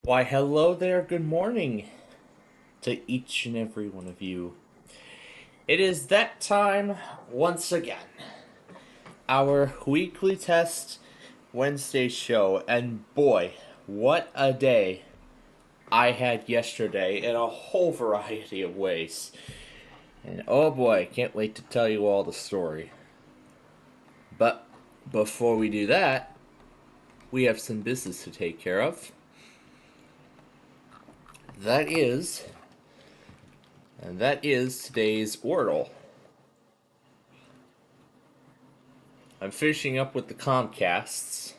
Why, hello there, good morning to each and every one of you. It is that time once again. Our weekly test Wednesday show, and boy, what a day I had yesterday in a whole variety of ways. And oh boy, can't wait to tell you all the story. But before we do that, we have some business to take care of. That is, and that is today's Wordle. I'm finishing up with the Comcasts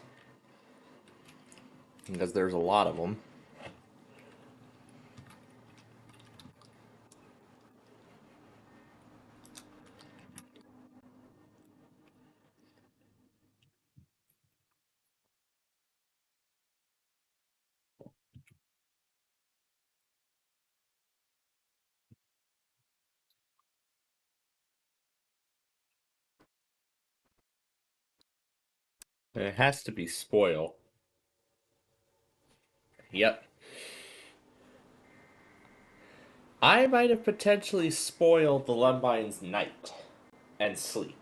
because there's a lot of them. It has to be Spoil. Yep. I might have potentially spoiled the Lembine's night and sleep.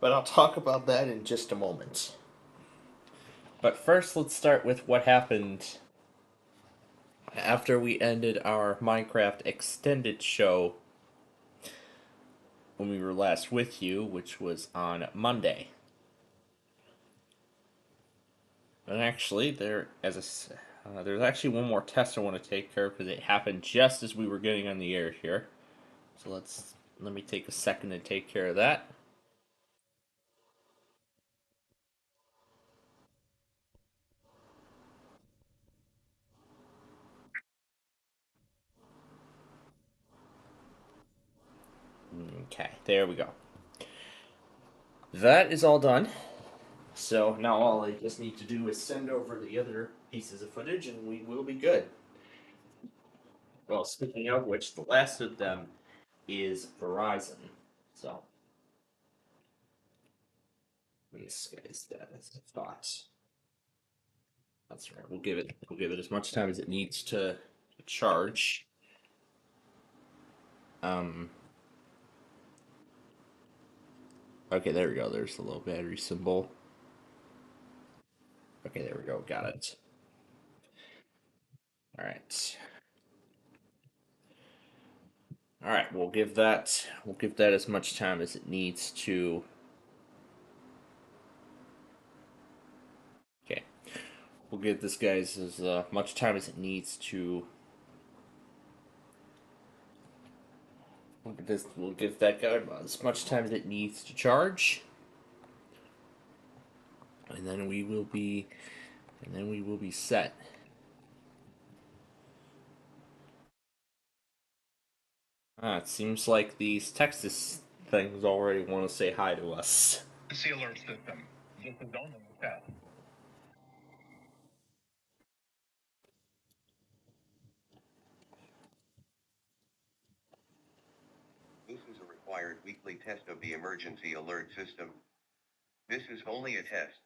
But I'll talk about that in just a moment. But first, let's start with what happened after we ended our Minecraft extended show when we were last with you, which was on Monday. And actually, there's actually one more test I want to take care of because it happened just as we were getting on the air here. So let me take a second to take care of that. Okay, there we go. That is all done. So now all I just need to do is send over the other pieces of footage and we will be good. Well, speaking of which, the last of them is Verizon. So this guy's dead as I thought. That's right. We'll give it as much time as it needs to charge. Um okay, there we go. There's the low battery symbol. Okay, there we go. Got it. All right. All right, we'll give that as much time as it needs to. Okay, we'll give this guy's as much time as it needs to. We'll give that guy as much time as it needs to charge, and then we will be set. It seems like these Texas things already want to say hi to us. The alert system. This is only a test. This is a required weekly test of the emergency alert system. This is only a test.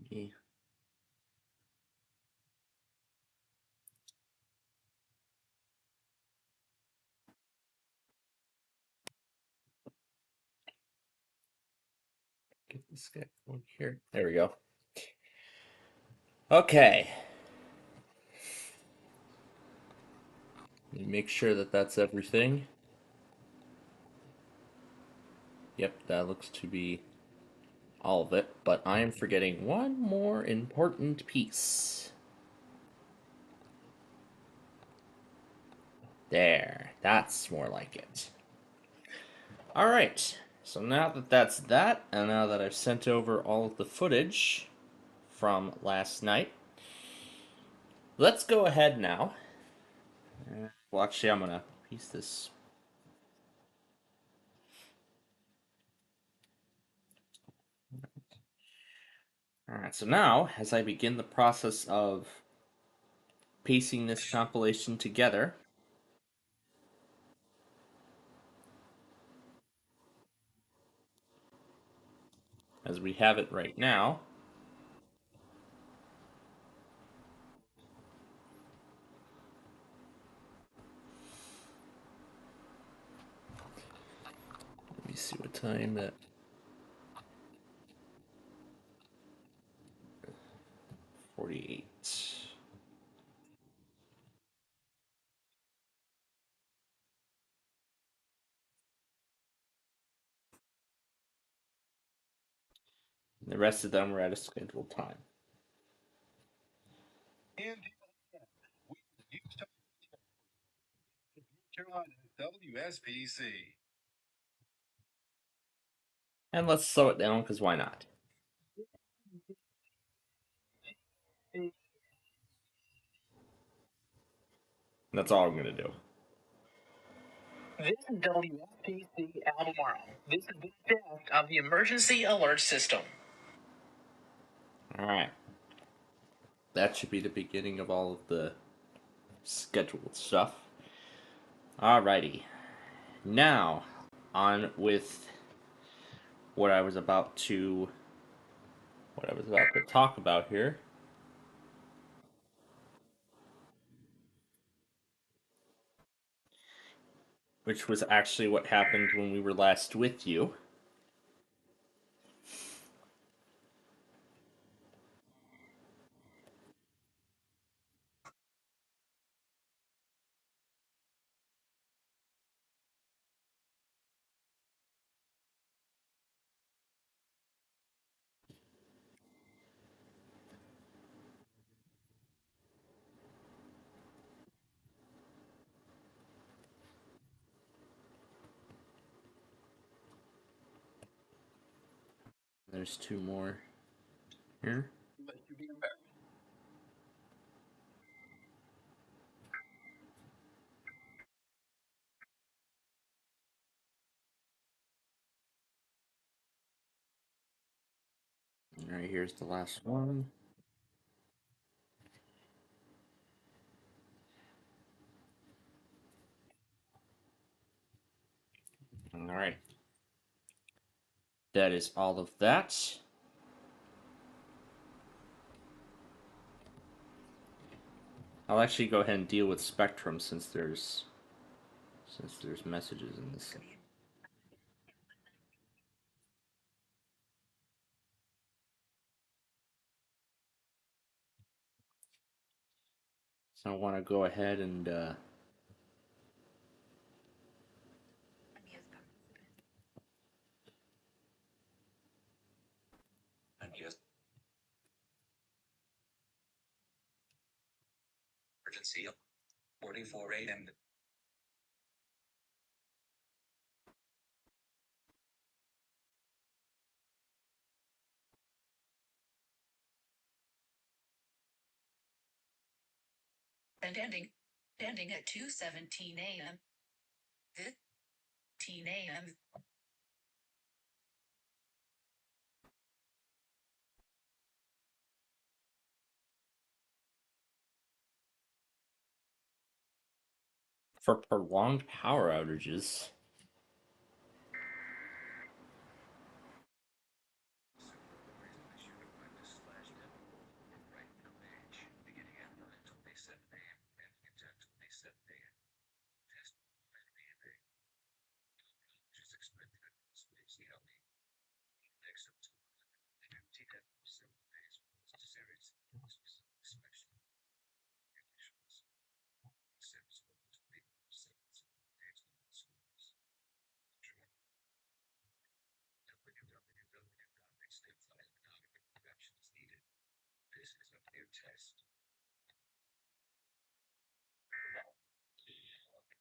Okay. Get this guy one here. There we go. Okay. Let me make sure that that's everything. Yep, that looks to be all of it, but I am forgetting one more important piece. There, that's more like it. Alright, so now that that's that, and now that I've sent over all of the footage from last night, let's go ahead now Well, actually, I'm gonna piece this. Alright, so now, as I begin the process of piecing this compilation together, as we have it right now, let me see what time that. 48. The rest of them were at a scheduled time. And Carolina WSPC. And let's slow it down, because why not? That's all I'm going to do. This is WSPC Albemarle. This is the test of the emergency alert system. Alright. That should be the beginning of all of the scheduled stuff. Alrighty. Now, on with what I was about to talk about here. Which was actually what happened when we were last with you. There's two more here. Alright, here's the last one. Alright. That is all of that. I'll actually go ahead and deal with Spectrum since there's messages in this. So I want to go ahead and Emergency 44 a.m. And ending at 2:17 a.m. 15 a.m. for prolonged power outages.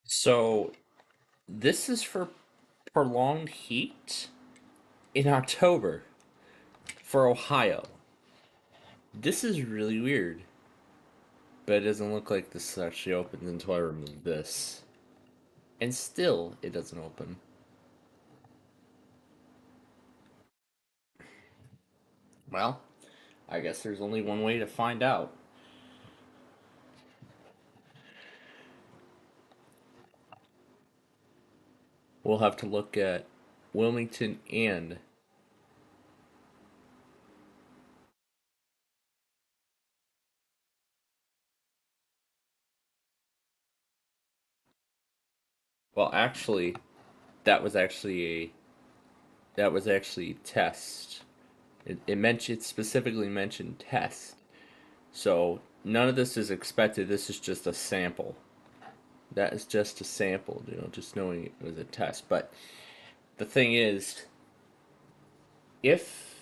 So this is for prolonged heat in October for Ohio. This is really weird. But it doesn't look like this actually opens until I remove this. And still, it doesn't open. Well, I guess there's only one way to find out. We'll have to look at Wilmington and well, actually, that was actually a test. It specifically mentioned test. So none of this is expected. This is just a sample. That is just a sample, just knowing it was a test. But the thing is, if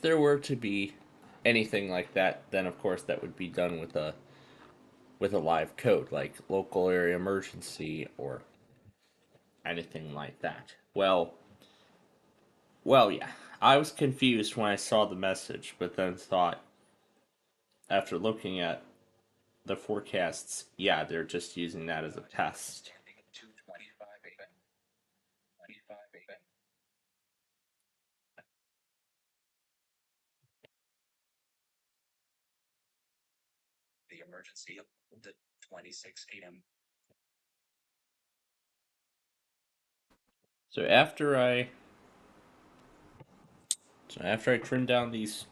there were to be anything like that, then of course that would be done with a live code, like local area emergency or anything like that. Yeah. I was confused when I saw the message, but then thought, after looking at the forecasts, yeah, they're just using that as a test. The emergency of the 26 a.m. So after I trim down these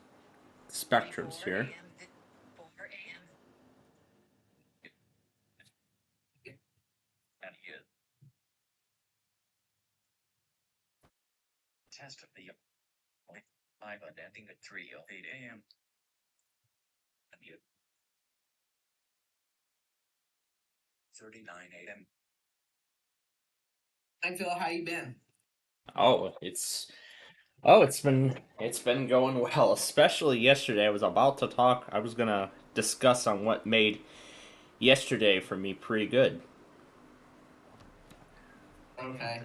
spectrums here, and here. Test of the I'm attending at 3:08 a.m. and here. 39 a.m. Hi Phil, how you been? it's been going well, especially yesterday. I was gonna discuss on what made yesterday for me pretty good. Okay.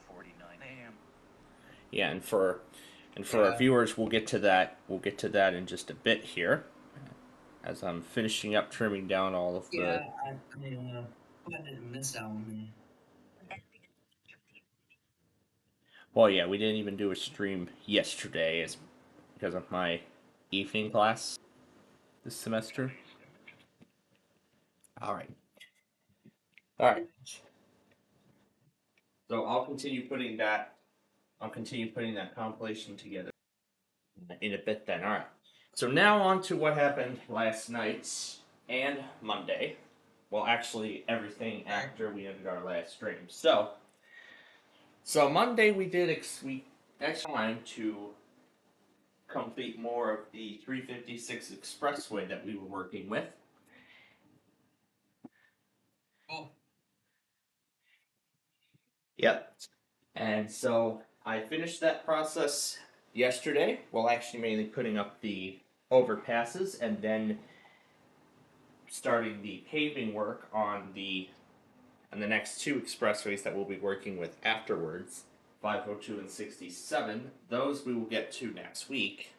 49 a.m. Yeah, and for our Yeah. viewers, we'll get to that. We'll get to that in just a bit here, as I'm finishing up trimming down all of the. Yeah, I didn't miss that one. Well, yeah, we didn't even do a stream yesterday, as because of my evening class this semester. All right. All right. So I'll continue putting that. I'll continue putting that compilation together in a bit. Then, all right. So now on to what happened last night and Monday. Well, actually, everything after we ended our last stream. So Monday we actually wanted to complete more of the 356 expressway that we were working with. Oh. Yep. And so I finished that process yesterday. Well, actually, mainly putting up the overpasses and then starting the paving work on the next two expressways that we'll be working with afterwards, 502 and 67. Those we will get to next week,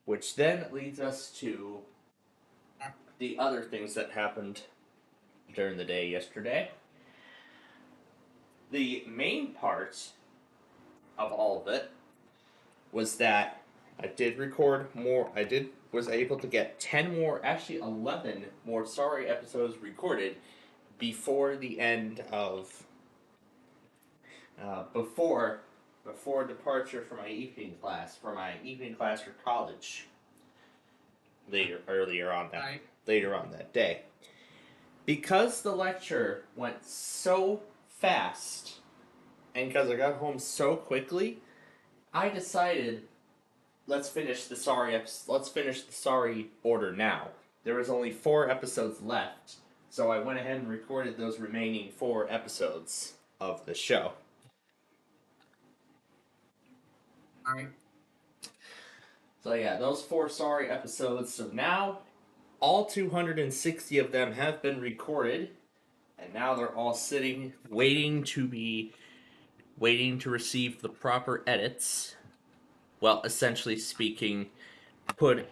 which then leads us to the other things that happened during the day yesterday. The main part of all of it was that I did record more. Was able to get 10 more, actually 11 more Sorry episodes recorded before the end of before departure for my evening class for college later on that day, because the lecture went so fast and because I got home so quickly. I decided, let's finish the Sorry order now. There was only 4 episodes left, so I went ahead and recorded those remaining 4 episodes of the show. Alright. So yeah, those 4 Sorry episodes. So now, all 260 of them have been recorded, and now they're all sitting, waiting to receive the proper edits. Well, essentially speaking,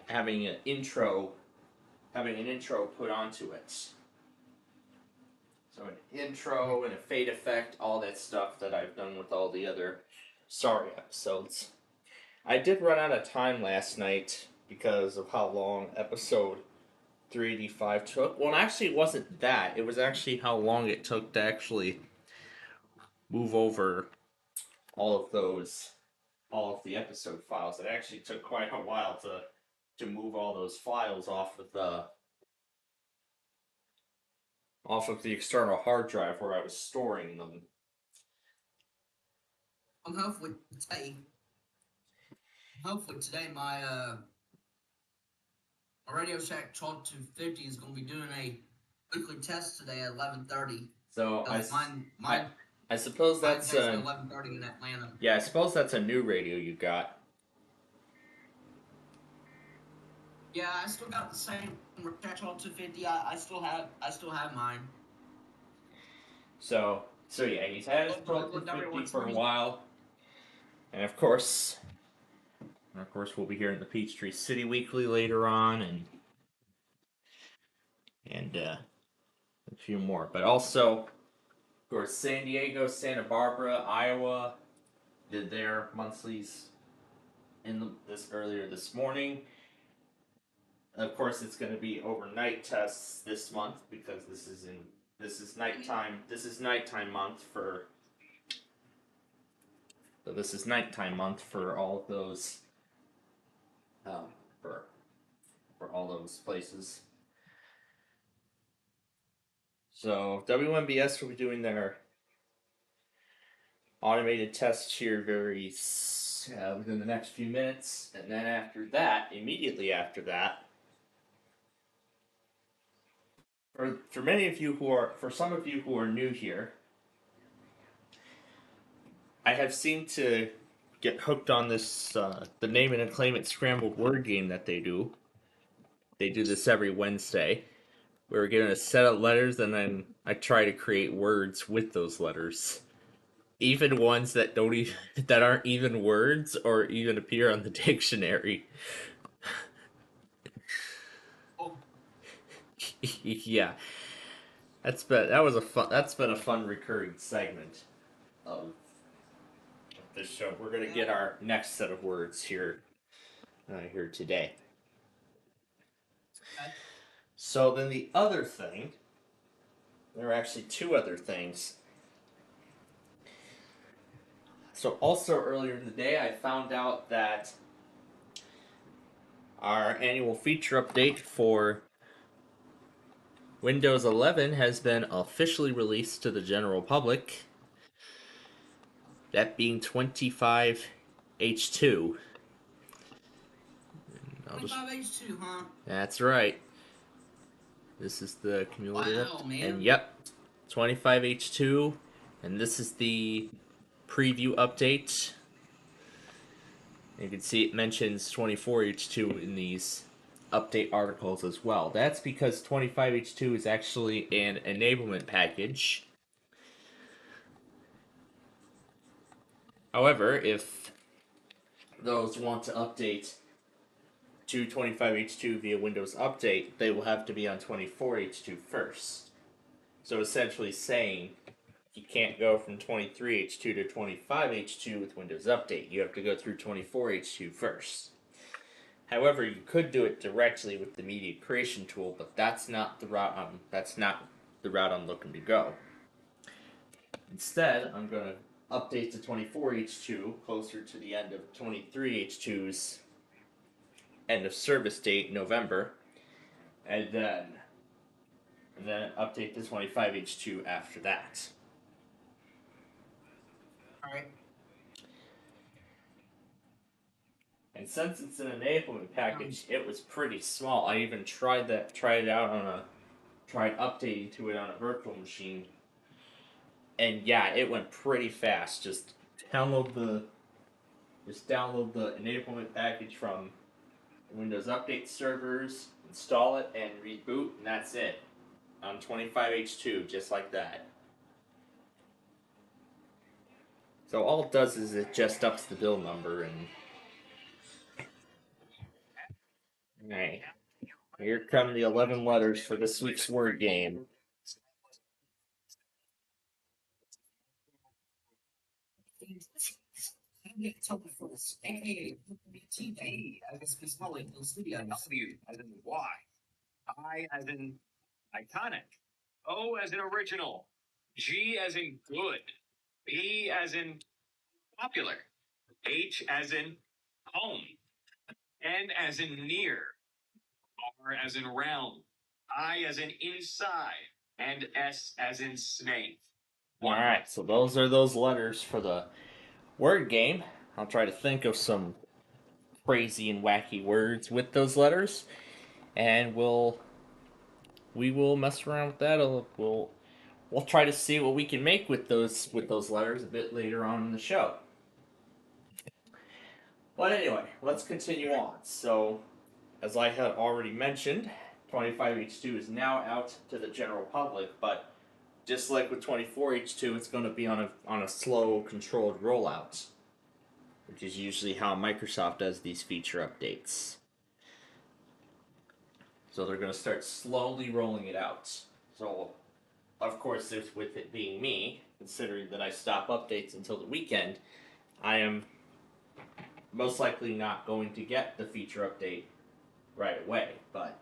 having an intro having an intro put onto it. So an intro and a fade effect, all that stuff that I've done with all the other Sorry episodes. I did run out of time last night because of how long episode 385 took. Well, actually, it wasn't that. It was actually how long it took to actually move over all of the episode files. It actually took quite a while to move all those files off of the external hard drive where I was storing them. Hopefully today my Radio Shack Talk 250 is going to be doing a weekly test today at 11:30. So Mine I suppose that's 11:30 in Atlanta. Yeah, I suppose that's a new radio you got. Yeah, I still got the same Shack Talk 250. I still have mine. So yeah, he's had his Talk 250 for a while, and of course we'll be hearing the Peachtree City Weekly later on, and a few more. But also, of course, San Diego, Santa Barbara, Iowa did their monthlies earlier this morning. Of course, it's going to be overnight tests this month because this is nighttime. This is nighttime month for. So this is nighttime month for all of those. For all those places. So WMBS will be doing their automated tests here within the next few minutes, and then immediately after that, for some of you who are new here, I have seemed to get hooked on this the name it and claim it scrambled word game that they do. They do this every Wednesday. We're given a set of letters, and then I try to create words with those letters, even ones that that aren't even words or even appear on the dictionary. Oh. Yeah, that's been a fun recurring segment of this show. We're gonna get our next set of words here today. Okay. So then the other thing, there are actually two other things. So also earlier in the day, I found out that our annual feature update for Windows 11 has been officially released to the general public. That being 25H2. 25H2, huh? That's right. This is the cumulative. Wow, man. And yep, 25H2. And this is the preview update. You can see it mentions 24H2 in these update articles as well. That's because 25H2 is actually an enablement package. However, if those want to update to 25H2 via Windows Update, they will have to be on 24H2 first. So essentially saying you can't go from 23H2 to 25H2 with Windows Update. You have to go through 24H2 first. However, you could do it directly with the media creation tool, but that's not the route I'm looking to go. Instead, I'm going to update to 24H2 closer to the end of 23H2's end of service date, November, and then update to 25H2 after that. Alright. And since it's an enablement package, it was pretty small. I even tried updating to it on a virtual machine. And yeah, it went pretty fast. Just download the enablement package from Windows Update servers, install it, and reboot, and that's it. On 25H2, just like that. So all it does is it just ups the build number and... Right. Here come the 11 letters for this week's word game. W as in Y. I as in iconic. O as in original. G as in good. B as in popular. H as in home. N as in near. R as in round. I as in inside. And S as in snake. Alright, so those are those letters for the word game. I'll try to think of some crazy and wacky words with those letters, and we will mess around with that. We'll try to see what we can make with those letters a bit later on in the show. But anyway, let's continue on. So, as I had already mentioned, 25H2 is now out to the general public, but just like with 24H2, it's going to be on a slow, controlled rollout, which is usually how Microsoft does these feature updates. So they're going to start slowly rolling it out. So, of course, with it being me, considering that I stop updates until the weekend, I am most likely not going to get the feature update right away. But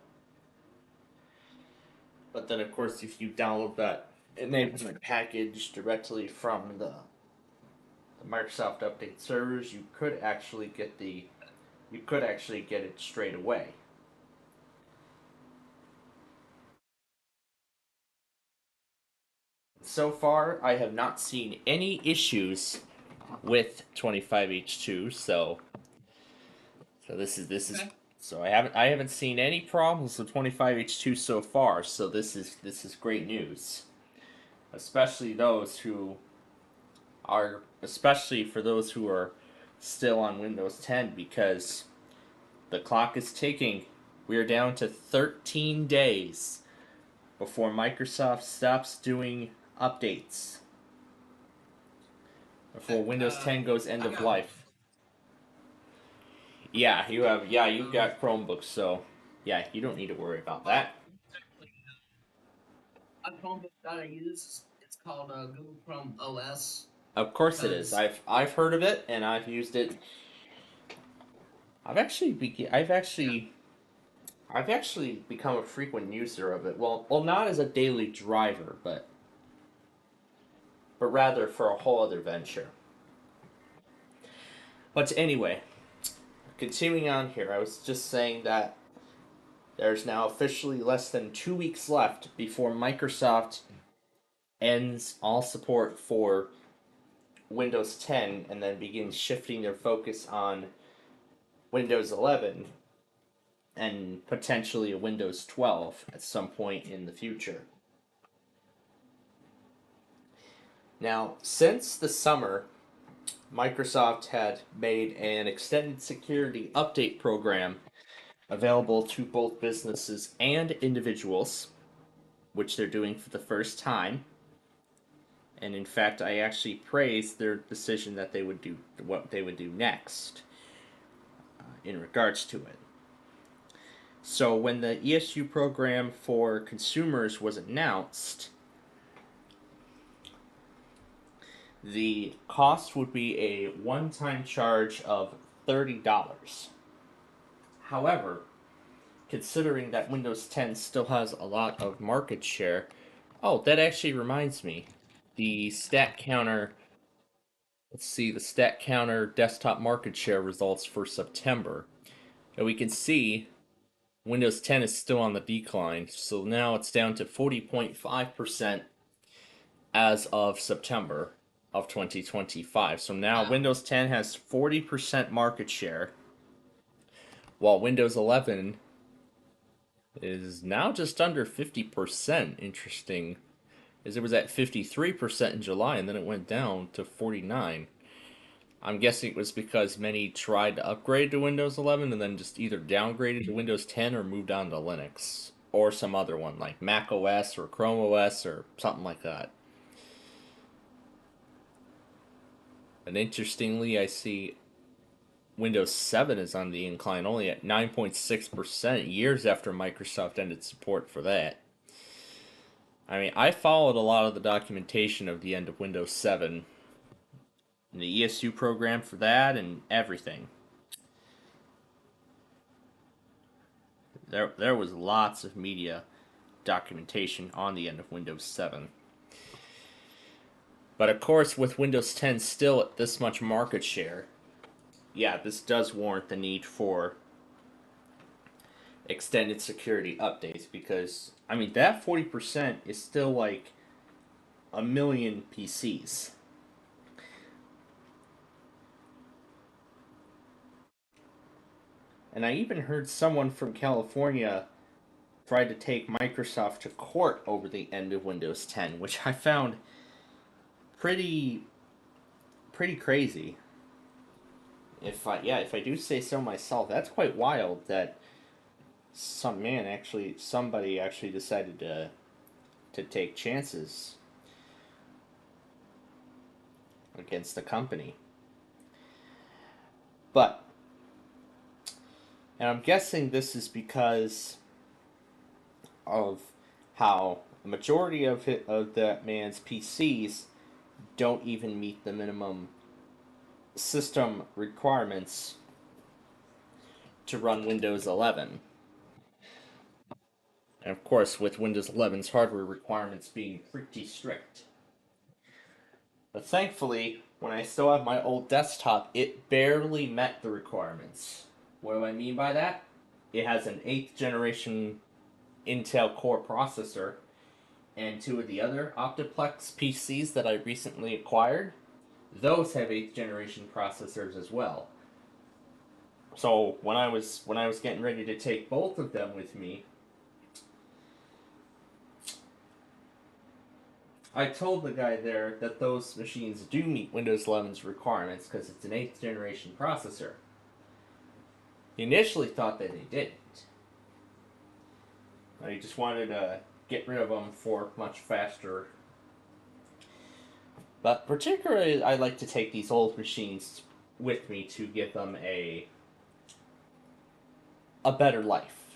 then, of course, if you download that enablement package directly from the Microsoft Update servers, you could actually get it straight away. So far, I have not seen any issues with 25H2, so this is so I haven't seen any problems with 25H2 so far, so this is great news. Especially for those who are still on Windows 10, because the clock is ticking. We are down to 13 days before Microsoft stops doing updates. Before Windows 10 goes end of life. Yeah, you've got Chromebooks, so yeah, you don't need to worry about that. A Chromebook that I use, it's called Google Chrome OS. Of course it is. I've heard of it and I've used it. I've actually become a frequent user of it. Well, not as a daily driver, but rather for a whole other venture. But anyway, continuing on here, I was just saying that there's now officially less than 2 weeks left before Microsoft ends all support for Windows 10 and then begins shifting their focus on Windows 11 and potentially a Windows 12 at some point in the future. Now, since the summer, Microsoft had made an extended security update program available to both businesses and individuals, which they're doing for the first time. And in fact, I actually praised their decision that they would do what they would do next in regards to it. So when the ESU program for consumers was announced, the cost would be a one-time charge of $30. However, considering that Windows 10 still has a lot of market share, that actually reminds me, the stat counter, let's see, the stat counter desktop market share results for September. And we can see Windows 10 is still on the decline, so now it's down to 40.5% as of September of 2025. So now Windows 10 has 40% market share, while Windows 11 is now just under 50%. Interesting, as it was at 53% in July, and then it went down to 49%. I'm guessing it was because many tried to upgrade to Windows 11 and then just either downgraded to Windows 10 or moved on to Linux or some other one like Mac OS or Chrome OS or something like that. And interestingly, I see Windows 7 is on the incline, only at 9.6%, years after Microsoft ended support for that. I mean, I followed a lot of the documentation of the end of Windows 7, and the ESU program for that, and everything. There was lots of media documentation on the end of Windows 7. But of course, with Windows 10 still at this much market share, yeah, this does warrant the need for extended security updates, because, I mean, that 40% is still like a million PCs. And I even heard someone from California tried to take Microsoft to court over the end of Windows 10, which I found pretty crazy. If I do say so myself, that's quite wild that somebody actually decided to take chances against the company. But, and I'm guessing this is because of how a majority of that man's PCs don't even meet the minimum system requirements to run Windows 11. And of course, with Windows 11's hardware requirements being pretty strict. But thankfully, when I still have my old desktop, it barely met the requirements. What do I mean by that? It has an 8th generation Intel Core processor, and two of the other Optiplex PCs that I recently acquired, those have 8th generation processors as well. So when I was getting ready to take both of them with me, I told the guy there that those machines do meet Windows 11's requirements because it's an 8th generation processor. He initially thought that they didn't. He just wanted to get rid of them for much faster. But particularly, I like to take these old machines with me to give them a better life,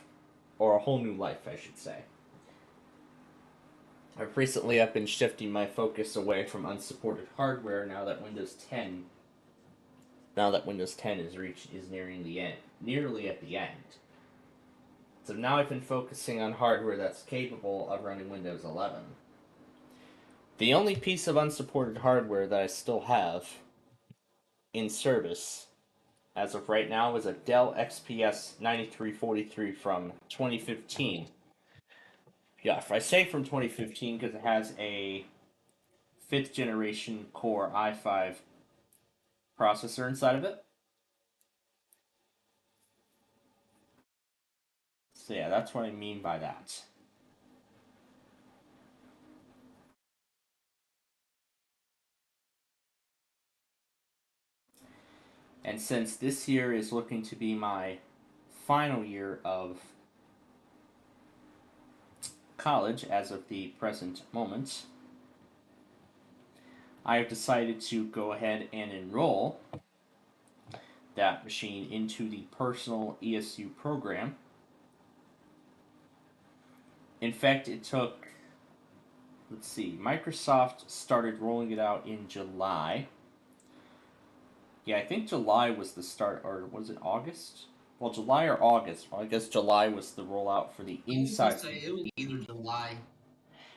or a whole new life, I should say. I've been shifting my focus away from unsupported hardware now that Windows 10 is nearly at the end. So now I've been focusing on hardware that's capable of running Windows 11. The only piece of unsupported hardware that I still have in service as of right now is a Dell XPS 9343 from 2015. Yeah, if I say from 2015 because it has a 5th generation Core i5 processor inside of it. So yeah, that's what I mean by that. And since this year is looking to be my final year of college as of the present moment, I have decided to go ahead and enroll that machine into the personal ESU program. In fact, it took, Microsoft started rolling it out in July. Yeah, I think July was the start, or was it August? Well, July or August. Well, I guess July was the rollout for the inside. It was either July.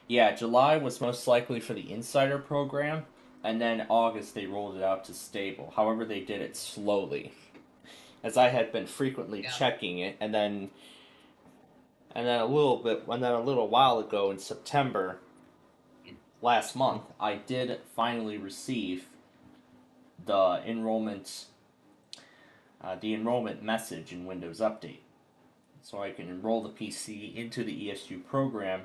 Yeah, July was most likely for the insider program, and then August they rolled it out to stable. However, they did it slowly, as I had been frequently checking it, and then a little while ago in September last month, I did finally receive the enrollment message in Windows Update, so I can enroll the PC into the ESU program,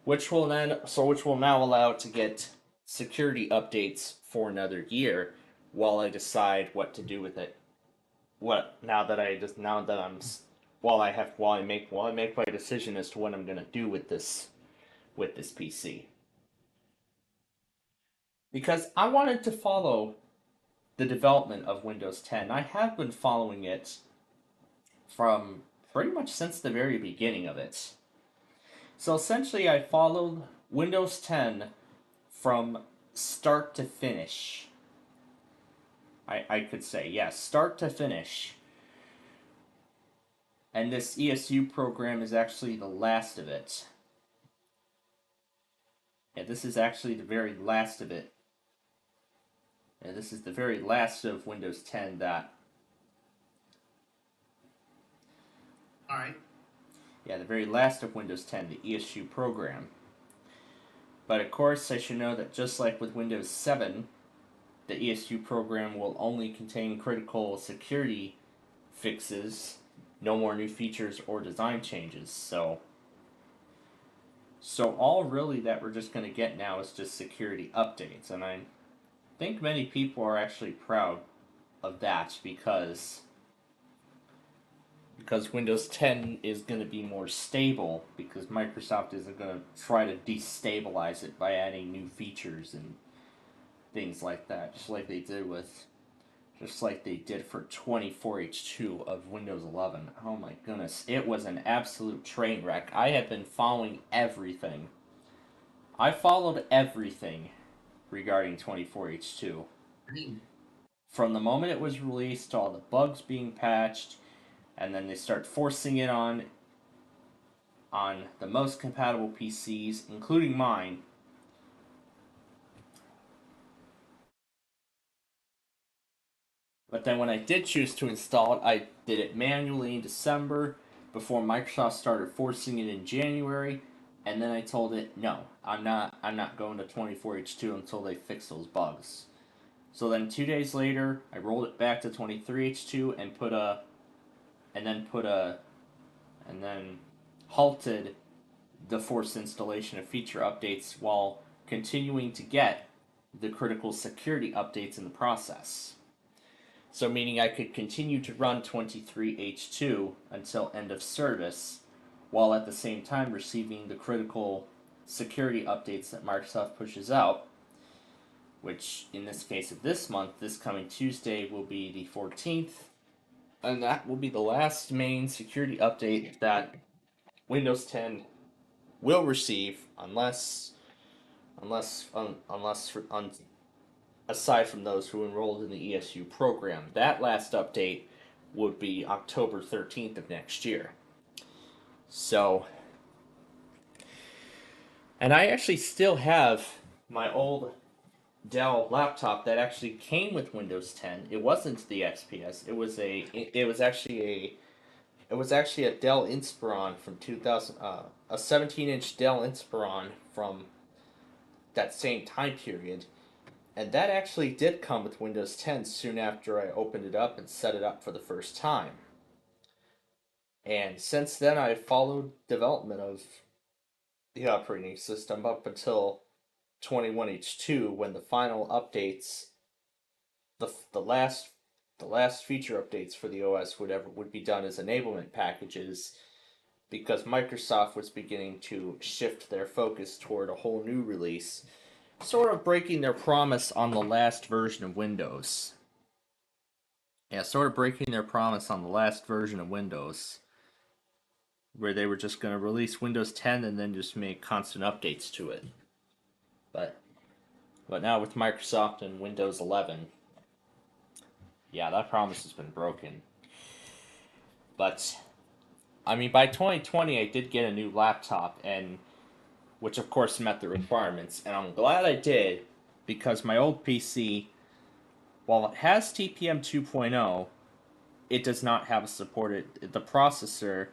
which will now allow it to get security updates for another year while I decide what to do with it. While I make my decision as to what I'm gonna do with this PC. Because I wanted to follow the development of Windows 10. I have been following it from pretty much since the very beginning of it. So essentially, I followed Windows 10 from start to finish. I could say, yes, start to finish. And this ESU program is actually the last of it. Yeah, this is actually the very last of it. And this is the very last of Windows 10 that. Alright. Yeah, the very last of Windows 10, the ESU program. But of course, I should know that just like with Windows 7, the ESU program will only contain critical security fixes, no more new features or design changes. So all really that we're just going to get now is just security updates, and I think many people are actually proud of that because Windows 10 is going to be more stable because Microsoft isn't going to try to destabilize it by adding new features and things like that, just like they did for 24H2 of Windows 11. Oh my goodness, it was an absolute train wreck. I have been following everything. I followed everything regarding 24H2. From the moment it was released to all the bugs being patched, and then they start forcing it on the most compatible PCs, including mine. But then when I did choose to install it, I did it manually in December before Microsoft started forcing it in January, and then I told it, no, I'm not going to 24H2 until they fix those bugs. So then 2 days later, I rolled it back to 23H2 and then halted the forced installation of feature updates while continuing to get the critical security updates in the process. So meaning I could continue to run 23H2 until end of service, while at the same time receiving the critical security updates that Microsoft pushes out, which in this case of this month, this coming Tuesday, will be the 14th, and that will be the last main security update that Windows 10 will receive, aside from those who enrolled in the ESU program. That last update would be October 13th of next year. So, and I actually still have my old Dell laptop that actually came with Windows 10. It wasn't the XPS. It was actually a Dell Inspiron from 2000, a 17-inch Dell Inspiron from that same time period. And that actually did come with Windows 10 soon after I opened it up and set it up for the first time. And since then, I've followed development of the operating system up until 21H2, when the final updates, the last feature updates for the OS would be done as enablement packages, because Microsoft was beginning to shift their focus toward a whole new release, sort of breaking their promise on the last version of Windows. Yeah, sort of breaking their promise on the last version of Windows, where they were just going to release Windows 10 and then just make constant updates to it. But now with Microsoft and Windows 11, yeah, that promise has been broken. But I mean, by 2020, I did get a new laptop, and which of course met the requirements, and I'm glad I did, because my old PC, while it has TPM 2.0, it does not have the processor,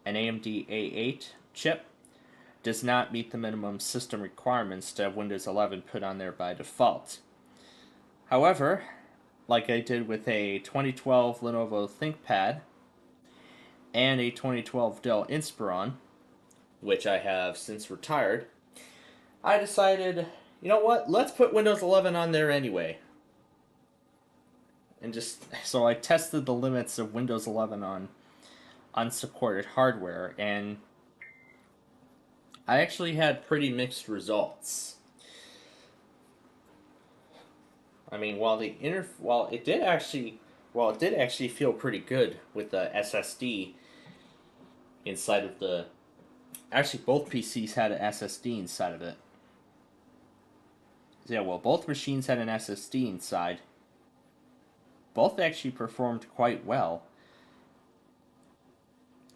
an AMD A8 chip, does not meet the minimum system requirements to have Windows 11 put on there by default. However, like I did with a 2012 Lenovo ThinkPad and a 2012 Dell Inspiron, which I have since retired, I decided, you know what, let's put Windows 11 on there anyway. And so I tested the limits of Windows 11 on unsupported hardware, and I actually had pretty mixed results. I mean, while it did actually feel pretty good with the SSD inside of the. Actually, both PCs had an SSD inside of it. Yeah, well, both machines had an SSD inside. Both actually performed quite well.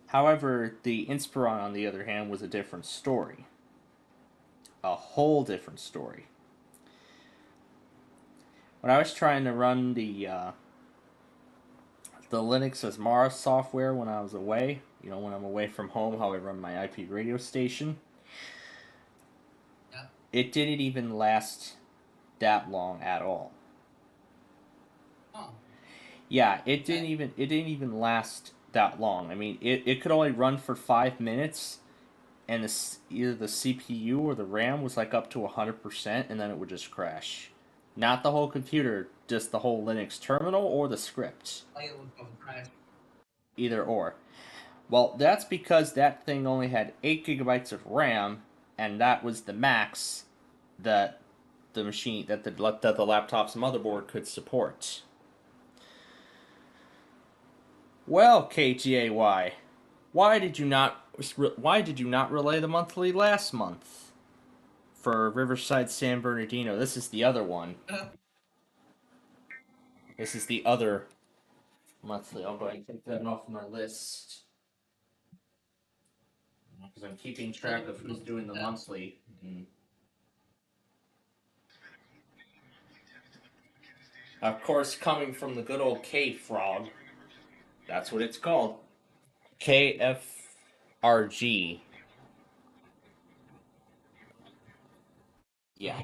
However, the Inspiron, on the other hand, was a different story. A whole different story. When I was trying to run the Linux as Mars software when I was away, when I'm away from home, how I run my IP radio station, Yeah. it didn't even last that long at all. Huh. Yeah, it didn't even last that long. I mean, it could only run for 5 minutes, and either the CPU or the RAM was like up to 100%, and then it would just crash. Not the whole computer, just the whole Linux terminal or the script. Like it would probably crash. Either or. Well, that's because that thing only had 8 gigabytes of RAM, and that was the max that the machine that the laptop's motherboard could support. Well, KGAY, why did you not relay the monthly last month for Riverside San Bernardino? This is the other one. This is the other monthly. I'll go ahead and take that off my list because I'm keeping track of who's doing the monthly. Of course, coming from the good old K Frog. That's what it's called. KFRG. Yeah.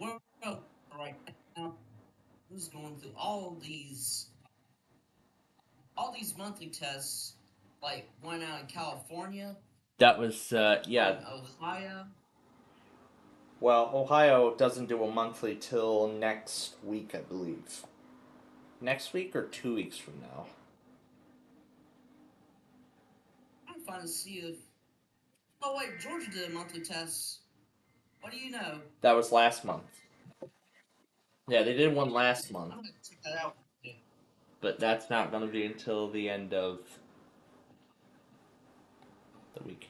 Well, right now, who's going through all these monthly tests, like one out in California, That was, yeah. Ohio. Well, Ohio doesn't do a monthly till next week, I believe. Next week or 2 weeks from now. I'm trying to see if. Oh wait, Georgia did a monthly test. What do you know? That was last month. Yeah, they did one last month. I'm gonna check that out. But that's not going to be until the end of the week.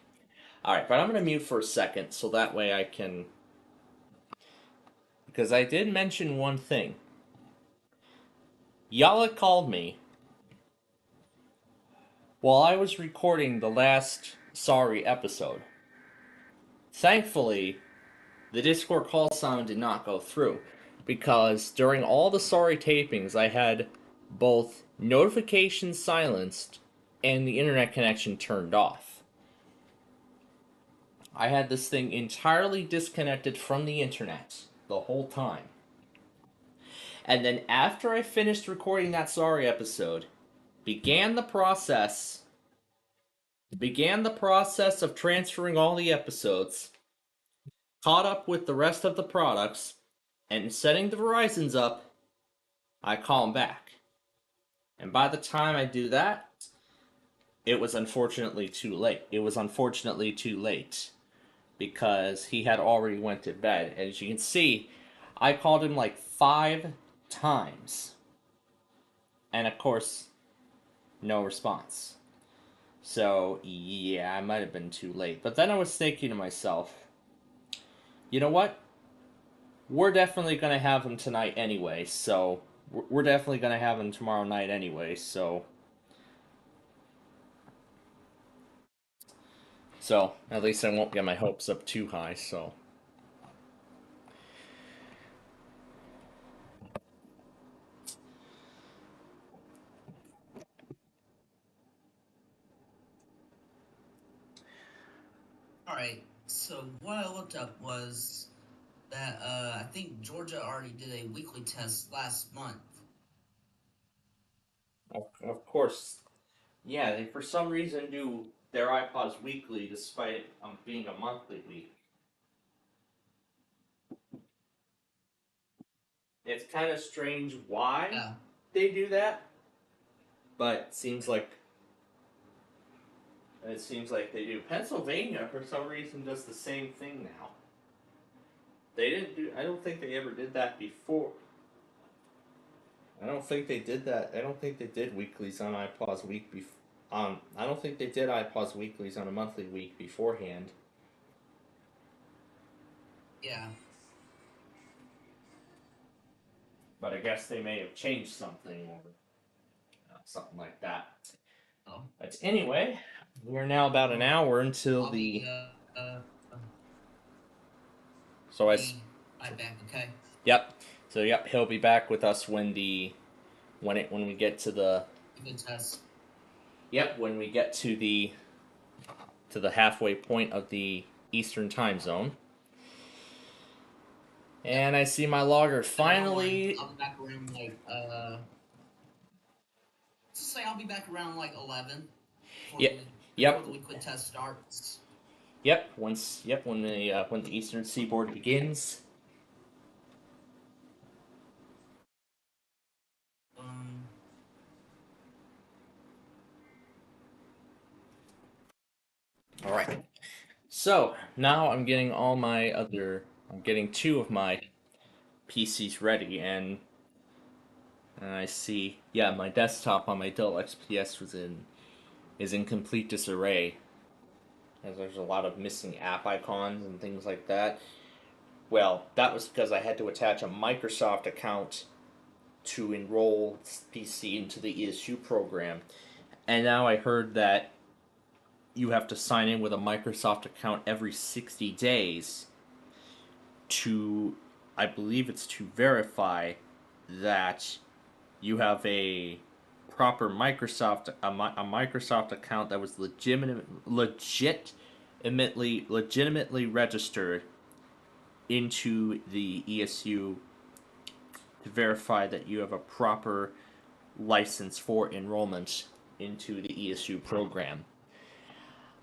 Alright, but I'm going to mute for a second so that way I can. Because I did mention one thing. Yala called me while I was recording the last Sorry episode. Thankfully, the Discord call sound did not go through because during all the Sorry tapings, I had both notifications silenced and the internet connection turned off. I had this thing entirely disconnected from the internet the whole time. And then after I finished recording that Sorry episode, began the process of transferring all the episodes, caught up with the rest of the products, and setting the Verizons up, I call him back. And by the time I do that, it was unfortunately too late. Because he had already went to bed. And as you can see, I called him like 5 times. And of course, no response. So, yeah, I might have been too late. But then I was thinking to myself, you know what? We're definitely going to have him tonight anyway, so... We're definitely going to have him tomorrow night anyway, so... So, at least I won't get my hopes up too high, so... Alright, so what I looked up was that I think Georgia already did a weekly test last month. Of course. Yeah, they for some reason do their iPods weekly despite it being a monthly week. It's kind of strange why they do that, but it seems like they do. Pennsylvania, for some reason, does the same thing now. They didn't do. I don't think they ever did that before. I don't think they did that. I don't think they did weeklies on iPause week before. I don't think they did iPause weeklies on a monthly week beforehand. Yeah. But I guess they may have changed something or something like that. Oh. But anyway, we're now about an hour until I'll the. be, So I. Right back. Okay. Yep. So yep, he'll be back with us when we get to the. Good test. Yep, when we get to the halfway point of the Eastern time zone. And I see my logger finally. I'll be back around like say I'll be back around like 11. Before the weekly test starts. Yep. When the Eastern Seaboard begins. All right. So now I'm getting I'm getting two of my PCs ready, and I see, yeah, my desktop on my Dell XPS is in complete disarray, as there's a lot of missing app icons and things like that. Well, that was because I had to attach a Microsoft account to enroll PC into the ESU program, and now I heard that you have to sign in with a Microsoft account every 60 days to, I believe it's to verify that you have a proper Microsoft account that was legitimately registered into the ESU to verify that you have a proper license for enrollment into the ESU program.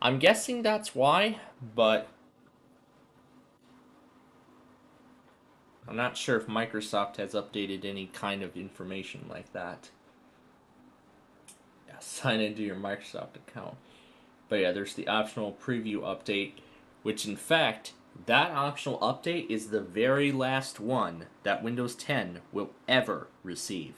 I'm guessing that's why, but I'm not sure if Microsoft has updated any kind of information like that. Yeah, sign into your Microsoft account. But yeah, there's the optional preview update, which in fact, that optional update is the very last one that Windows 10 will ever receive.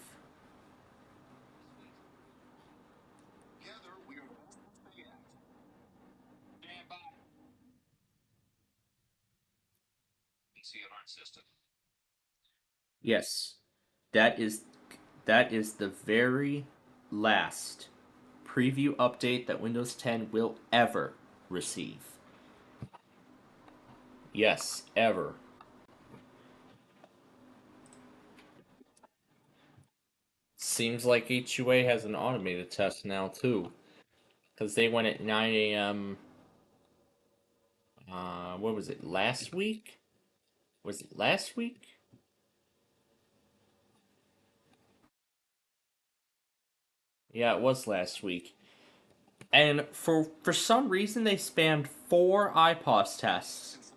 Yes, that is the very last preview update that Windows 10 will ever receive. Yes, ever. Seems like HUA has an automated test now too, because they went at 9 a.m. What was it? Last week? Was it last week? Yeah, it was last week. And for some reason, they spammed 4 IPOS tests.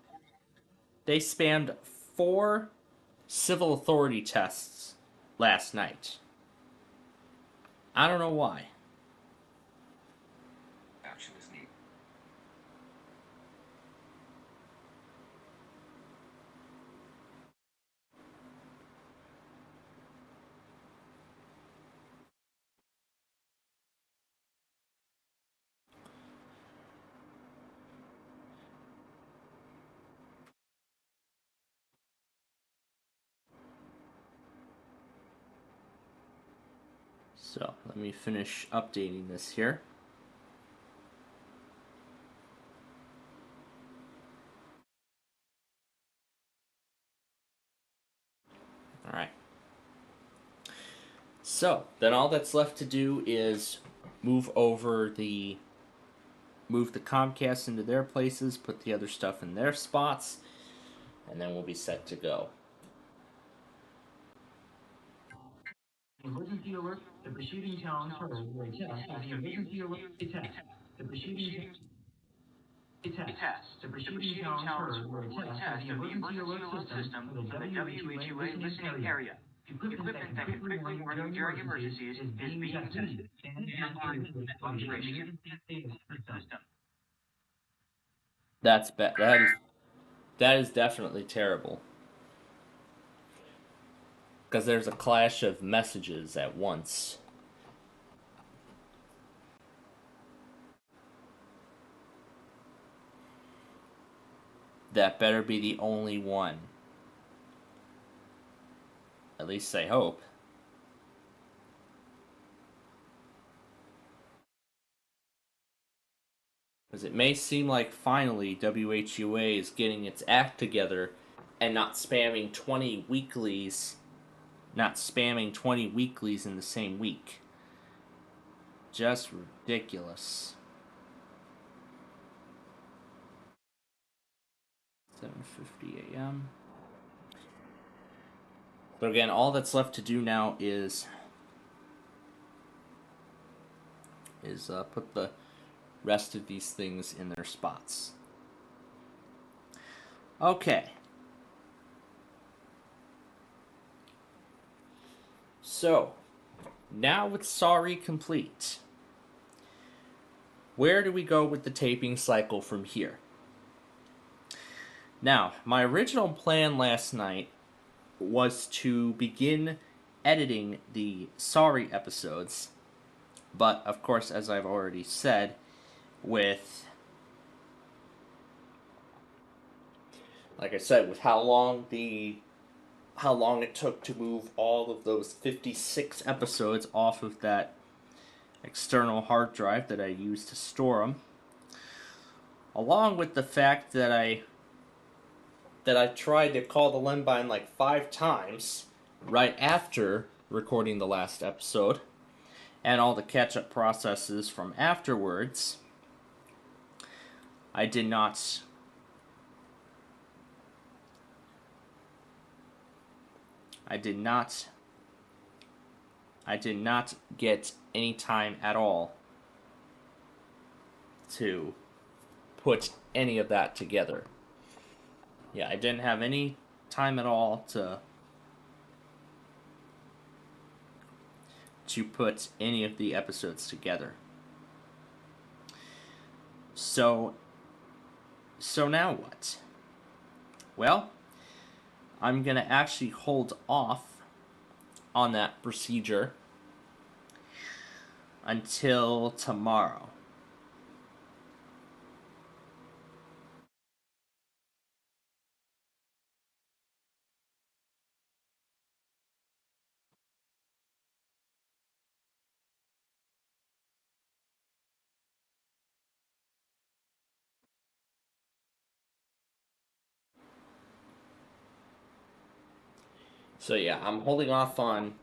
They spammed 4 civil authority tests last night. I don't know why. Action is needed. So, let me finish updating this here. Alright. So, then all that's left to do is move the Comcast into their places, put the other stuff in their spots, and then we'll be set to go. Emergency alert, the preceding town turn will test the emergency alert test. The preceding test. The preceding town turn will test the emergency alert system for the WHUA listening area. Equipment that can quickly warn during emergencies is being tested. Stand by for operation system. That is definitely terrible. because there's a clash of messages at once. That better be the only one. At least I hope. Because it may seem like finally WHUA is getting its act together and not spamming 20 weeklies. Not spamming 20 weeklies in the same week. Just ridiculous. 7:50 a.m. But again, all that's left to do now is put the rest of these things in their spots. Okay. So, now with Sorry complete, where do we go with the taping cycle from here? Now, my original plan last night was to begin editing the Sorry episodes, but of course, as I've already said, with how long it took to move all of those 56 episodes off of that external hard drive that I used to store them, along with the fact that I tried to call the Lembine like 5 times right after recording the last episode, and all the catch-up processes from afterwards, I did not get any time at all to put any of that together. Yeah, I didn't have any time at all to put any of the episodes together. So now what? Well, I'm going to actually hold off on that procedure until tomorrow. So yeah, I'm holding off on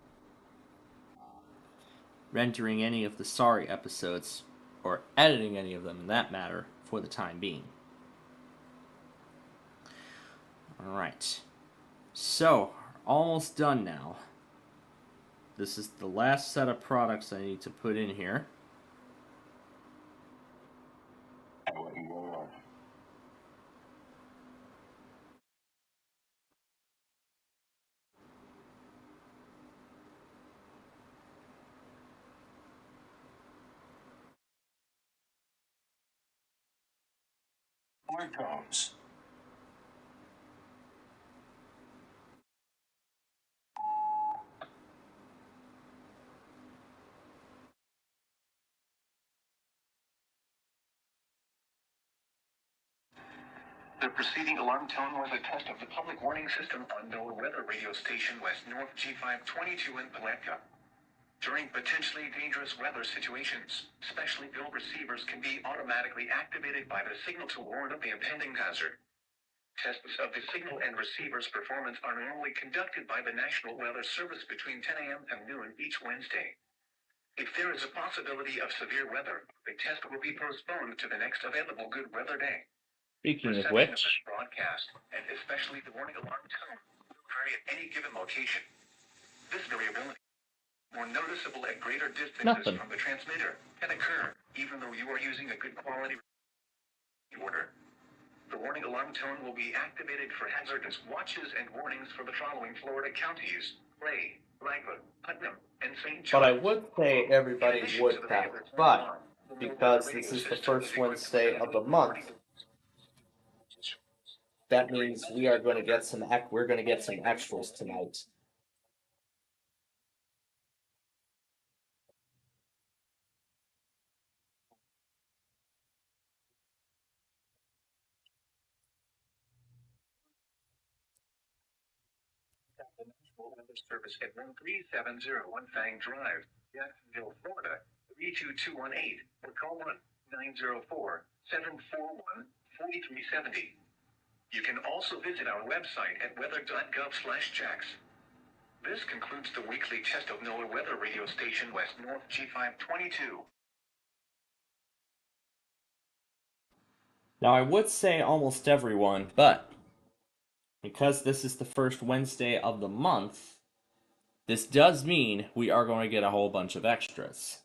rendering any of the Sorry episodes, or editing any of them in that matter, for the time being. Alright. So, almost done now. This is the last set of products I need to put in here. Smartphones. The preceding alarm tone was a test of the public warning system on NOAA weather radio station West North G522 in Palatka. During potentially dangerous weather situations, specially built receivers can be automatically activated by the signal to warn of the impending hazard. Tests of the signal and receiver's performance are normally conducted by the National Weather Service between 10 a.m. and noon each Wednesday. If there is a possibility of severe weather, the test will be postponed to the next available good weather day. Speaking of Reception which, of this broadcast, and especially the warning alarm tone, will vary at any given location. This variability, more noticeable at greater distances from the transmitter, can occur even though you are using a good quality order. The warning alarm tone will be activated for hazardous watches and warnings for the following Florida counties: Clay, Lakewood, Putnam, and St. John. but I would say everybody would have, but because this is the first Wednesday of the month, that means we're going to get some extras tonight. Full weather service at 13701 Fang Drive, Jacksonville, Florida, 32218, or call 1-904-741-4370. You can also visit our website at weather.gov/jacks. This concludes the weekly test of NOAA Weather Radio Station West North G522. Now, I would say almost everyone, but because this is the first Wednesday of the month, this does mean we are going to get a whole bunch of extras.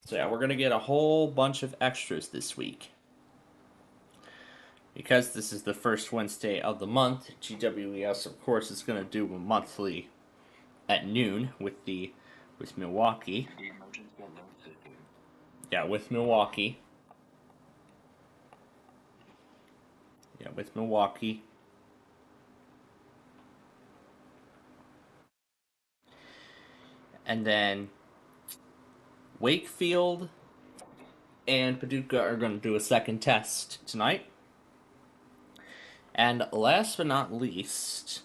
So yeah, we're going to get a whole bunch of extras this week. Because this is the first Wednesday of the month, GWES, of course, is going to do a monthly at noon with Milwaukee. Yeah, with Milwaukee. Yeah, with Milwaukee. And then Wakefield and Paducah are going to do a second test tonight. And last but not least,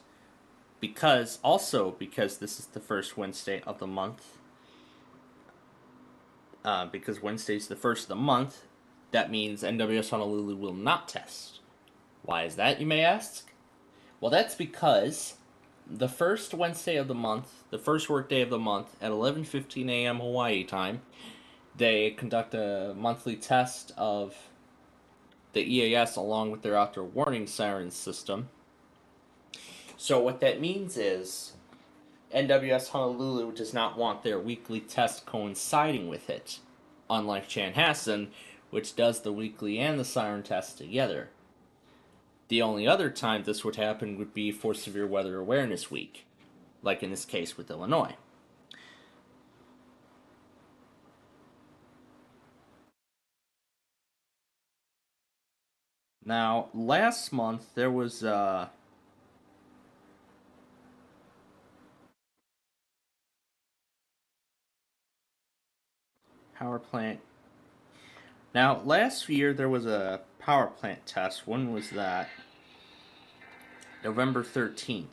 because this is the first Wednesday of the month, because Wednesday's the first of the month, that means NWS Honolulu will not test. Why is that, you may ask? Well, that's because the first Wednesday of the month, the first workday of the month, at 11:15 a.m. Hawaii time, they conduct a monthly test of the EAS along with their outdoor warning siren system. So what that means is NWS Honolulu does not want their weekly test coinciding with it, unlike Chanhassen, which does the weekly and the siren test together. The only other time this would happen would be for Severe Weather Awareness Week, like in this case with Illinois. Now, last month there was power plant. Now, last year there was a power plant test. When was that? November 13th.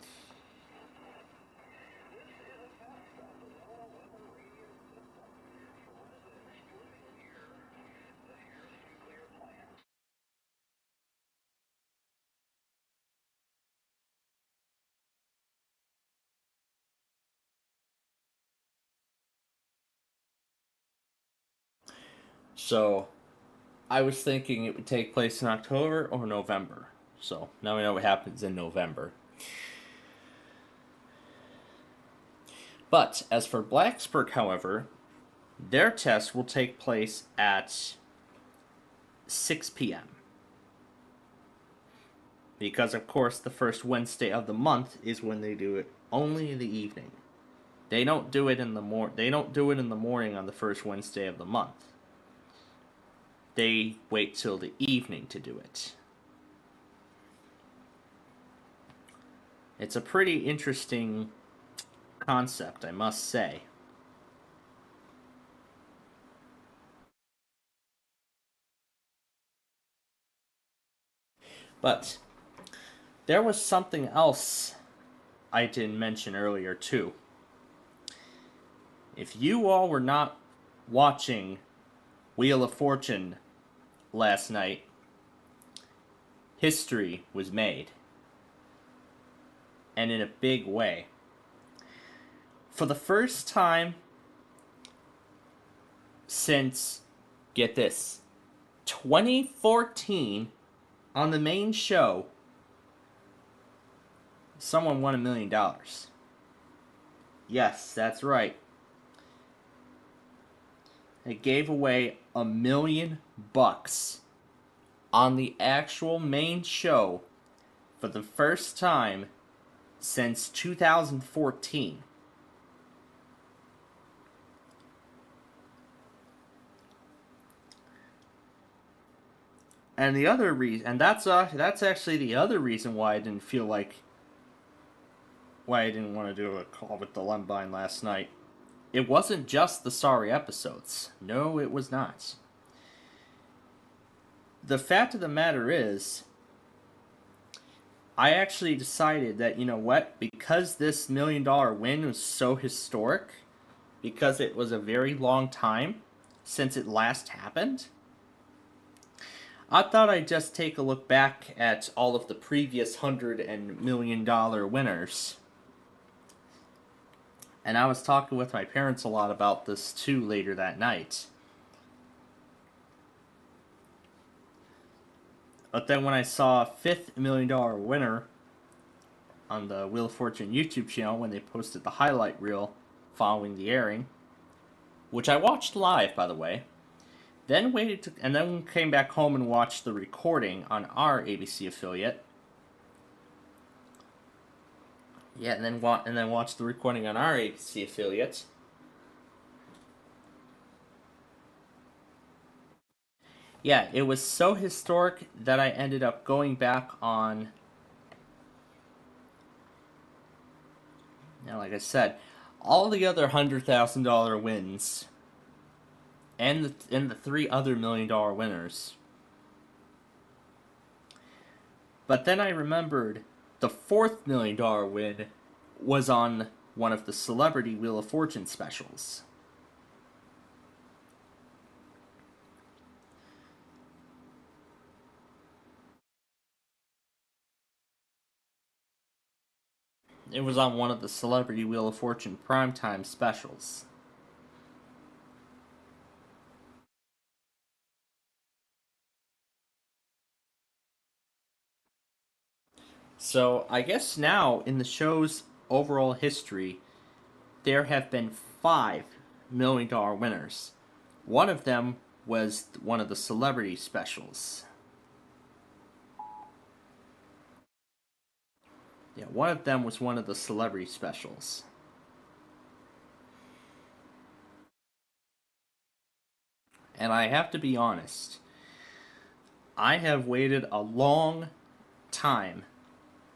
So, I was thinking it would take place in October or November. So, now we know what happens in November. But, as for Blacksburg, however, their test will take place at 6 p.m. Because, of course, the first Wednesday of the month is when they do it only in the evening. They don't do it in the morning on the first Wednesday of the month. They wait till the evening to do it. It's a pretty interesting concept, I must say. But there was something else I didn't mention earlier, too. If you all were not watching Wheel of Fortune last night, history was made. And in a big way. For the first time since, get this, 2014, on the main show, someone won $1 million. Yes, that's right. They gave away $1 million on the actual main show for the first time since 2014. And the other reason, and that's actually the other reason why I didn't feel like why I didn't want to do a call with the Lumbine last night. It wasn't just the sorry episodes. No, it was not. The fact of the matter is, I actually decided that, you know what, because this $1 million win was so historic, because it was a very long time since it last happened, I thought I'd just take a look back at all of the previous $100 million winners. And I was talking with my parents a lot about this too later that night. But then when I saw a $5 million winner on the Wheel of Fortune YouTube channel when they posted the highlight reel following the airing, which I watched live, by the way, then came back home and watched the recording on our ABC affiliate. Yeah, and then watched the recording on our ABC affiliate. Yeah, it was so historic that I ended up going back on. Now, like I said, all the other $100,000 wins, and the 3 other $1 million winners. But then I remembered the 4th $1 million win was on one of the Celebrity Wheel of Fortune specials. It was on one of the Celebrity Wheel of Fortune primetime specials. So, I guess now, in the show's overall history, there have been 5 $1 million winners. One of them was one of the Celebrity specials. Yeah, one of them was one of the Celebrity specials. And I have to be honest, I have waited a long time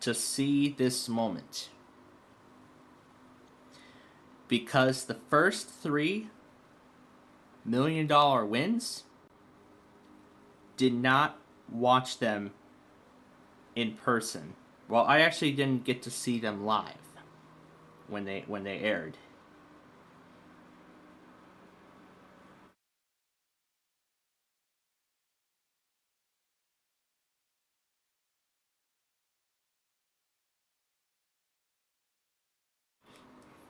to see this moment. Because the first 3 $1 million wins, did not watch them in person. Well, I actually didn't get to see them live when they aired.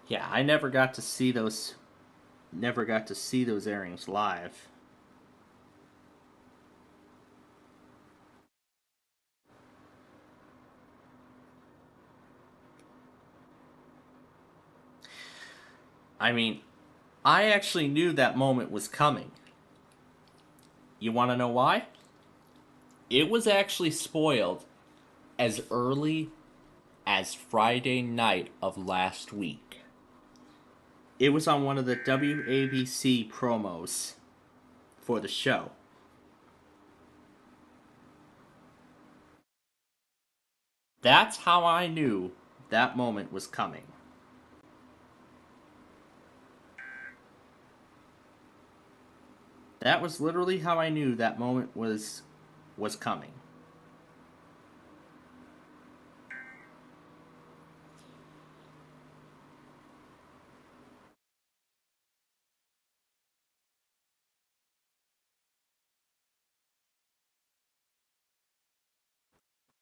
Yeah, I never got to see those airings live. I mean, I actually knew that moment was coming. You want to know why? It was actually spoiled as early as Friday night of last week. It was on one of the WABC promos for the show. That's how I knew that moment was coming. That was literally how I knew that moment was coming.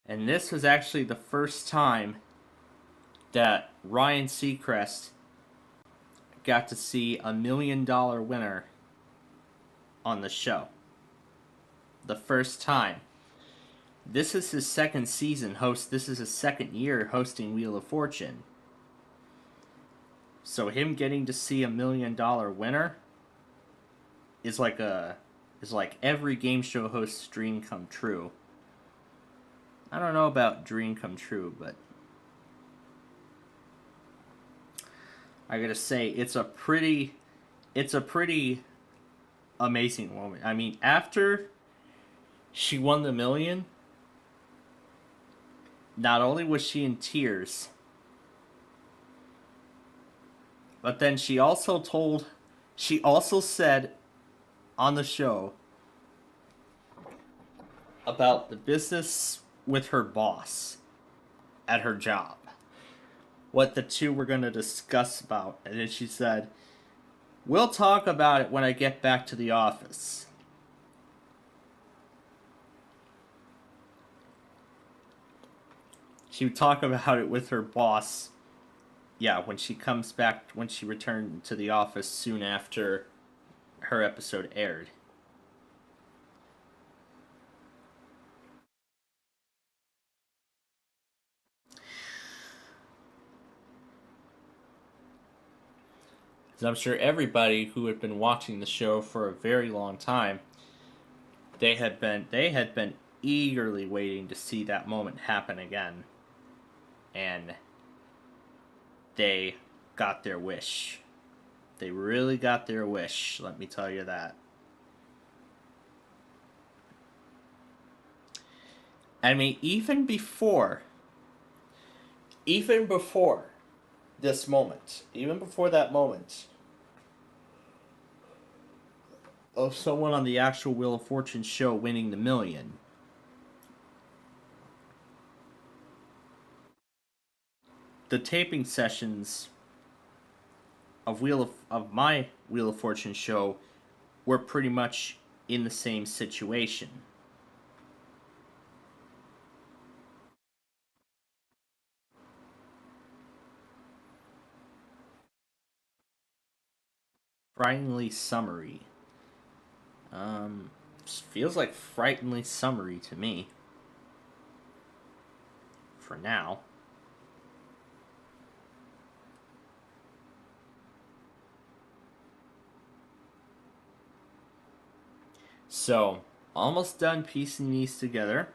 And this was actually the first time that Ryan Seacrest got to see a $1 million winner on the show. The first time. This is his second season this is his second year hosting Wheel of Fortune. So him getting to see a $1 million winner is like every game show host's dream come true. I don't know about dream come true, but I gotta say it's a pretty amazing moment. I mean, after she won the $1 million, not only was she in tears, But then she also said on the show about the business with her boss at her job. What the two were going to discuss about. And then she said, "We'll talk about it when I get back to the office." She would talk about it with her boss. Yeah, when she comes back, when she returned to the office soon after her episode aired. As I'm sure everybody who had been watching the show for a very long time, they had been eagerly waiting to see that moment happen again. And they got their wish. They really got their wish, let me tell you that. I mean, even before this moment, even before that moment of someone on the actual Wheel of Fortune show winning the million, the taping sessions of my Wheel of Fortune show were pretty much in the same situation. Frighteningly summery. Feels like frighteningly summery to me. For now. So, almost done piecing these together.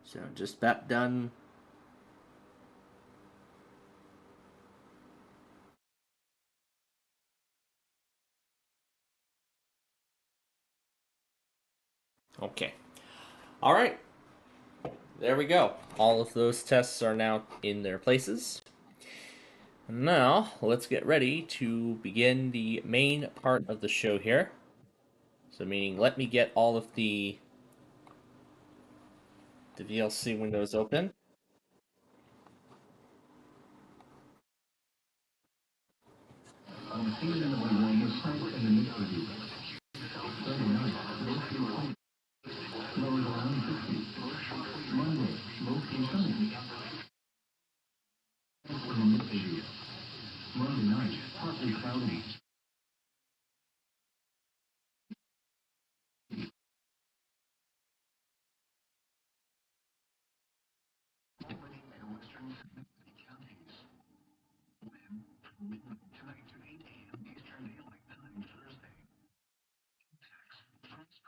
So, just about done. Okay. All right. There we go. All of those tests are now in their places. Now, let's get ready to begin the main part of the show here. So, meaning, let me get all of the VLC windows open.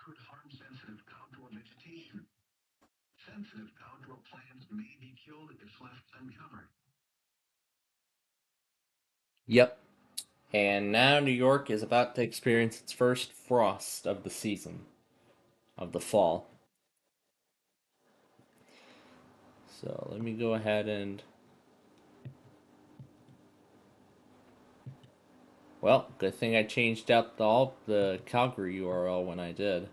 Could harm sensitive outdoor vegetation. Sensitive outdoor plants may be killed if left uncovered. Yep. And now New York is about to experience its first frost of the season, of the fall. So let me go ahead and. Well, good thing I changed out the Calgary URL when I did.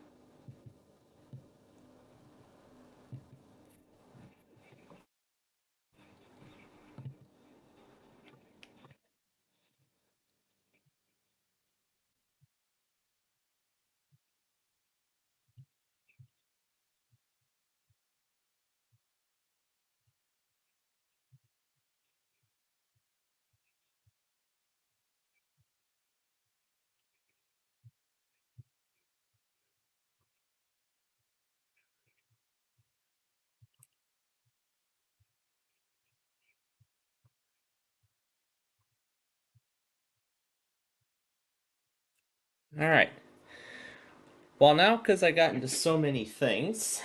All right. Well, now because I got into so many things,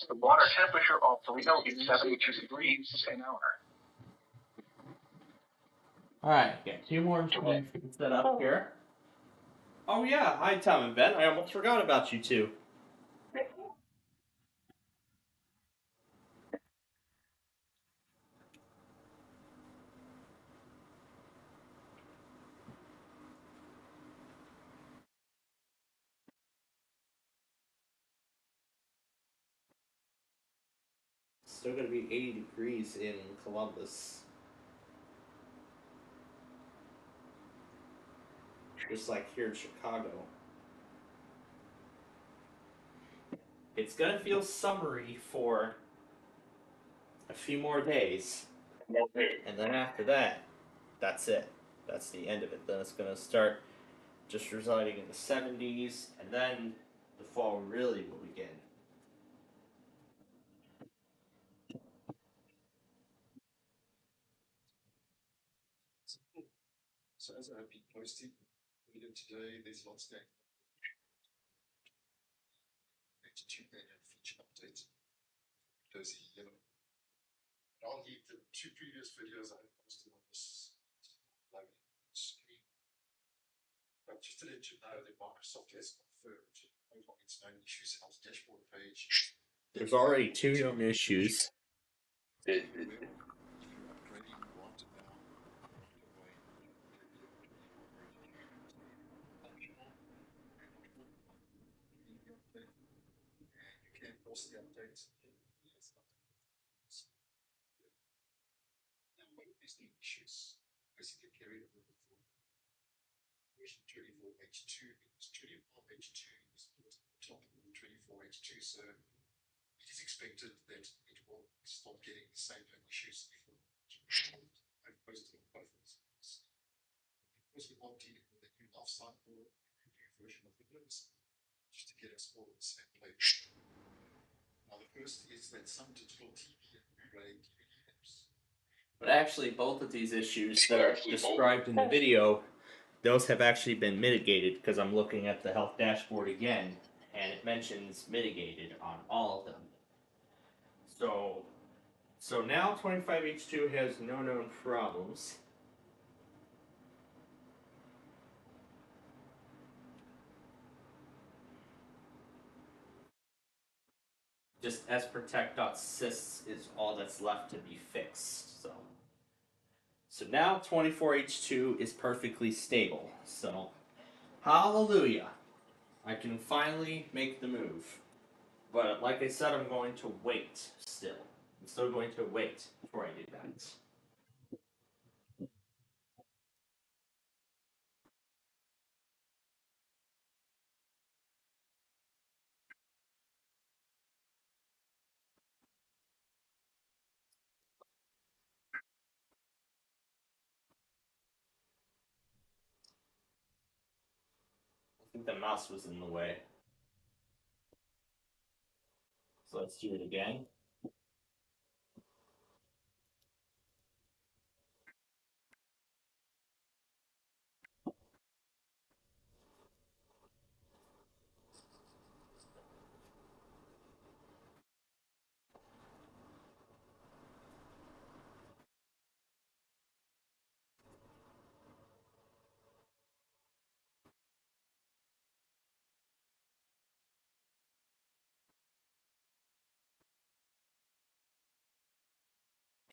The water temperature of Toledo is 72 degrees an hour. all right, got two more machines set up here. Oh yeah, hi Tom and Ben. I almost forgot about you two. Still gonna be 80 degrees in Columbus. Just like here in Chicago. It's gonna feel summery for a few more days. And then after that, that's it. That's the end of it. Then it's gonna start just residing in the 70s, and then the fall really will begin. So as I've been posting earlier today, there's lots going on. 82 million feature updates. Dozy yellow. I'll leave the two previous videos I posted on this screen. But just to let you know that Microsoft has confirmed over its known issues on the dashboard page. There's already two known issues. If you're upgrading right now, away. You can pause the updates. Now, what are these new issues? Basically, carried over before. Version 24H2 is 24H2 is put at the top of 24H2, so it is expected that it will stop getting the same issues before. I've posted on both of these. Because we want dealing with a new life cycle, a new version of Windows, just to get us all on the same page. Now, the first is that some digital TV and Blu-ray DVD apps. But actually, both of these issues that are described in the video, those have actually been mitigated because I'm looking at the health dashboard again, and it mentions mitigated on all of them. So now 25H2 has no known problems. Just sprotect.sys is all that's left to be fixed. So now 24H2 is perfectly stable. So hallelujah. I can finally make the move. But like I said, I'm going to wait still. I'm still going to wait before I do that. I think the mouse was in the way. So let's do it again.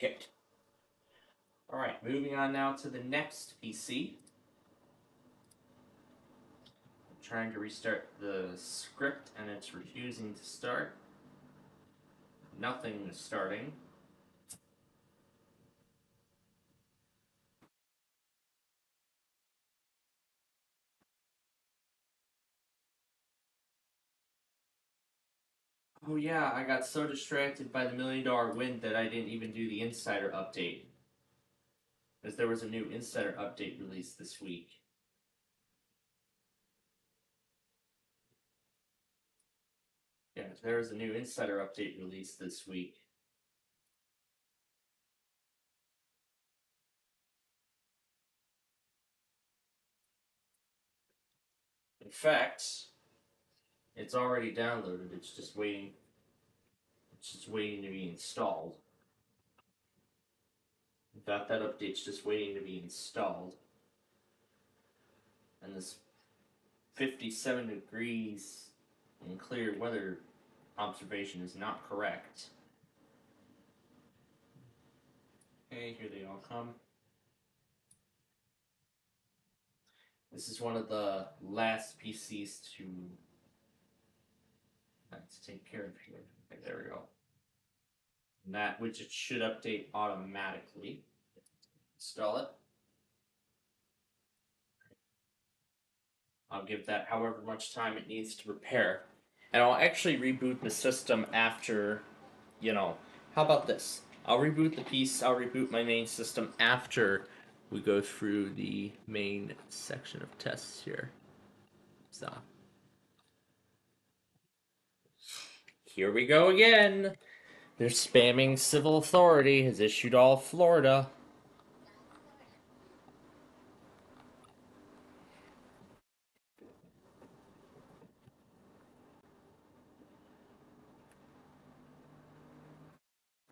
Okay. Alright, moving on now to the next PC. I'm trying to restart the script and it's refusing to start. Nothing is starting. Oh yeah, I got so distracted by the $1 million win that I didn't even do the Insider update. Because there was a new Insider update released this week. Yeah, there was a new Insider update released this week. In fact, it's already downloaded. It's just waiting. It's just waiting to be installed. In fact, that update's just waiting to be installed. And this 57 degrees and clear weather observation is not correct. Okay, here they all come. This is one of the last PCs to take care of here. Okay, there we go. And that widget should update automatically. Install it. I'll give that however much time it needs to prepare. And I'll actually reboot the system after, how about this? I'll reboot the piece, I'll reboot my main system after we go through the main section of tests here. So. Here we go again. They're spamming civil authority has issued all of Florida.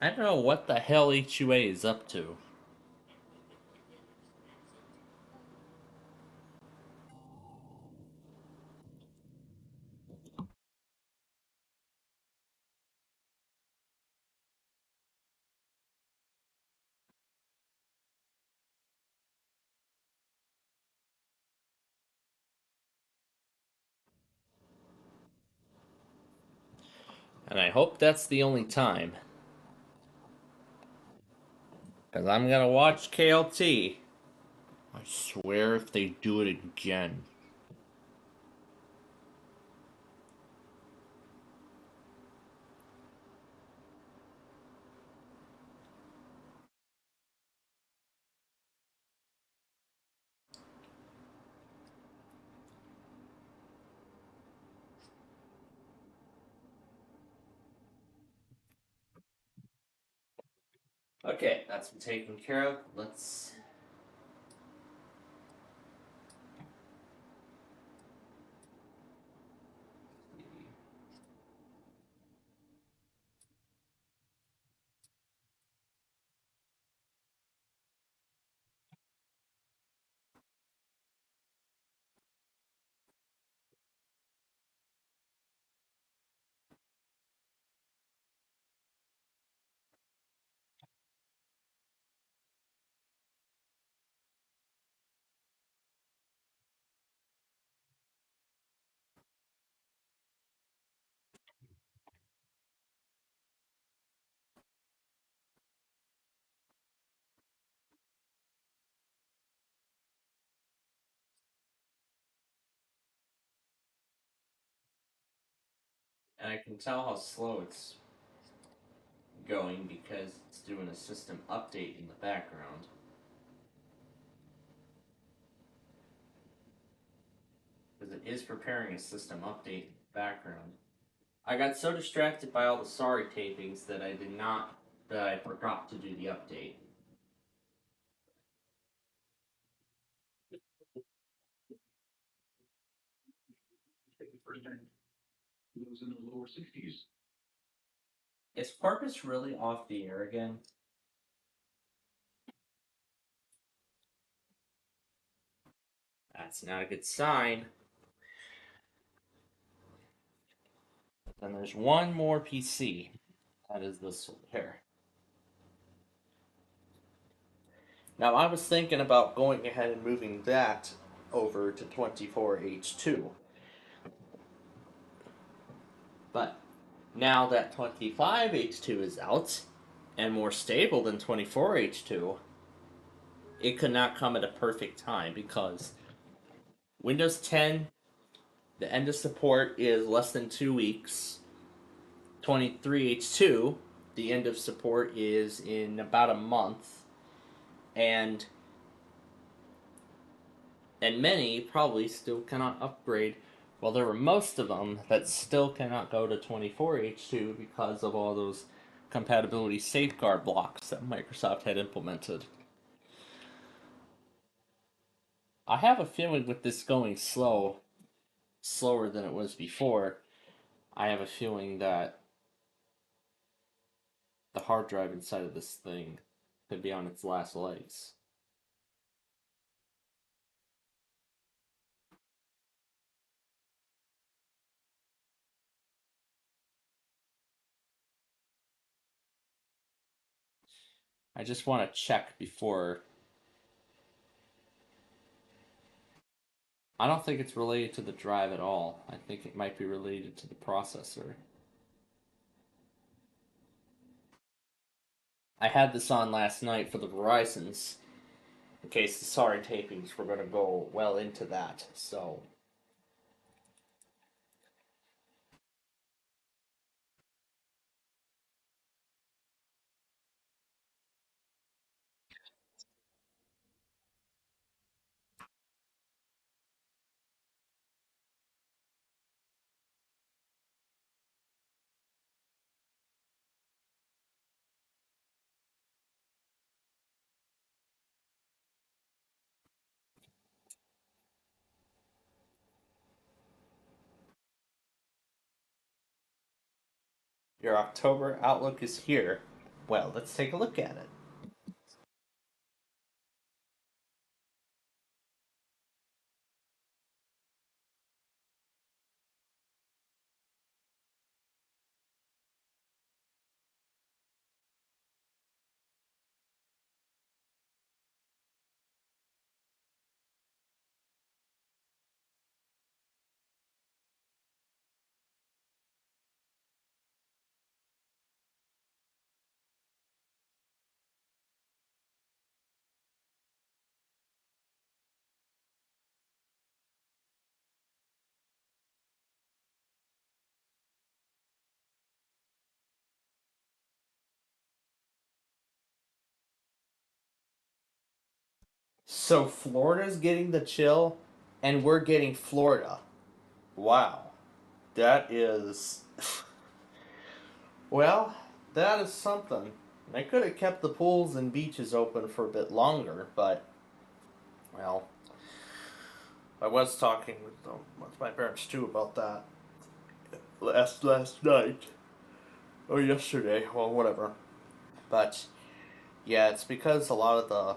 I don't know what the hell HUA is up to. And I hope that's the only time. Because I'm going to watch KLT. I swear if they do it again. Okay, that's been taken care of. Let's... And I can tell how slow it's going because it's doing a system update in the background. Because it is preparing a system update in the background. I got so distracted by all the sorry tapings that I forgot to do the update. It was in the lower 60s. Is Porpoise really off the air again? That's not a good sign. Then there's one more PC. That is this one here. Now, I was thinking about going ahead and moving that over to 24H2. But now that 25H2 is out and more stable than 24H2, it could not come at a perfect time because Windows 10, the end of support is less than 2 weeks. 23H2, the end of support is in about a month. And many probably still cannot upgrade. Well, there were most of them that still cannot go to 24H2 because of all those compatibility safeguard blocks that Microsoft had implemented. I have a feeling with this going slower than it was before, I have a feeling that the hard drive inside of this thing could be on its last legs. I just want to check before. I don't think it's related to the drive at all. I think it might be related to the processor. I had this on last night for the Verizons, in case the sorry tapings were going to go well into that, so. Your October outlook is here. Well, let's take a look at it. So Florida's getting the chill, and we're getting Florida. Wow. That is. Well, that is something. I could have kept the pools and beaches open for a bit longer, but. Well. I was talking with my parents too about that last night. Or yesterday, well, whatever. But. Yeah, it's because a lot of the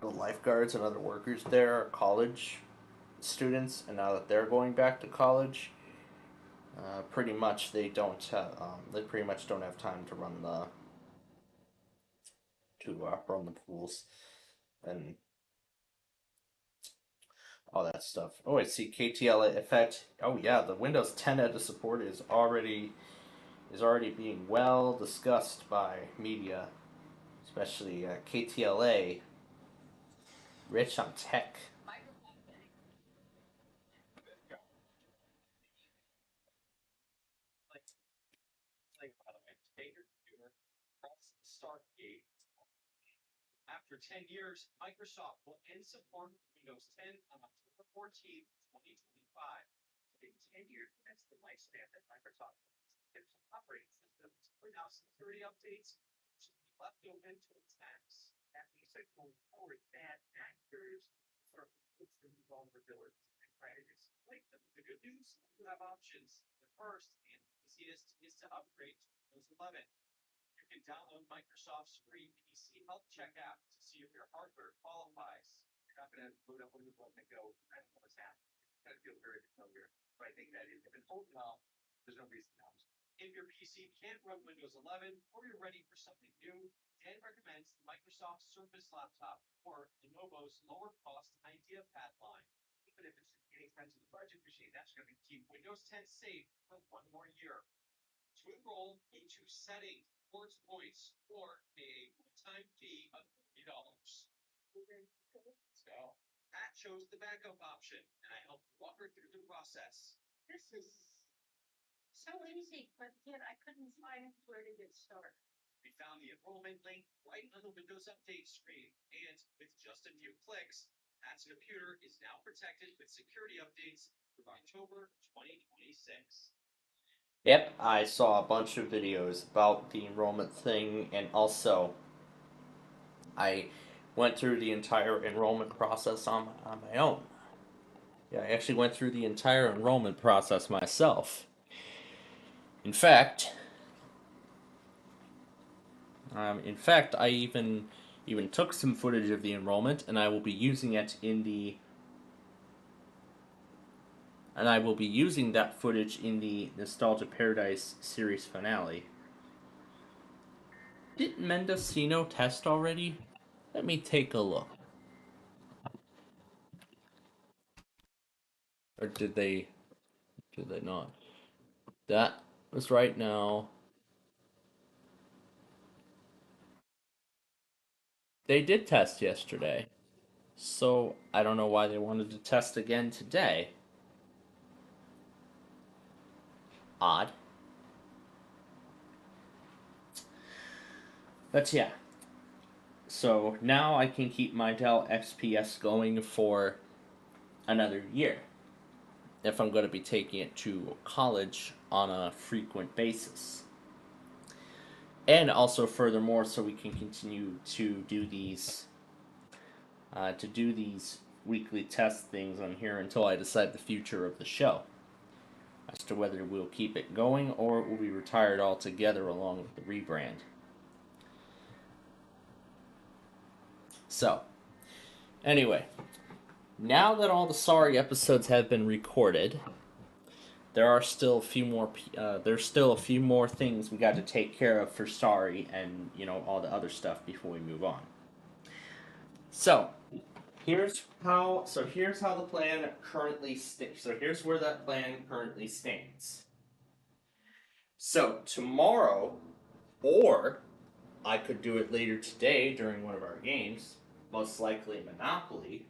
lifeguards and other workers there are college students, and now that they're going back to college, pretty much they don't they pretty much don't have time to run the pools and all that stuff. Oh, I see KTLA effect. Oh yeah, the Windows 10 edge support is already being well discussed by media, especially KTLA, rich on tech. By the way, take your computer, press the start key. After 10 years, Microsoft will end support for Windows 10 on October 14th, 2025. In 10 years, that's the lifespan that Microsoft gives operating systems. For now, security updates should be left open to attacks. That means that going forward, bad actors start to look for new vulnerabilities and try to exploit them. The good news, you have options. The first and easiest is to upgrade to Windows 11. You can download Microsoft's free PC Health Check app to see if your hardware qualifies. You're not going to boot up Windows 11 and go, I don't know what's happening. It's going to feel very familiar. But I think that if it's been old enough, there's no reason not. If your PC can't run Windows 11 or you're ready for something new, and recommends the Microsoft Surface laptop or Lenovo's lower cost IdeaPad line. Even if it's a inexpensive budget machine, that's going to keep Windows 10 safe for one more year. To enroll, go to Settings, Sports Points, or pay a one-time fee of $40. Let's go. Pat chose the backup option, and I helped walk her through the process. This is so easy, but yet I couldn't find where to get started. We found the enrollment link right on the Windows Update screen, and with just a few clicks, Pat's computer is now protected with security updates through October 2026. Yep, I saw a bunch of videos about the enrollment thing, and also I went through the entire enrollment process on my own. Yeah, I actually went through the entire enrollment process myself. In fact, I even took some footage of the enrollment, and I will be using it in the. And I will be using that footage in the Nostalgia Paradise series finale. Didn't Mendocino test already? Let me take a look. Or did they not? That was right now. They did test yesterday. So I don't know why they wanted to test again today. Odd. But yeah. So now I can keep my Dell XPS going for another year if I'm going to be taking it to college on a frequent basis. And also furthermore, so we can continue to do these weekly test things on here until I decide the future of the show as to whether we'll keep it going or it will be retired altogether along with the rebrand. So, anyway, now that all the Sorry episodes have been recorded, there are still a few more. There's still a few more things we got to take care of for Sorry, and all the other stuff before we move on. So, here's how the plan currently stands. So here's where that plan currently stands. So tomorrow, or I could do it later today during one of our games. Most likely Monopoly.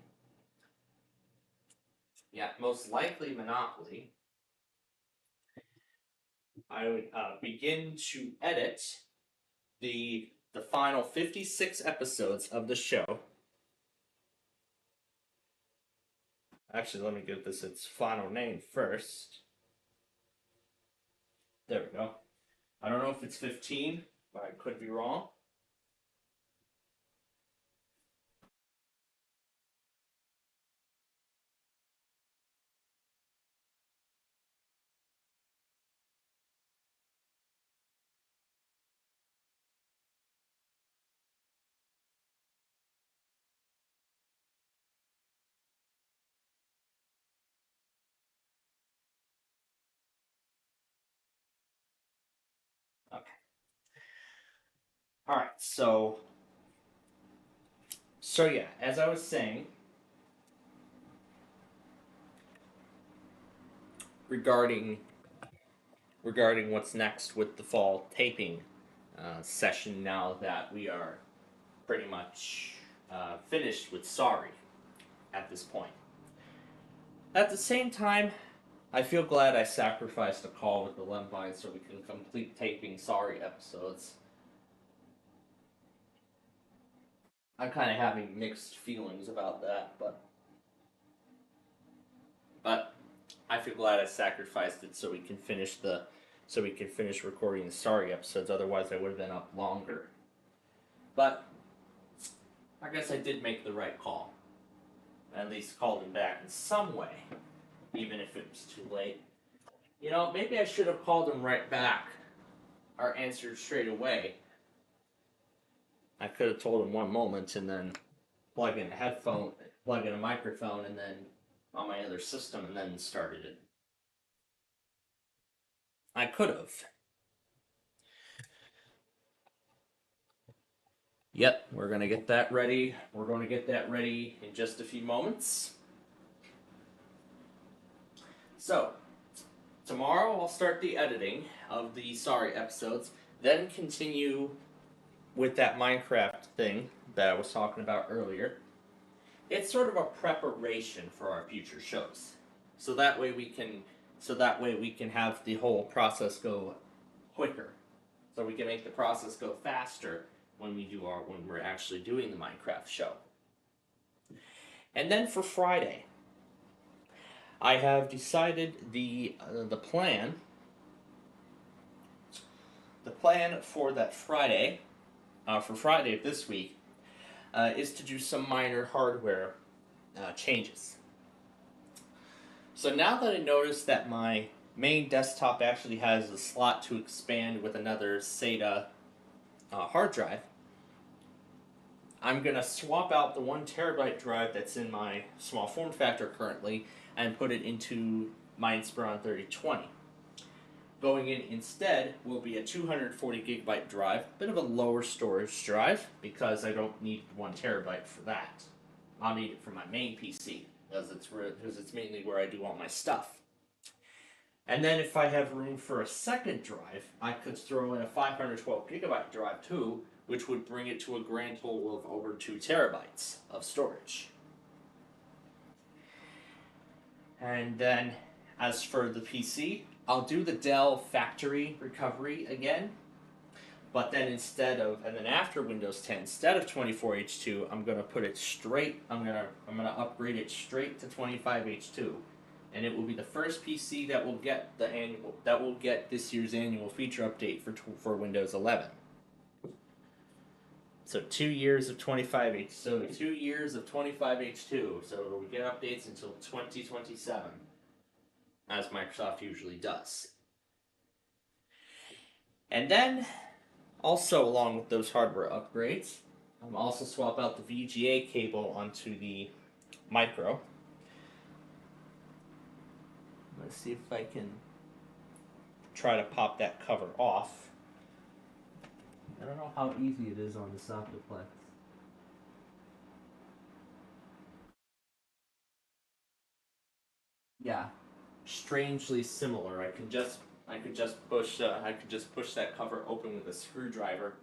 Yeah, most likely Monopoly. I would begin to edit the final 56 episodes of the show. Actually, let me give this its final name first. There we go. I don't know if it's 15, but I could be wrong. Okay. All right. So yeah, as I was saying, regarding what's next with the fall taping session, now that we are pretty much finished with Sorry at this point. At the same time, I feel glad I sacrificed a call with the Lembine so we can complete taping Sorry episodes. I'm kind of having mixed feelings about that, but I feel glad I sacrificed it so we can finish recording the Sorry episodes. Otherwise, I would have been up longer. But I guess I did make the right call. At least called him back in some way, even if it was too late. Maybe I should have called him right back or answered straight away. I could have told him one moment and then plug in a microphone, and then on my other system, and then started it. I could have. Yep, we're going to get that ready. We're going to get that ready in just a few moments. So, tomorrow I'll start the editing of the Sorry episodes, then continue with that Minecraft thing that I was talking about earlier. It's sort of a preparation for our future shows. So that way we can have the whole process go quicker. So we can make the process go faster when we're actually doing the Minecraft show. And then for Friday, I have decided the plan. The plan for that Friday, for Friday of this week, is to do some minor hardware changes. So now that I noticed that my main desktop actually has a slot to expand with another SATA hard drive, I'm going to swap out the 1 terabyte drive that's in my small form factor currently and put it into my Inspiron 3020. Going in instead will be a 240 gigabyte drive, a bit of a lower storage drive because I don't need 1 terabyte for that. I'll need it for my main PC because it's mainly where I do all my stuff. And then if I have room for a second drive, I could throw in a 512 gigabyte drive too, which would bring it to a grand total of over 2 terabytes of storage. And then as for the PC, I'll do the Dell factory recovery again, but then after Windows 10, instead of 24H2, I'm gonna put it straight. I'm gonna upgrade it straight to 25H2, and it will be the first PC that will get this year's annual feature update for Windows 11. So 2 years of 25H. So 2 years of 25H2. So it'll get updates until 2027, as Microsoft usually does. And then, also along with those hardware upgrades, I'm also swap out the VGA cable onto the micro. Let's see if I can try to pop that cover off. I don't know how easy it is on the Optiplex. Yeah, strangely similar. I could just push that cover open with a screwdriver,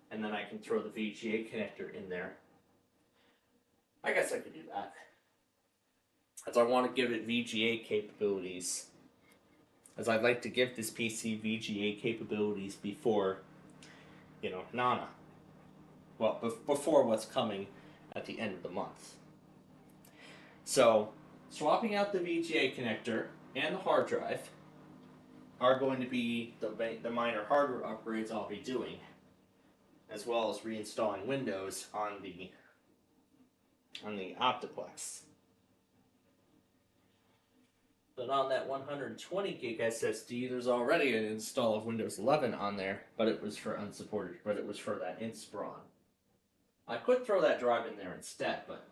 and then I can throw the VGA connector in there. I guess I could do that, as I want to give it VGA capabilities. As I'd like to give this PC VGA capabilities before, Nana. Well, before what's coming at the end of the month. So, swapping out the VGA connector and the hard drive are going to be the minor hardware upgrades I'll be doing, as well as reinstalling Windows on the Optiplex. But on that 120 gig SSD, there's already an install of Windows 11 on there, but it was for that Inspiron. I could throw that drive in there instead, but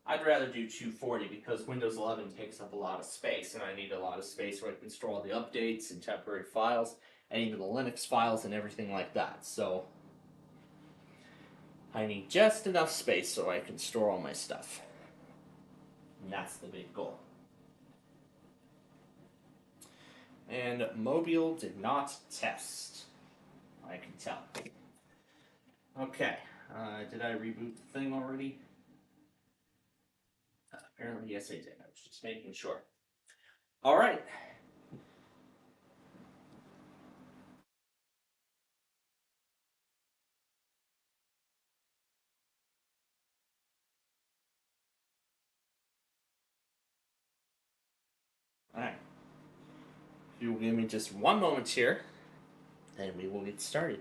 I'd rather do 240 because Windows 11 takes up a lot of space, and I need a lot of space where I can store all the updates and temporary files, and even the Linux files and everything like that. So I need just enough space so I can store all my stuff. And that's the big goal. And Mobile did not test, I can tell. Okay, did I reboot the thing already? Apparently, yes, I did. I was just making sure. All right. All right. If you will give me just one moment here, and we will get started.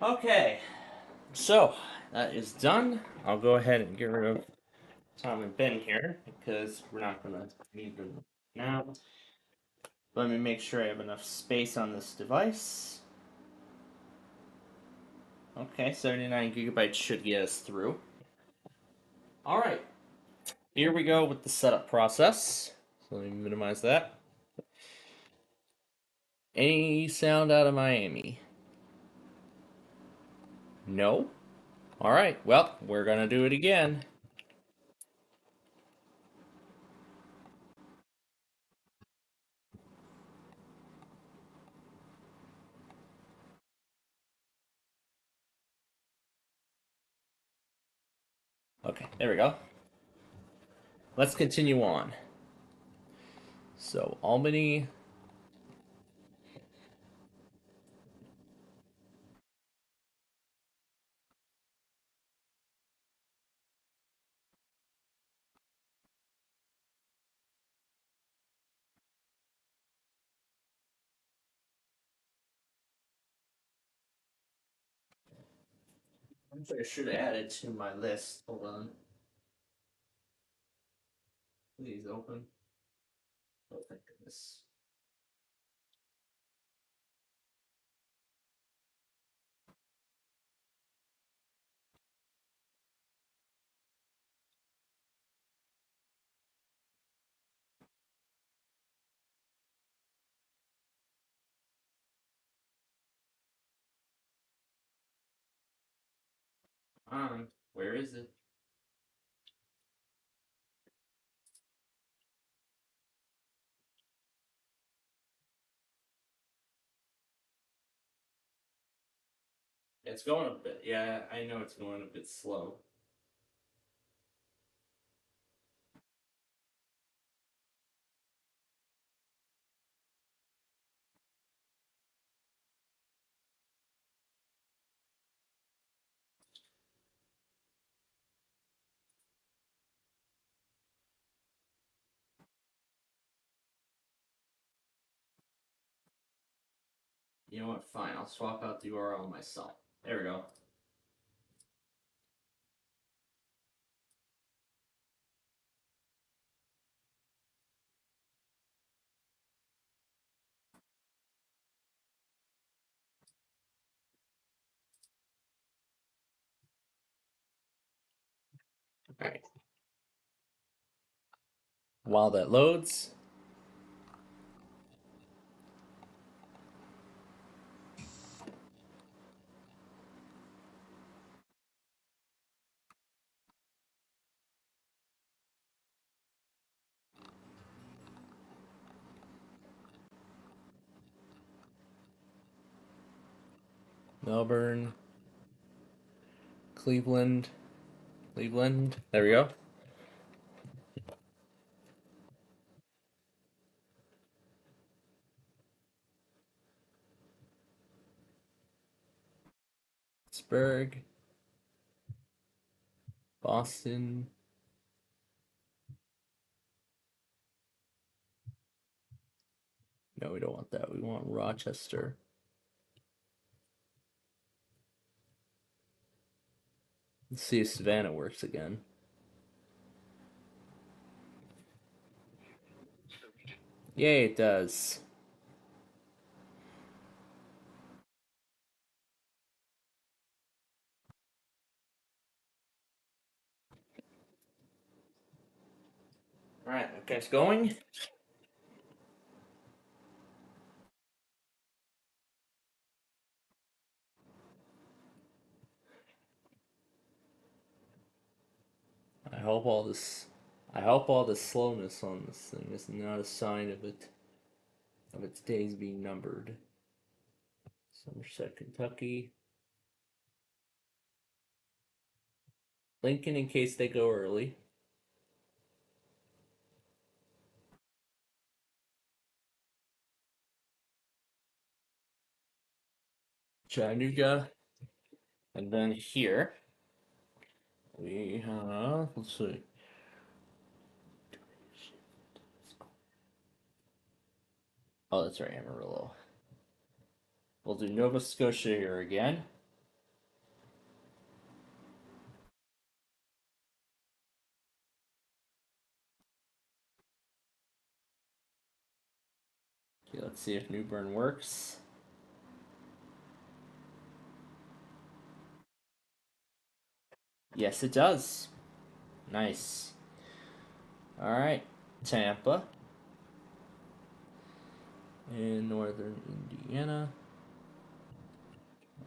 Okay, so that is done. I'll go ahead and get rid of Tom and Ben here because we're not gonna need them now. Let me make sure I have enough space on this device. Okay, 79 gigabytes should get us through. All right, here we go with the setup process. So let me minimize that. Any sound out of Miami? No? All right, well, we're gonna do it again. Okay, there we go. Let's continue on. So, Albany. I should have added to my list. Hold on. Please open. Oh, thank goodness. Where is it? It's going a bit. Yeah, I know it's going a bit slow. You know what? Fine. I'll swap out the URL myself. There we go. All right. While that loads. Melbourne. Cleveland. Cleveland. There we go. Pittsburgh. Boston. No, we don't want that. We want Rochester. Let's see if Savannah works again. Yay, it does. Alright, okay, it's going. I hope all this slowness on this thing is not a sign of its days being numbered. Somerset, Kentucky. Lincoln in case they go early. Chattanooga. And then here we have, let's see. Oh, that's right, Amarillo. We'll do Nova Scotia here again. Okay, let's see if New Bern works. Yes, it does. Nice. All right, Tampa in northern Indiana.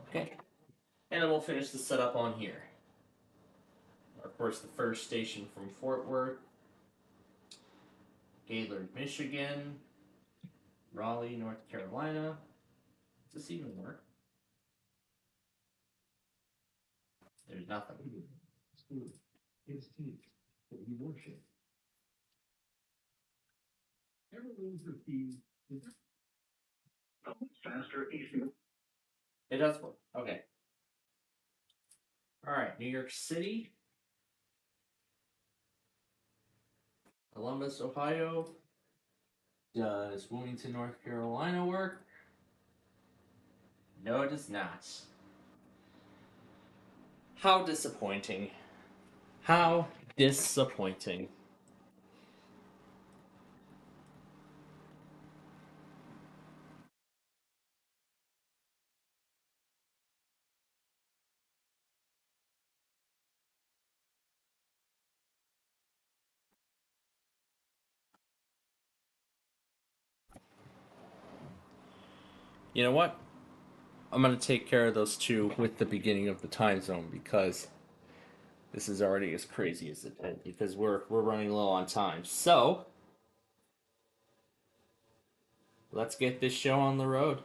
Okay, and then we'll finish the setup on here. Of course, the first station from Fort Worth, Gaylord, Michigan, Raleigh, North Carolina. Does this even work? There's nothing. His teeth that he worshipped. Everyone's the fee. Faster issue. It does work. Okay. All right, New York City, Columbus, Ohio. Does Wilmington, North Carolina work? No, it does not. How disappointing. How disappointing. You know what? I'm going to take care of those two with the beginning of the time zone because this is already as crazy as it is because we're running low on time. So, let's get this show on the road.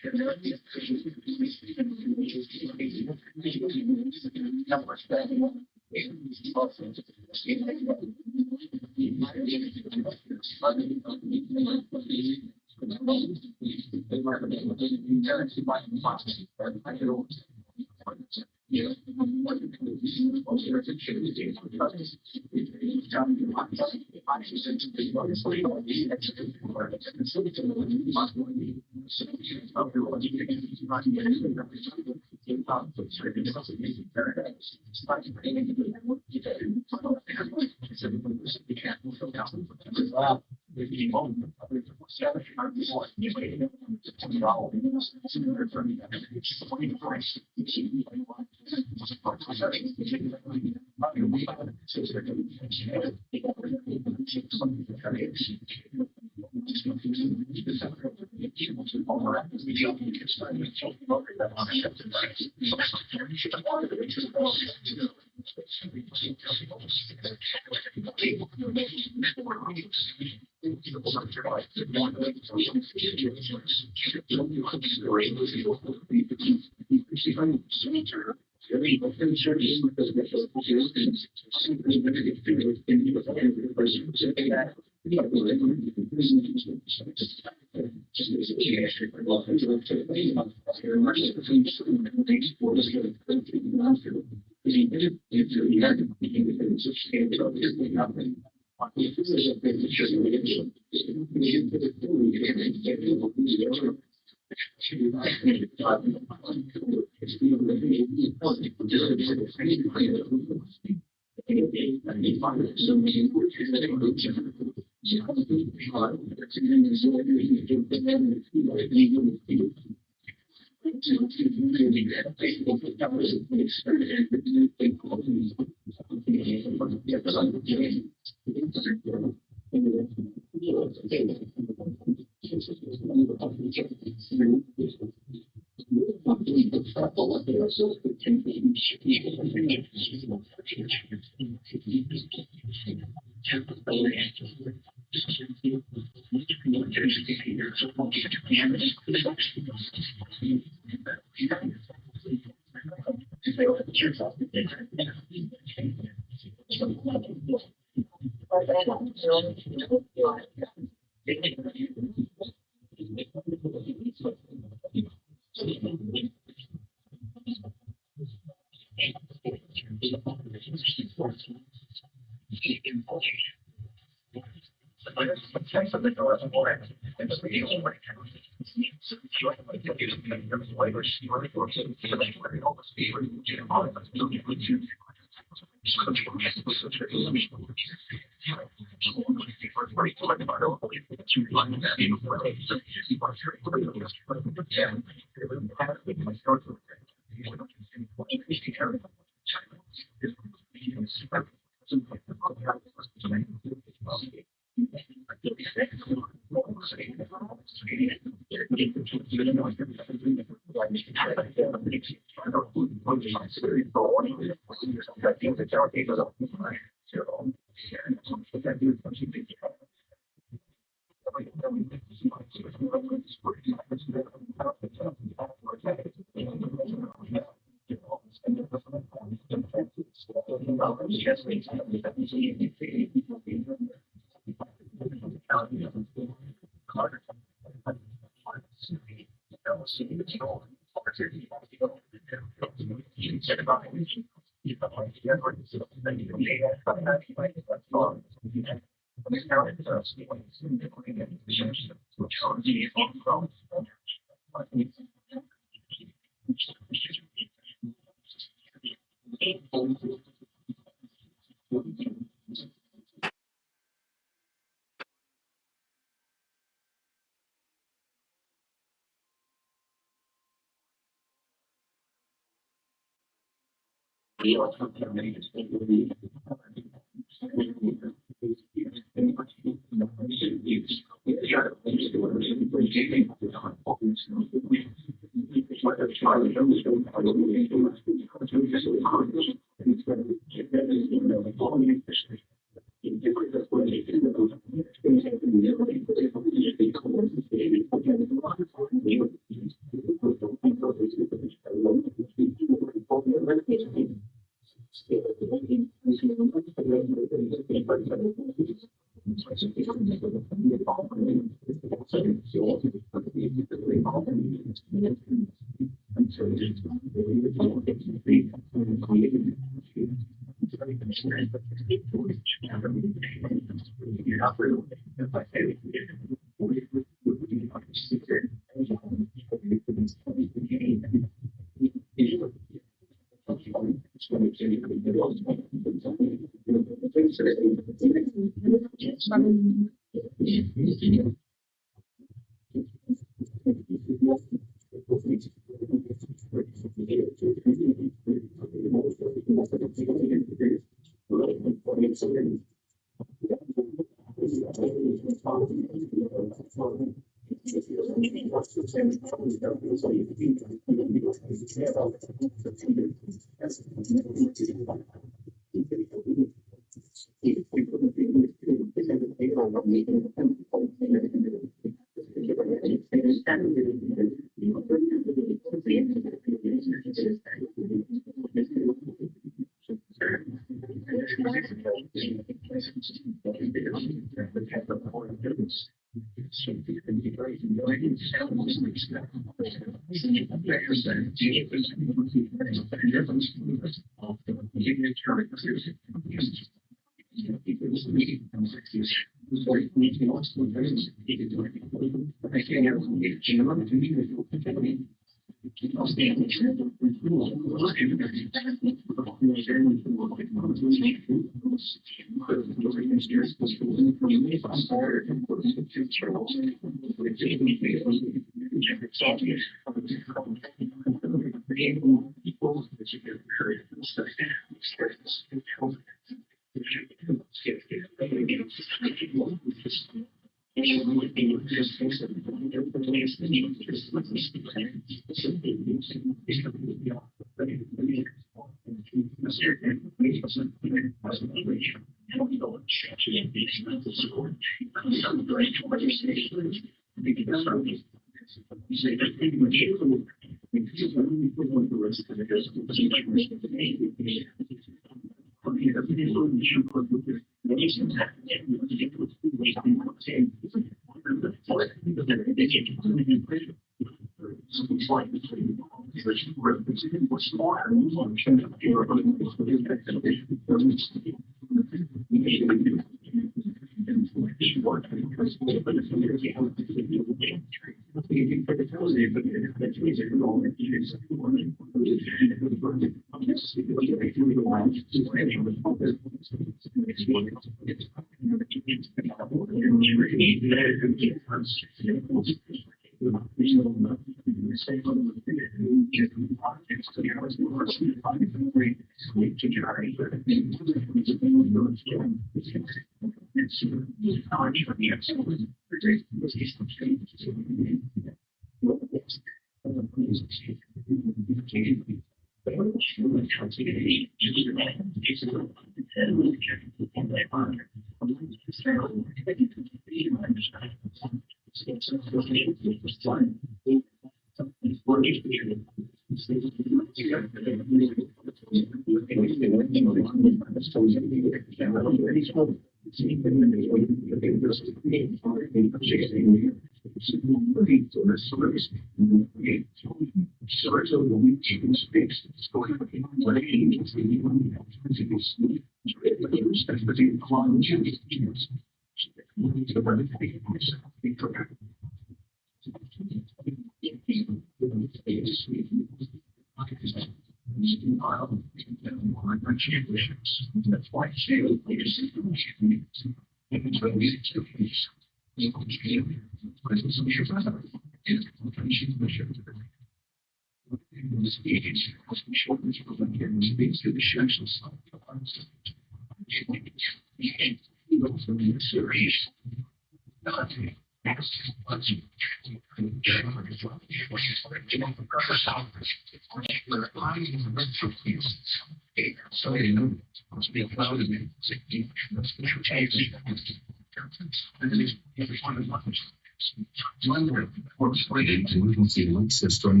System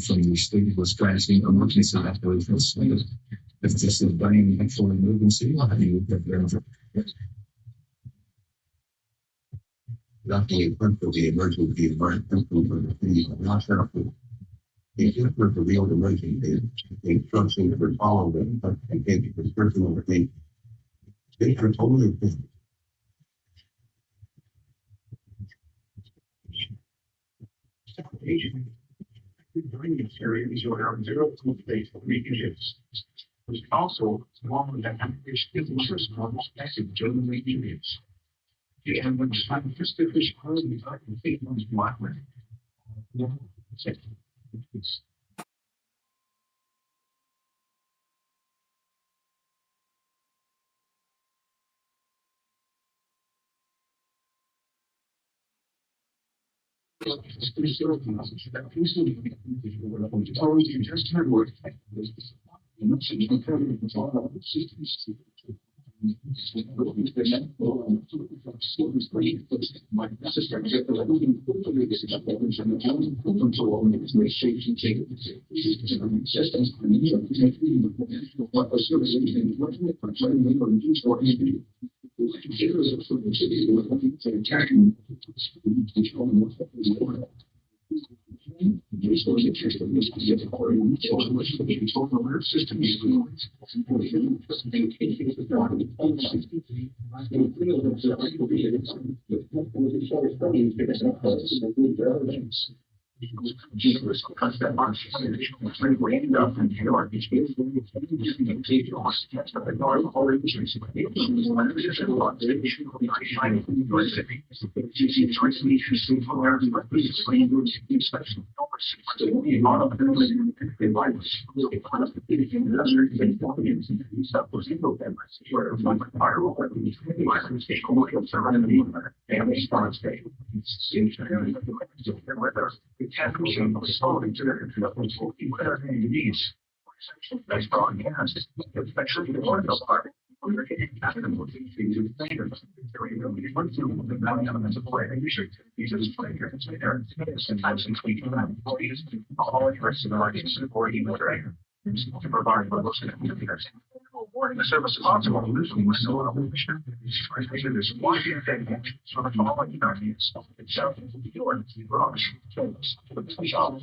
from the state was drafting emergency operations. If this is running actual emergency, how do you get there? Not the emergency, not helpful. If you put the real emergency, the instructions for following, and take the personal thing, they are totally different. During this period, is around 0.8 relationships. Which also, along with that, is still interest levels active during the periods. You have when time just the fish closing I can think on my way. Just heard word. That's broadcast, especially the oil part. Sometimes including all the rest of the audience supporting the director. To provide for most of the service is possible to lose with no obligation. There's one thing so the following documents itself your rocks, the shop,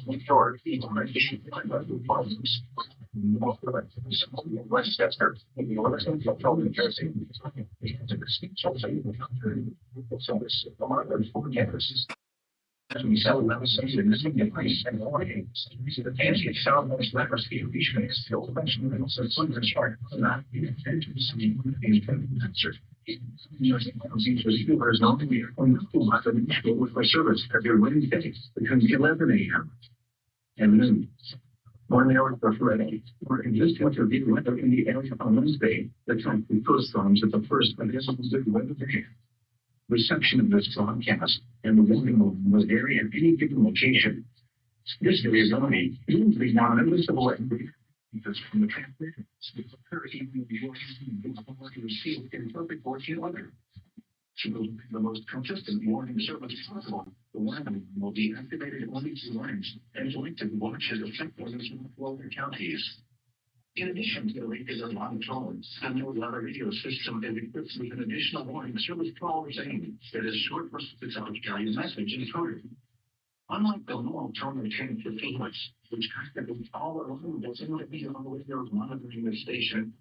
your Westchester, the other thing you'll tell New Jersey. We sell them something increase and more the fancy sound most letters here each makes still mention and also it's under chart not the intentions answer. There's not to be with my service every Wednesday between 11 a.m. and noon. 1 hour for Friday. We're existing to be weather in the area on Wednesday. The time we post songs at the first and this is the weather day. Reception of this broadcast and the warning will vary at any given location. This is only usually not noticeable because from the transmission, it's occurring to receive in perfect working order. So the most consistent warning service possible. The warning will be activated only through lines and linked to watches affect orders in the counties. In addition to the regular line tones, the new weather radio system is equipped with an additional warning service call saying that is short for specific value message encoded. Unlike the normal tone change for frequency, which activates all alarm that's in the video radios monitoring the station,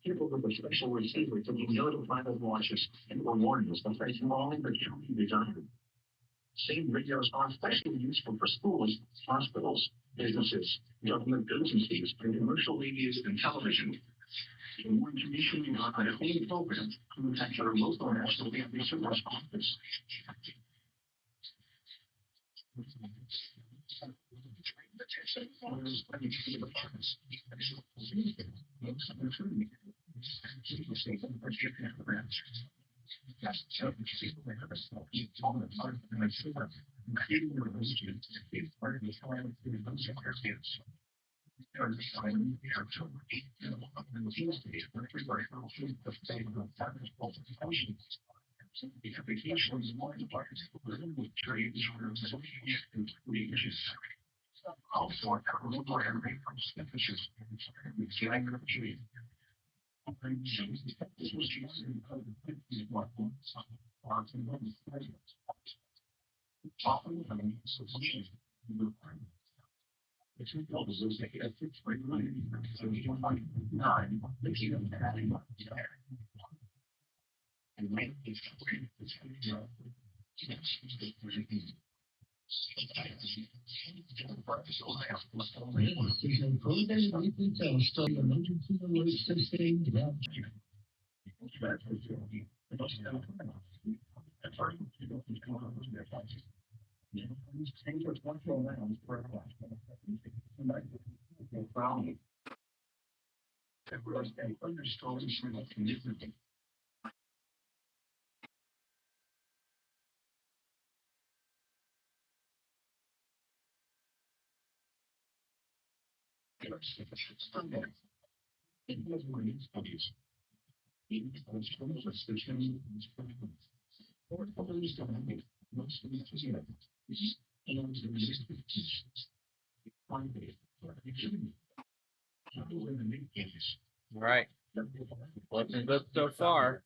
people with a special receiver to be notified of watches and or warnings affecting only the county desired. Same radios are especially useful for schools, hospitals, businesses, government agencies, and commercial radios and television. For more information on the whole program, contact your local national family service office. The application is more important with trades also our local area from synthesis with geography. This was used in often having solutions requirements. The two buildings is a 6.9, making them adding up there. And make this All right. Looking good so far.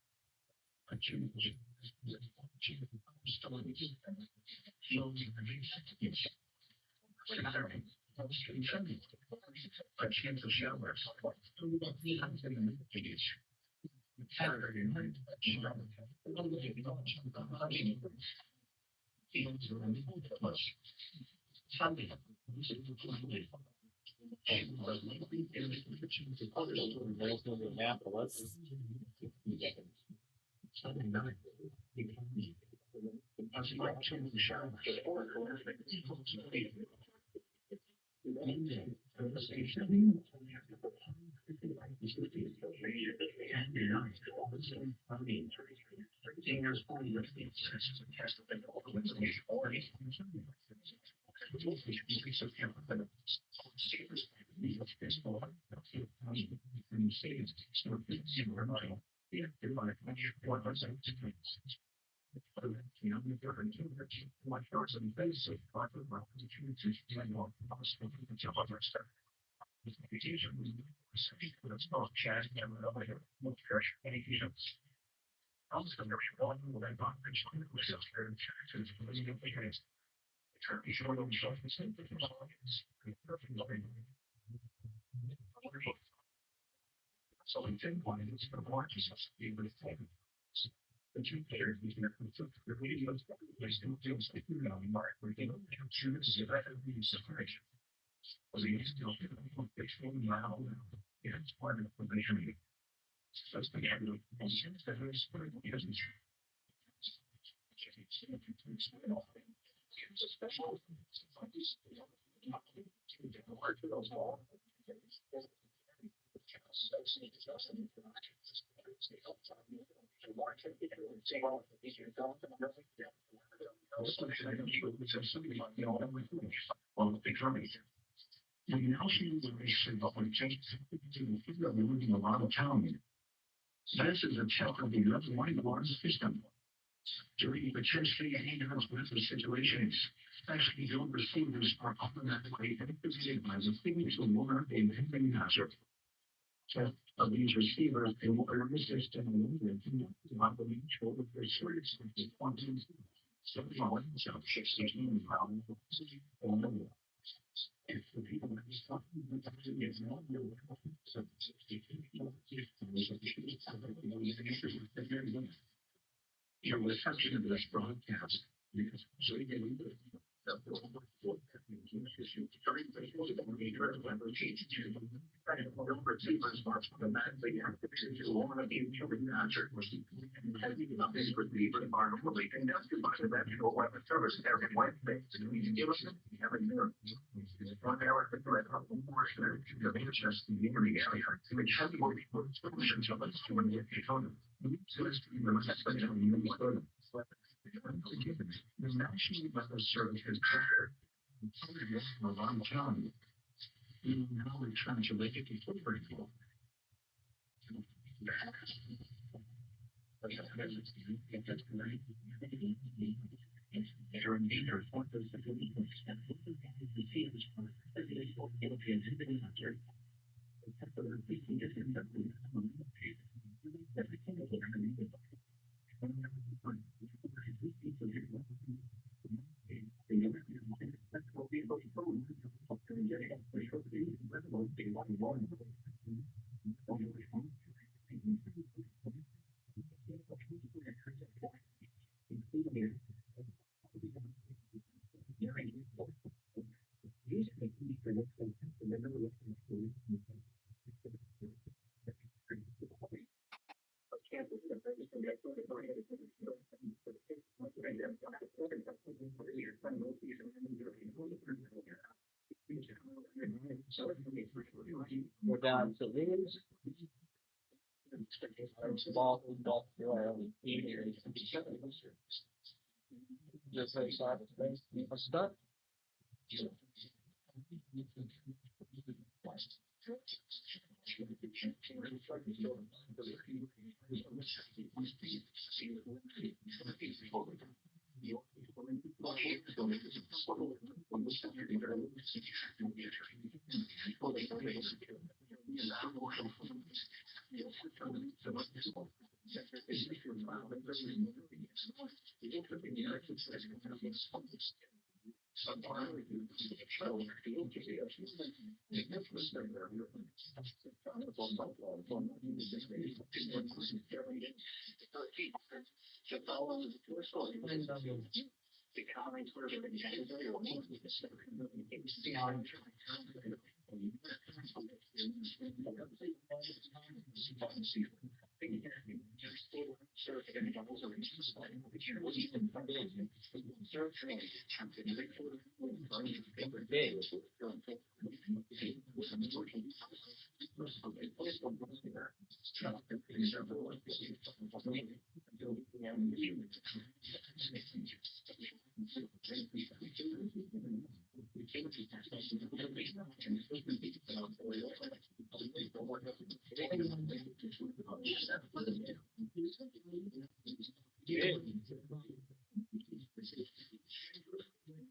We're down to leaves. Ball, just like side of space, stuff.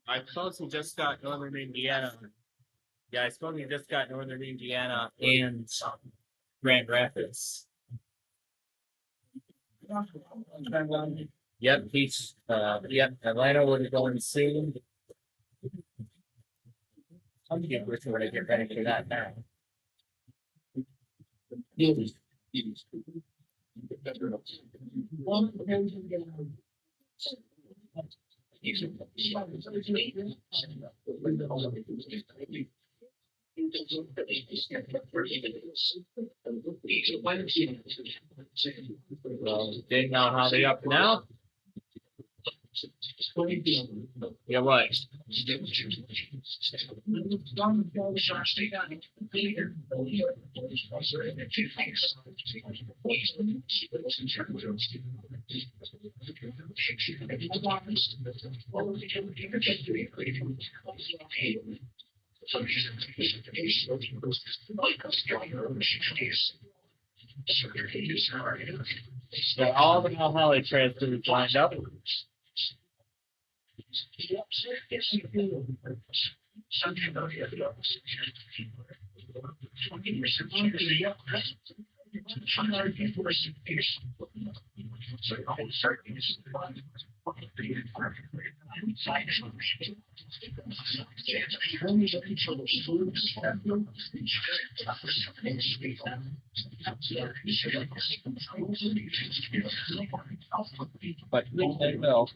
I suppose he just got Northern Indiana. Yeah, I suppose he just got Northern Indiana and Grand Rapids. Yep, Atlanta will be going soon. I'm going to get ready for that now. Ding on how they up now. Yeah, what? So all the Mount Holly transfers lined up. But they will.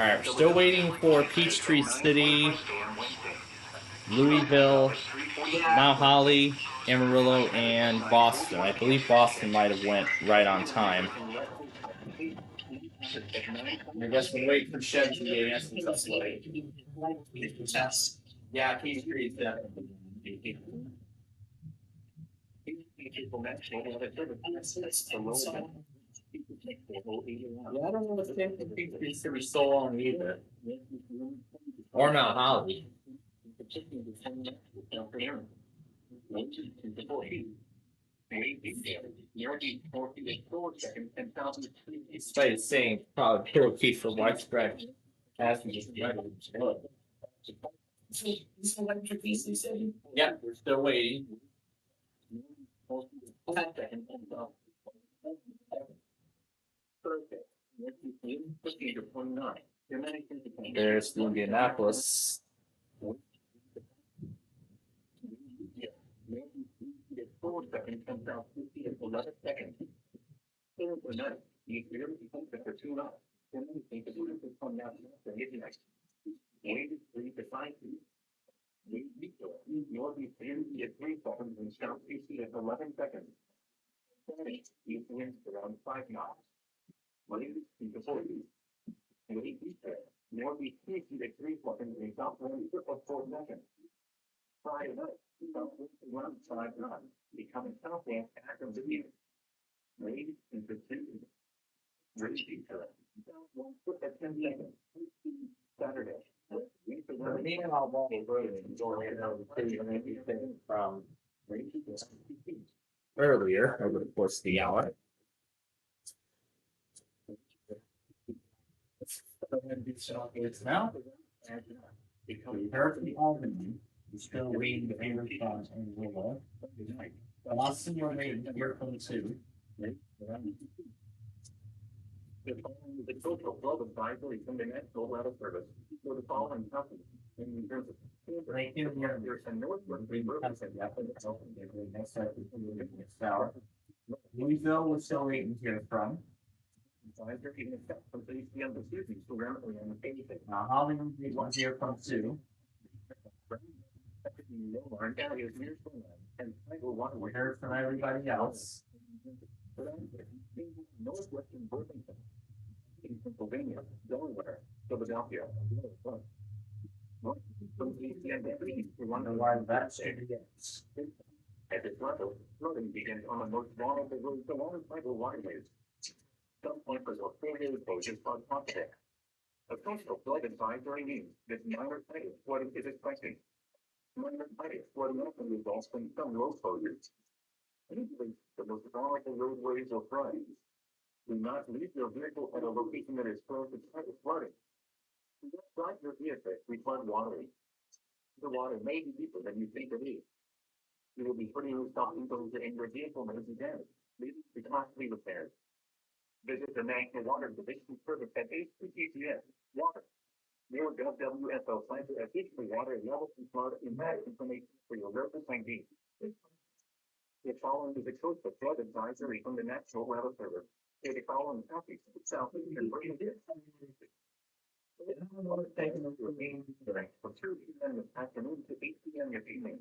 Alright, we're still waiting for Peachtree City, Louisville, Mount Holly, Amarillo, and Boston. I believe Boston might have went right on time. I guess we'll wait for Shed to get answers us late. Yeah, Peachtree is definitely. Yeah, I don't know if Peachtree City so long either. Or Mount Holly. Despite it saying probability for widespread passengers. Yeah, we're still waiting. There's the Indianapolis. From earlier over the course of the hour. Now, we heard from Albany. We're still waiting to hear from Angola. Boston, we're waiting to hear from too. The social club advisory from the National Weather Service for the following companies in New Jersey. And Northwood, Louisville, we're still waiting to hear from. Hollywood, we want to hear from too. We heard from everybody else. Northwestern Burlington, in Pennsylvania, Delaware, Philadelphia. Why that's At its level, flooding begins on the most vulnerable roads along tidal waterways. Some bunkers or four-wheeler closures are possible. A coastal flood advisory means that minor tidal flooding is expected. Minor tidal flooding often results from some road closures. Usually, the most vulnerable roadways or floods. Do not leave your vehicle at a location that is prone to tidal flooding. Do not drive your vehicle with flood watering. The water may be deeper than you think it is. You will be putting yourself in danger and your vehicle may be damaged, leading to costly repairs. Visit the National Water Division Service at HPTCS Water. Your WSO Center at History Water level and flood impact information for your local ID. The following is a coastal flood advisory from the National Weather Service. The following copies of southeast and from 2 p.m. this afternoon to 8 p.m. this evening.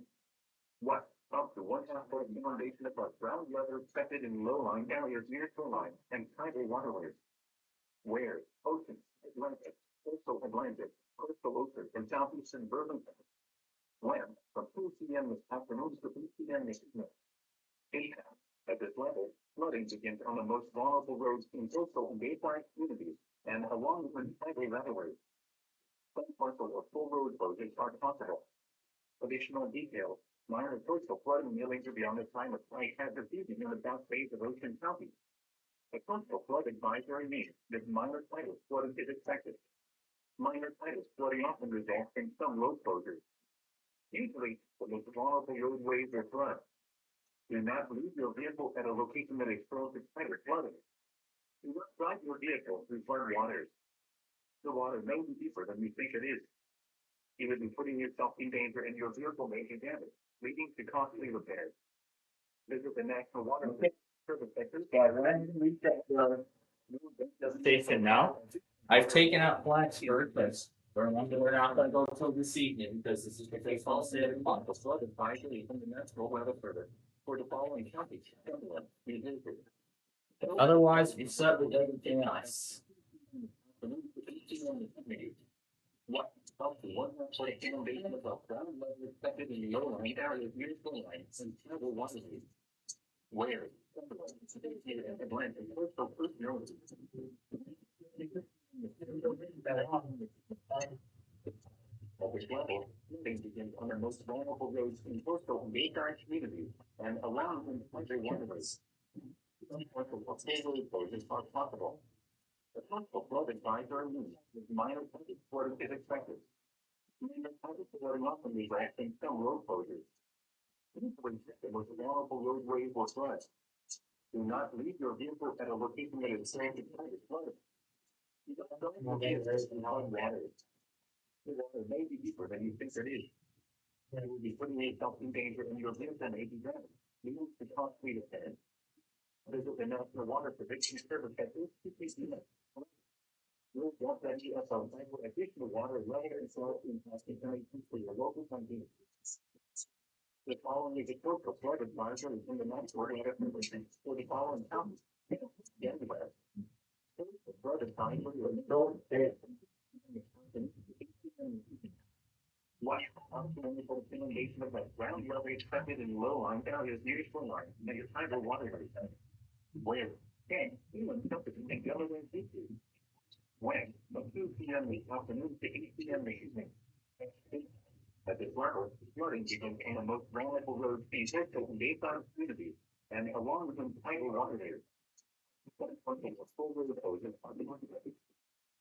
West, up to 1/2 foot of inundation across ground weather expected in low-lying areas near shoreline and tidal waterways. Where oceans, Atlantic, coastal Atlantic, coastal ocean, and southeastern Burlington. When from 2 p.m. this afternoon to 8 p.m. this evening. Anyhow, at this level, flooding begins on the most vulnerable roads in coastal and bayfront communities and along with tidal waterways. Some partial or full road closures are possible. Additional details. Minor coastal flooding may linger beyond the time of flight at this evening in the south phase of Ocean County. A coastal flood advisory means that minor tidal flooding is expected. Minor tidal flooding often results in some road closures. Usually, the most vulnerable roadways are flooded. Do not leave your vehicle at a location that is prone to tidal flooding. Do not drive your vehicle through flood waters. The water may be deeper than you think it is. You will be putting yourself in danger and your vehicle may be damaged, leading to costly repairs. Visit the National Water Service Sector. The station now. I've taken out Blacksburg, but remember we're not gonna go until this evening because this is the baseball state of the month. The flood advisory from the National Weather Service for the following counties. Otherwise, we set with everything else. What up to 1.8 inundation of ground level expected in the lowland areas near the line and terrible water use. Where? Atlantic coastal first notice. At this level, things begin on the most vulnerable roads in coastal and Bayfront communities and around in country waterways. Stable exposures are possible. The coastal flood advisory means with minor flooding is expected. Minor flooding often results in some road closures. Usually, the most vulnerable roadways will flood. Do not leave your vehicle at a location that is safe to flood. You don't know water. The water may be deeper than you think it is. You will be putting yourself in danger and your vehicle may be damaged. You need to costly defend. Visit the National Water Protection Service at HTTP. You'll want that ESL for additional water level and soil impact information for your local company. The following is a coastal flood advisory from the National Weather Service for the following counties. Anywhere. The flood advisory will go there. Watch for inundation of that ground level expected in low on areas near shoreline and your tidal water rate. Where? When? In Delaware City. When? From 2 p.m. this afternoon to 8 p.m. this evening. At this level, flooding begins on the most vulnerable roads in coastal and Bayfront communities and along with the tidal water layers.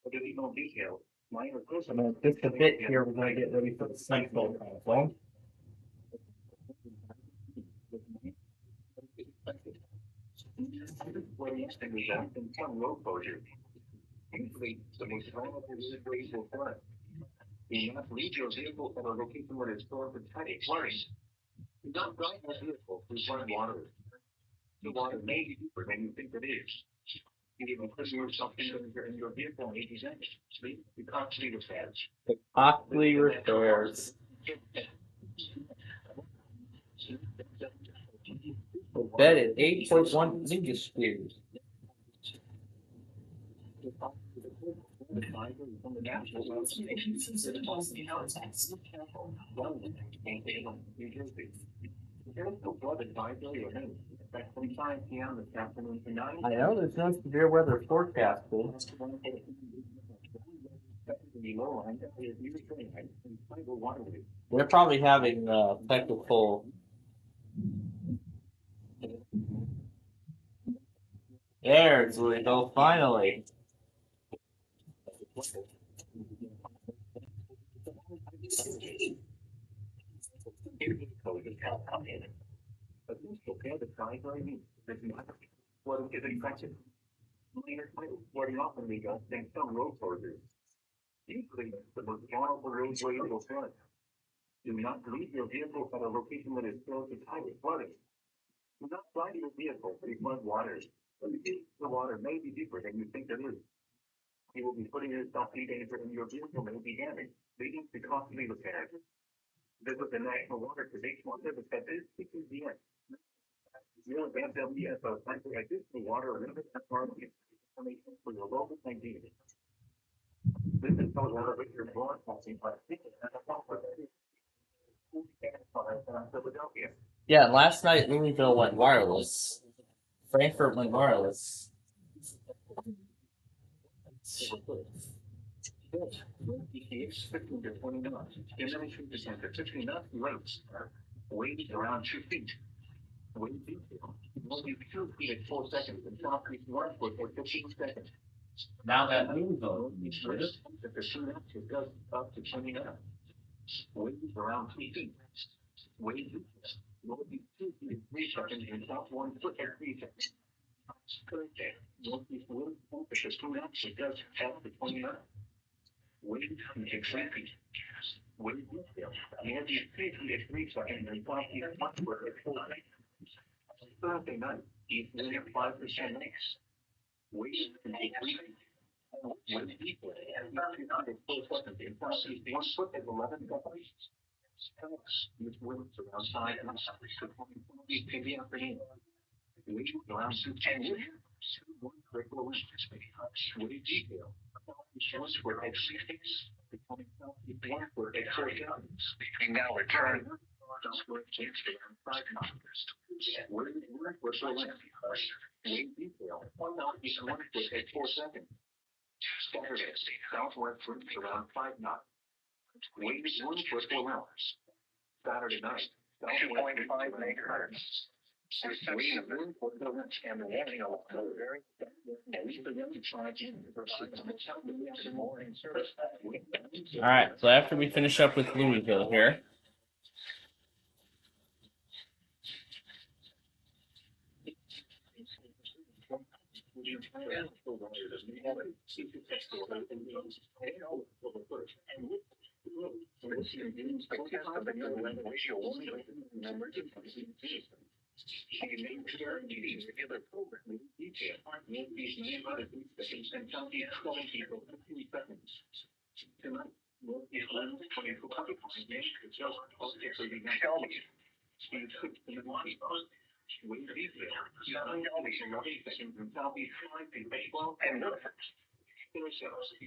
Additional details. Just a bit here, we're gonna get ready for the cycle phone. In some road closures. Usually, the most vulnerable roadways will flood. Do not leave your vehicle at a location where it's stored for tidal flooding. Do not drive your vehicle through flooded water. The water may be deeper than you think it is. You even put yourself in your vehicle may be damaged. Sleep, you can't sleep with that. The costly repairs. The bed at 8.1 English spears. I know there's no severe weather forecasted. They're probably having technical. There's where we go finally. What is expected? Flooding often results in some road closures. Usually, the most vulnerable roadways will flood. Do not leave your vehicle at a location that is filled with tidal flooding. Do not drive your vehicle through flood waters. The water may be deeper than you think it is. You will be putting yourself in danger and your vehicle may be damaged, leading to costly repairs. Visit the National Water Protection Service at HTTPS. Your NWSO signs for additional water and limit information for your local ID. This is how water with your broadcasting by Philadelphia. Yeah, last night Louisville went wireless. Frankfurt went wireless. Weight around 2 feet. Weight detail. Only 2 feet at 4 seconds and concrete 1 foot at 15 seconds. Now that Louisville first, the pursuit goes up to 20 knots. Weight around 3 feet. Weight only 2 feet at 3 seconds and top 1 foot at 3 seconds. Only 1 foot at 2 knots goes up to 20 knots. Weight at 3 feet. Weight detail. Only 3 feet at 3 seconds and top 1 foot at 4 seconds. Thursday night, evening at 5% mix. Weight at 3 feet. With equal and 4 seconds in southeast 1 foot is 11 seconds. Which winds around 5 knots. East in the afternoon. Which around 10 1 critical winds. Woody detail. Shores for at 6 becoming southeast 1 foot at 4 seconds. We now return. Southward change around 5 knots. Wind for Berlin. Wind detail. Southeast 1 foot at 4 seconds. Saturday, southwest winds around 5 knots. Winds 1 foot 4 hours. Saturday night, southwest 2.5 megahertz. Reception of the wind for the winds and the warning along the very morning service. All right, so after we finish up with Louisville here,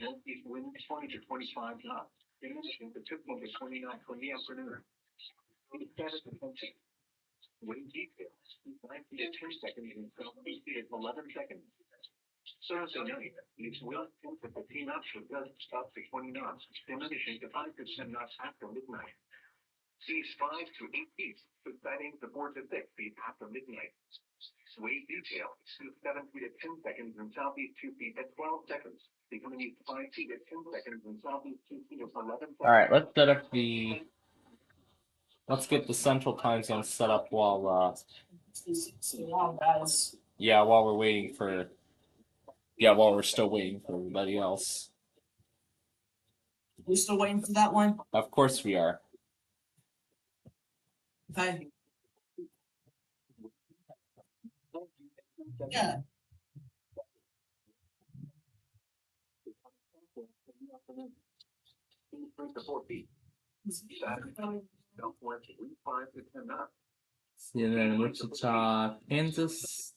Northeast wind 20 to 25 knots. In addition, the 2.29 from the afternoon. Wind details 9 feet at 10 seconds and 8 feet at 11 seconds. Thursday night, east wind 10 to 15 knots with gusts up to 20 knots, diminishing to 5 to 10 knots after midnight. Seas 5 to 8 feet, subsiding to 4 to 6 feet after midnight. Wave detail 7 feet at 10 seconds and southeast 2 feet at 12 seconds, becoming east 5 feet at 10 seconds and southeast 2 feet at 11 seconds. all right, let's set up the. Let's get the Central Time Zone set up while. Yeah, while we're waiting for. Yeah, while we're still waiting for everybody else. We're still waiting for that one? Of course we are. Okay. Yeah. CNN, Wichita, Kansas,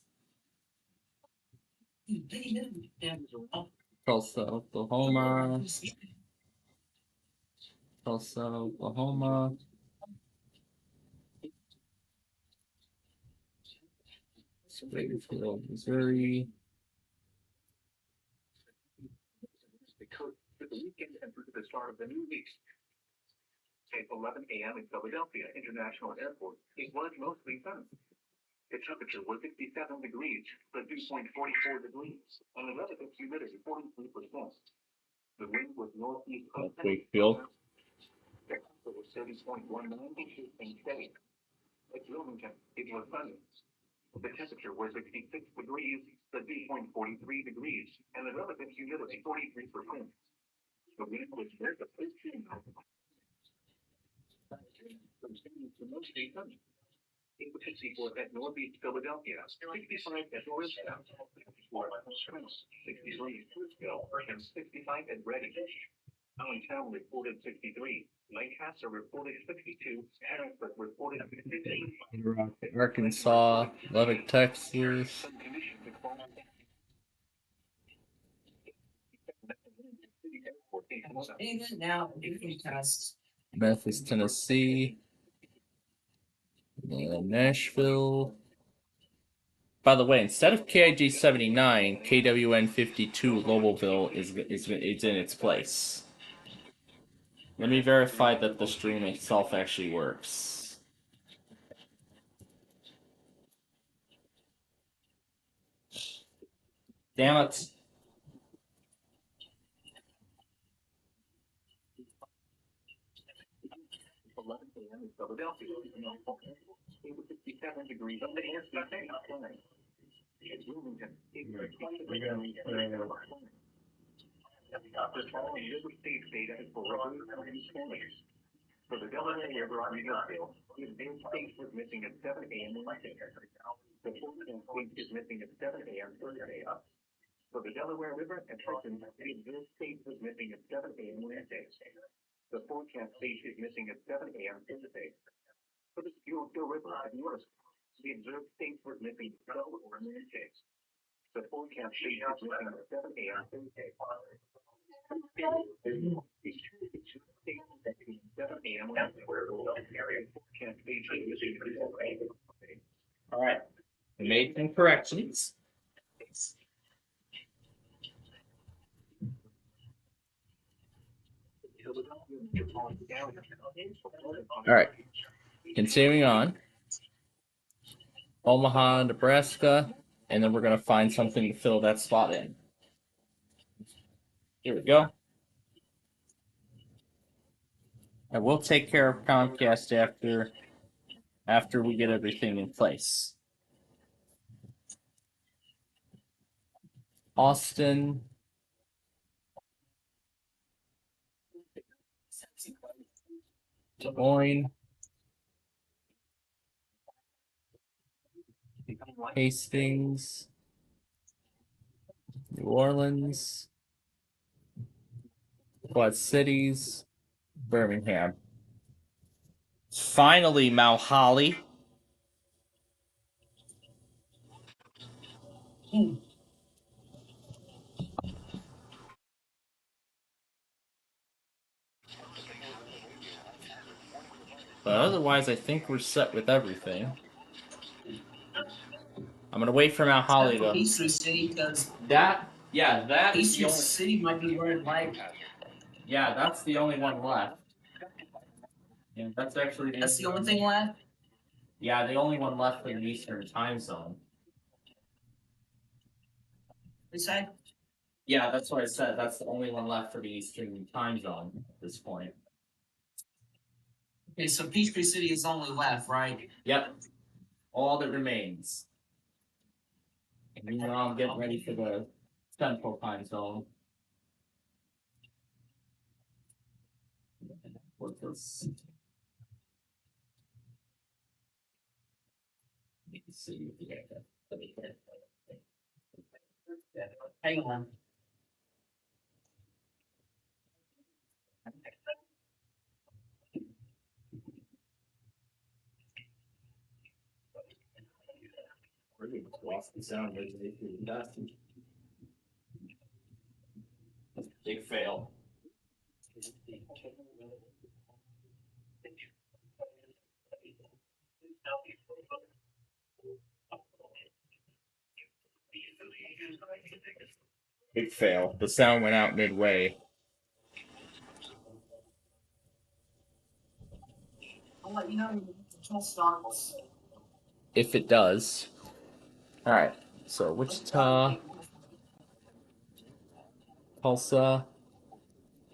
Tulsa, Oklahoma, Springfield, Missouri. The weekend and through the start of the new week. At 11 a.m. in Philadelphia International Airport, it was mostly sunny. The temperature was 67 degrees, but 2.44 degrees, and the relative humidity 43%. The wind was northeast of Wakefield. The temperature was 30.19 inches and steady. At Wilmington, it was sunny. The temperature was 66 degrees, but 2.43 degrees, and the relative humidity 43%. The wind was very mostly sunny. Intensity was at northeast Philadelphia, 65 at Norristown, 64 at Spring, 63 at Fruitville, and 65 at Reading. Allentown reported 63, Lancaster reported 62, Harrisburg reported 53. Arkansas, Lubbock, Texas. Now, you can test. Memphis, Tennessee. Nashville. By the way, instead of KIG 79, KWN 52 Lowellville is in its place. Let me verify that the stream itself actually works. Damn it. Philadelphia, it was 67 degrees on the answer. Wilmington, it was 20 degrees. The following River State data is for Revenue County counties. For the Delaware River Reveal, the Main State was missing at 7 a.m. Wednesday. The Portland State is missing at 7 a.m. Thursday. For the Delaware River and Trenton, the observed state was missing at 7 a.m. Wednesday. The forecast state is missing at 7 a.m. Thursday. For the Schuylkill River and North, the observed state was missing at 12 or Wednesday. The forecast state is missing at 7 a.m. Thursday. All right. We made some corrections. All right. Continuing on. Omaha, Nebraska, and then we're going to find something to fill that spot in. Here we go. And we'll take care of Comcast after we get everything in place. Austin. Des Moines. Hastings. New Orleans. Quad Cities. Birmingham. Finally, Mount Holly. But otherwise, I think we're set with everything. I'm gonna wait for Mount Holly to. Peachtree City, because that Peachtree City might be where like. Yeah, that's the only one left. Yeah, that's actually. That's the only thing left. Yeah, the only one left for the Eastern Time Zone. You said? Yeah, that's what I said. That's the only one left for the Eastern Time Zone at this point. Okay, so Peachtree City is only left, right? Yep. All that remains. And meanwhile, I'm getting ready for the Central Time Zone. What's this? Let's see if we get that. Hang on. Lost the sound. Big fail. Big fail. The sound went out midway. I'll let you know when the tour starts. If it does. Alright, so Wichita, Tulsa.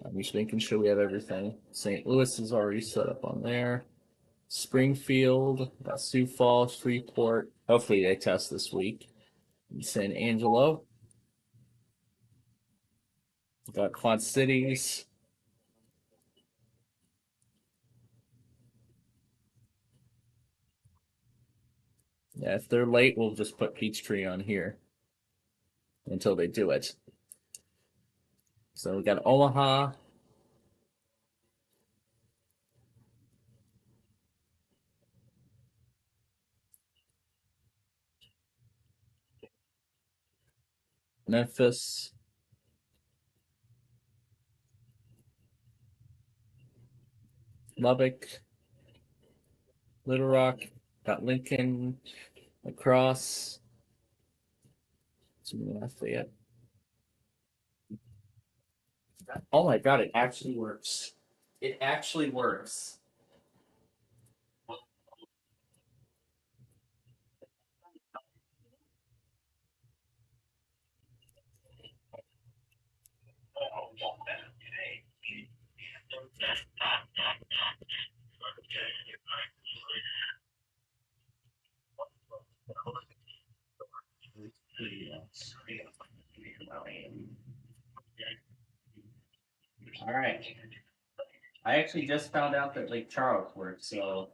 I'm just making sure we have everything. St. Louis is already set up on there. Springfield, got Sioux Falls, Freeport. Hopefully they test this week. And San Angelo. Got Quad Cities. Yeah, if they're late, we'll just put Peachtree on here until they do it. So we got Omaha. Memphis. Lubbock. Little Rock. Got Lincoln. Lacrosse. Lafayette. Oh my god, it actually works. It actually works. All right. I actually just found out that Lake Charles works, so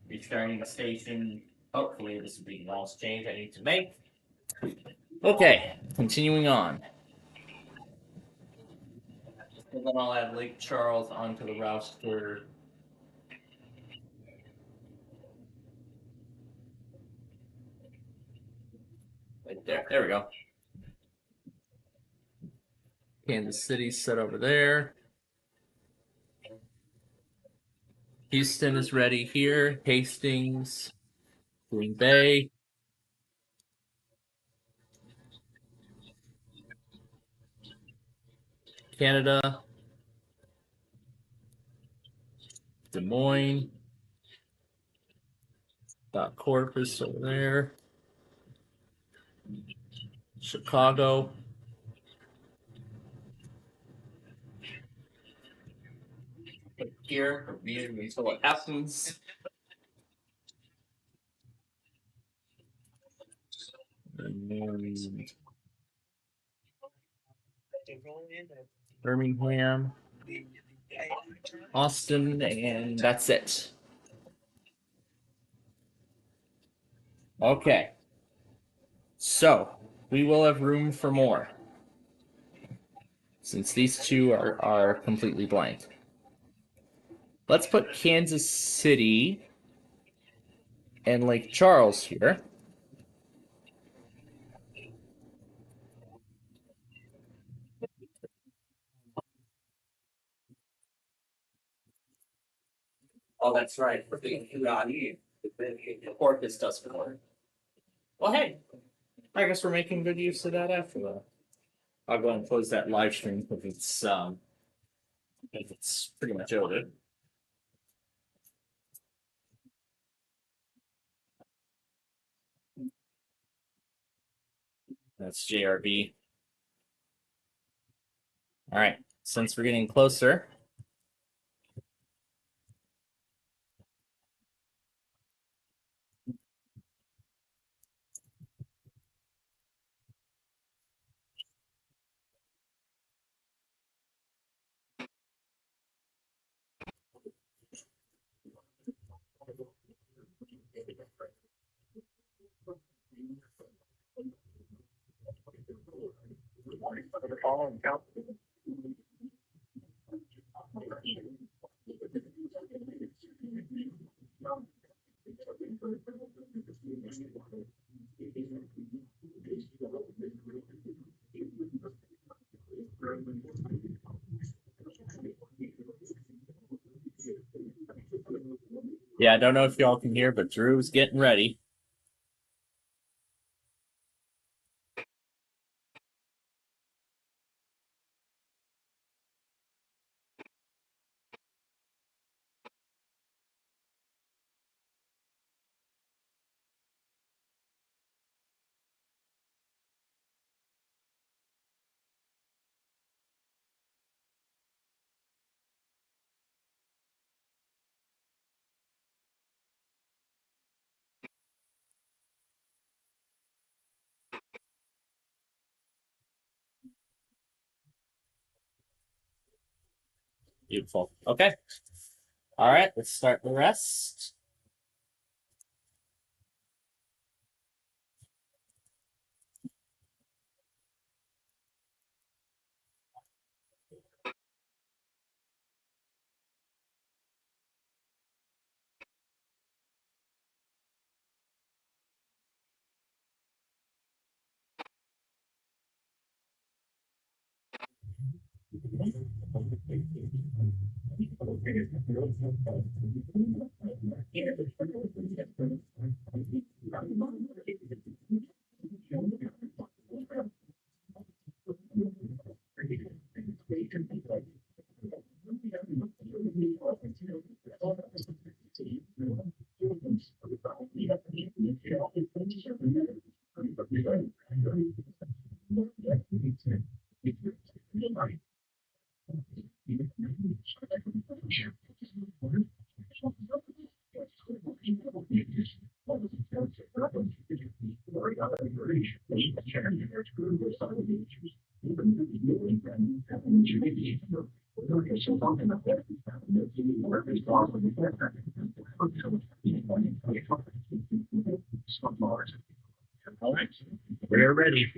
restarting the station. Hopefully, this will be the last change I need to make. Okay, continuing on. And then I'll add Lake Charles onto the roster. Right there. There we go. Kansas City set over there. Houston is ready here. Hastings, Green Bay. Canada. Des Moines. Got Corpus over there. Chicago. Here, until what happens. And Birmingham, Austin, and that's it. Okay. So, we will have room for more. Since these two are completely blank. Let's put Kansas City and Lake Charles here. Oh, that's right. Corpus does more. Well, hey, I guess we're making good use of that after that. I'll go and close that live stream if it's pretty much over. That's JRB. All right, since we're getting closer. Yeah, I don't know if y'all can hear, but Drew's getting ready. Beautiful. Okay. All right, let's start the rest. We're ready.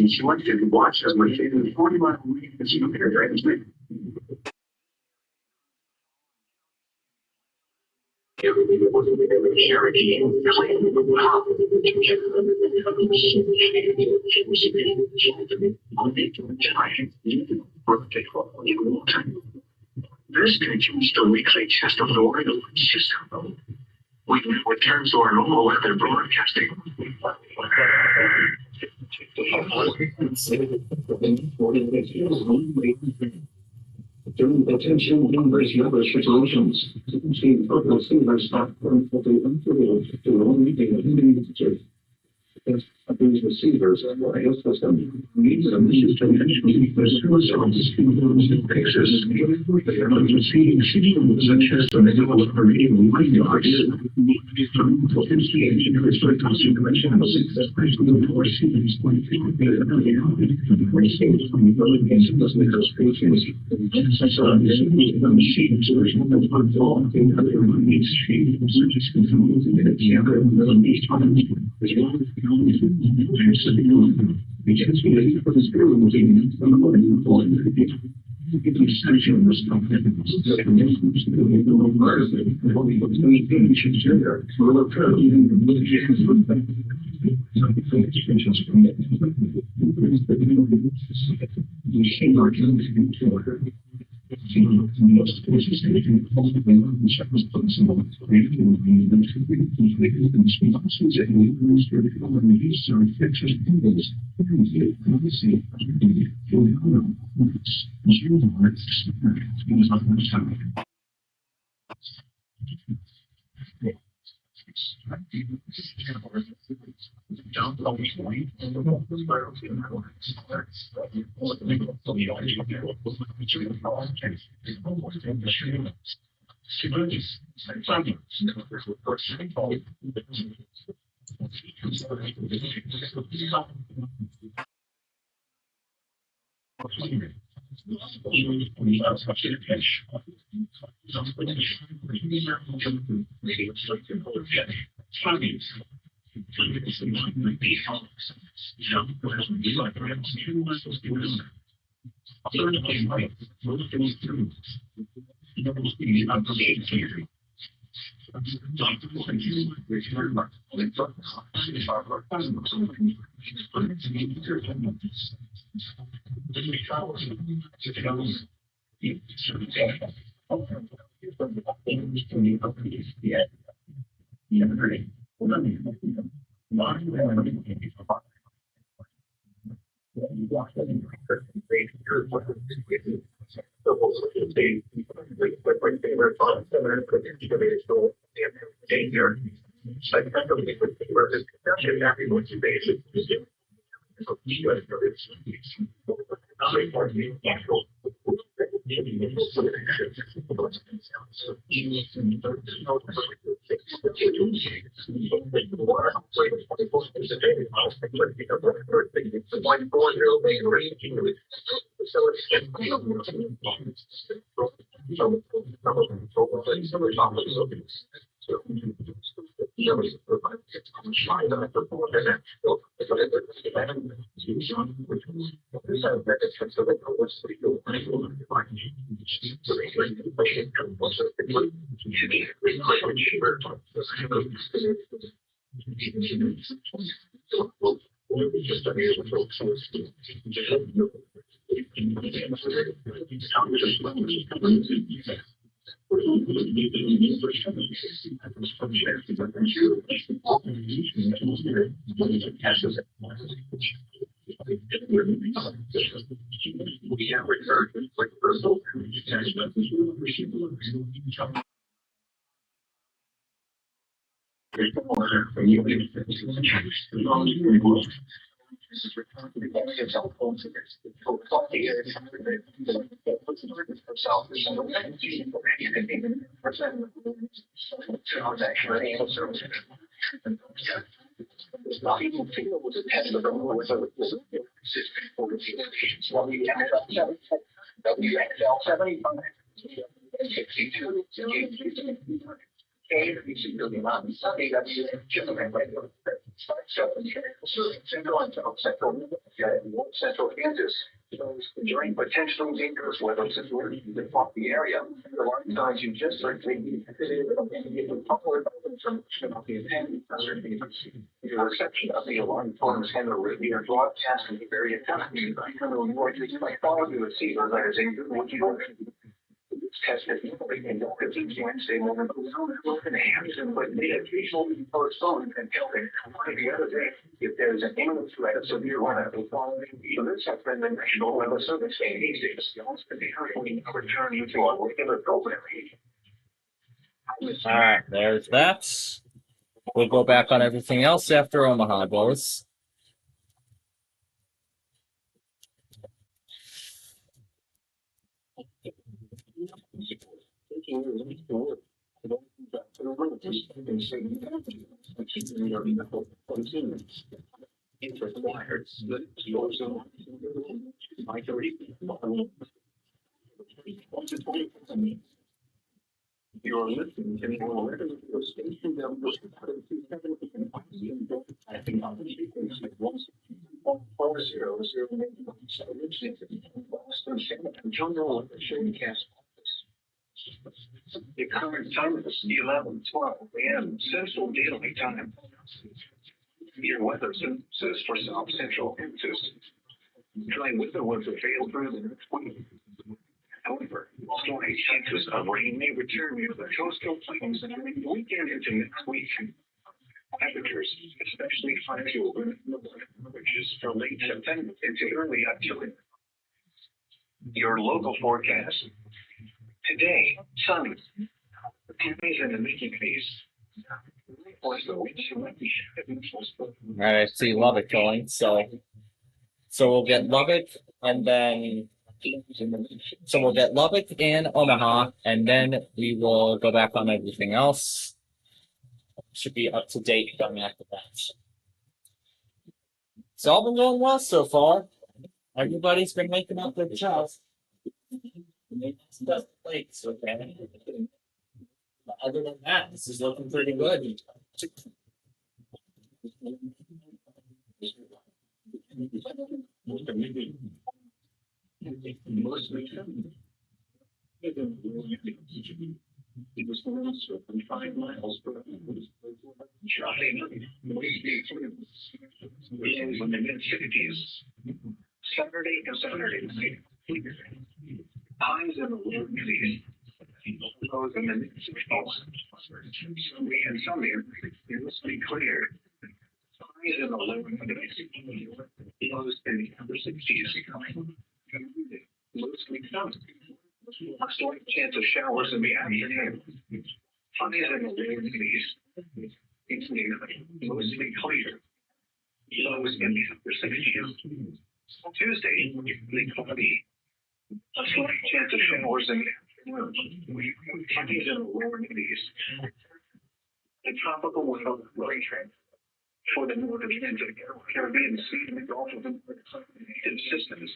She liked to watch as my favorite 40-mile away and she compared drivers with this continues the weekly test of the Oregon system. We return to our normal weather broadcasting. Attention numbers and other situations. See photo silver stock from the unfamiliar to all meeting of individuals. These receivers are system needs some institutionally for services in Texas. They are not receiving signals such as the level of operating radars. Potentially engineers for consideration of especially for cities when receiving from the elements of the spaces. So this is the machines which will perform in other needs such as controls and the other these times. Because we are for the spirit of the Central Kansas. During potentially dangerous weather situations that block the area, the alarm signs you just heard may be considered your reception of the alarm tones and the radio broadcast in the area countries. By following the receiver that is in what you tested Wednesday morning, but they occasionally postpone until the other day if there is an imminent threat of severe weather. So this has been the National Weather Service agencies returning to our regular programming. Alright, there's that. We'll go back on everything else after Omaha goes. It's required that you're listening to more radio station that was I think I'm going the current time is 11:12 a.m. Central Daylight Time. Your weather says for South Central Kansas. Dry weather will prevail through the next week. However, slight chances of rain may return near the coastal plains weekend into next week. Temperatures, especially high to which is from late September into early October. Your local forecast. Today, sunny. Counties in the mid-50s. Alright, I see Lubbock going, so we'll get Lubbock and then we'll get Lubbock and Omaha, and then we will go back on everything else. Should be up to date coming after that. It's all been going well so far. Everybody's been making up their chops. Plates, okay. But other than that, this is looking pretty good. It was 5 miles per hour. In the mid-60s. Saturday and Saturday night. Highs in the low 80s. Lows in the mid-60s. Sunday and Sunday, it must be clear. Highs in the low 80s. Lows in the upper 60s. Mostly sunny. A slight chance of showers in the afternoon. Highs in the low 80s. It's mostly clear. Lows in the upper 60s. Tuesday, the cloudy. A slight chance of showers in the afternoon. Highs in the lower 80s. The tropical window rain trend. For the northern ends of the Caribbean Sea and the Gulf of Mexican systems.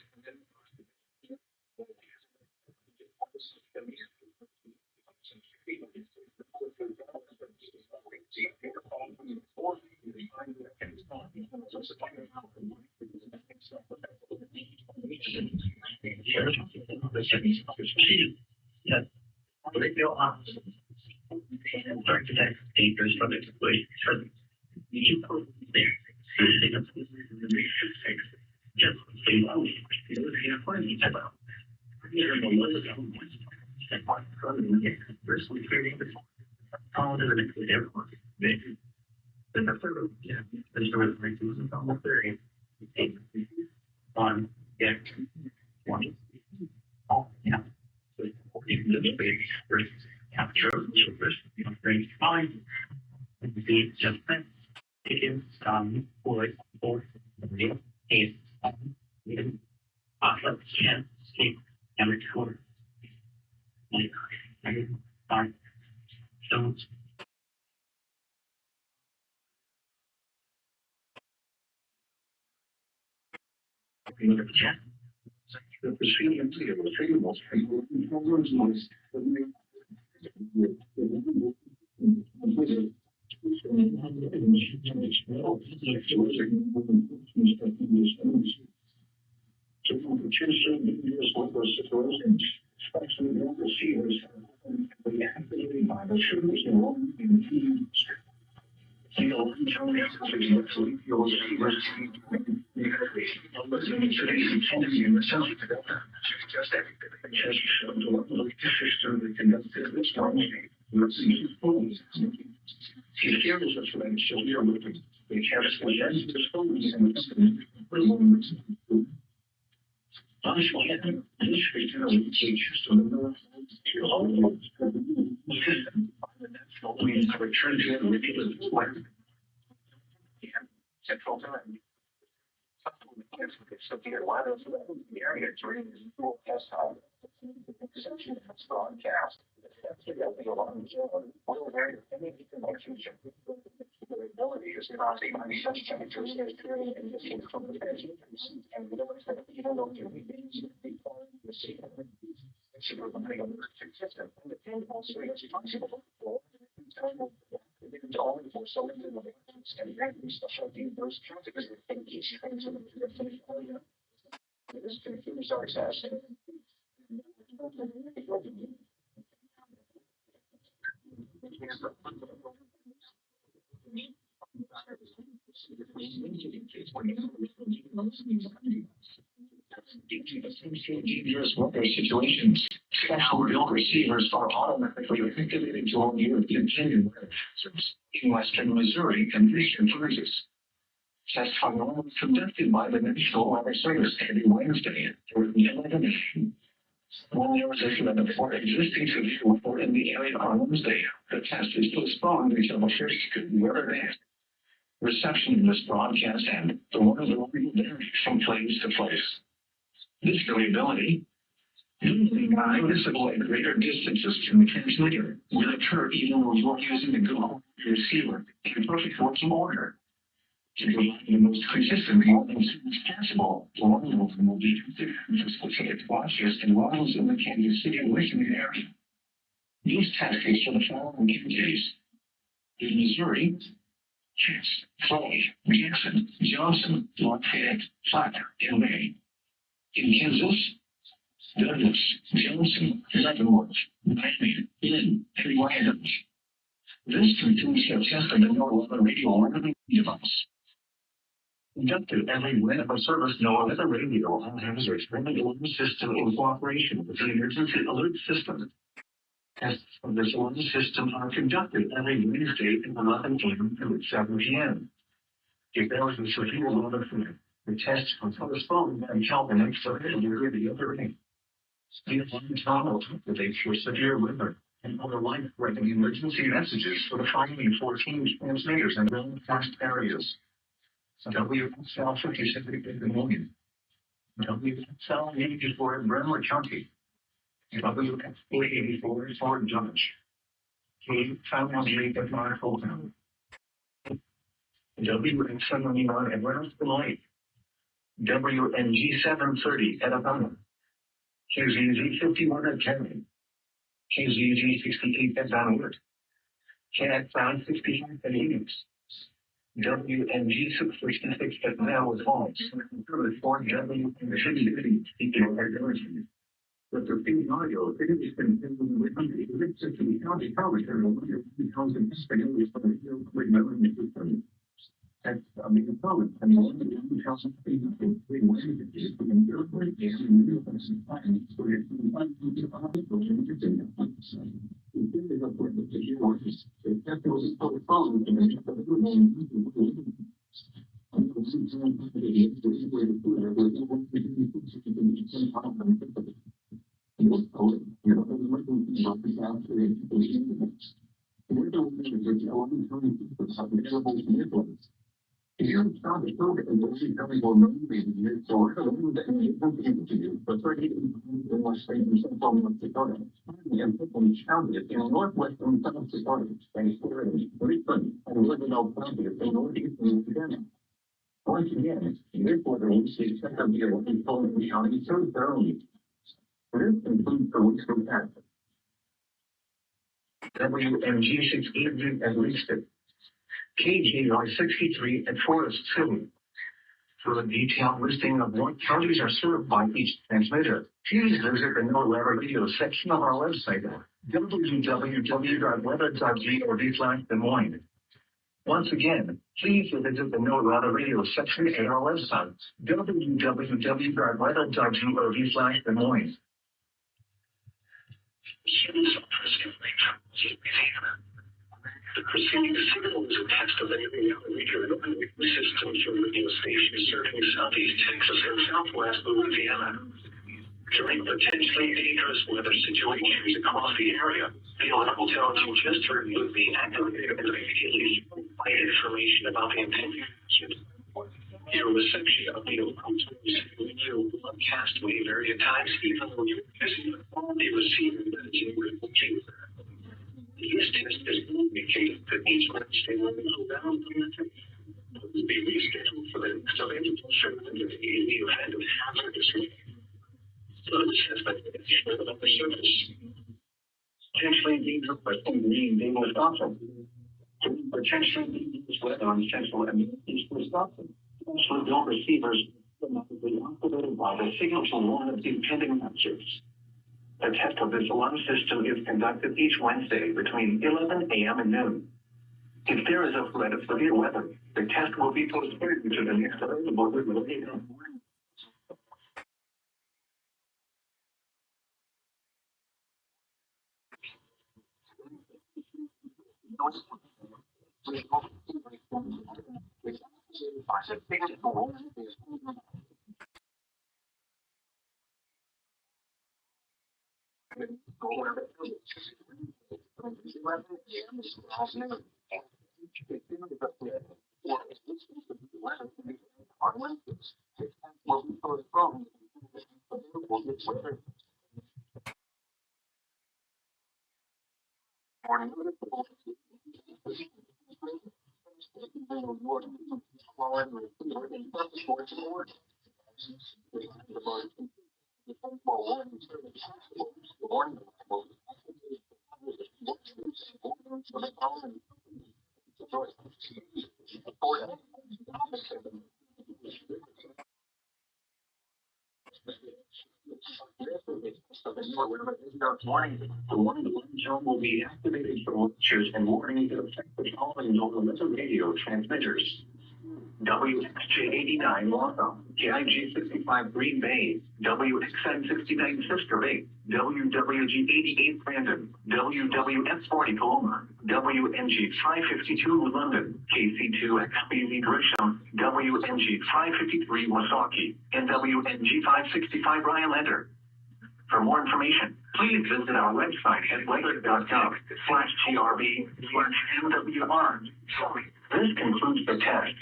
Situations. Our bill receivers are automatically activated to all European Union services in Western Missouri and Eastern Kansas. Tests are normally conducted by the National Weather Service every Wednesday through the 11 a.m. One realization that the four existing severe weather in the area on Wednesday, the test is postponed until the first good weather day. Reception of this broadcast and the weather will vary from place to place. This variability, usually visible at greater distances from the transmitter, will occur even when you are using the Google receiver in perfect working order. To provide the most consistent warning as possible, the warning will be considered for specific watches and lines in the Kansas City listening area. These test kits for the following counties: in Missouri, Chance, Floyd, Jackson, Johnson, Lafayette, Flatter, and May. In Kansas, Douglas, Johnson, Leavenworth, Miami, Lynn, and Wyandot. This concludes the test of the NOAA Weather Radio learning device. Conducted every minute of service, NOAA Weather Radio has a training alarm system in cooperation with the Emergency Alert System. Tests of this alarm system are conducted every Wednesday at 11 a.m. and 7 p.m. If there was a severe weather threat, the tests are postponed until the next available the other day. The alarm tunnel activates for severe weather and other life-threatening emergency messages for the following 14 transmitters in broadcast areas: WXL 57 in Des Moines, WXL 84 in Brentwood County, WXL 84 in Fort Dodge, K518 in Marshall County, WXL 79 in Reynolds, Illinois, WNG 730 at Alabama, KZZ 51 at Kennedy, KZZ 68 at Donwood, KX 565 at Enix, WNG Superstatistics is now false. For WNG, speaking of but the thing audio, it is continuing with the county college because it's that's the problem. I mean, the house of people you're trying to prove it, and you're coming on movie, so I don't know that any people to do, but for even in my state, in some form of Dakota, and people county in northwestern South Dakota, and Florida, Richmond, and Livermore County, in northeast Louisiana. Once again, therefore, the least except of the Olympic County County so thoroughly. This includes the weeks from that. WMG6 as listed. KGI 63 at Forest City. For a detailed listing of what counties are served by each transmitter, please visit the NOAA radio section of our website, www.weather.gov/Des Moines. Once again, please visit the NOAA radio section at our website, www.weather.gov/Des Moines. The preceding signal is a test of the radio system from radio stations serving southeast Texas and southwest Louisiana. During potentially dangerous weather situations across the area, the alarm tones you just heard will be activated and immediately provide information about the intended action. Your reception of the alarm tones will broadcast may vary at times even though you the receiver that you were looking for. This test is indicating that each Wednesday will be bound will be rescheduled for the next available shipment of the event of hazardous rain. So this has been issued on the surface. Potentially dangerous green being Wisconsin. Potentially dangerous weather on central and east Wisconsin. Potentially built receivers automatically activated by the signal to warn of impending hazards. A test of this alarm system is conducted each Wednesday between 11 a.m. and noon. If there is a threat of severe weather, the test will be postponed to the next available window. The warning zone will be activated for watchers and warnings that affect the following local radio transmitters. WXJ89 Wausau, KIG 65 Green Bay, WXN 69 Sister Bay, WWG 88 Brandon, WWF 40 Paloma, WNG 552 London, KC2 XBZ Grisham, WNG 553 Wasaki, and WNG 565 Rhinelander. For more information, please visit our website at weather.gov/GRB/MWR. This concludes the test.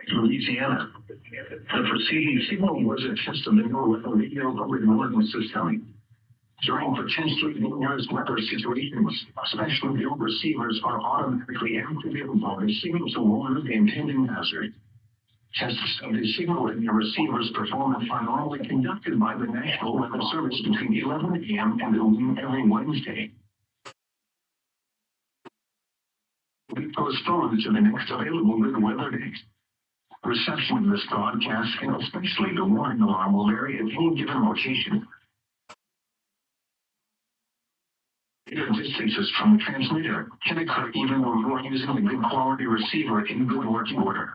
Louisiana. The preceding signal was a test of the NOAA radio coordinate system. During potentially dangerous weather situations, special field receivers are automatically activated by the signal to warn of the impending hazard. Tests of the signal and the receivers performed are normally conducted by the National Weather Service between 11 a.m. and noon every Wednesday. will be postponed to the next available good weather date. Reception of this broadcast, and especially the warning alarm, will vary at any given location. Data distances from the transmitter can occur even when you are using a good quality receiver in good working order.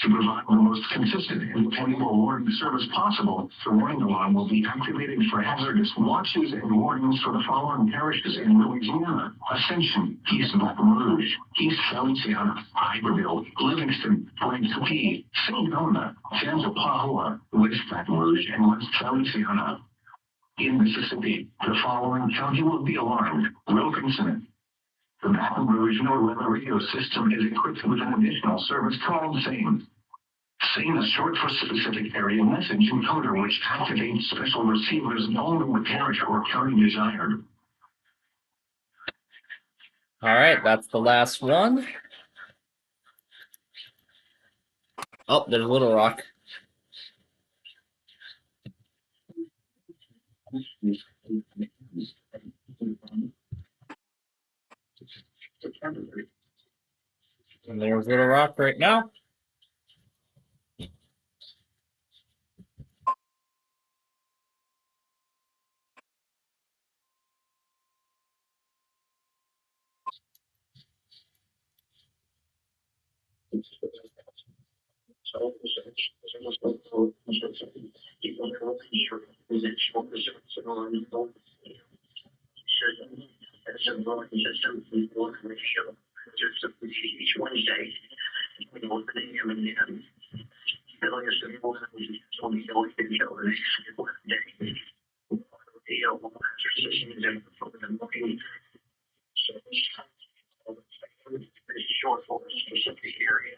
To provide the most consistent and dependable warning service possible, the warning alarm will be activated for hazardous watches and warnings for the following parishes in Louisiana: Ascension, East Baton Rouge, East Feliciana, Iberville, Livingston, Point Coupee, Sedona, Tangipahoa, West Baton Rouge, and West Feliciana. In Mississippi, the following county will be alarmed: Wilkinson. The Baton Rouge NOAA radio system is equipped with an additional service called SANE. SANE is short for Specific Area Message Encoder, which activates special receivers only when the parish or county desired. All right, that's the last one. Oh, there's Little Rock. And there's Little Rock right now. Each Wednesday, between 1 a.m. and 10. Short for a specific area.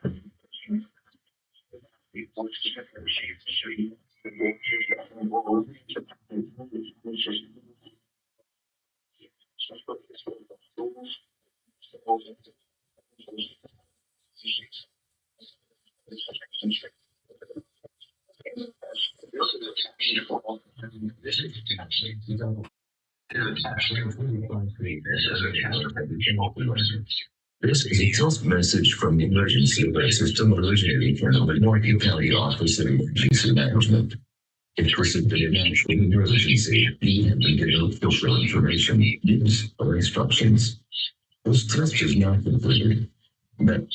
This is a text message from the Emergency Alert System originating from the Milwaukee County Office of Emergency Management. If precipitated national emergency, you have been given official information, news, or instructions. This test is not completed. But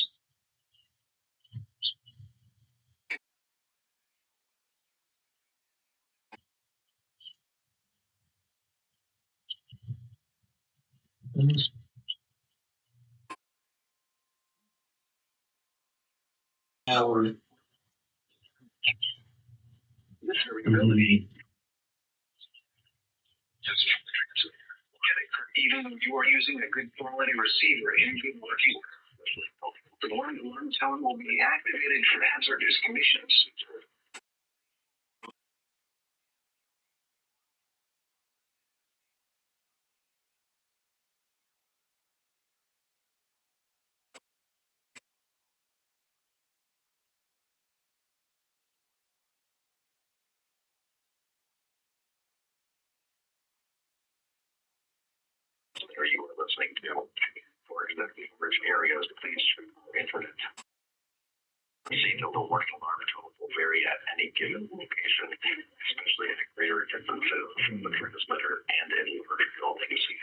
our ability even if you are using a good quality receiver in good working order. The warning alarm tone will be activated for hazardous conditions. Or you are listening to for executive rich areas, please internet. The warning alarm tone will vary at any given location, especially at greater distances from the transmitter and any vertical latency.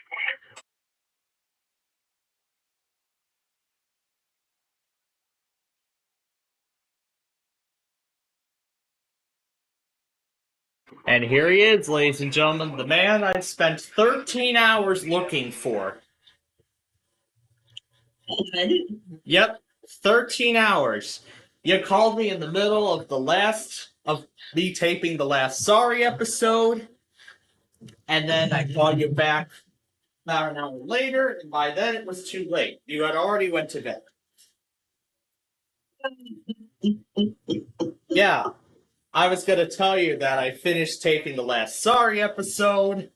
And here he is, ladies and gentlemen, the man I've spent 13 hours looking for. Yep, 13 hours. You called me in the middle of me taping the last Sorry episode, and then I called you back about an hour later, and by then it was too late. You had already went to bed. Yeah. I was going to tell you that I finished taping the last Sorry episode.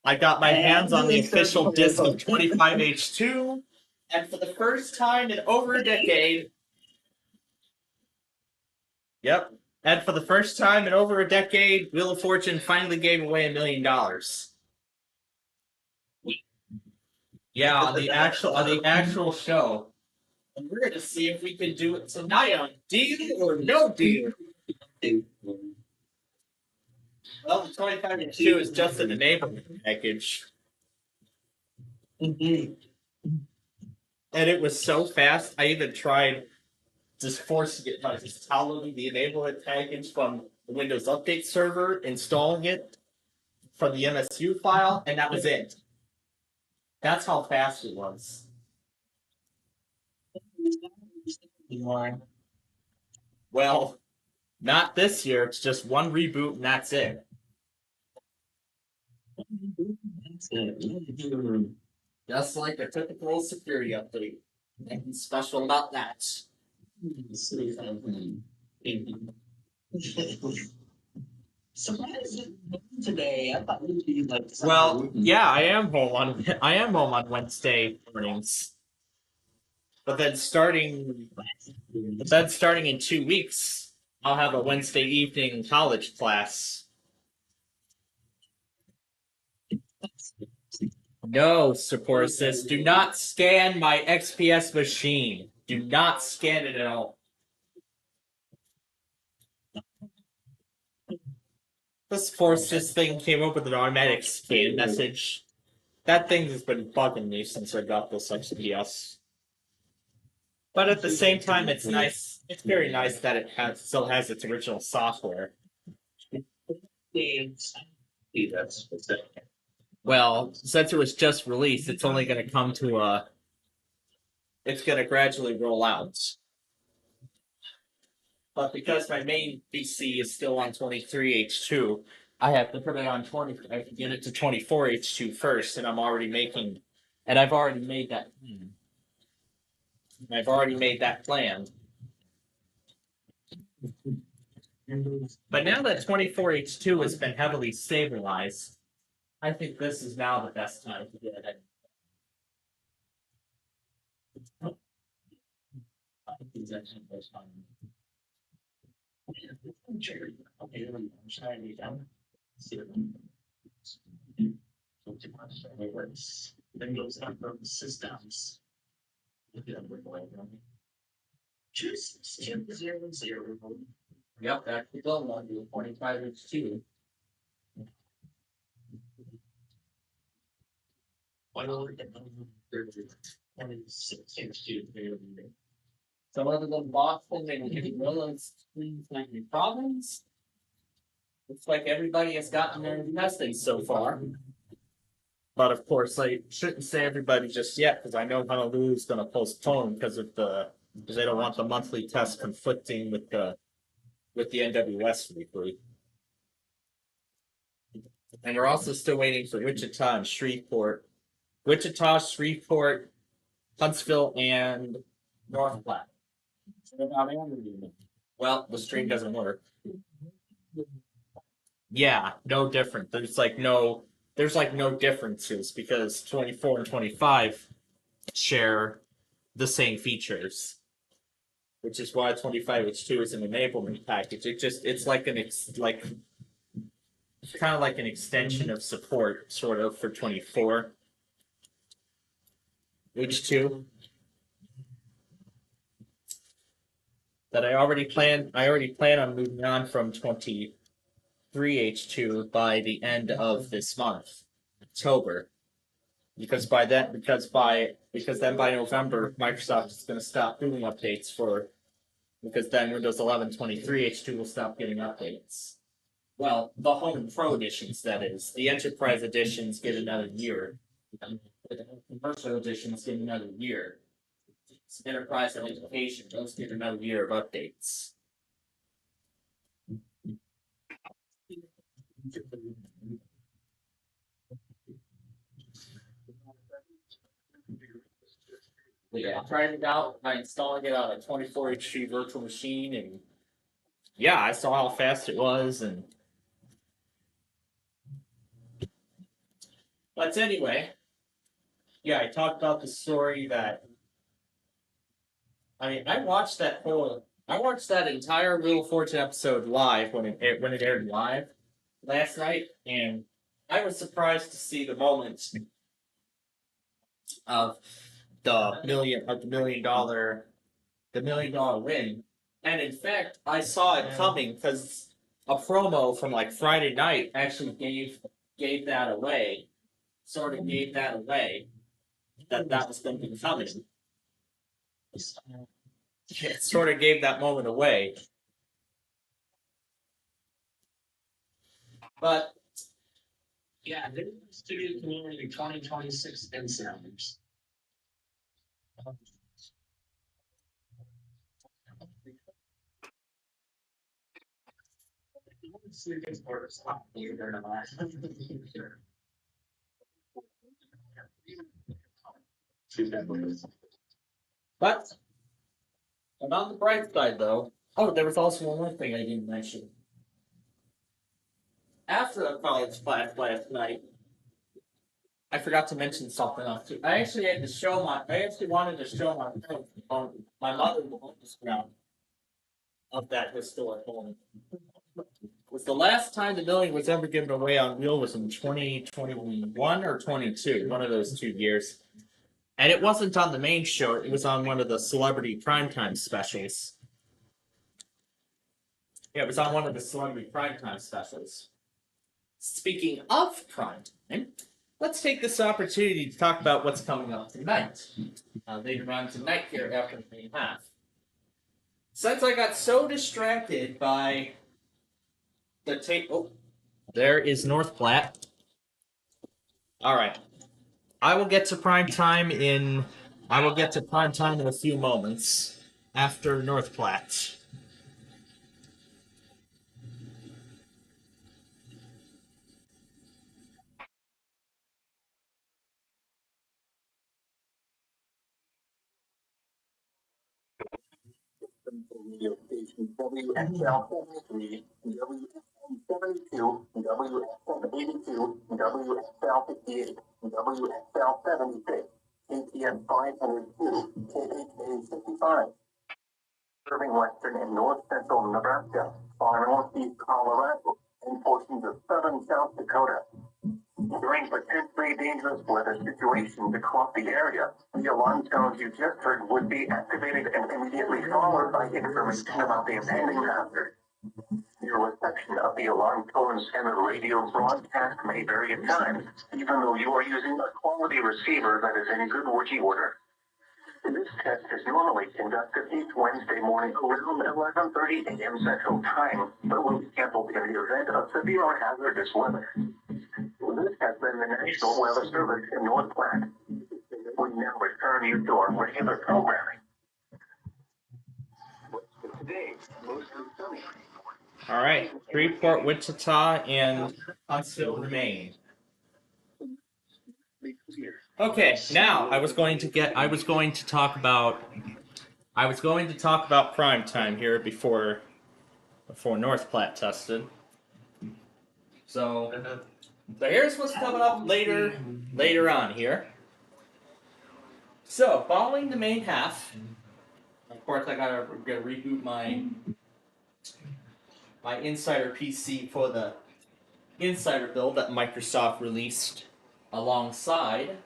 I got my hands on the official disc of 25H2, and for the first time in over a decade, and for the first time in over a decade, Wheel of Fortune finally gave away $1 million. Yeah, on the actual show. And we're gonna see if we can do it tonight on Deal or No Deal. Well, the 25-2 is just an enablement package. And it was so fast, I even tried just forcing it by just downloading the enablement package from the Windows Update server, installing it from the MSU file, and that was it. That's how fast it was. Well, not this year. It's just one reboot and that's it. Just like a typical security update. Nothing special about that. Today, I thought we'd be like. Well, yeah, I am home on Wednesday mornings. But then starting in 2 weeks, I'll have a Wednesday evening college class. No, support says, do not scan my XPS machine. Do not scan it at all. This Forces thing came up with an automatic scan message. That thing has been bugging me since I got this XPS. But at the same time, it's nice. It's very nice that it still has its original software. Well, since it was just released, it's only going to come to it's going to gradually roll out. But because my main PC is still on 23H2, I have to put it on 20. I have to get it to 24H2 first, and I've already made that. I've already made that plan. But now that 24H2 has been heavily stabilized, I think this is now the best time to get it. I think it's actually the best time. Then goes down from systems. Choose 200. Yep, that's the goal one. 25H2. So other than Boston and Willis, Queensland province, looks like everybody has gotten their testing so far. But of course, I shouldn't say everybody just yet, because I know Honolulu's going to postpone because they don't want the monthly test conflicting with the NWS weekly. And we're also still waiting for Wichita and Shreveport. Wichita, Shreveport, Huntsville, and North Platte. Well, the stream doesn't work. Yeah, no different. There's no differences because 24 and 25 share the same features, which is why 25H2 is an enablement package. It's kind of like an extension of support, sort of, for 24 H2. That I already plan on moving on from 23H2 by the end of this month, October. Because then by November, Microsoft is going to stop doing updates because then Windows 11 23H2 will stop getting updates. Well, the Home and Pro editions, that is. The Enterprise editions get another year. The Commercial editions get another year. Enterprise and Education, those get another year of updates. Yeah, I tried it out by installing it on a 24H2 virtual machine, and yeah, I saw how fast it was, But anyway, yeah, I talked about the story that. I watched that entire Wheel of Fortune episode live when it aired live last night, and I was surprised to see the moments of the million dollar win. And in fact, I saw it coming because a promo from like Friday night actually gave that away. Sort of gave that away that was going to be coming. It sort of gave that moment away. But yeah, there is to be community 2026 insiders. But on the bright side, though, there was also one more thing I didn't mention. After the college class last night, I forgot to mention something else too. I actually wanted to show my mother the bonus ground of that historic moment. It was the last time the million was ever given away on wheel was in 2021 or 22, one of those 2 years. And it wasn't on the main show, it was on one of the celebrity primetime specials. Yeah, it was on one of the celebrity primetime specials. Speaking of primetime, let's take this opportunity to talk about what's coming up tonight. Later on tonight here after the main half. Since I got so distracted by the tape... Oh, there is North Platte. Alright. I will get to primetime in a few moments after North Platte. Radio station WXL 73, WXM 72, WXM 82, WXL 58, WXL 76, KTM 502, KHA 55. Serving western and north central Nebraska, far northeast Colorado, and portions of southern South Dakota. During potentially dangerous weather situations across the area, the alarm tones you just heard would be activated and immediately followed by information about the impending hazard. Your reception of the alarm tones and the radio broadcast may vary at times, even though you are using a quality receiver that is in good working order. This test is normally conducted each Wednesday morning around 11:30 a.m. Central Time, but will be canceled in the event of severe or hazardous weather. This has been the National Weather Service in North Platte. We now return you to our regular programming. Today, mostly sunny. All right, Shreveport, Wichita, and Huntsville, Maine. Okay, now I was going to talk about primetime here before North Platte tested. So here's what's coming up later on here. So following the main half, of course I gotta reboot my Insider PC for the Insider build that Microsoft released alongside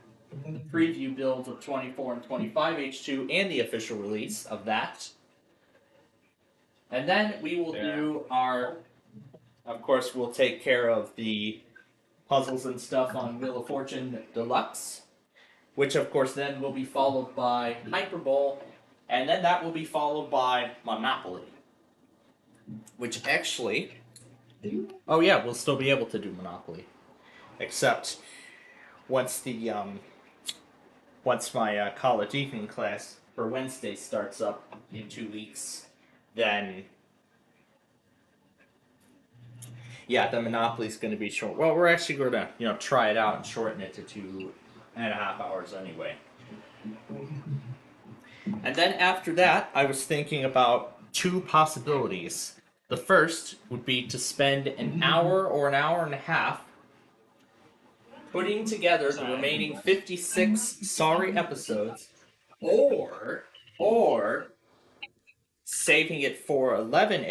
the preview builds of 24 and 25 H2 and the official release of that. And then we will do of course we'll take care of the puzzles and stuff on Wheel of Fortune Deluxe, which of course then will be followed by Hyperbowl, and then that will be followed by Monopoly. Which actually... Oh yeah, we'll still be able to do Monopoly. Except once my college evening class for Wednesday starts up in 2 weeks, then Monopoly's going to be short. Well, we're actually going to try it out and shorten it to 2.5 hours anyway. And then after that, I was thinking about 2 possibilities. The first would be to spend an hour or an hour and a half putting together the remaining 56 Sorry episodes, or saving it for 11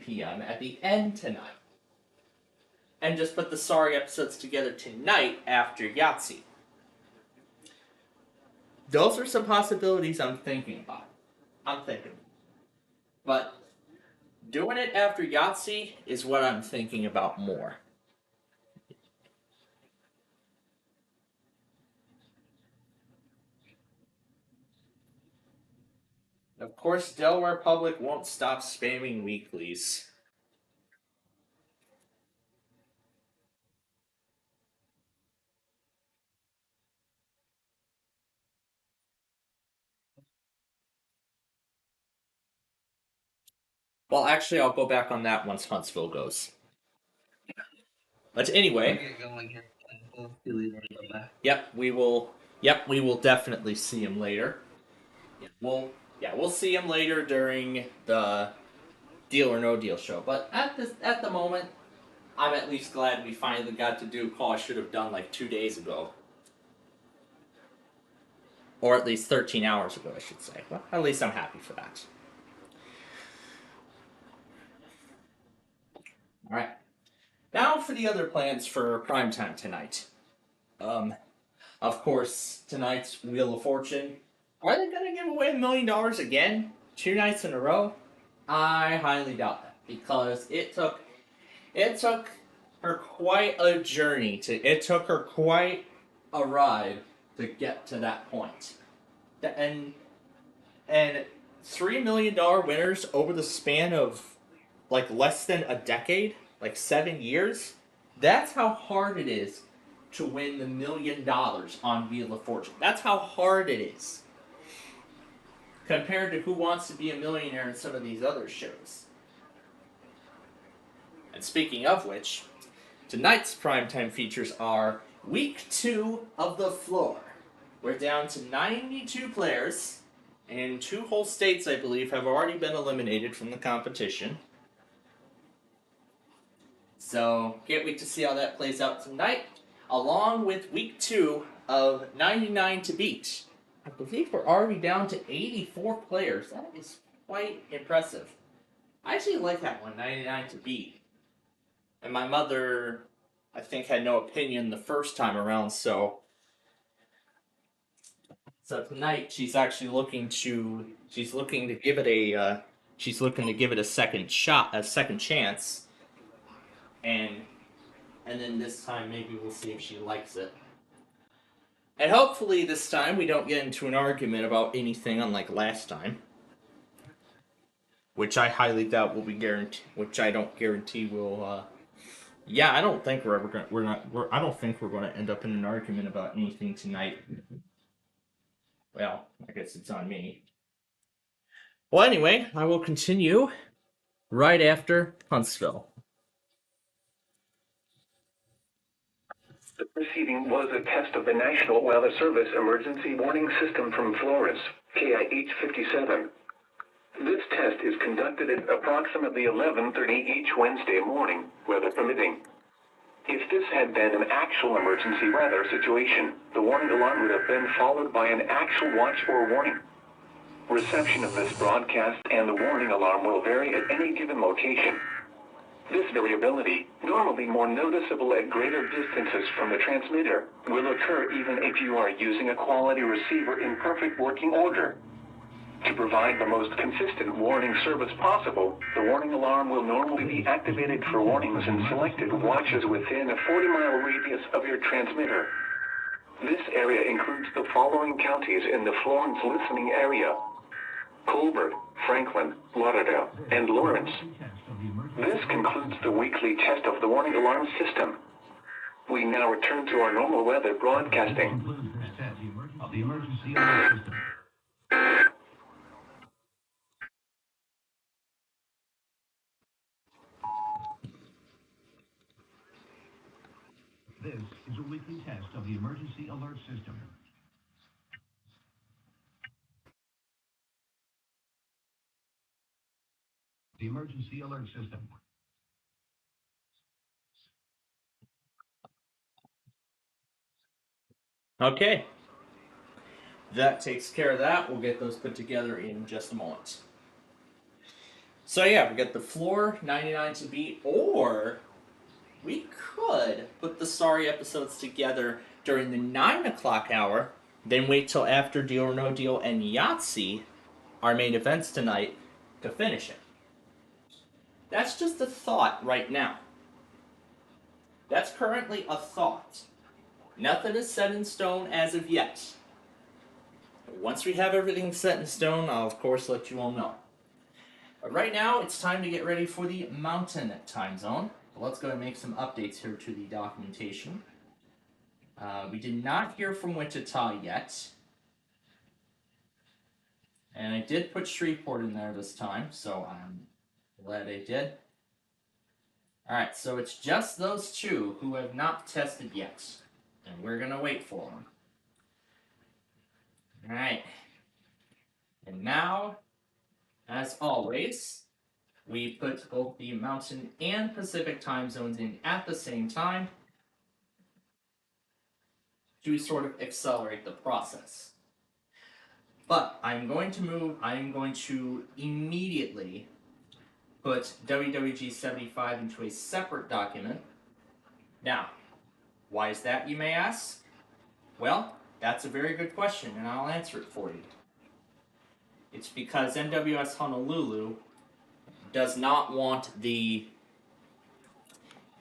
p.m. at the end tonight, and just put the Sorry episodes together tonight after Yahtzee. those are some possibilities I'm thinking about. But doing it after Yahtzee is what I'm thinking about more. Of course, Delaware Public won't stop spamming weeklies. Well, actually, I'll go back on that once Huntsville goes. But anyway, yep, we will. Yep, we will definitely see him later. We'll see him later during the Deal or No Deal show. But at the moment, I'm at least glad we finally got to do a call I should have done like 2 days ago. Or at least 13 hours ago, I should say. Well, at least I'm happy for that. Alright. Now for the other plans for primetime tonight. Of course, tonight's Wheel of Fortune. Are they going to give away $1 million again? 2 nights in a row? I highly doubt that. Because it took her quite a journey it took her quite a ride to get to that point. And $3 million winners over the span of like less than a decade, like 7 years, that's how hard it is to win the $1 million on Wheel of Fortune. That's how hard it is. Compared to Who Wants to Be a Millionaire and some of these other shows. And speaking of which, tonight's primetime features are Week 2 of The Floor. We're down to 92 players, and 2 whole states, I believe, have already been eliminated from the competition. So, can't wait to see how that plays out tonight, along with Week 2 of 99 to Beat. I believe we're already down to 84 players. That is quite impressive. I actually like that one, 99 to Beat. And my mother, I think, had no opinion the first time around, so tonight she's actually looking to give it a second shot, a second chance. And then this time maybe we'll see if she likes it. And hopefully this time we don't get into an argument about anything unlike last time. Which I highly doubt will be guaranteed, which I don't guarantee will, I don't think I don't think we're gonna end up in an argument about anything tonight. Well, I guess it's on me. Well, anyway, I will continue right after Huntsville. The preceding was a test of the National Weather Service Emergency Warning System from Flores, KIH 57. This test is conducted at approximately 11:30 each Wednesday morning, weather permitting. If this had been an actual emergency weather situation, the warning alarm would have been followed by an actual watch or warning. Reception of this broadcast and the warning alarm will vary at any given location. This variability, normally more noticeable at greater distances from the transmitter, will occur even if you are using a quality receiver in perfect working order. To provide the most consistent warning service possible, the warning alarm will normally be activated for warnings in selected watches within a 40-mile radius of your transmitter. This area includes the following counties in the Florence listening area: Colbert, Franklin, Lauderdale, and Lawrence. This concludes the weekly test of the warning alarm system. We now return to our normal weather broadcasting. This is a weekly test of the emergency alert system. The emergency alert system. Okay. That takes care of that. We'll get those put together in just a moment. So yeah, we got the floor, 99 to beat, or we could put the sorry episodes together during the 9 o'clock hour then wait till after Deal or No Deal and Yahtzee, our main events tonight, to finish it. That's just a thought right now. That's currently a thought. Nothing is set in stone as of yet. Once we have everything set in stone, I'll of course let you all know. But right now, it's time to get ready for the Mountain Time Zone. So let's go and make some updates here to the documentation. We did not hear from Wichita yet. And I did put Shreveport in there this time, so I'm glad I did. Alright, so it's just those two who have not tested yet. And we're going to wait for them. Alright. And now, as always, we put both the Mountain and Pacific time zones in at the same time to sort of accelerate the process. But I'm going to immediately put WWG 75 into a separate document. Now, why is that, you may ask? Well, that's a very good question, and I'll answer it for you. It's because NWS Honolulu does not want the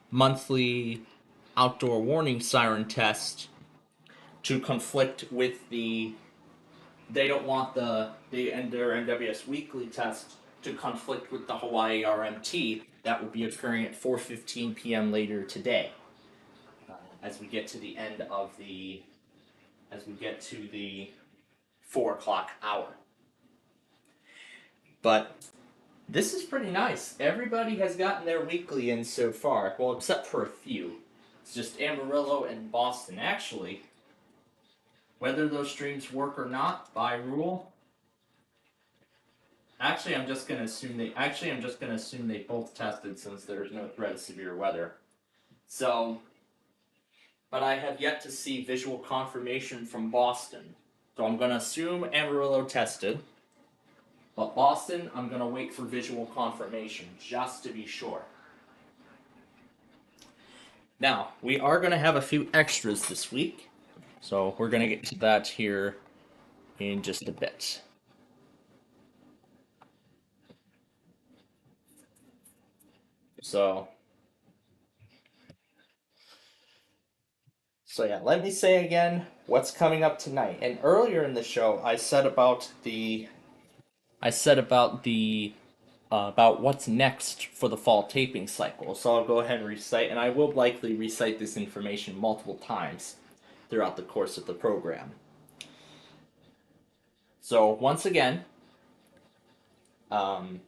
monthly outdoor warning siren test to conflict with the... They don't want their NWS weekly test to conflict with the Hawaii RMT that will be occurring at 4:15 p.m. later today. As we get to the end of the... As we get to the 4 o'clock hour. But this is pretty nice. Everybody has gotten their weekly in so far. Well, except for a few. It's just Amarillo and Boston. Actually, whether those streams work or not, by rule... I'm just gonna assume they both tested since there's no threat of severe weather. So, but I have yet to see visual confirmation from Boston. So I'm gonna assume Amarillo tested. But Boston, I'm gonna wait for visual confirmation, just to be sure. Now, we are gonna have a few extras this week. So we're gonna get to that here in just a bit. So yeah, let me say again what's coming up tonight. And earlier in the show, I said about what's next for the fall taping cycle. So I'll go ahead and recite, and I will likely recite this information multiple times throughout the course of the program. So once again, of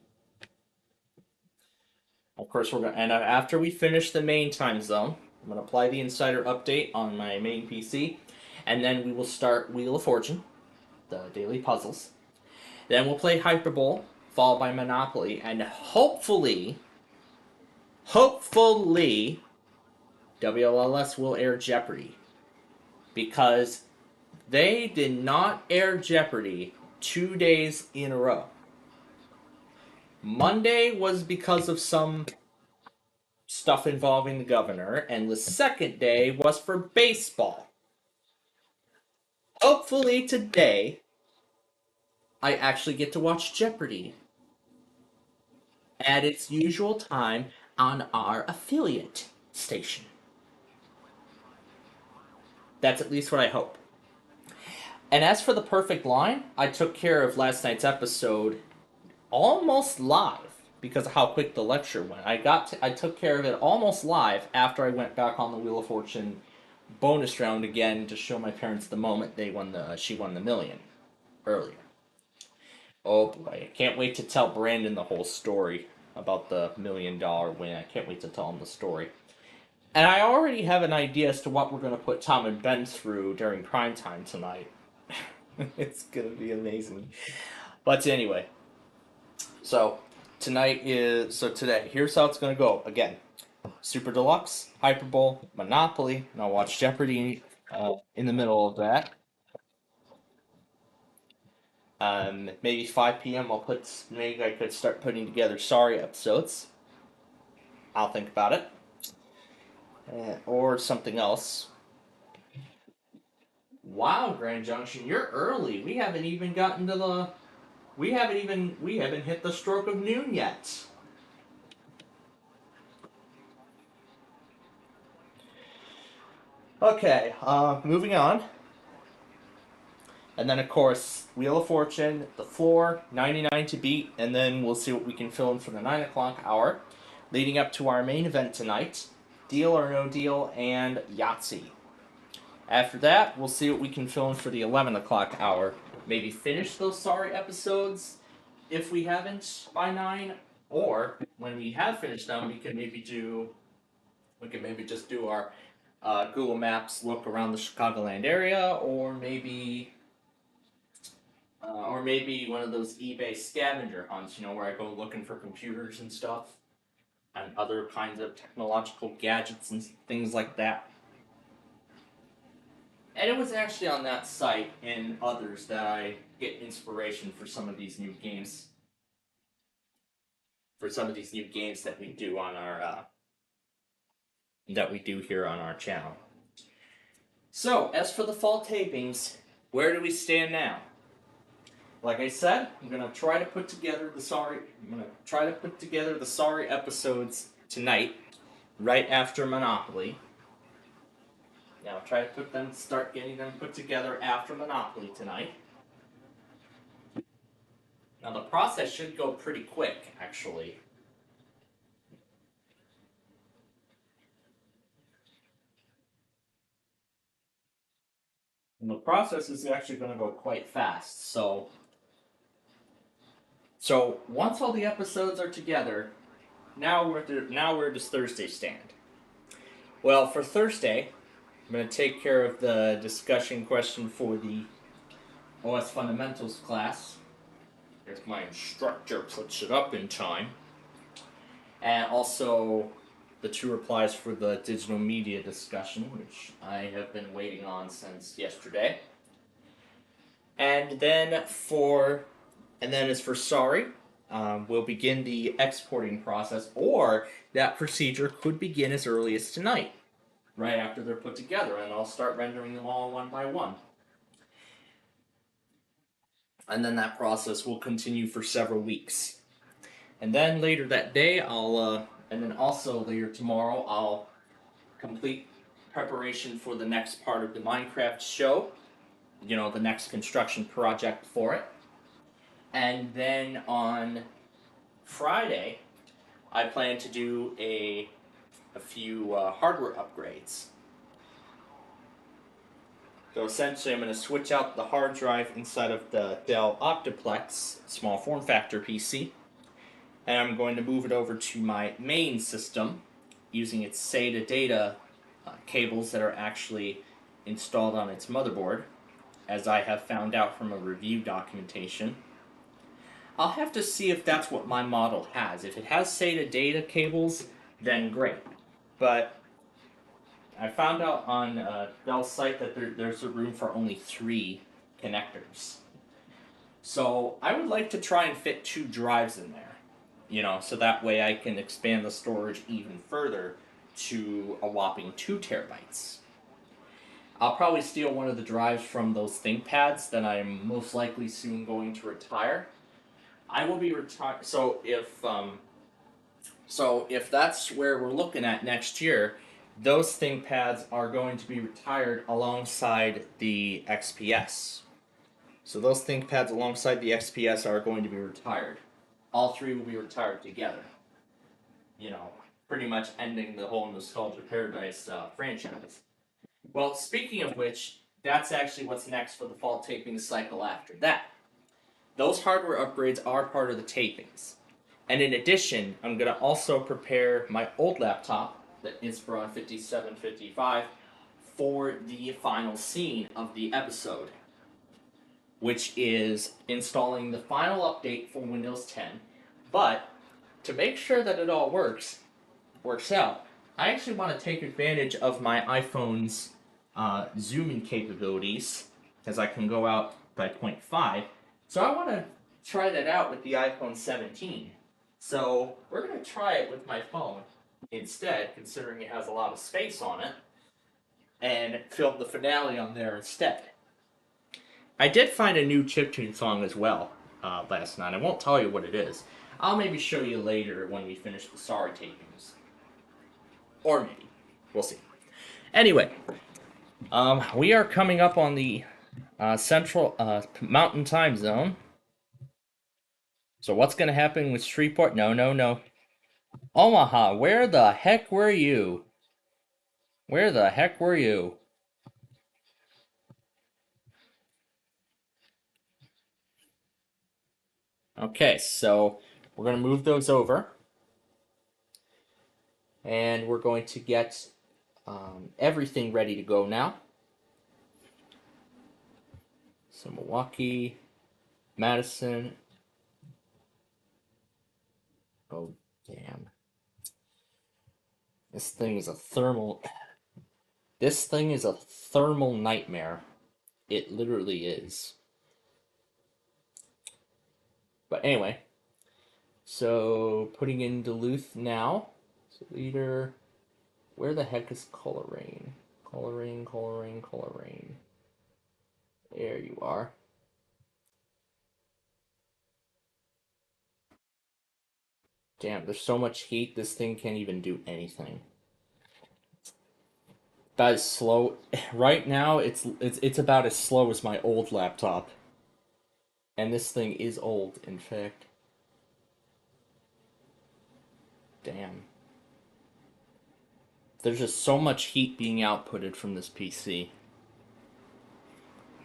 course, after we finish the main time zone, I'm going to apply the insider update on my main PC, and then we will start Wheel of Fortune, the daily puzzles. Then we'll play Hyperbole, followed by Monopoly, and hopefully, WLLS will air Jeopardy! Because they did not air Jeopardy! 2 days in a row. Monday was because of some stuff involving the governor, and the second day was for baseball. Hopefully today, I actually get to watch Jeopardy! At its usual time on our affiliate station. That's at least what I hope. And as for the perfect line, I took care of last night's episode almost live because of how quick the lecture went. I took care of it almost live after I went back on the Wheel of Fortune bonus round again to show my parents the moment she won the million earlier. Oh boy, I can't wait to tell Brandon the whole story about the $1 million win. I can't wait to tell him the story. And I already have an idea as to what we're going to put Tom and Ben through during primetime tonight. It's going to be amazing. But anyway, today, here's how it's going to go. Again, Super Deluxe, Hyperbole, Monopoly, and I'll watch Jeopardy in the middle of that. Maybe 5 p.m. maybe I could start putting together Sorry episodes. I'll think about it. Or something else. Wow, Grand Junction, you're early. We haven't even gotten to the. We haven't hit the stroke of noon yet. Okay, moving on. And then, of course, Wheel of Fortune, The Floor, 99 to beat, and then we'll see what we can fill in for the 9 o'clock hour, leading up to our main event tonight, Deal or No Deal, and Yahtzee. After that, we'll see what we can fill in for the 11 o'clock hour. Maybe finish those Sorry episodes if we haven't by 9, or when we have finished them, we can maybe just do our Google Maps look around the Chicagoland area, or maybe one of those eBay scavenger hunts, where I go looking for computers and stuff, and other kinds of technological gadgets and things like that. And it was actually on that site and others that I get inspiration for some of these new games. For some of these new games that we do on our here on our channel. So, as for the fall tapings, where do we stand now? Like I said, I'm gonna try to put together the Sorry episodes tonight, right after Monopoly. Now try to start getting them put together after Monopoly tonight. Now the process should go pretty quick, actually. And the process is actually going to go quite fast. So once all the episodes are together, now where does Thursday stand? Well, for Thursday, I'm going to take care of the discussion question for the OS Fundamentals class, if my instructor puts it up in time, and also the 2 replies for the digital media discussion, which I have been waiting on since yesterday. And then as for Sorry, we'll begin the exporting process, or that procedure could begin as early as tonight, right after they're put together, and I'll start rendering them all one by one. And then that process will continue for several weeks. And then later that day, and then also later tomorrow, I'll complete preparation for the next part of the Minecraft show, the next construction project for it. And then on Friday, I plan to do a few hardware upgrades. So essentially, I'm going to switch out the hard drive inside of the Dell Optiplex small form factor PC, and I'm going to move it over to my main system using its SATA data cables that are actually installed on its motherboard, as I have found out from a review documentation. I'll have to see if that's what my model has. If it has SATA data cables, then great. But I found out on Dell's site that there's a room for only 3 connectors. So I would like to try and fit 2 drives in there, so that way I can expand the storage even further to a whopping 2 terabytes. I'll probably steal one of the drives from those ThinkPads that I'm most likely soon going to retire. I will be retired. So if that's where we're looking at next year, those ThinkPads are going to be retired alongside the XPS. So those ThinkPads alongside the XPS are going to be retired. All 3 will be retired together. Pretty much ending the whole Nostalgia Paradise franchise. Well, speaking of which, that's actually what's next for the fall taping cycle after that. Those hardware upgrades are part of the tapings. And in addition, I'm going to also prepare my old laptop, the Inspiron 5755, for the final scene of the episode, which is installing the final update for Windows 10. But to make sure that it all works out, I actually want to take advantage of my iPhone's zooming capabilities, as I can go out by 0.5. So I want to try that out with the iPhone 17. So we're going to try it with my phone instead, considering it has a lot of space on it, and film the finale on there instead. I did find a new chiptune song as well last night. I won't tell you what it is. I'll maybe show you later when we finish the Sorry tapings. Or maybe. We'll see. Anyway, we are coming up on the Central Mountain Time Zone. So what's going to happen with Shreveport? No. Omaha, where the heck were you? Where the heck were you? Okay, so we're going to move those over. And we're going to get everything ready to go now. So Milwaukee, Madison. Oh, damn. This thing is a thermal nightmare. It literally is. But anyway, so putting in Duluth now. So leader, where the heck is Coleraine? Coleraine. There you are. Damn, there's so much heat, this thing can't even do anything. That is slow. Right now, it's about as slow as my old laptop. And this thing is old, in fact. Damn. There's just so much heat being outputted from this PC.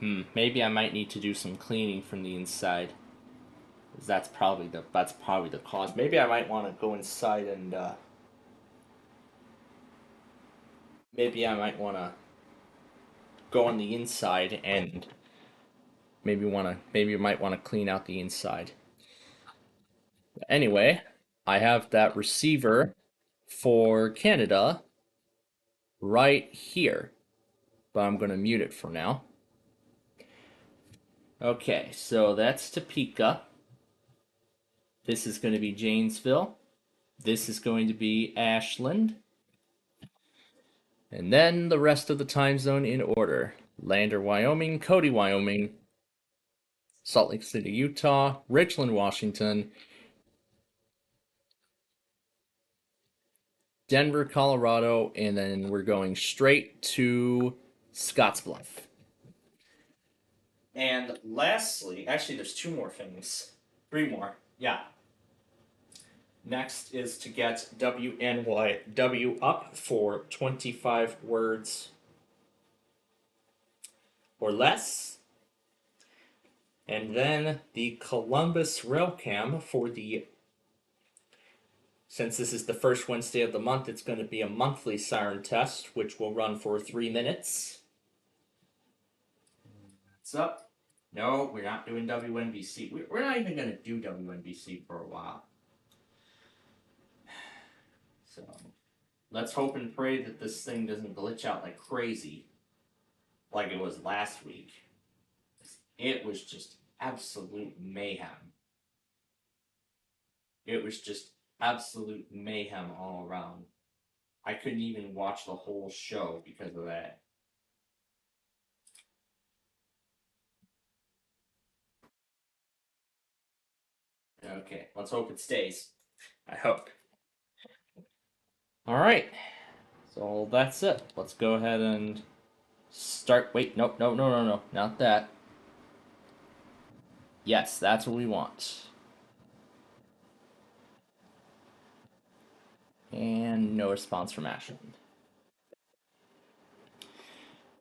Maybe I might need to do some cleaning from the inside. That's probably the cause. Maybe I might want to go inside and maybe I might want to go on the inside and maybe you might want to clean out the inside. Anyway, I have that receiver for Canada right here, but I'm going to mute it for now. Okay, so that's Topeka. This is going to be Janesville. This is going to be Ashland. And then the rest of the time zone in order. Lander, Wyoming, Cody, Wyoming, Salt Lake City, Utah, Richland, Washington, Denver, Colorado, and then we're going straight to Scottsbluff. And lastly, actually there's 2 more things. 3 more. Yeah. Next is to get WNYW up for 25 words or less. And then the Columbus Railcam for since this is the first Wednesday of the month, it's going to be a monthly siren test, which will run for 3 minutes. What's up? No, we're not doing WNBC. We're not even going to do WNBC for a while. So, let's hope and pray that this thing doesn't glitch out like crazy, like it was last week. It was just absolute mayhem. It was just absolute mayhem all around. I couldn't even watch the whole show because of that. Okay, let's hope it stays. I hope. Alright, so that's it. Let's go ahead and start. Wait, no, not that. Yes, that's what we want. And no response from Ashland.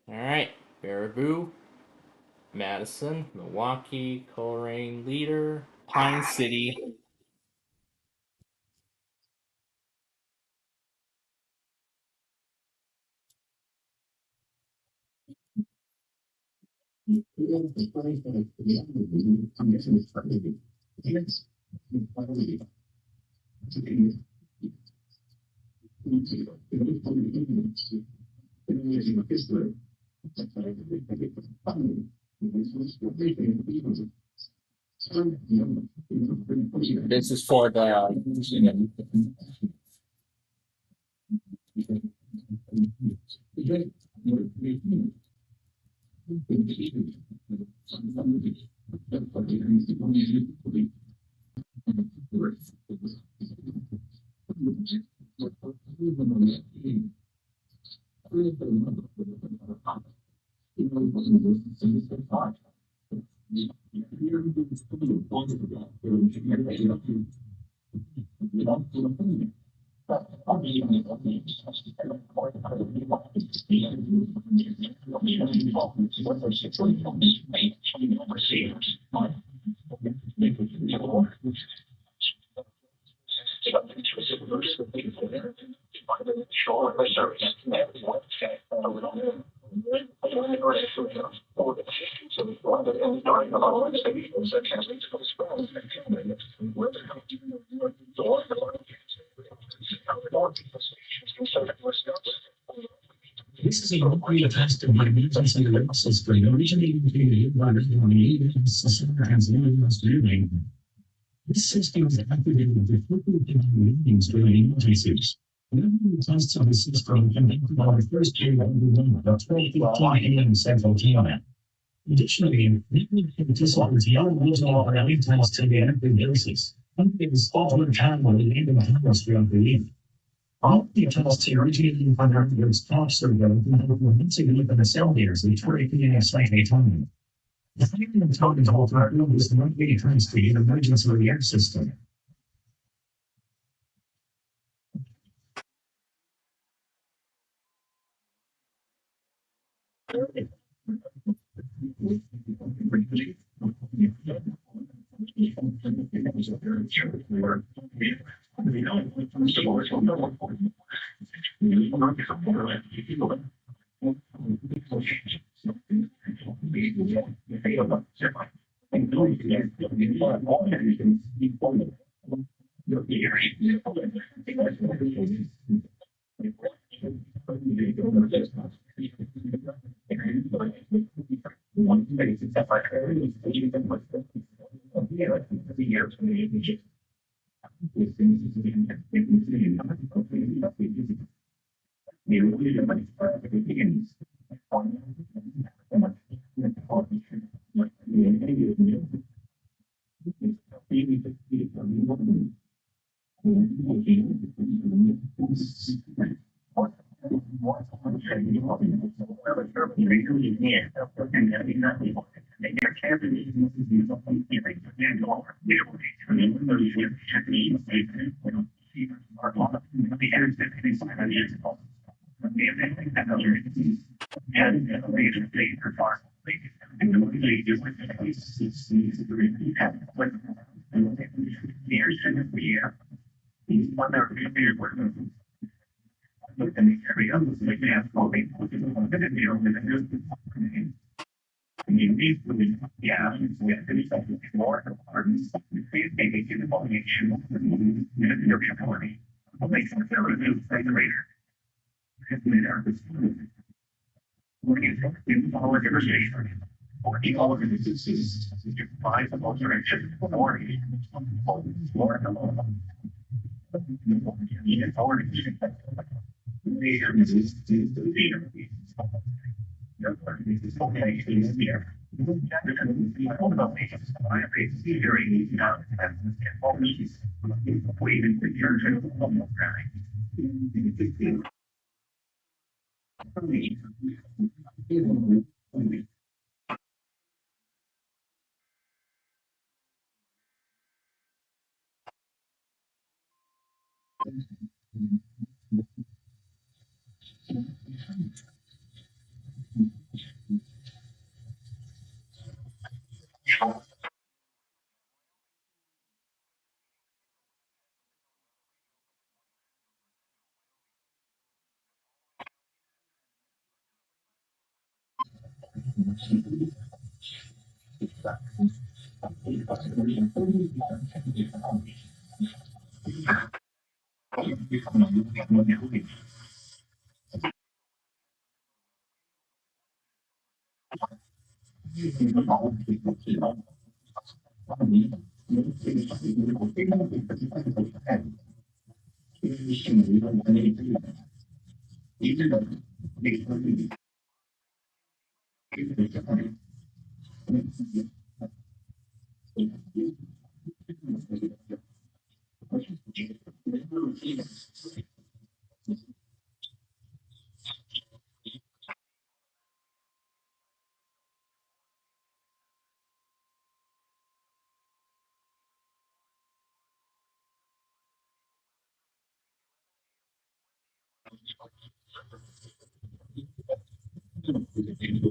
Alright, Baraboo, Madison, Milwaukee, Coleraine, Leader, Pine City. This is for the This is a nuclear test of my emergency alert system originating by the Tanzania's doing. This system is activated with frequent readings during emergencies. Whenever the tests of the system conducted on the first day of the month at 12:15 a.m. Central Time. Additionally, network participants yell regional or LA tests to the active basis. Company is scheduled time on the random times throughout the week. All the tests originating from the top server once a week on the cell layers and 20 p.m. slightly time. The final total of our room is the monthly transfer in emergency react system.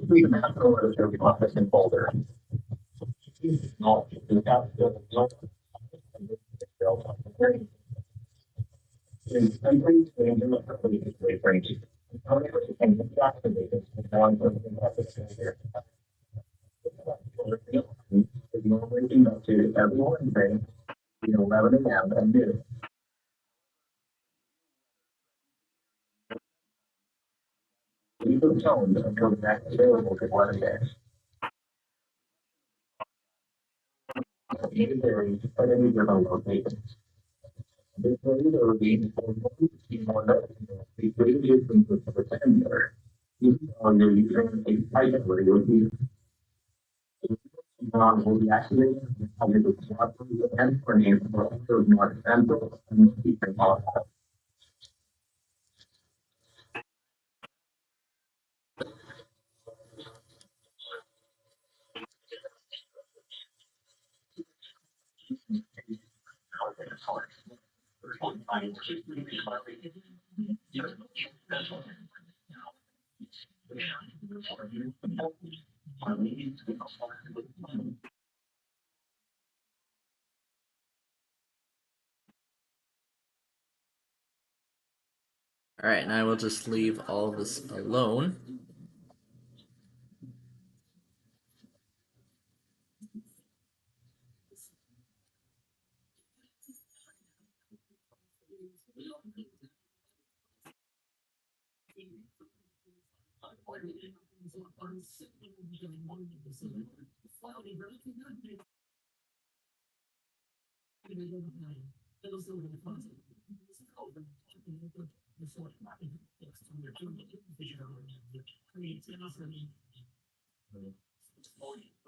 We can have photos of the office and folder. No, you have to- no. Normally email to everyone saying, 11 a.m. and noon. Leave the tone until the next available to 11 days. Even varies at any given location. This varies or reads for more the greater distance of the sender. Even though you're using a private radio feed, will be activated under the swap and for name for other not central and speaker off. Alright, and I will just leave all of this alone.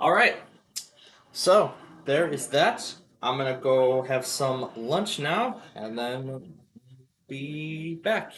Alright, so there is that. I'm gonna go have some lunch now, and then be back.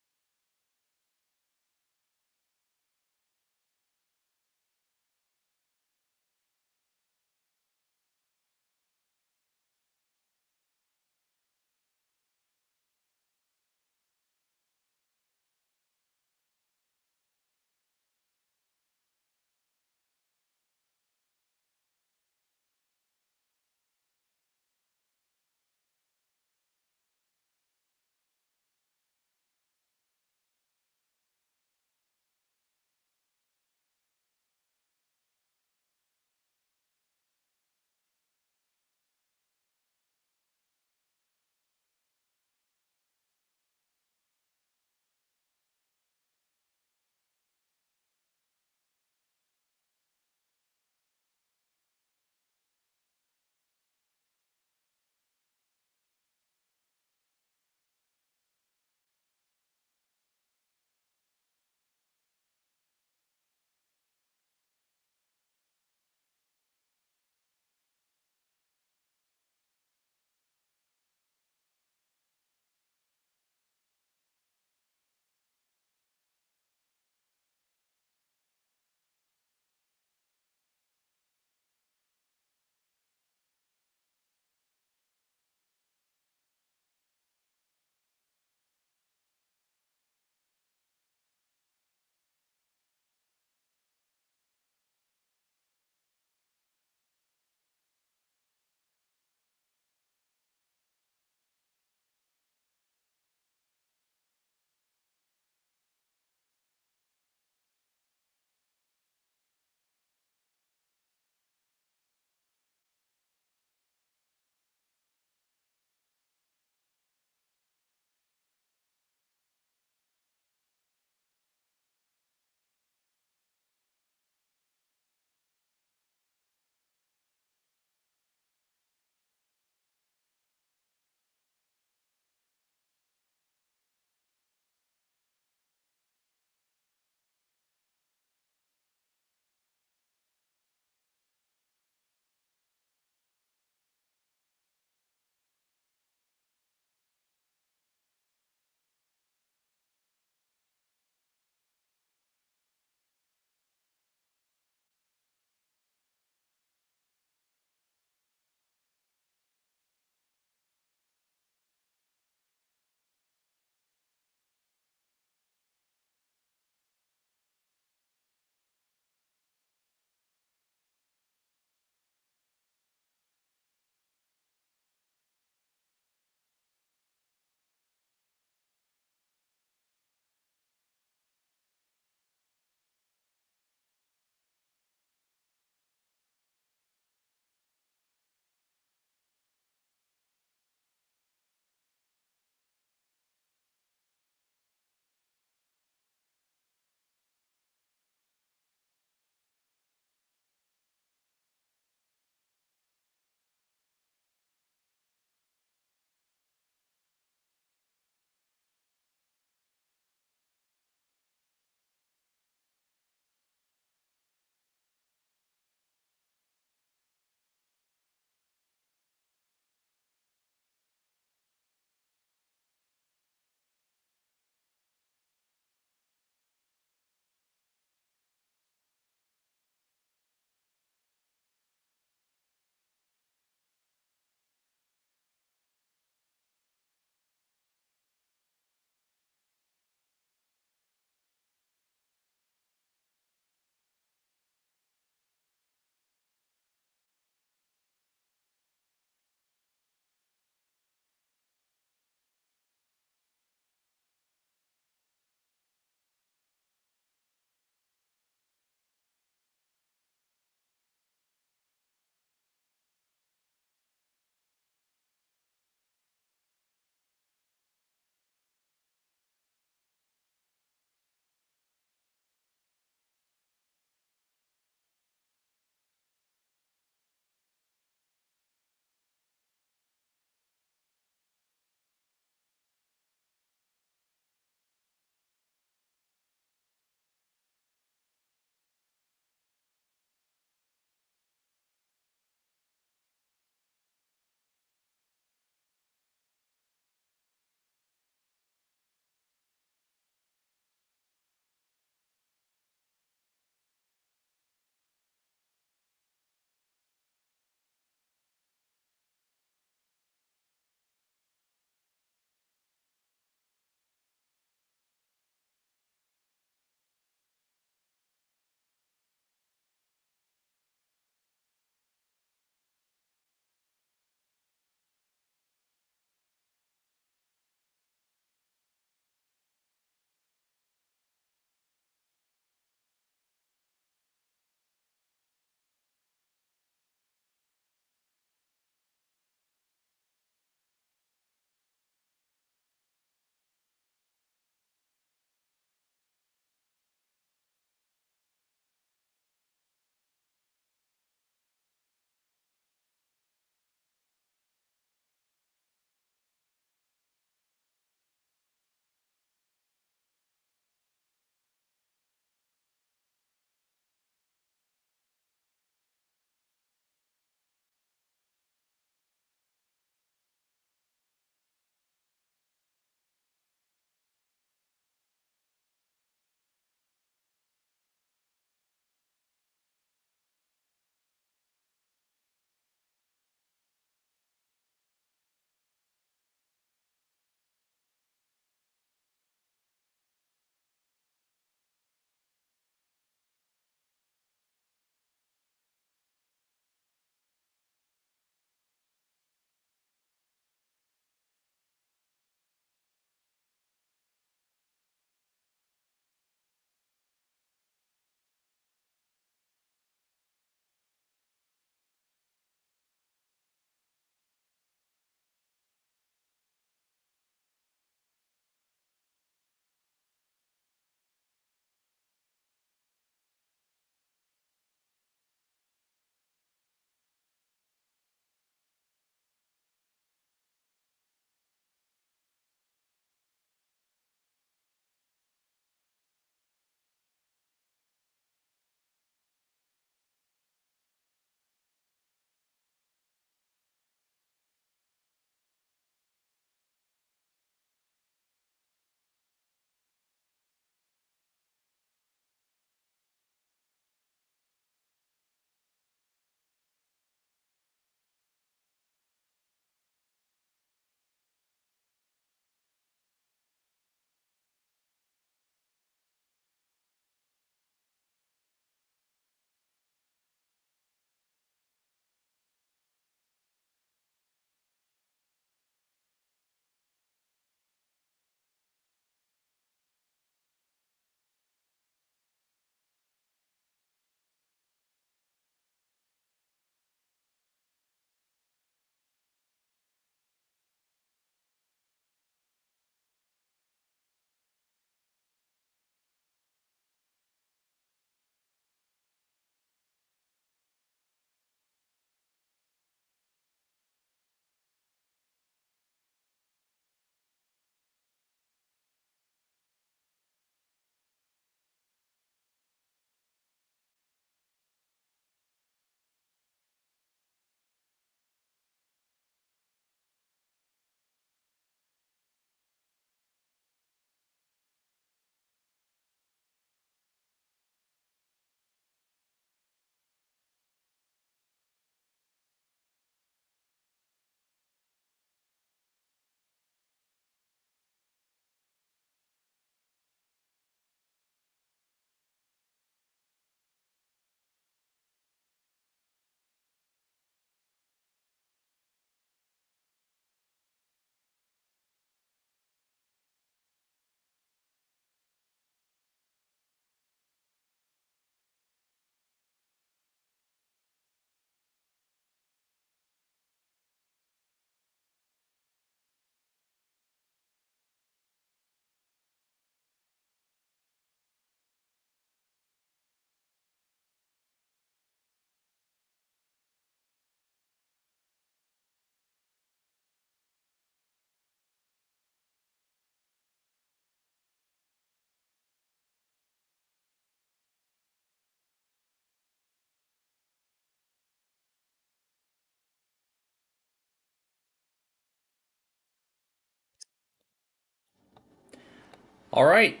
All right.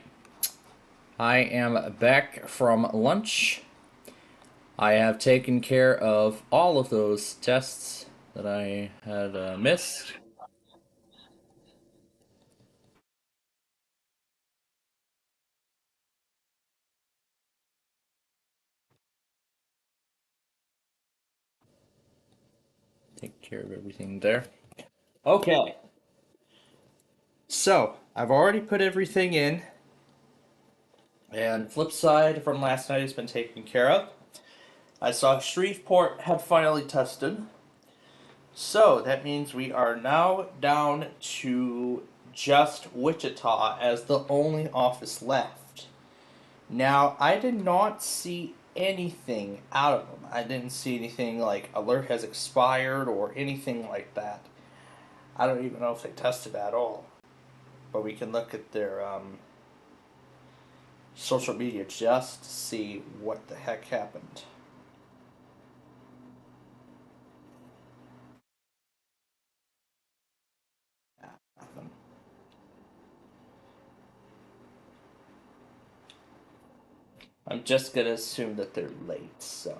I am back from lunch. I have taken care of all of those tests that I had missed. Take care of everything there. Okay. So, I've already put everything in. And flip side from last night has been taken care of. I saw Shreveport had finally tested. So, that means we are now down to just Wichita as the only office left. Now, I did not see anything out of them. I didn't see anything like alert has expired or anything like that. I don't even know if they tested at all. But we can look at their social media just to see what the heck happened. Nothing. I'm just gonna assume that they're late, so.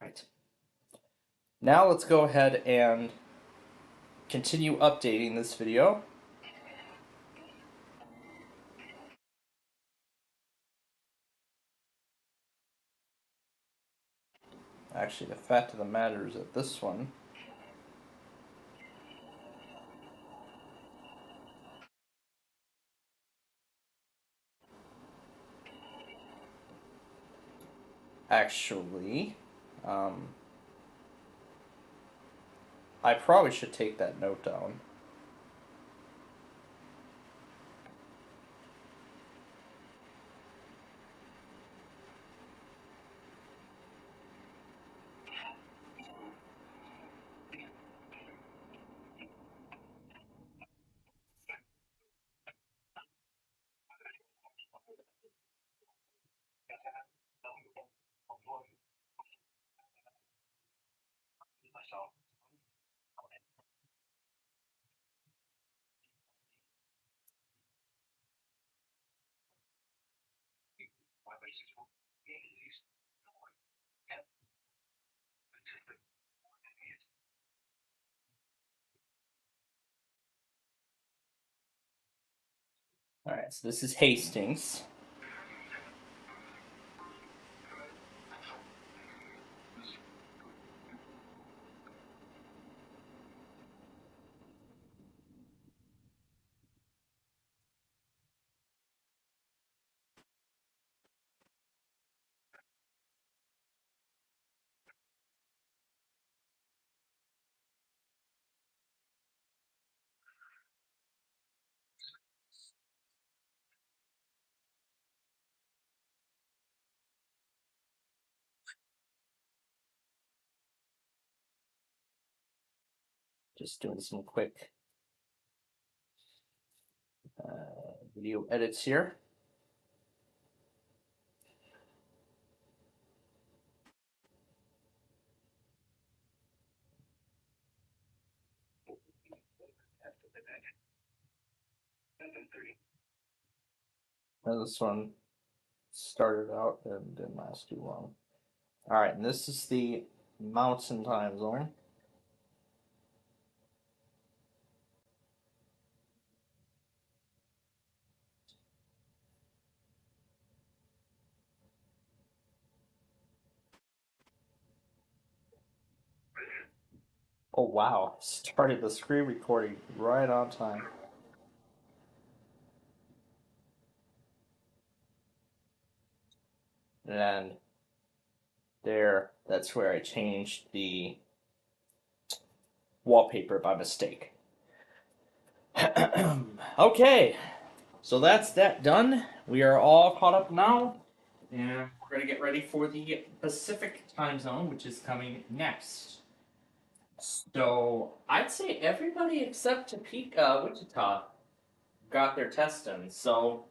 Alright. Now let's go ahead and continue updating this video. Actually, the fact of the matter is that this one actually, I probably should take that note down. Alright, so this is Hastings. Just doing some quick video edits here. And this one started out and didn't last too long. Alright, and this is the Mountain Time Zone. Oh wow, started the screen recording right on time. And there, that's where I changed the wallpaper by mistake. Okay, so that's that done. We are all caught up now, and we're gonna get ready for the Pacific time zone, which is coming next. So I'd say everybody except Topeka, Wichita, got their test done. So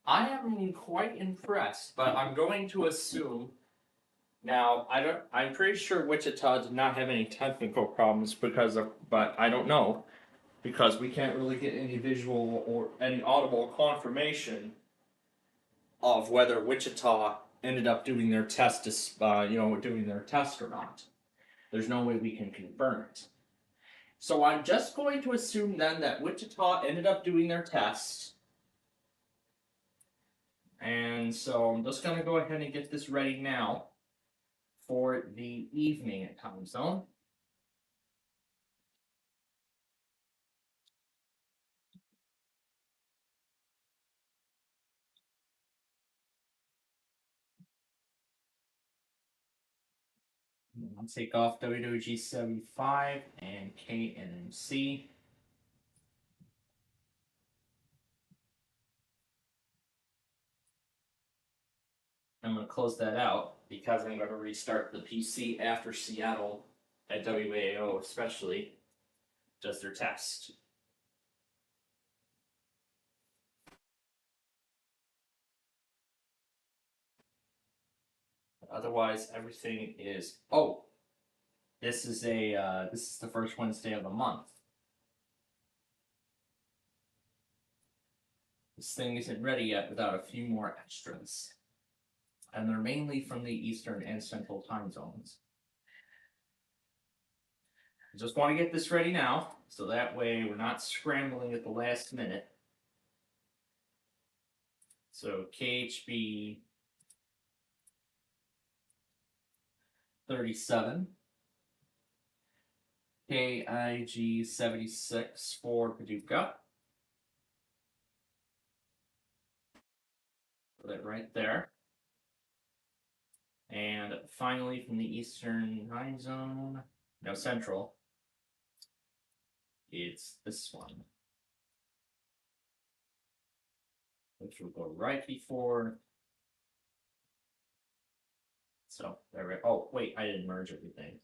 I am quite impressed, but I'm going to assume Now, I'm pretty sure Wichita did not have any technical problems but I don't know, because we can't really get any visual or any audible confirmation of whether Wichita ended up doing their test, doing their test or not. There's no way we can confirm it. So I'm just going to assume then that Wichita ended up doing their test. And so I'm just going to go ahead and get this ready now for the evening time zone. I'll take off WWG 75 and KNMC. I'm going to close that out because I'm going to restart the PC after Seattle at WAO especially does their test. Otherwise, everything is. Oh, this is the first Wednesday of the month. This thing isn't ready yet without a few more extras, and they're mainly from the Eastern and Central time zones. I just want to get this ready now, so that way we're not scrambling at the last minute. So KHB 37, KIG 76 for Paducah. Put it right there. And finally, from the Eastern time zone, no, Central, it's this one, which will go right before. So there. Oh wait, I didn't merge everything.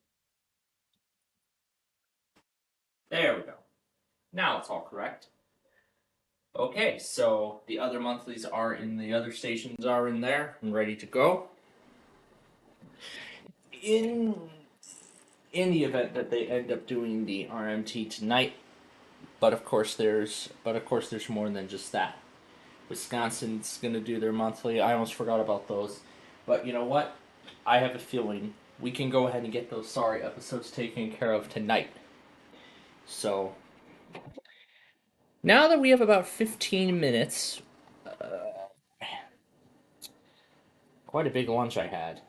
There we go. Now it's all correct. Okay, so the other monthlies are in the other stations are in there and ready to go. In the event that they end up doing the RMT tonight, but of course there's more than just that. Wisconsin's gonna do their monthly. I almost forgot about those, but you know what? I have a feeling we can go ahead and get those sorry episodes taken care of tonight. So now that we have about 15 minutes, quite a big lunch I had.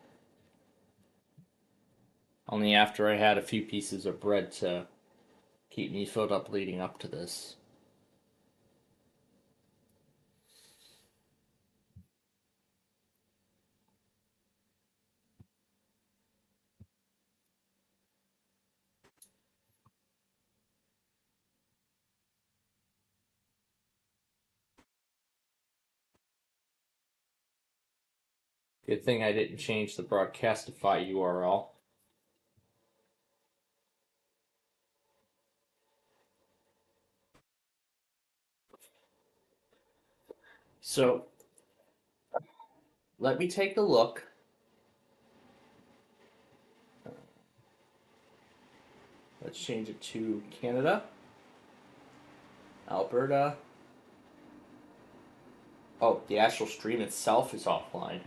Only after I had a few pieces of bread to keep me filled up leading up to this. Good thing I didn't change the Broadcastify URL. So, let me take a look. Let's change it to Canada, Alberta. Oh, the actual stream itself is offline.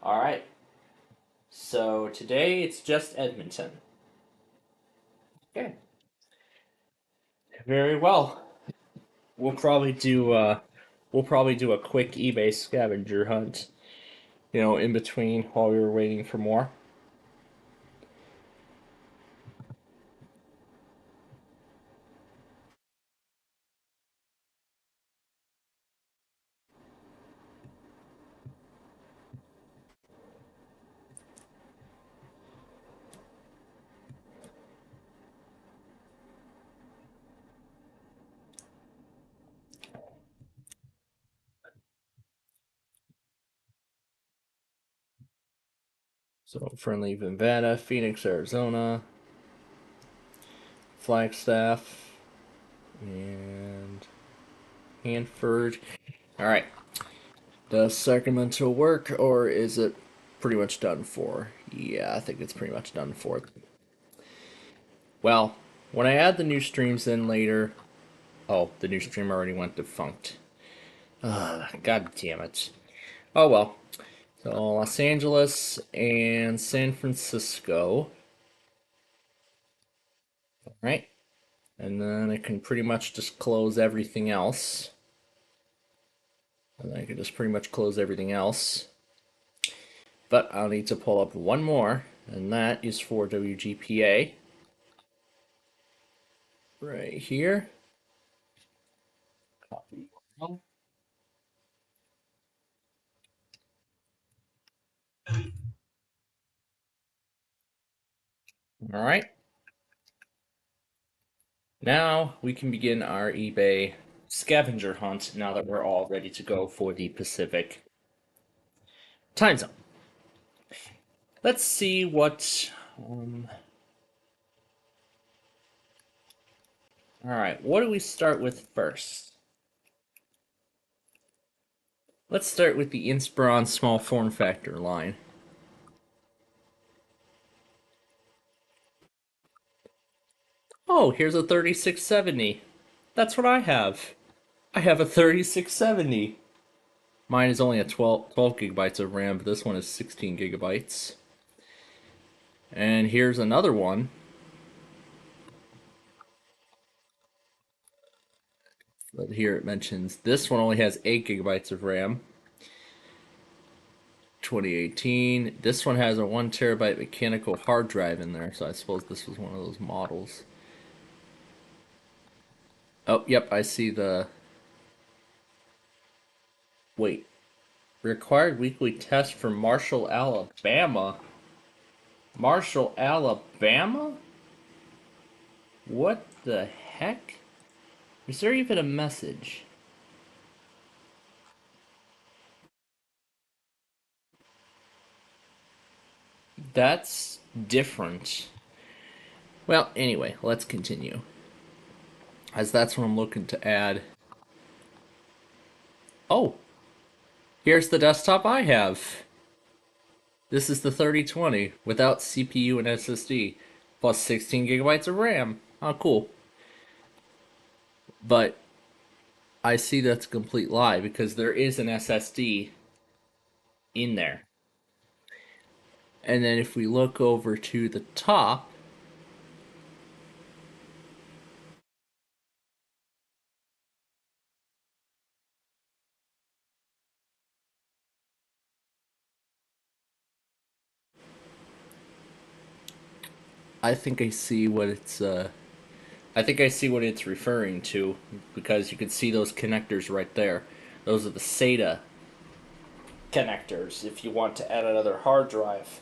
Alright. So today it's just Edmonton. Okay. Very well. We'll probably do a quick eBay scavenger hunt, in between while we were waiting for more. So friendly Nevada, Phoenix, Arizona, Flagstaff, and Hanford. All right. Does Sacramento work, or is it pretty much done for. Yeah, I think it's pretty much done for. Well, when I add the new streams in later... Oh, the new stream already went defunct. God damn it. Oh well. So, Los Angeles and San Francisco. Alright. And then I can pretty much just close everything else. And then I can just pretty much close everything else. But I'll need to pull up one more, and that is for WGPA. Right here. Copy. Alright. Now we can begin our eBay scavenger hunt now that we're all ready to go for the Pacific time zone. Let's see what... Alright, what do we start with first? Let's start with the Inspiron small form factor line. Oh, here's a 3670. That's what I have. I have a 3670. Mine is only a 12 gigabytes of RAM, but this one is 16 gigabytes. And here's another one. But here it mentions this one only has 8 gigabytes of RAM. 2018. This one has a 1 terabyte mechanical hard drive in there, so I suppose this was one of those models. Oh, yep, I see the... Wait. Required weekly test for Marshall, Alabama? Marshall, Alabama? What the heck? Is there even a message? That's different. Well, anyway, let's continue. As that's what I'm looking to add. Oh! Here's the desktop I have. This is the 3020 without CPU and SSD, plus 16 gigabytes of RAM. Oh, cool. But I see that's a complete lie because there is an SSD in there. And then if we look over to the top, I think I see what it's referring to, because you can see those connectors right there. Those are the SATA connectors if you want to add another hard drive.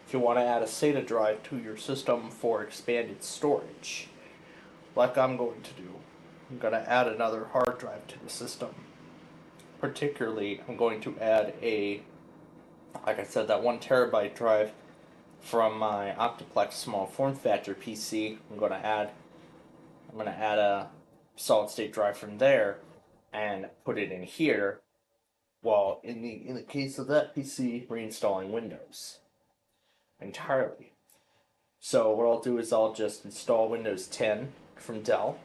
If you want to add a SATA drive to your system for expanded storage, like I'm going to do. I'm going to add another hard drive to the system. Particularly, I'm going to add like I said, that 1 terabyte drive from my Optiplex small form factor PC. I'm going to add a solid state drive from there and put it in here, while in the case of that PC, reinstalling Windows entirely. So what I'll do is I'll just install Windows 10 from Dell,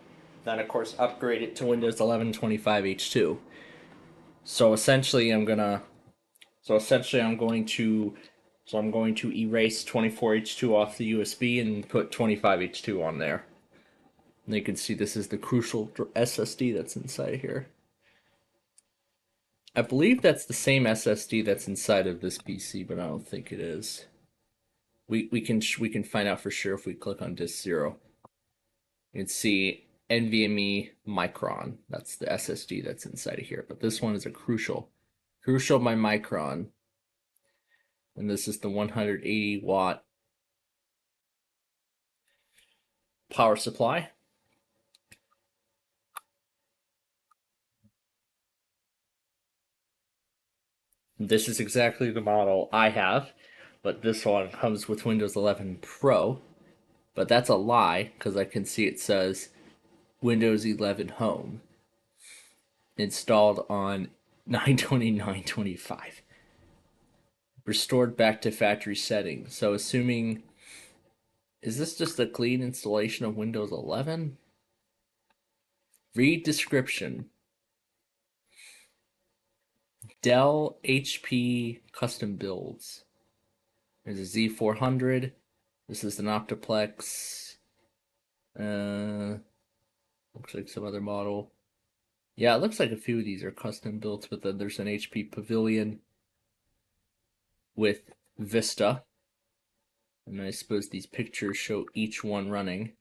then of course upgrade it to Windows 11 25H2. So essentially I'm going to erase 24H2 off the USB and put 25H2 on there. And you can see this is the Crucial SSD that's inside here. I believe that's the same SSD that's inside of this PC, but I don't think it is. We can find out for sure if we click on disk 0. You can see NVMe Micron. That's the SSD that's inside of here. But this one is a Crucial by Micron. And this is the 180 watt power supply. This is exactly the model I have, but this one comes with Windows 11 Pro. But that's a lie, because I can see it says Windows 11 Home installed on 9/29/25. restored back to factory settings. So assuming, is this just a clean installation of Windows 11? Read description. Dell HP custom builds. There's a Z400. This is an Optiplex. Looks like some other model. Yeah, it looks like a few of these are custom built, but then there's an HP Pavilion with Vista. And I suppose these pictures show each one running.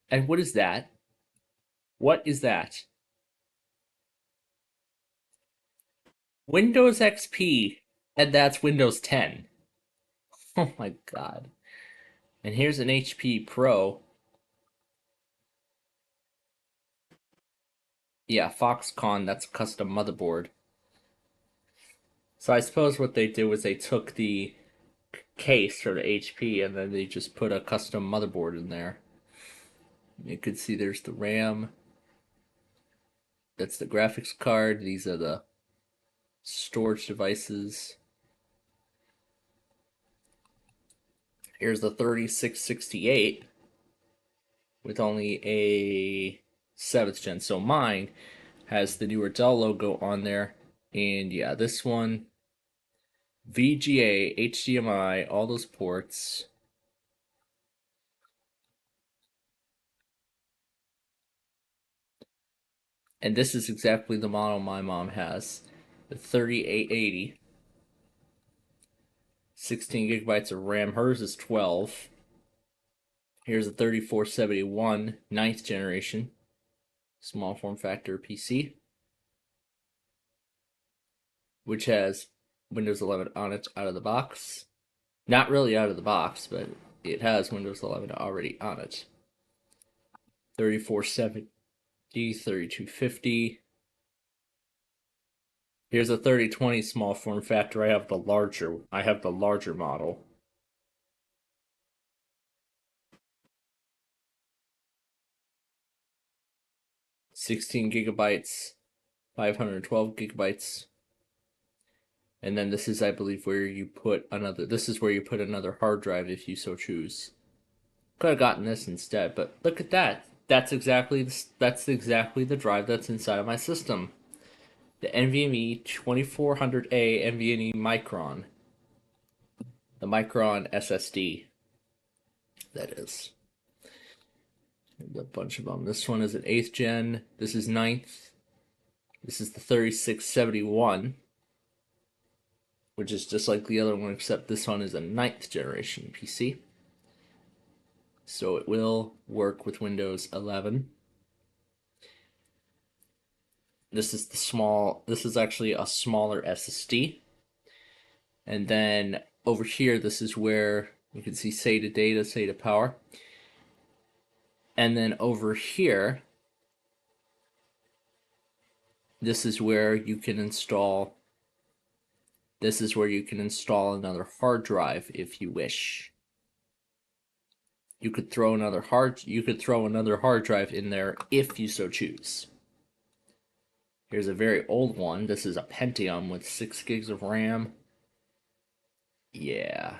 And what is that? What is that? Windows XP, and that's Windows 10. Oh my god. And here's an HP Pro. Yeah, Foxconn, that's a custom motherboard. So I suppose what they did was they took the case for the HP and then they just put a custom motherboard in there. You could see there's the RAM. That's the graphics card. These are the storage devices. Here's the 3668 with only a 7th gen. So mine has the newer Dell logo on there. And yeah, this one, VGA, HDMI, all those ports. And this is exactly the model my mom has. The 3880. 16 gigabytes of RAM. Hers is 12. Here's a 3471 9th generation small form factor PC, which has Windows 11 on it out of the box. Not really out of the box, but it has Windows 11 already on it. 3470, 3250. Here's a 3020 small form factor. I have the larger model. $16 gigabytes, 512 gigabytes. And then this is, I believe, where you put another. This is where you put another hard drive if you so choose. Could have gotten this instead, but look at that. That's exactly the drive that's inside of my system. The NVMe 2400A NVMe Micron. The Micron SSD. That is. There's a bunch of them. This one is an 8th gen. This is 9th. This is the 3671. Which is just like the other one, except this one is a 9th generation PC. So it will work with Windows 11. This is this is actually a smaller SSD. And then over here, this is where you can see SATA data, SATA power. And then over here, this is where you can install another hard drive if you wish. You could throw another hard drive in there if you so choose. Here's a very old one. This is a Pentium with 6 gigs of RAM. Yeah,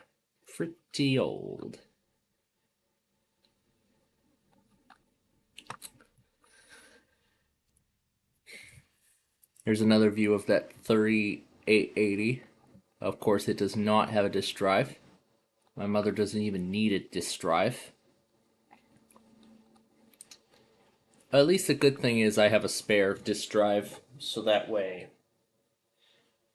pretty old. Here's another view of that 3880. Of course, it does not have a disk drive. My mother doesn't even need a disk drive. At least the good thing is I have a spare disk drive, so that way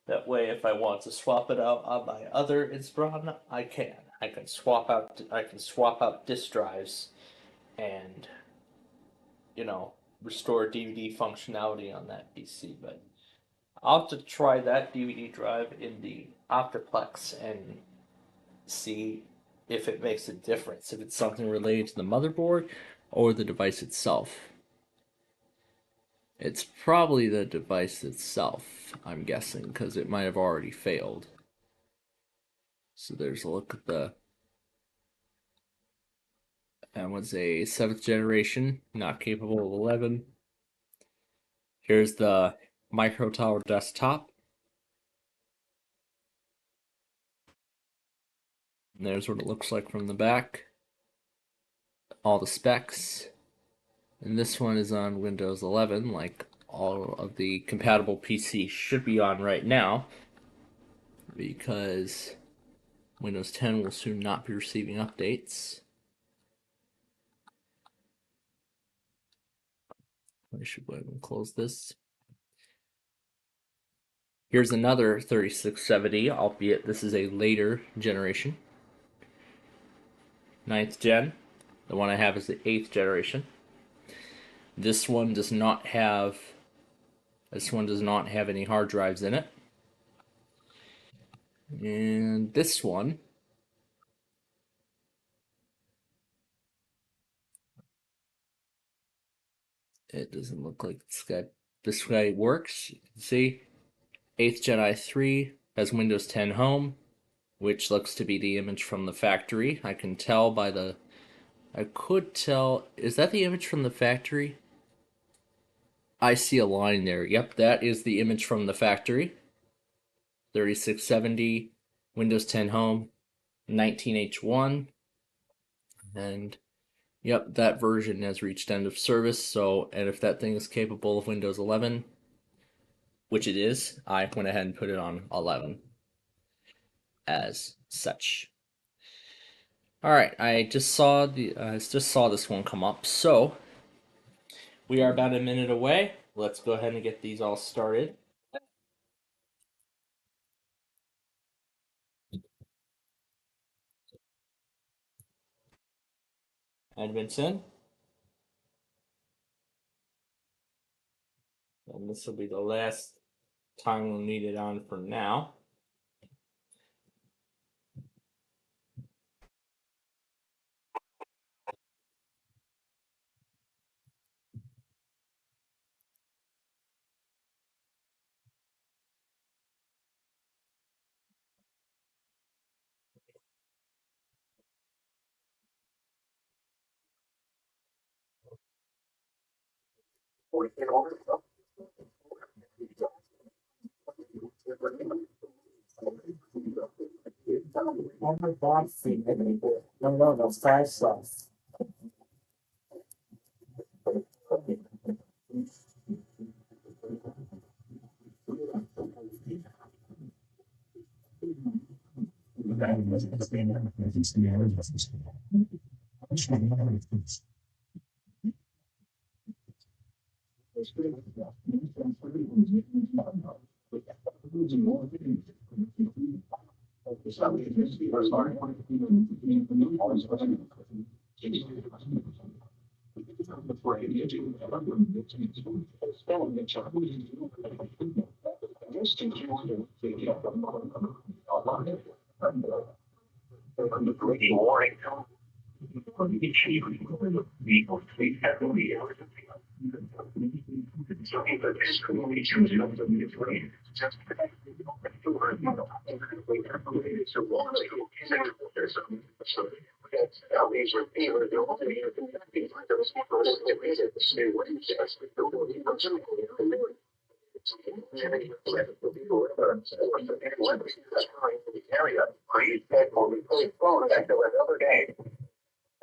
if I want to swap it out on my other Inspiron, I can. I can swap out disk drives and, you know, restore DVD functionality on that PC, but I'll have to try that DVD drive in the Optiplex and see if it makes a difference, if it's something related to the motherboard or the device itself. It's probably the device itself, I'm guessing, because it might have already failed. So there's a look at the... That was a 7th generation, not capable of 11. Here's the Micro Tower desktop. And there's what it looks like from the back. All the specs. And this one is on Windows 11, like all of the compatible PCs should be on right now, because Windows 10 will soon not be receiving updates. I should go ahead and close this. Here's another 3670, albeit this is a later generation. 9th gen. The one I have is the 8th generation. This one does not have any hard drives in it. And this one it doesn't look like this guy works. You can see 8th Gen i3 has Windows 10 Home, which looks to be the image from the factory. I can tell by the is that the image from the factory? I see a line there. Yep, that is the image from the factory. 3670, Windows 10 Home, 19H1, and yep, that version has reached end of service. So, and if that thing is capable of Windows 11, which it is, I went ahead and put it on 11 as such. All right, I just saw this one come up. So we are about a minute away. Let's go ahead and get these all started. Edmondson. And this will be the last time we'll need it on for now.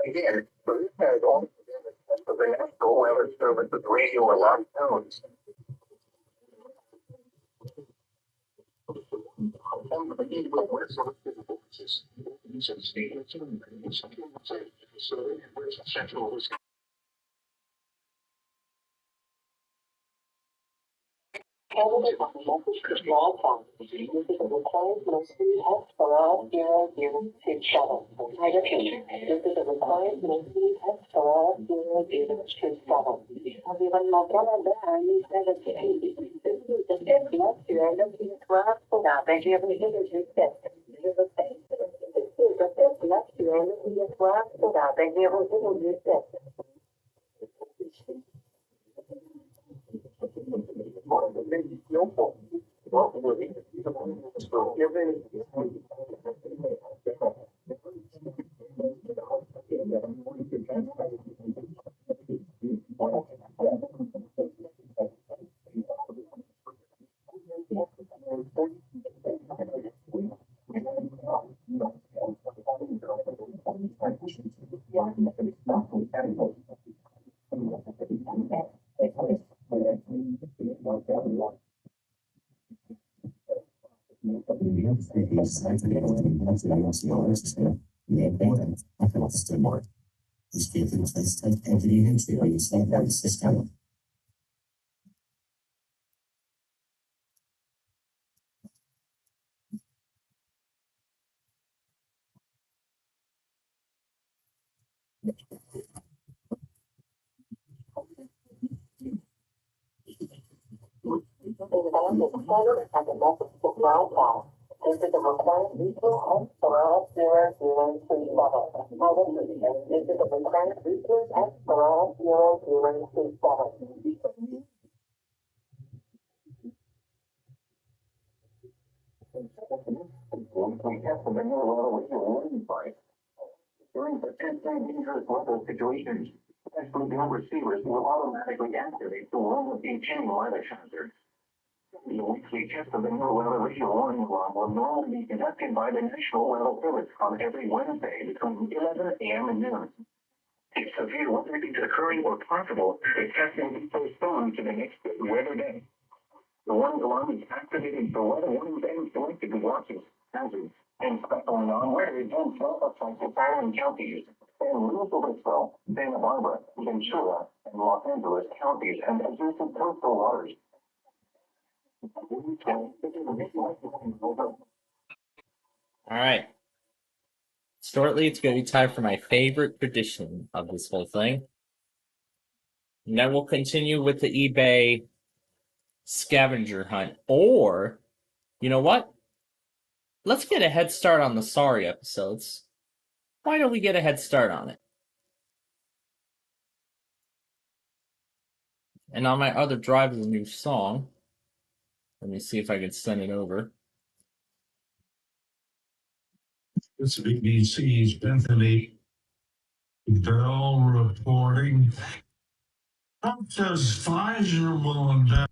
Again, this has all the national weather service with radio alarm tones. Small font. This is a required monthly test for all 006 I repeat, this is a required monthly test for all 006 Everyone will get a band instead of this is the fifth lecture of the class that I give you the test. This is the fifth lecture of the class that I give you the test. During potentially dangerous weather situations, especially the receivers will automatically activate the one of the chain weather hazards. The weekly test of the new weather radio warning alarm will normally be conducted by the National Weather Service on every Wednesday between 11 a.m. and noon. If severe weather is occurring or possible, the testing will be postponed to the next weather day. The warning alarm is activated for weather warnings and selected watches, hazards, and special non-weather events will affect the following counties: San Luis Obispo, Santa Barbara, Ventura, and Los Angeles counties and adjacent coastal waters. Alright. Shortly, it's going to be time for my favorite tradition of this whole thing. And then we'll continue with the eBay scavenger hunt. Or, you know what? Let's get a head start on the Sorry episodes. Why don't we get a head start on it? And on my other drive is a new song. Let me see if I can send it over. This is BBC's Bethany Bell reporting. Trump says Pfizer will invest.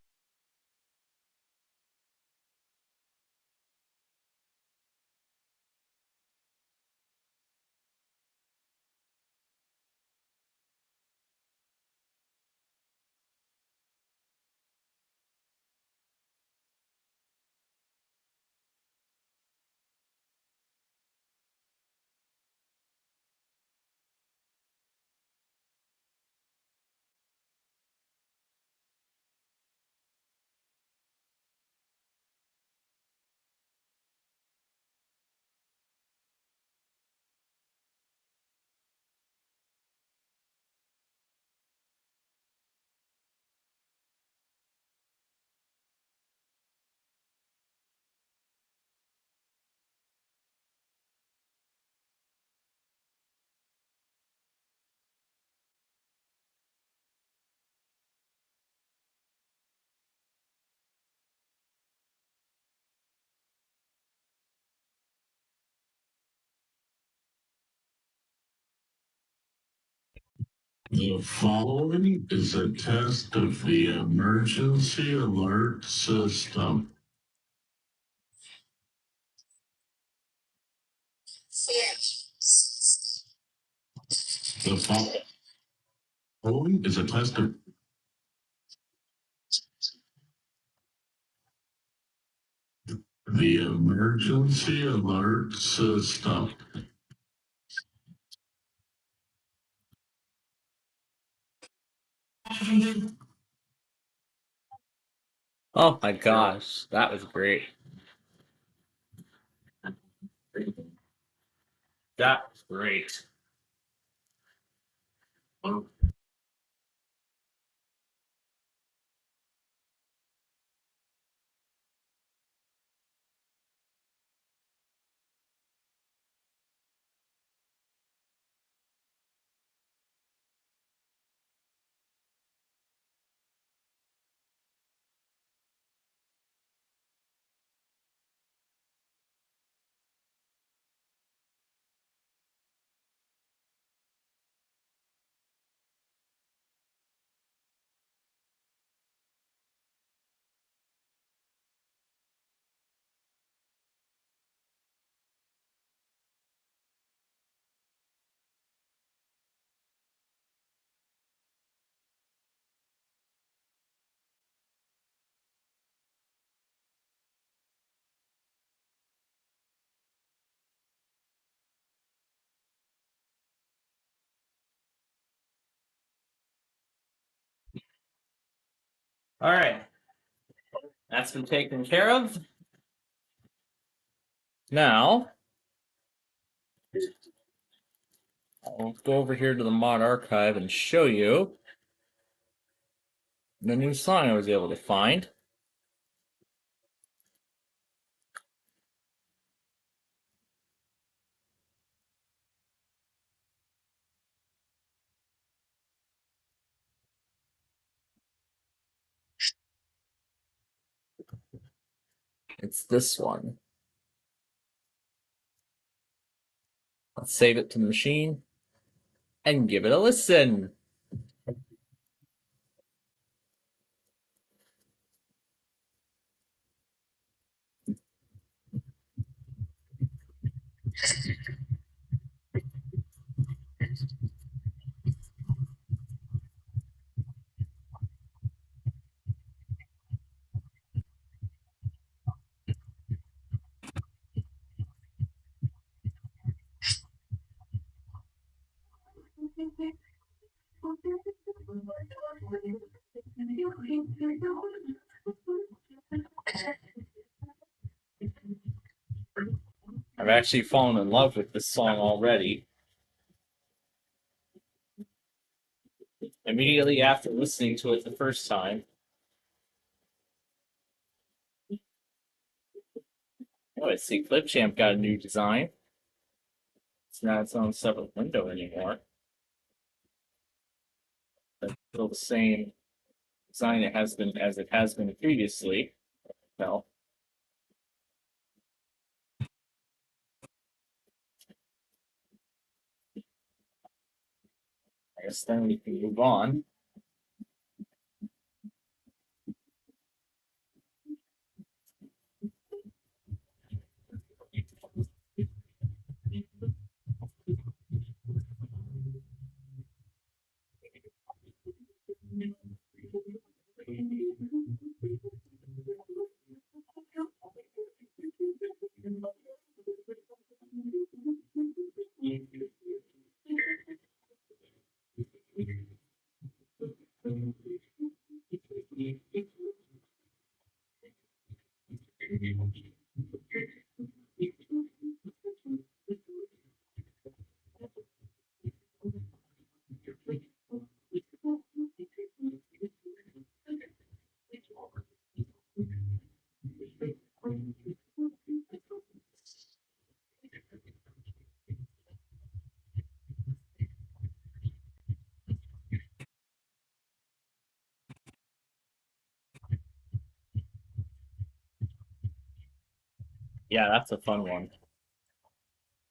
The following is a test of the emergency alert system. The following is a test of the emergency alert system. Oh my gosh, that was great. That was great. All right. That's been taken care of. Now, I'll go over here to the mod archive and show you the new song I was able to find. It's this one. Let's save it to the machine and give it a listen. I've actually fallen in love with this song already. Immediately after listening to it the first time. Oh, I see Clipchamp got a new design. It's not its own separate window anymore. But still the same design it has been as it has been previously. Well, I guess then we can move on. Yeah, that's a fun one.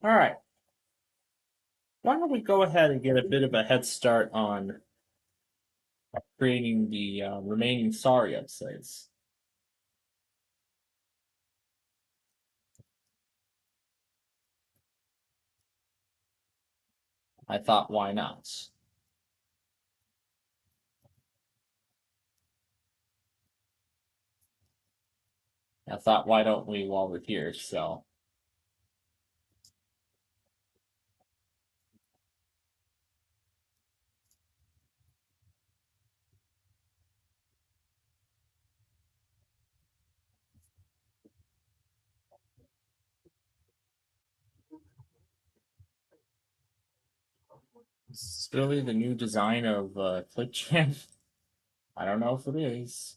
All right. Why don't we go ahead and get a bit of a head start on creating the remaining Sorry episodes? I thought, why not? I thought, why don't we while we're here? So, is this really the new design of Clipchamp? I don't know if it is.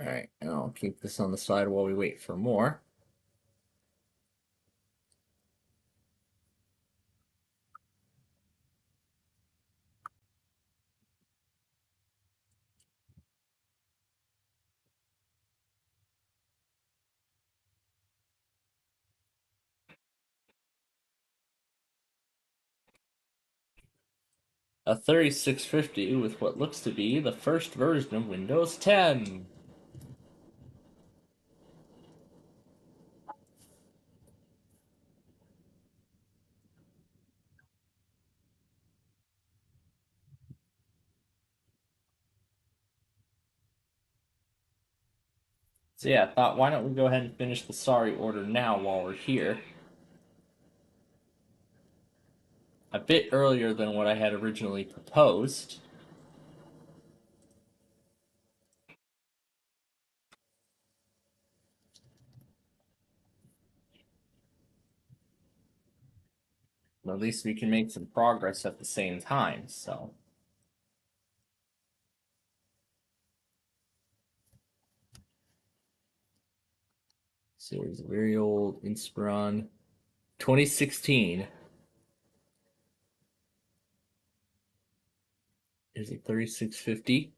All right, and I'll keep this on the side while we wait for more. A 3650 with what looks to be the first version of Windows 10. So yeah, I thought, why don't we go ahead and finish the sorry order now while we're here. A bit earlier than what I had originally proposed. But at least we can make some progress at the same time, so. So it's a very old Inspiron 2016. Is it 3650?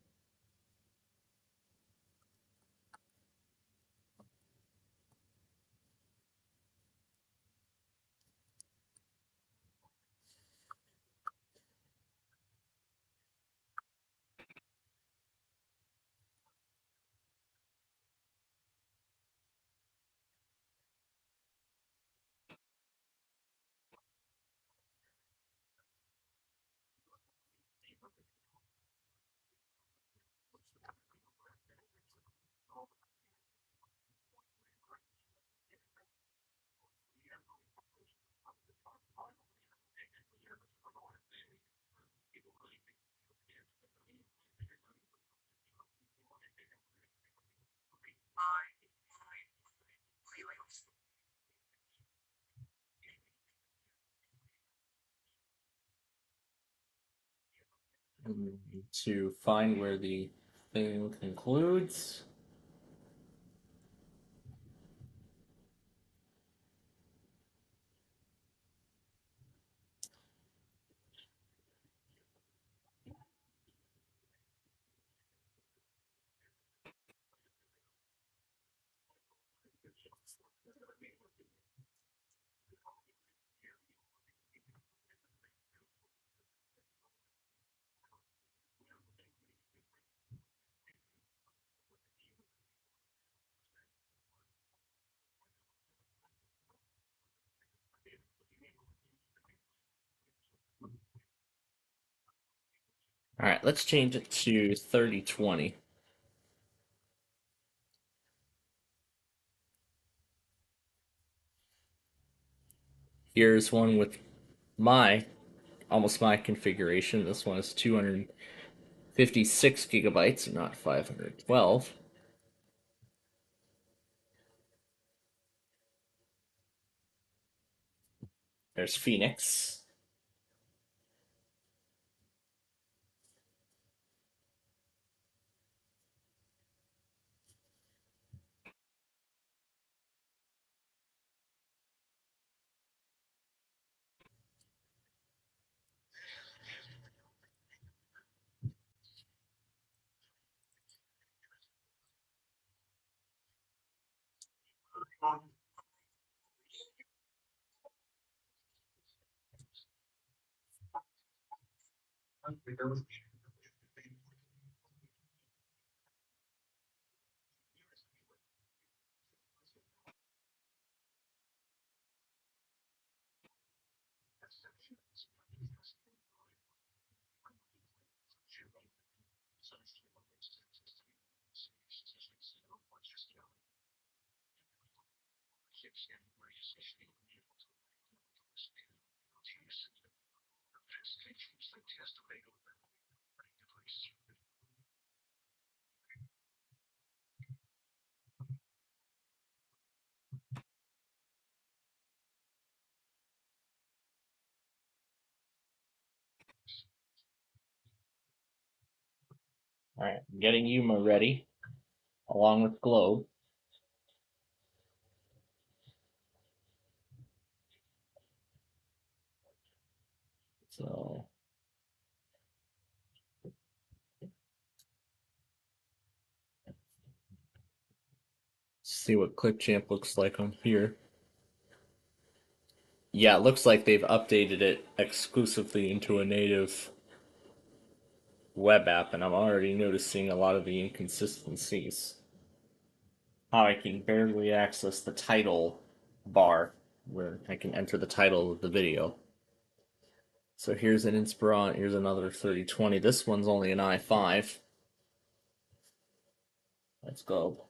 To find where the thing concludes. All right, let's change it to 3020. Here's one with almost my configuration. This one is 256 gigabytes and not 512. There's Phoenix. All right, I'm getting Yuma ready, along with Globe. So see what Clipchamp looks like on here. Yeah, it looks like they've updated it exclusively into a native web app, and I'm already noticing a lot of the inconsistencies. How I can barely access the title bar where I can enter the title of the video. So here's an Inspiron, here's another 3020. This one's only an i5. Let's go.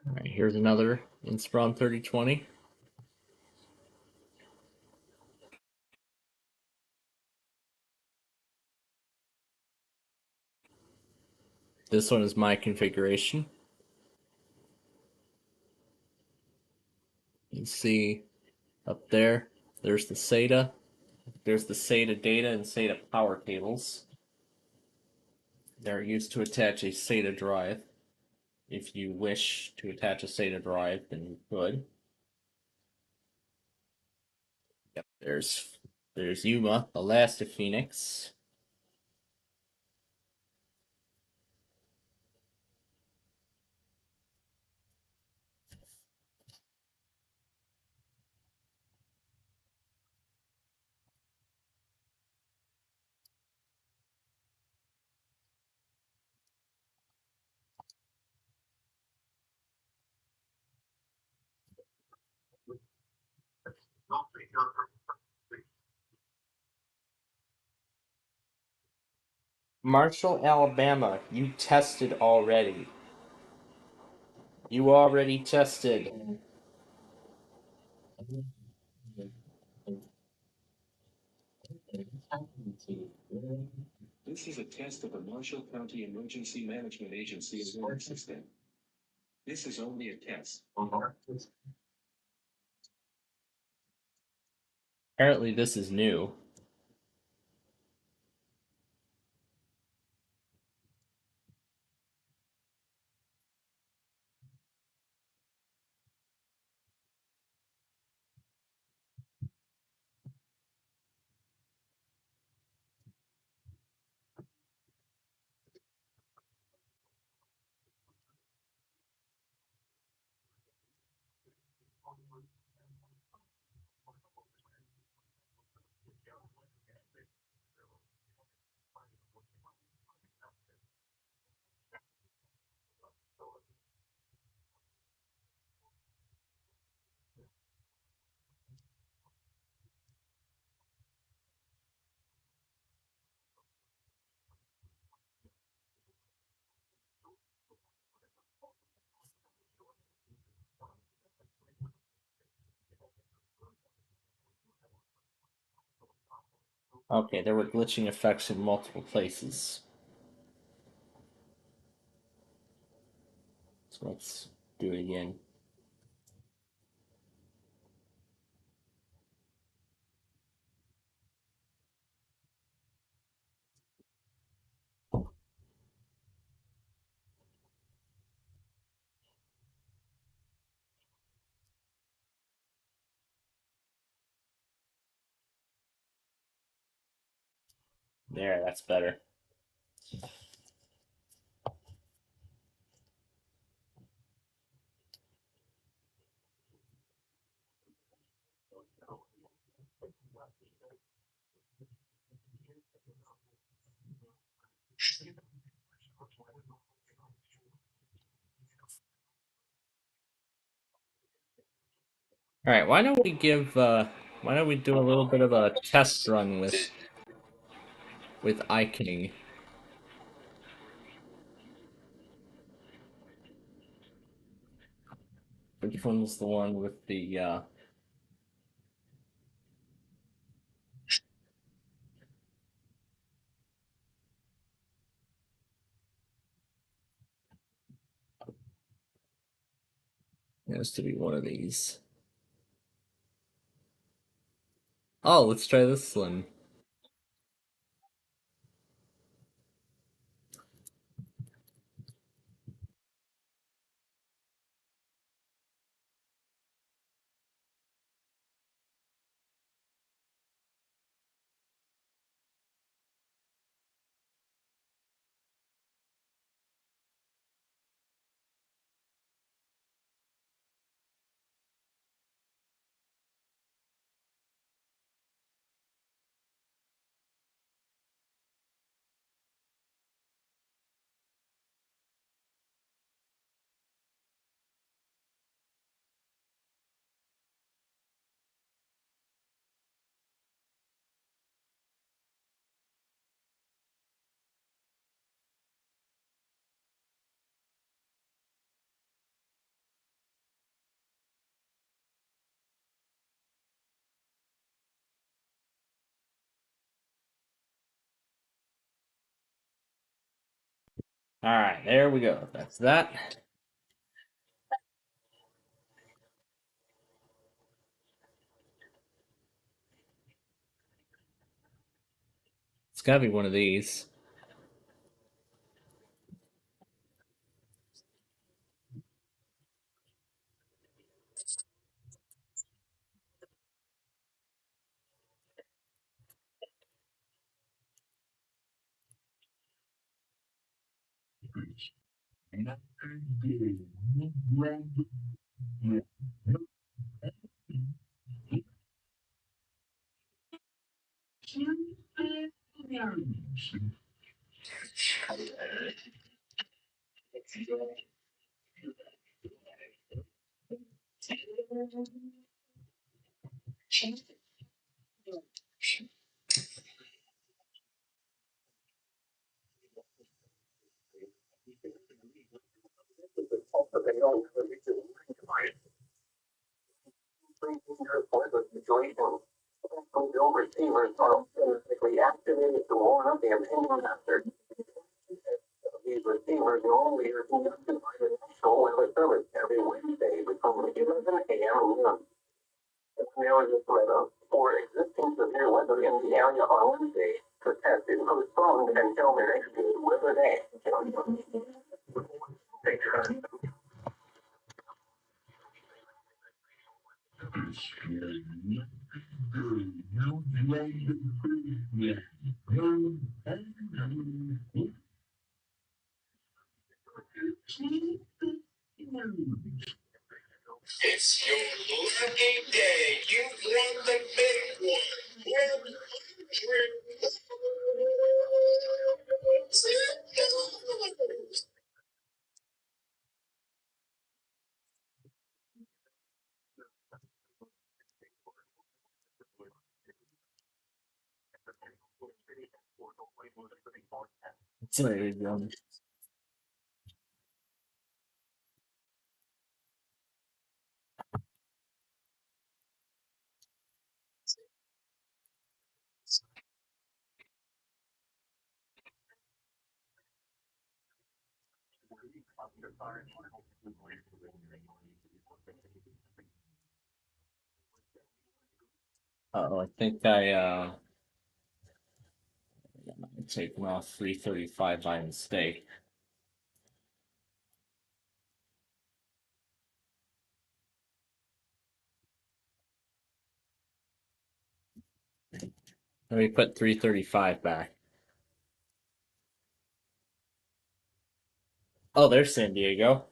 All right, here's another Inspiron 3020. This one is my configuration. You can see up there, there's the SATA. There's the SATA data and SATA power cables. They're used to attach a SATA drive. If you wish to attach a SATA drive, then you could. Yep, there's Yuma, Elastaphoenix. Marshall, Alabama, you tested already. You already tested. This is a test of the Marshall County Emergency Management Agency alert system. This is only a test. Apparently this is new. Okay, there were glitching effects in multiple places. So let's do it again. There, that's better. All right, why don't we do a little bit of a test run with iKing? Which one's the one with the has to be one of these. Oh, let's try this one. All right, there we go. That's that. It's gotta be one of these. Receivers are physically activated to warn of the impending hazard. These receivers normally are conducted by the National Weather Service every Wednesday between 11 a.m. and noon. When there is a threat of or existing severe weather in the area on Wednesday, the test is postponed until the next good weather day. It's your lucky day. You've won the big one. There you go. Oh, I think I taken off 335 by mistake. Let me put 335 back. Oh, there's San Diego.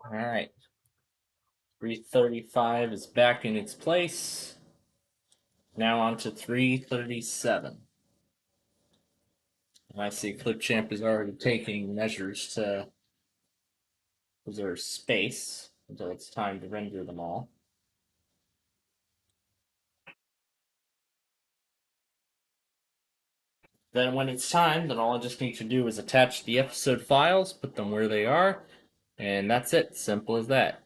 All right. 335 is back in its place. Now on to 337. And I see Clipchamp is already taking measures to preserve space until it's time to render them all. Then when it's time, then all I just need to do is attach the episode files, put them where they are, and that's it. Simple as that.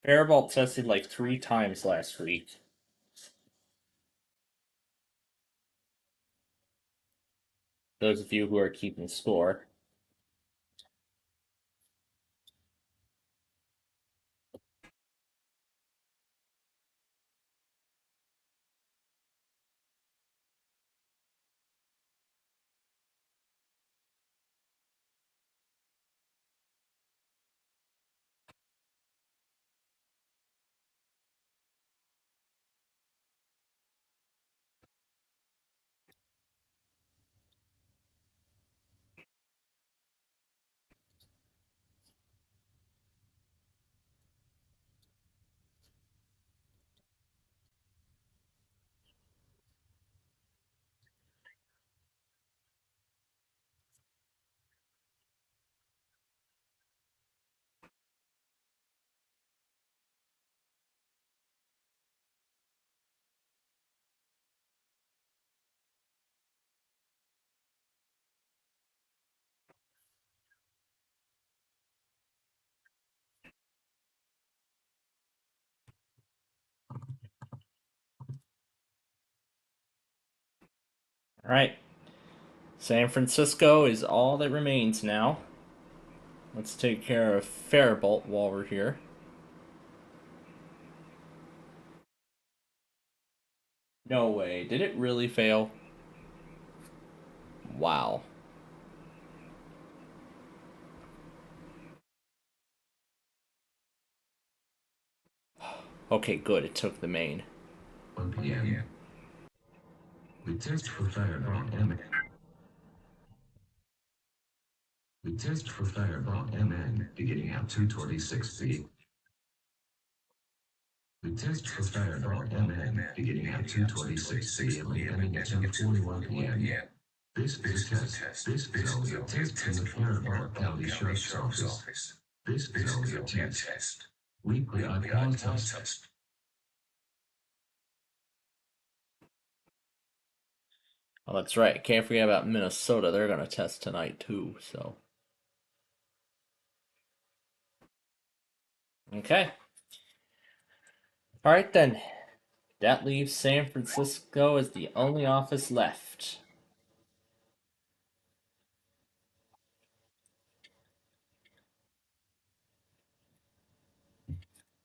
Faribault tested like 3 times last week. Those of you who are keeping score. All right. San Francisco is all that remains now. Let's take care of Faribault while we're here. No way. Did it really fail? Wow. Okay, good. It took the main. 1 p.m. We test for Fireball MN. We test for Fireball MN beginning at 2:26 p.m. We test for Fireball MN beginning at 2:26 p.m. and ending at 10:41 p.m. This is a test. This is only a test from the Fireball County Sheriff's Office. This is only a test. Weekly iPod test. Oh, that's right. Can't forget about Minnesota. They're going to test tonight, too, so. Okay. All right, then. That leaves San Francisco as the only office left.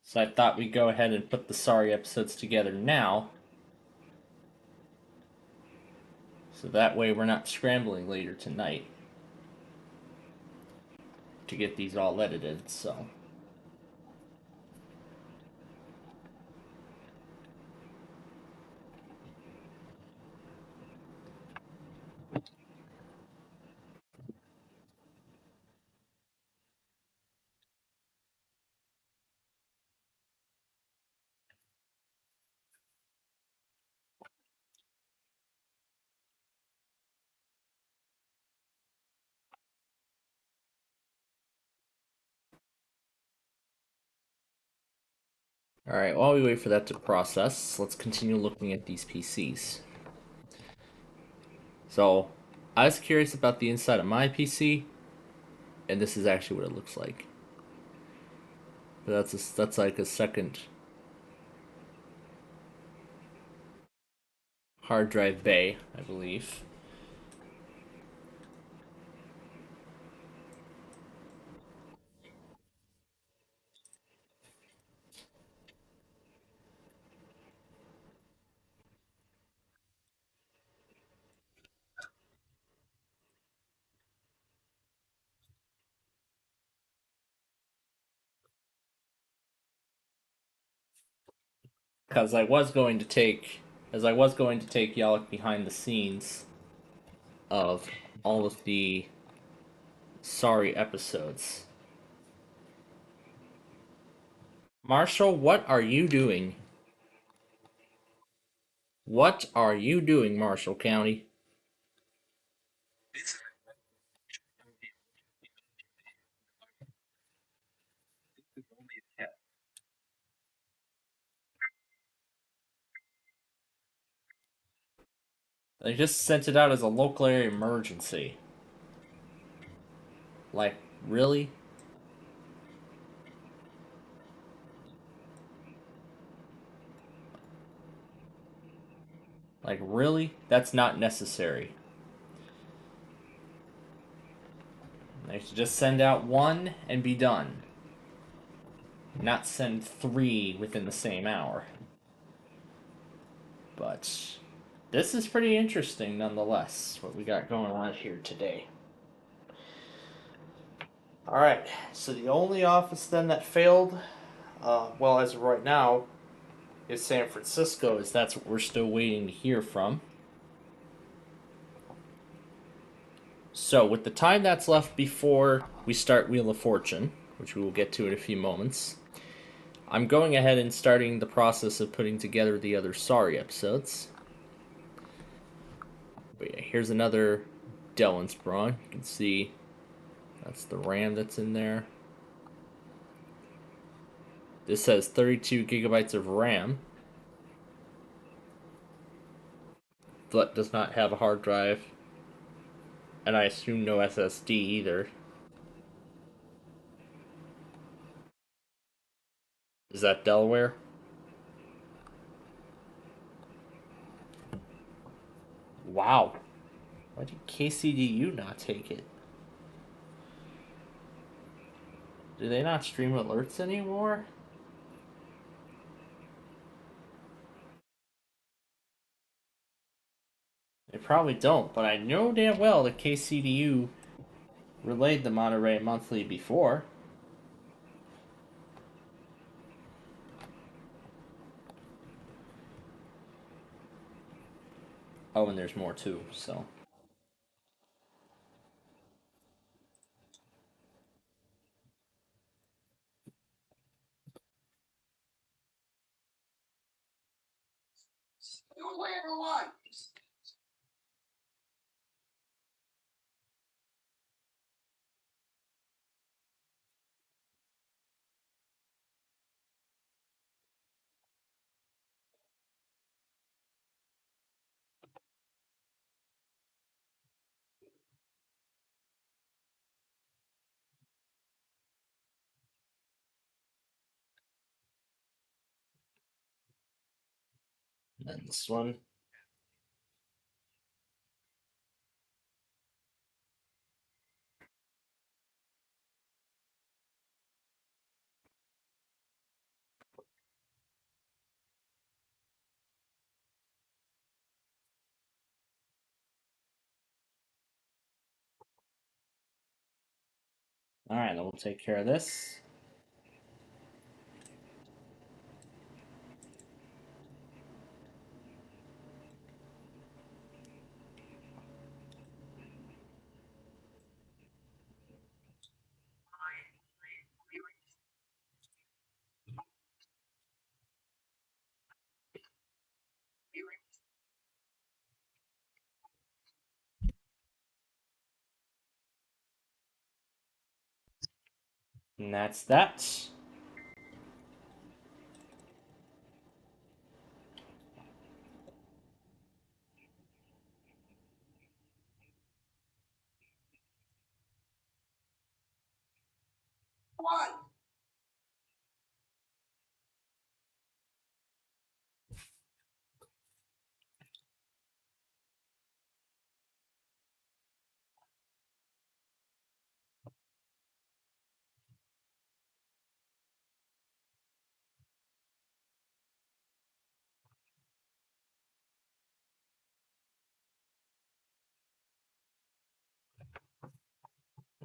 So I thought we'd go ahead and put the Sorry episodes together now. So that way we're not scrambling later tonight to get these all edited, so. Alright, while we wait for that to process, let's continue looking at these PCs. So, I was curious about the inside of my PC, and this is actually what it looks like. But that's like a second hard drive bay, I believe. because I was going to take y'all behind the scenes of all of the Sorry episodes. Marshall, what are you doing? What are you doing, Marshall County? They just sent it out as a local area emergency. Like, really? Like, really? That's not necessary. They should just send out one and be done. Not send 3 within the same hour. But this is pretty interesting nonetheless, what we got going on here today. Alright, so the only office then that failed, well, as of right now, is San Francisco, as that's what we're still waiting to hear from. So, with the time that's left before we start Wheel of Fortune, which we will get to in a few moments, I'm going ahead and starting the process of putting together the other Sorry episodes. But yeah, here's another Dell Inspiron. You can see that's the RAM that's in there. This has 32 gigabytes of RAM. But does not have a hard drive. And I assume no SSD either. Is that Delaware? Wow. Why did KCDU not take it? Do they not stream alerts anymore? They probably don't, but I know damn well that KCDU relayed the Monterey Monthly before. Oh, and there's more too, so. And this one. Alright, then we'll take care of this. And that's that.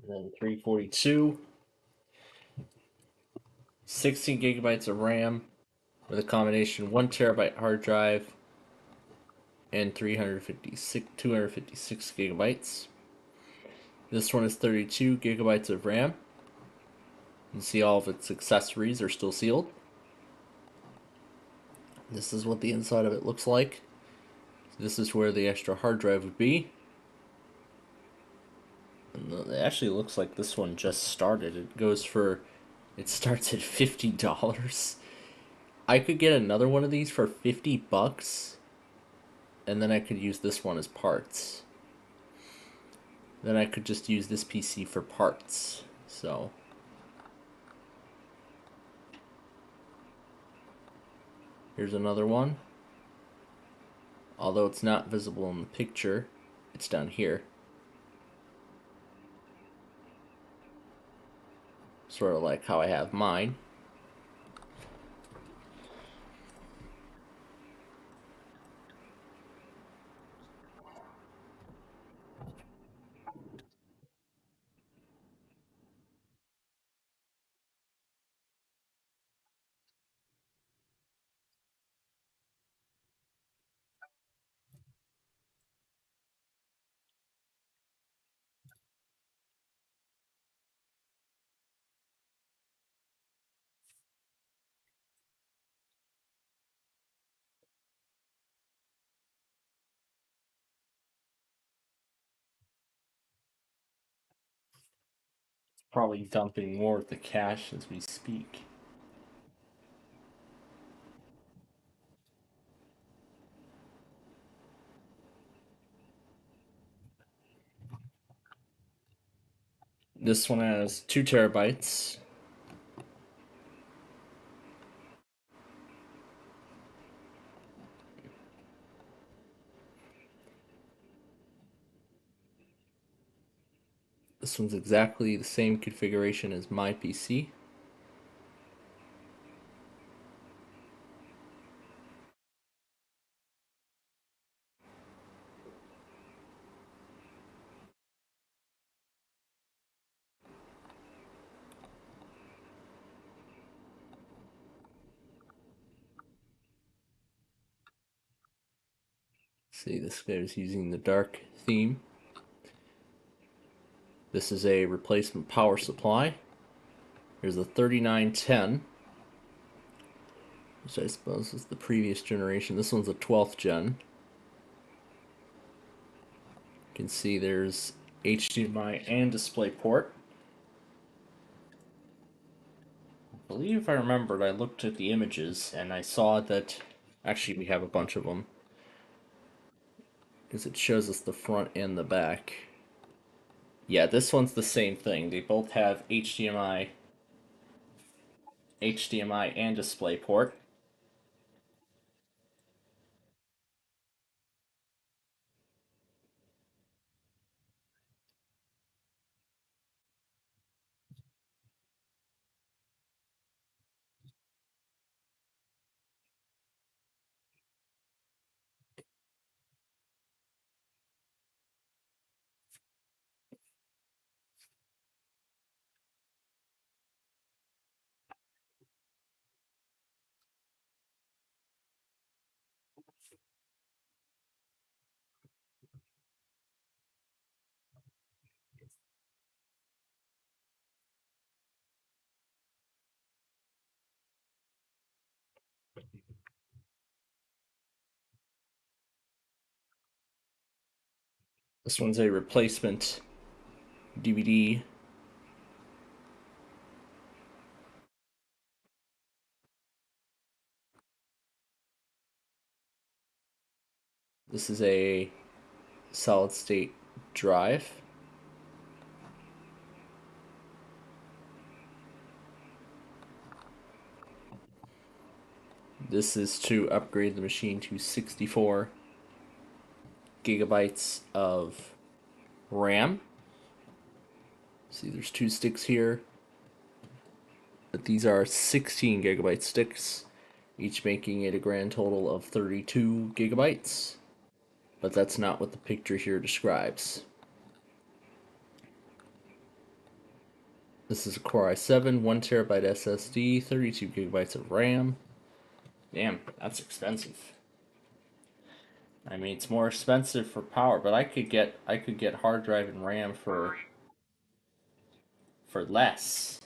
And then 342. 16 gigabytes of RAM. with a combination 1 terabyte hard drive and 256 gigabytes. This one is 32 gigabytes of RAM. You can see all of its accessories are still sealed. This is what the inside of it looks like. This is where the extra hard drive would be. And it actually looks like this one just started. It starts at $50. I could get another one of these for $50, and then I could use this one as parts. Then I could just use this PC for parts. So here's another one. Although it's not visible in the picture, it's down here. Sort of like how I have mine. Probably dumping more of the cache as we speak. This one has 2 terabytes. This one's exactly the same configuration as my PC. See, this guy is using the dark theme. This is a replacement power supply. Here's a 3910, which I suppose is the previous generation. This one's a 12th gen. You can see there's HDMI and DisplayPort. I believe if I remembered, I looked at the images and I saw that actually we have a bunch of them, because it shows us the front and the back. Yeah, this one's the same thing. They both have HDMI and DisplayPort. This one's a replacement DVD. This is a solid state drive. This is to upgrade the machine to 64 gigabytes of RAM. See, there's 2 sticks here, but these are 16 gigabyte sticks, each making it a grand total of 32 gigabytes. But that's not what the picture here describes. This is a Core i7, 1 terabyte SSD, 32 gigabytes of RAM. Damn, that's expensive. I mean, it's more expensive for power, but I could get hard drive and RAM for less.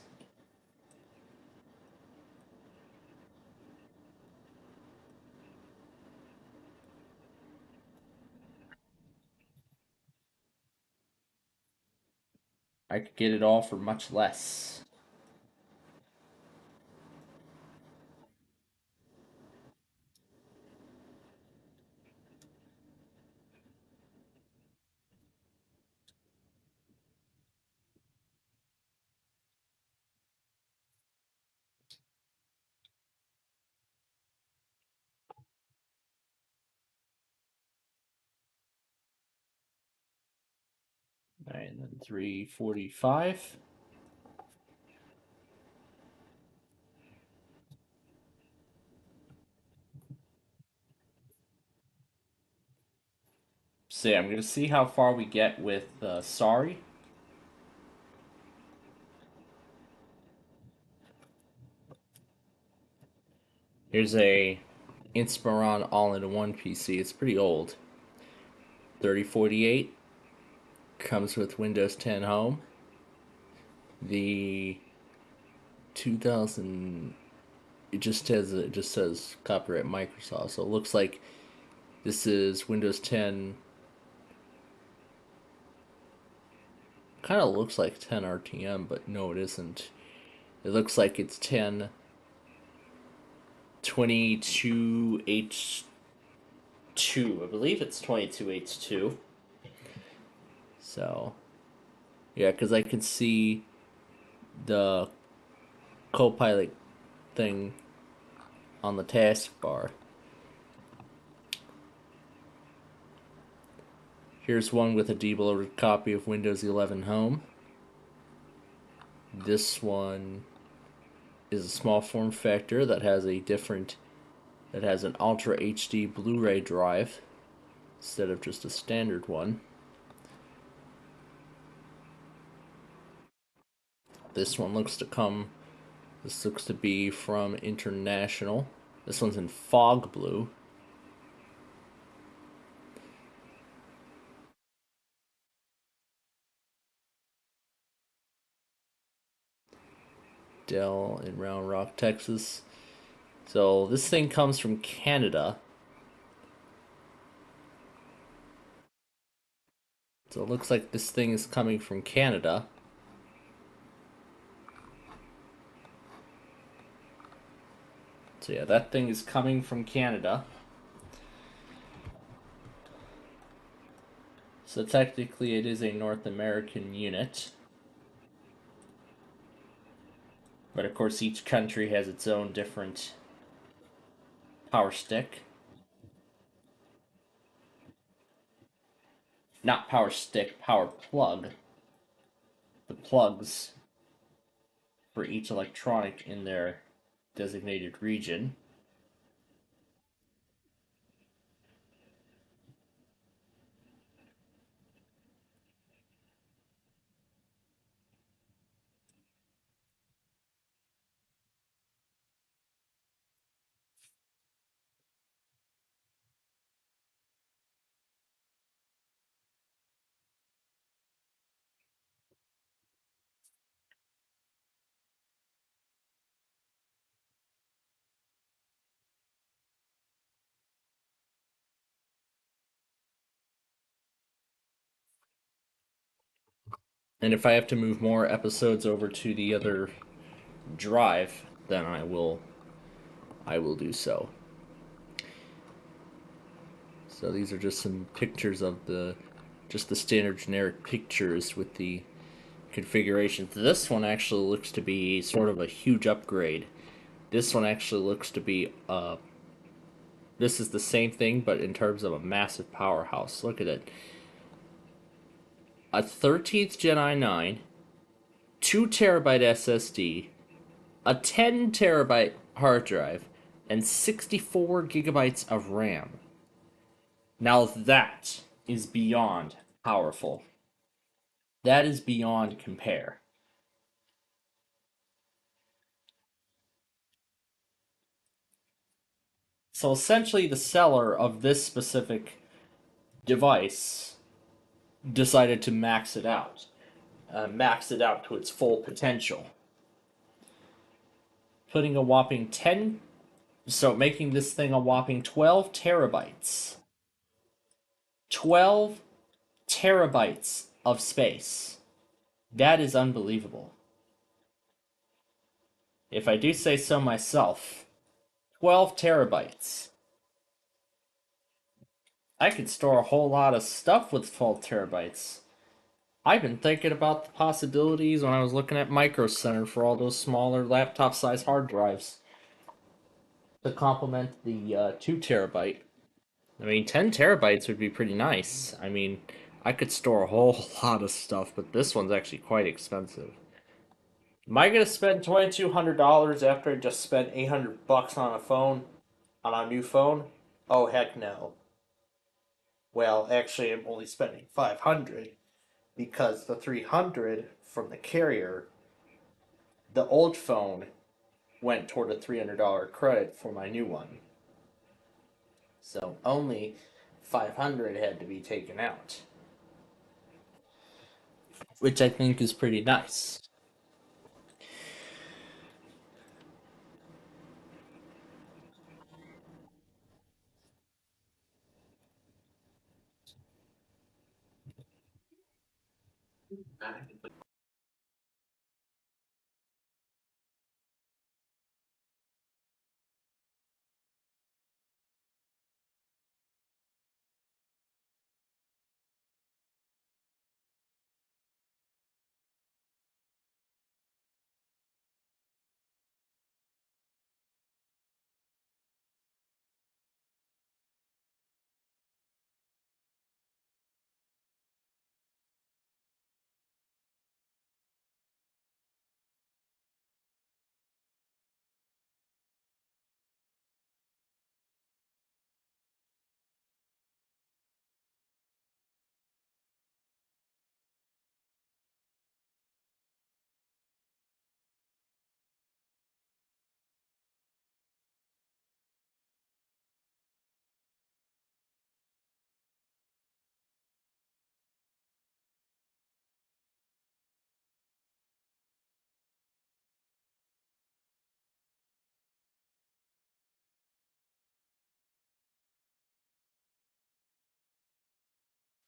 I could get it all for much less. Alright, and then 345. So yeah, I'm gonna see how far we get with Sorry. Here's a Inspiron all-in-one PC. It's pretty old. 3048 comes with Windows 10 Home. The 2000 it just says copyright Microsoft. So it looks like this is Windows 10. Kind of looks like 10 RTM, but no, it isn't. It looks like it's 10 22H2. I believe it's 22H2. So, yeah, because I can see the Copilot thing on the taskbar. Here's one with a debloated copy of Windows 11 Home. This one is a small form factor that has an Ultra HD Blu-ray drive instead of just a standard one. This looks to be from International. This one's in fog blue. Dell in Round Rock, Texas. So this thing comes from Canada. So it looks like this thing is coming from Canada. So yeah, that thing is coming from Canada. So technically it is a North American unit. But of course each country has its own different power stick. Not power stick, power plug. The plugs for each electronic in their designated region. And if I have to move more episodes over to the other drive, then I will do so. So these are just some pictures of the standard generic pictures with the configurations. This one actually looks to be sort of a huge upgrade. This one actually looks to be this is the same thing, but in terms of a massive powerhouse. Look at it. A 13th Gen i9, 2 terabyte SSD, a 10 terabyte hard drive, and 64 gigabytes of RAM. Now that is beyond powerful. That is beyond compare. So essentially, the seller of this specific device decided to max it out to its full potential, putting a whopping 10, so making this thing a whopping 12 terabytes. 12 terabytes of space. That is unbelievable. If I do say so myself, 12 terabytes. I could store a whole lot of stuff with 12 terabytes. I've been thinking about the possibilities when I was looking at Micro Center for all those smaller laptop-sized hard drives to complement the 2 terabyte. I mean, 10 terabytes would be pretty nice. I mean, I could store a whole lot of stuff, but this one's actually quite expensive. Am I gonna spend $2,200 after I just spent $800 on a phone, on a new phone? Oh heck no. Well, actually, I'm only spending $500 because the $300 from the carrier, the old phone, went toward a $300 credit for my new one. So only $500 had to be taken out, which I think is pretty nice.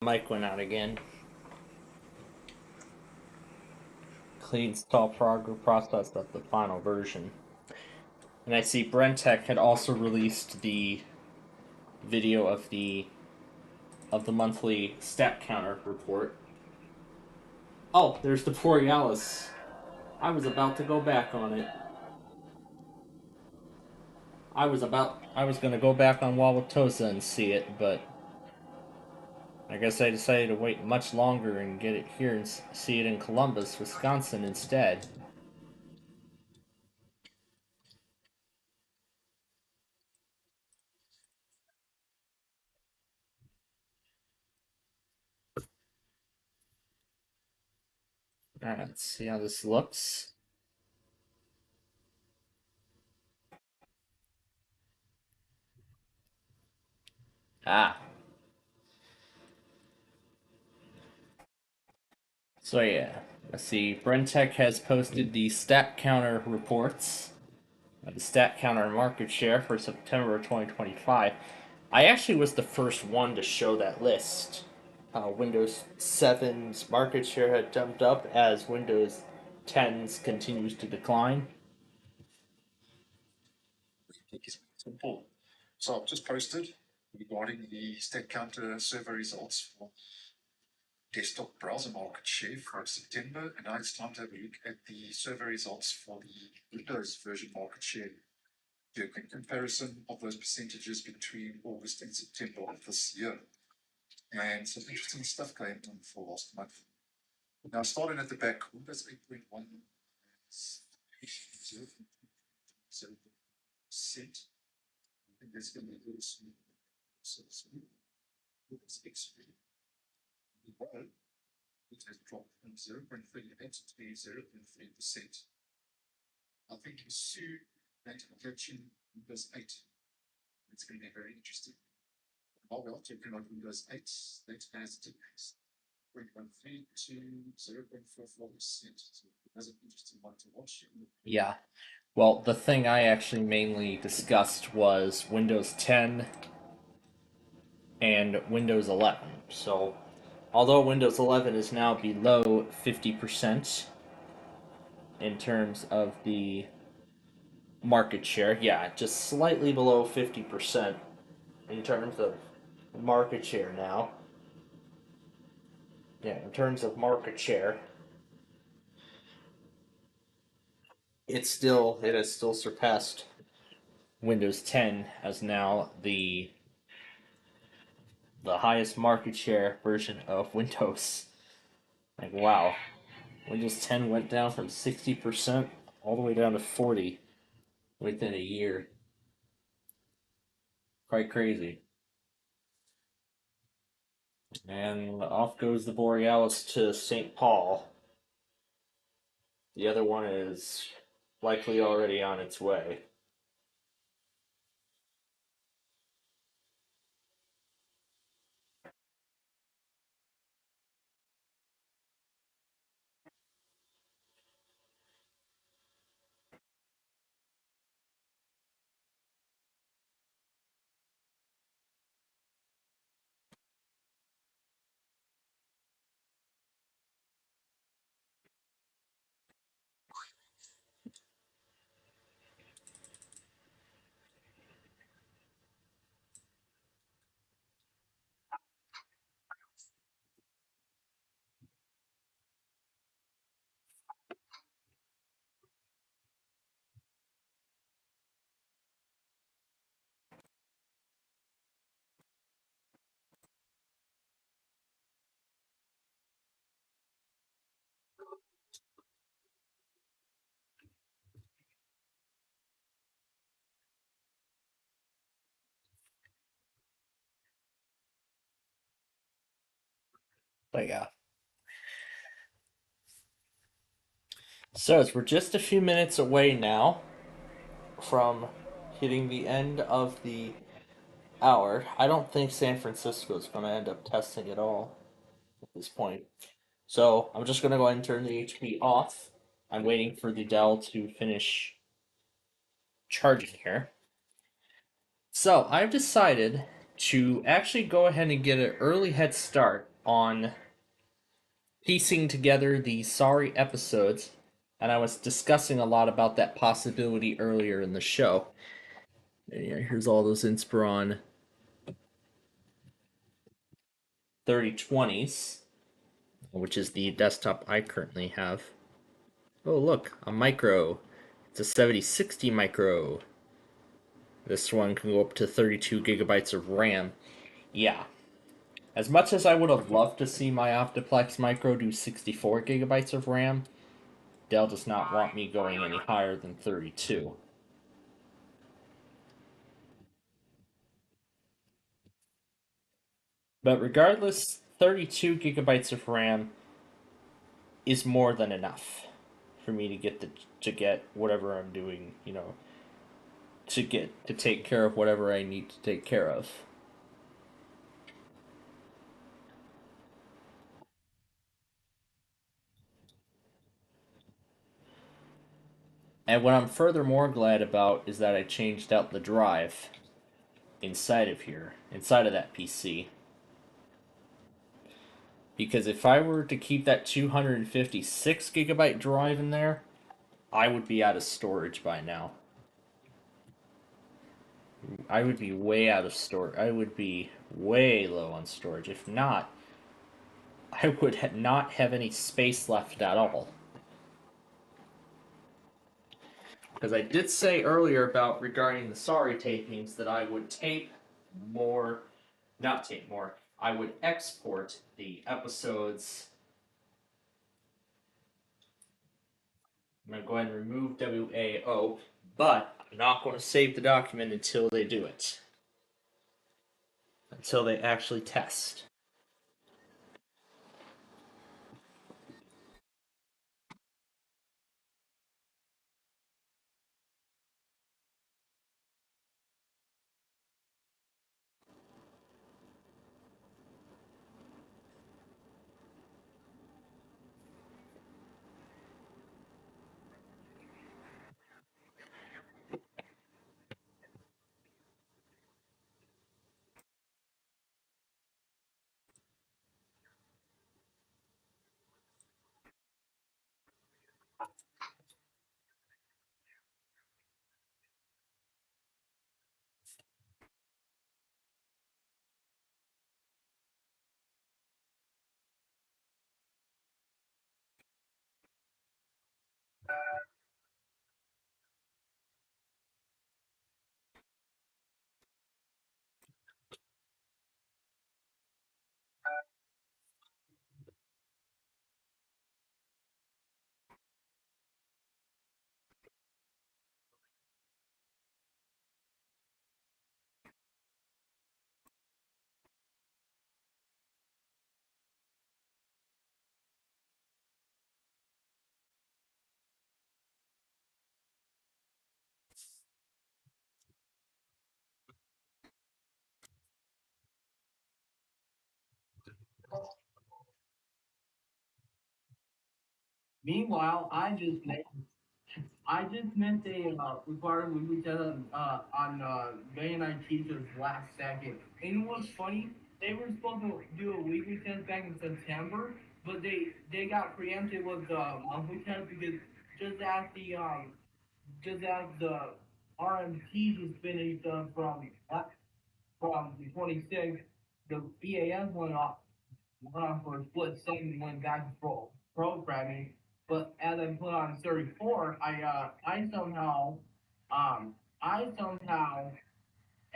Mic went out again. Clean stall process of the final version. And I see Brentech had also released the video of the monthly stat counter report. Oh, there's the Borealis. I was about to go back on it. I was gonna go back on Wauwatosa and see it, but I guess I decided to wait much longer and get it here and see it in Columbus, Wisconsin instead. Alright, let's see how this looks. Ah. So yeah, let's see. Brentech has posted the stat counter reports, the stat counter market share for September 2025. I actually was the first one to show that list. Windows 7's market share had jumped up as Windows 10's continues to decline. Simple. So I've just posted regarding the stat counter survey results for desktop browser market share for September, and now it's time to have a look at the survey results for the Windows version market share. Do a quick comparison of those percentages between August and September of this year. And some interesting stuff came in for last month. Now, starting at the back, Windows 8.1 is 0.7%. I think that's going to be a little smooth. Windows XP, it has dropped from 0.38 to 0.3%. I think you soon that catching Windows 8 It's going to be very interesting. Oh well, talking about Windows 8, that has a 0.13 to 0.44%. So that's an interesting one to watch. Yeah. Well, the thing I actually mainly discussed was Windows 10 and Windows 11. So, although Windows 11 is now below 50% in terms of the market share, yeah, just slightly below 50% in terms of market share now. Yeah, in terms of market share, it has still surpassed Windows 10 as now the highest market share version of Windows. Like, wow. Windows 10 went down from 60% all the way down to 40 within a year. Quite crazy. And off goes the Borealis to St. Paul. The other one is likely already on its way. But yeah. So, as we're just a few minutes away now from hitting the end of the hour, I don't think San Francisco is going to end up testing at all at this point. So, I'm just going to go ahead and turn the HP off. I'm waiting for the Dell to finish charging here. So, I've decided to actually go ahead and get an early head start on piecing together the Sorry episodes, and I was discussing a lot about that possibility earlier in the show. Yeah, here's all those Inspiron 3020s, which is the desktop I currently have. Oh, look, a micro. It's a 7060 micro. This one can go up to 32 gigabytes of RAM. Yeah. As much as I would have loved to see my Optiplex micro do 64 gigabytes of RAM, Dell does not want me going any higher than 32. But regardless, 32 gigabytes of RAM is more than enough for me to get whatever I'm doing, to take care of whatever I need to take care of. And what I'm furthermore glad about is that I changed out the drive inside of that PC. Because if I were to keep that 256 gigabyte drive in there, I would be out of storage by now. I would be way out of storage. I would be way low on storage. If not, I would not have any space left at all. Because I did say earlier about regarding the Sorry tapings that I would I would export the episodes. I'm going to go ahead and remove WAO, but I'm not going to save the document until they do it. Until they actually test. Meanwhile, I just meant a required weekly test on May 19th of last second. And what's funny? They were supposed to do a weekly test back in September, but they got preempted with the monthly test because just as the RMT has finished from the 26th, the EAS went on for a split second and went back to programming. But as I put on 34, I somehow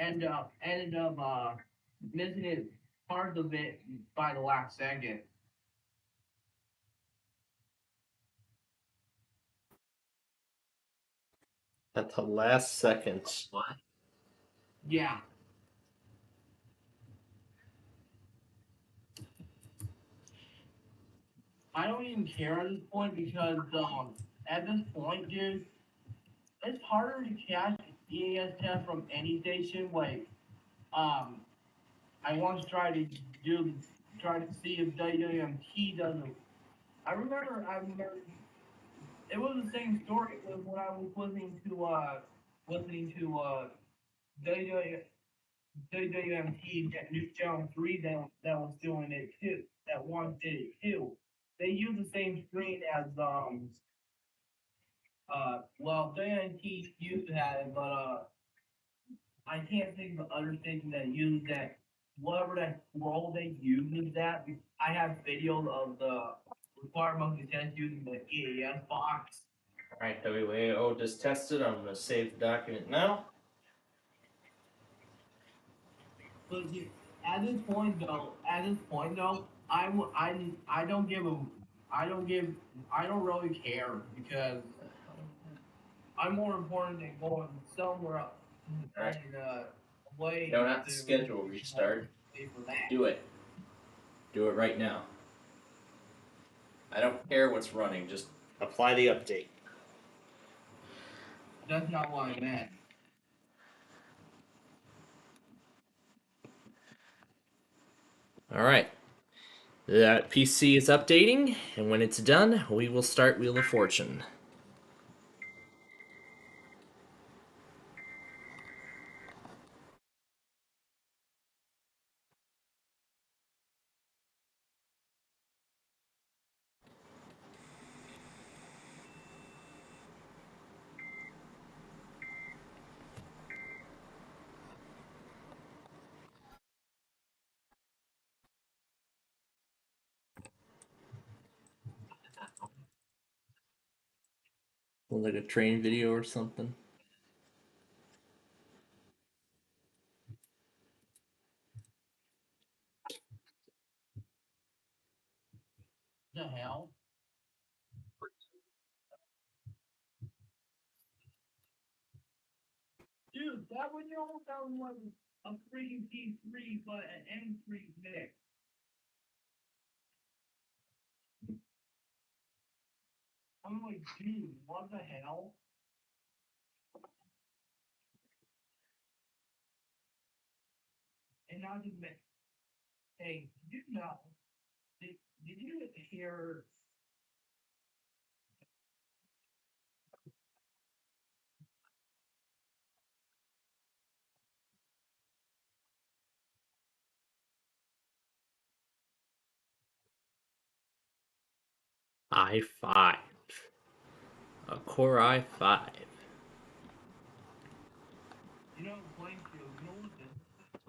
ended up missing it parts of it by the last second. At the last second. What? Yeah. I don't even care at this point because at this point, dude, it's harder to catch EAS test from any station. Like, I once tried to try to see if WMT does it. I remember it was the same story when I was listening to WMT New Channel 3 that was doing it too. That one did it too. They use the same screen as well WMT used to have it, but I can't think of the other station that used that. Whatever that scroll they use is that. I have videos of the required monthly test using the EAS box. Alright, WAO just tested. I'm going to save the document now. But at this point though, I don't really care because I'm more important than going somewhere else. Alright. Way No, not schedule restart. Do it. Do it right now. I don't care what's running, just apply the update. That's not what I meant. Alright. That PC is updating, and when it's done, we will start Wheel of Fortune. Like a train video or something. The hell? Dude, that would almost sound like a freaking P3, but an M3 mix. I'm like, dude, what the hell? And not just mix. Hey, did you know? Did you hear? i5. A Core i5. You know, playing field, you know what this is?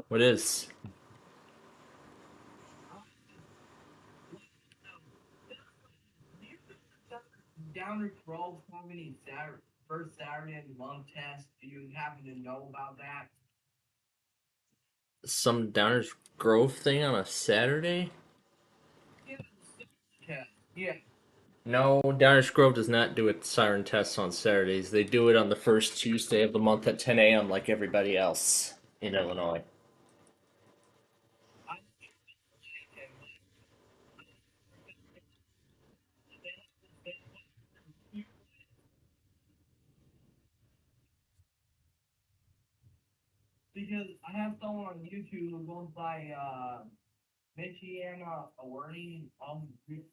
What is? Downer 12 coming first Saturday of the month test. Do you happen to know about that? Some Downers Grove thing on a Saturday? Yeah. No, Downers Grove does not do its siren tests on Saturdays. They do it on the first Tuesday of the month at 10 a.m. like everybody else in Illinois. Because I have someone on YouTube who goes by Michiana Awarding,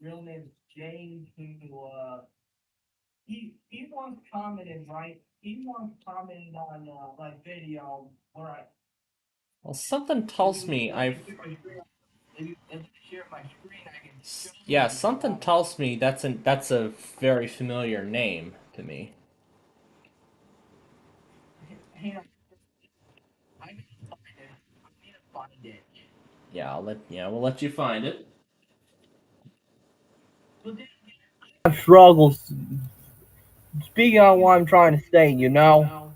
real name is James, who he once commented, right? He once commented on my video where Well, something tells me I've. if you share my screen, I can show Yeah, you. something tells me that's a very familiar name to me. Hang on. I need to find it. I need to find it. Yeah, we'll let you find it. Struggles. Speaking on what I'm trying to say, you know,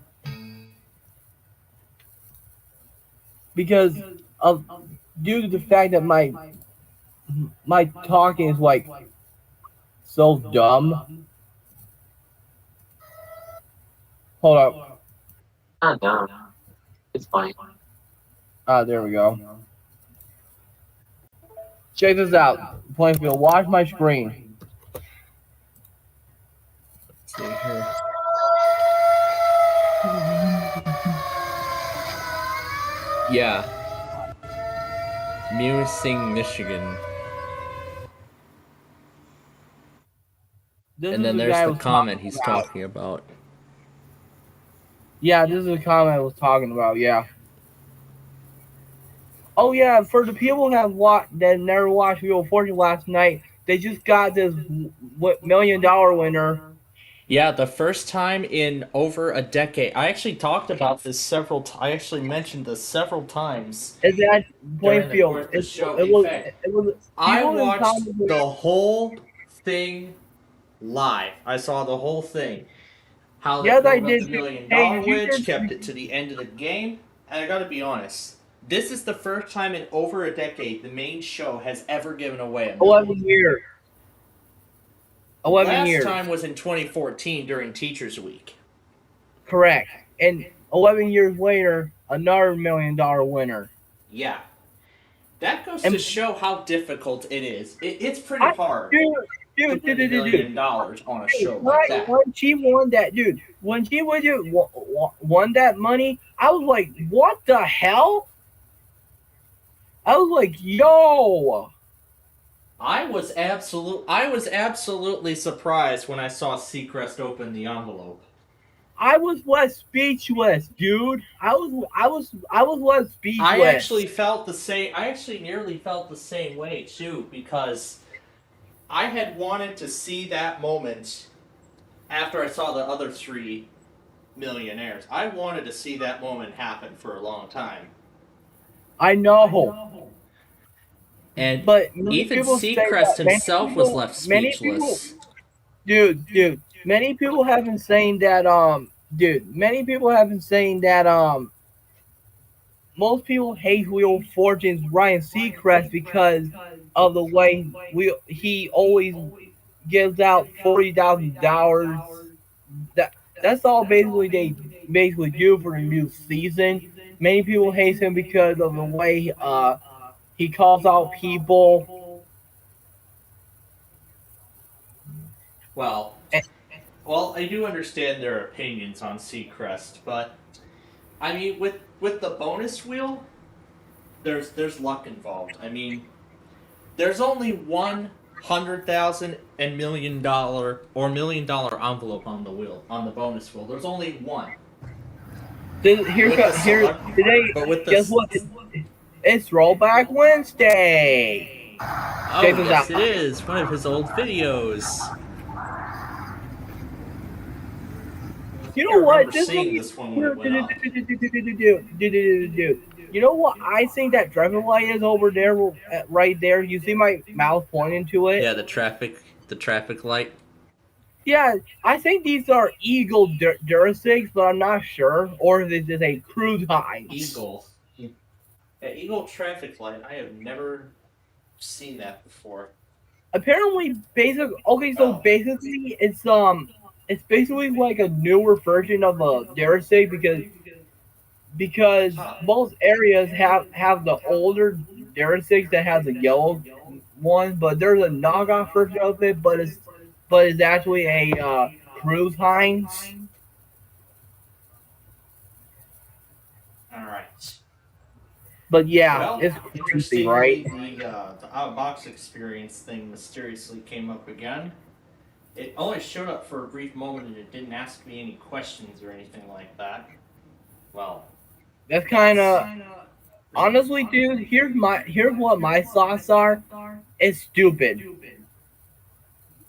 because of due to the fact that my talking is like so dumb. Hold up. No, it's fine. There we go. Check this out. Playing field. Watch my screen. Let's see here. Yeah. Munising, Michigan. And then there's the comment he's talking about. Yeah, this is the comment I was talking about. Yeah. Oh yeah, for the people that never watched Wheel of Fortune last night, they just got this $1 million winner. Yeah, the first time in over a decade. I actually talked about this I actually mentioned this several times. Is that Plainfield? I watched the whole thing live. I saw the whole thing. How they built up the $1 million witch, kept it to the end of the game, and I gotta be honest. This is the first time in over a decade the main show has ever given away $1 million. 11 years. 11 years. Last time was in 2014 during Teachers Week. Correct. And 11 years later, another $1 million winner. Yeah. That goes to show how difficult it is. It's pretty hard to win $1 million on a show like that. When she won that, dude, when she won that money, I was like, what the hell? I was like, yo. I was absolutely surprised when I saw Seacrest open the envelope. I was left speechless, dude. I was left speechless. I actually felt the same. I actually nearly felt the same way too, because I had wanted to see that moment after I saw the other 3 millionaires. I wanted to see that moment happen for a long time. I know. But even Seacrest himself was left speechless. Dude, many people have been saying that most people hate Wheel of Fortune's Ryan Seacrest because of the way he always gives out $40,000. That's all basically they do for the new season. Many people hate him because of the way he calls out people. Well, I do understand their opinions on Seacrest, but I mean, with the bonus wheel, there's luck involved. I mean, there's only $100,000 and $1 million or $1 million envelope on the wheel, on the bonus wheel. There's only one. Guess what? It's Rollback Wednesday. Oh, yes, it is. One of his old videos. You know what? You know what I think that traffic light is over there, right there? You see my mouse pointing to it? Yeah, the traffic light. Yeah, I think these are Eagle Durasigs, but I'm not sure. Or is it a Cruise Heinz? Eagle. Yeah, Eagle traffic light. I have never seen that before. Apparently, basically, it's basically like a newer version of a Durasig because most areas have the older Durasigs that has a yellow one, but there's a knockoff version of it, but it's actually a Cruise Heinz. All right. But yeah, it's crazy, right? The the out of box experience thing mysteriously came up again. It only showed up for a brief moment and it didn't ask me any questions or anything like that. Well, That's kind of honestly, dude. Here's what my thoughts are. It's stupid.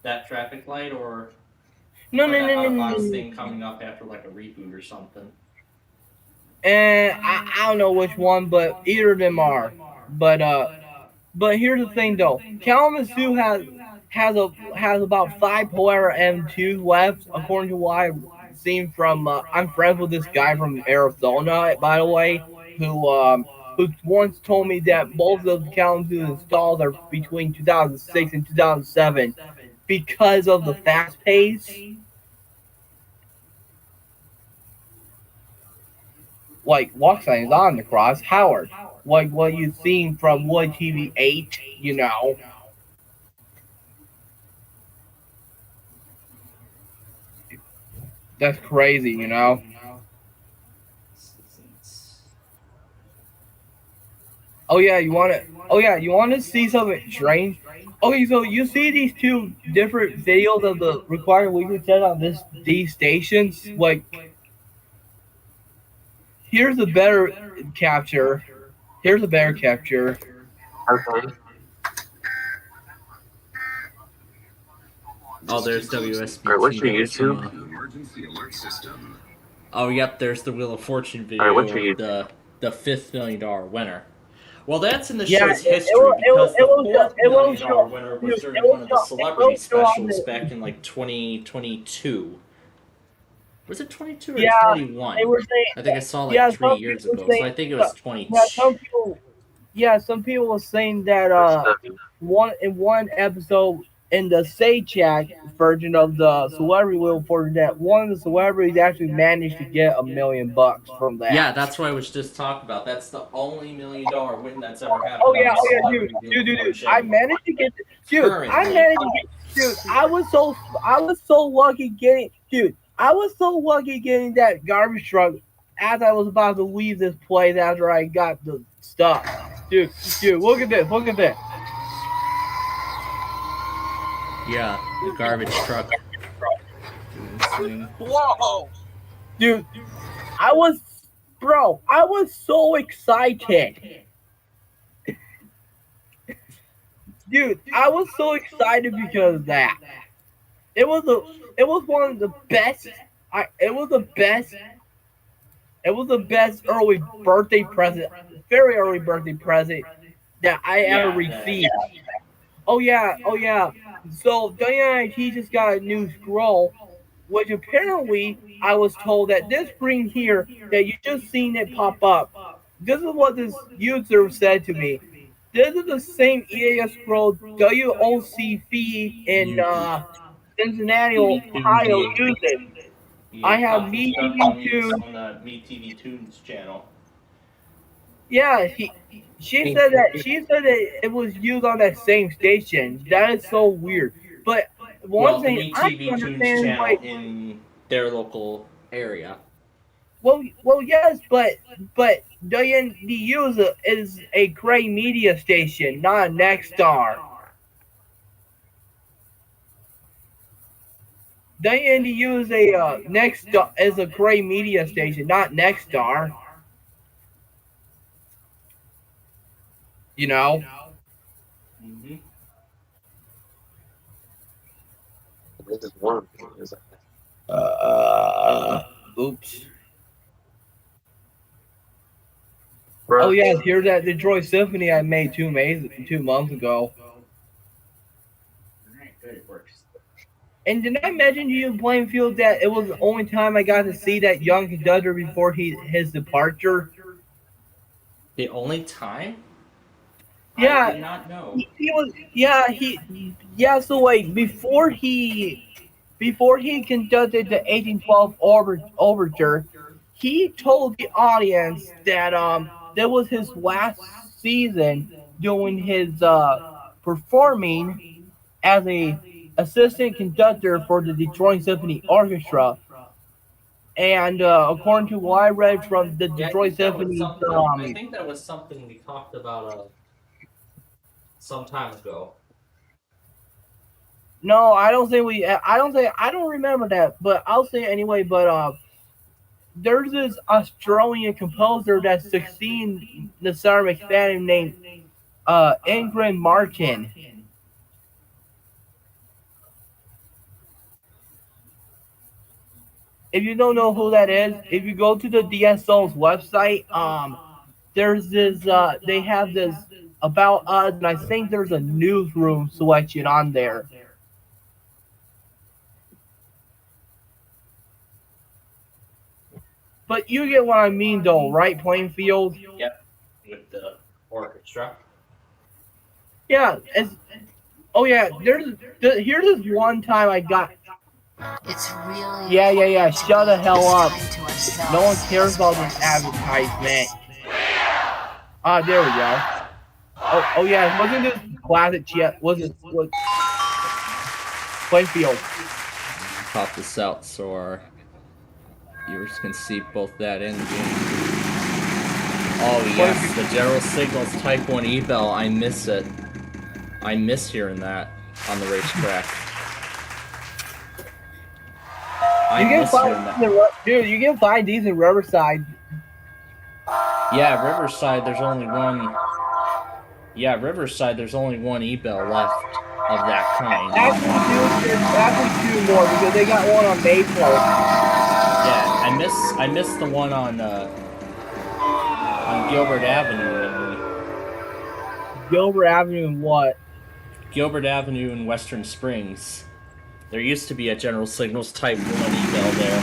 that traffic light or No, or no, that no, out of no, box no. thing coming up after like a reboot or something. And I don't know which one, but either of them are. But here's the thing though. Kalamazoo has about 5 Polaris M2 left, according to what I've seen from. I'm friends with this guy from Arizona, by the way, who once told me that both of the Kalamazoo installs are between 2006 and 2007 because of the fast pace. Like Walkside is on the cross, Howard. Like what you've seen from Wood TV 8, you know. That's crazy, you know. Oh yeah, you want to see something strange? Okay, so you see these two different videos of the required weekly test on these stations. Like, here's a better capture. Here's a better capture. Okay. Oh, there's WSB. Alright, what's your channel. YouTube? Emergency alert system. Oh, yep, there's the Wheel of Fortune video Alright, what's your of the $5 million winner. Well, that's in the Yeah, show's history because the $4 million winner was during one of the celebrity specials back in like 2022. Was it 22 or Yeah, 21? they were saying. I think I saw like Yeah, 3 some years people ago, say- so I think it was 22. Some people were saying that one episode in the Saychak version of the Celebrity Wheel of Fortune that one of the celebrities actually managed to get $1 million from that. Yeah, that's what I was just talking about. That's the only $1 million win that's ever happened. Oh yeah, on the Celebrity Wheel of dude. Fortune. I managed to get, Currently. I was so lucky getting, that garbage truck as I was about to leave this place after I got the stuff. Dude, look at this. Yeah, the garbage truck. Whoa, dude, I was so excited. Dude, I was so excited because of that. It was one of the best. It was the best very early birthday present that I ever received. Oh yeah. So WNIT just got a new scroll, which apparently I was told that this screen here that you just seen it pop up. This is what this user said to me. This is the same EAS scroll WOCV in Cincinnati, Ohio uses. I have Me TV Tunes on the Me TV Tunes channel. Yeah, she said that it was used on that same station. That is so weird. But one The thing Me I TV don't Tunes understand, channel like, in their local area. well, yes, but WNDU is a Gray media station, not a Nexstar. WNDU is a Gray media station, not Nexstar. You know. Mm-hmm. This is one. Oops. Oh yeah, here's that Detroit Symphony I made 2 months ago. Alright, good, it works. And did I mention to you, Plainfield, that it was the only time I got to see that young conductor before his departure? The only time? Yeah, I did not know. So like before he conducted the 1812 overture, he told the audience that that was his last season doing his performing as a assistant conductor for the Detroit Symphony Orchestra. And according to what I read from the Detroit Symphony, I think that was something we talked about some time ago. No, I don't think we. I don't remember that, but I'll say it anyway. But there's this Australian composer that's succeeding Nasar McFadden named Ingrid Martin. If you don't know who that is, if you go to the DSO's website, there's this. They have this about us, and I think there's a newsroom selection on there. But you get what I mean, though, right, Plainfield? Yep, with the orchestra. Yeah. Oh yeah. Here's this one time I got. It's really Yeah. Shut the hell up. No one cares about this advertisement. There we go. Oh yeah. Wasn't this classic yet? Was Plainfield? Pop this out so our viewers can see both that and the game. Oh yes, the General Signals Type 1 eBell. I miss it. I miss hearing that on the racetrack. You can find these in Riverside. Yeah, Riverside. There's only one. Yeah, Riverside. There's only one eBell left of that kind. Actually, two more because they got one on Maple. Yeah, I miss the one on Gilbert Avenue. Gilbert Avenue and what? Gilbert Avenue in Western Springs. There used to be a General Signals Type 1 eBell there.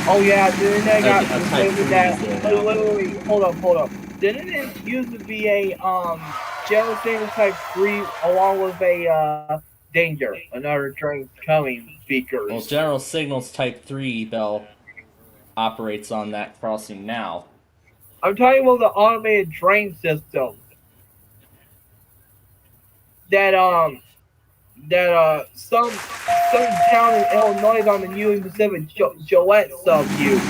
Oh yeah, then they got that. Wait, hold up. Didn't it used to be a General Signals Type 3 along with a Danger, another train coming speakers? Well, General Signals Type 3 eBell operates on that crossing now. I'm talking about the automated train system. That some town in Illinois on the Union Pacific Gillette sub use.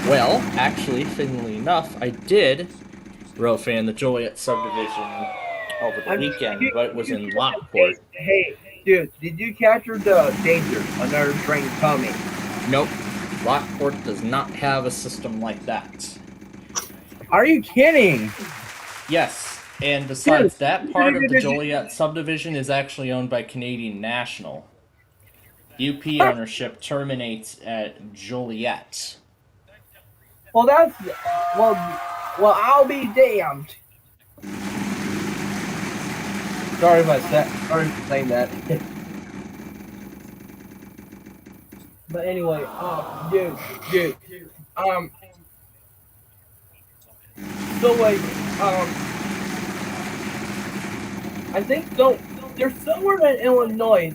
Well, actually, fittingly enough, I did fan the Joliet subdivision over the weekend, but it was in Lockport. Hey, dude, did you capture the Danger, another train coming? Nope. Lockport does not have a system like that. Are you kidding? Yes. And besides, that part of the Joliet subdivision is actually owned by Canadian National. UP ownership terminates at Joliet. Well, well, I'll be damned. Sorry for saying that. But anyway, dude. So like, I think so. There's somewhere in Illinois.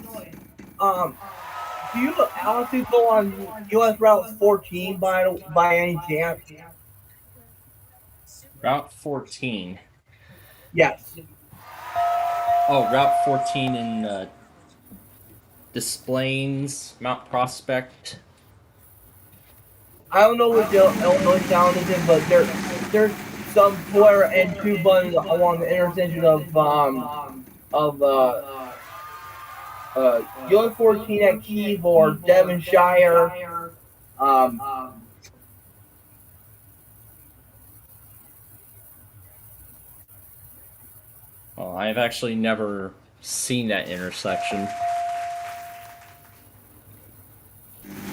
Do you honestly go on US Route 14 by any chance? Route 14. Yes. Oh, Route 14 in Des Plaines, Mount Prospect. I don't know what the Illinois town is in, but there's some 4 and 2 buttons along the intersection of US 14 at Keyboard, Devonshire. Well, I've actually never seen that intersection.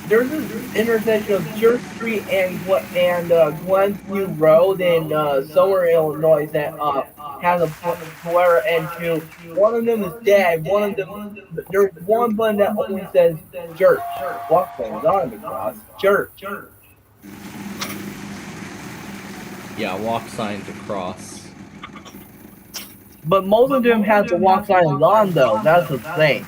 There's this intersection of Church Street and Glenview Road in somewhere in Illinois that has a Polera N2. One of them is dead. There's one button that only says church. What goes on the cross? Church. Yeah, walk signs across. But most of them have the walk signs on though. That's the thing.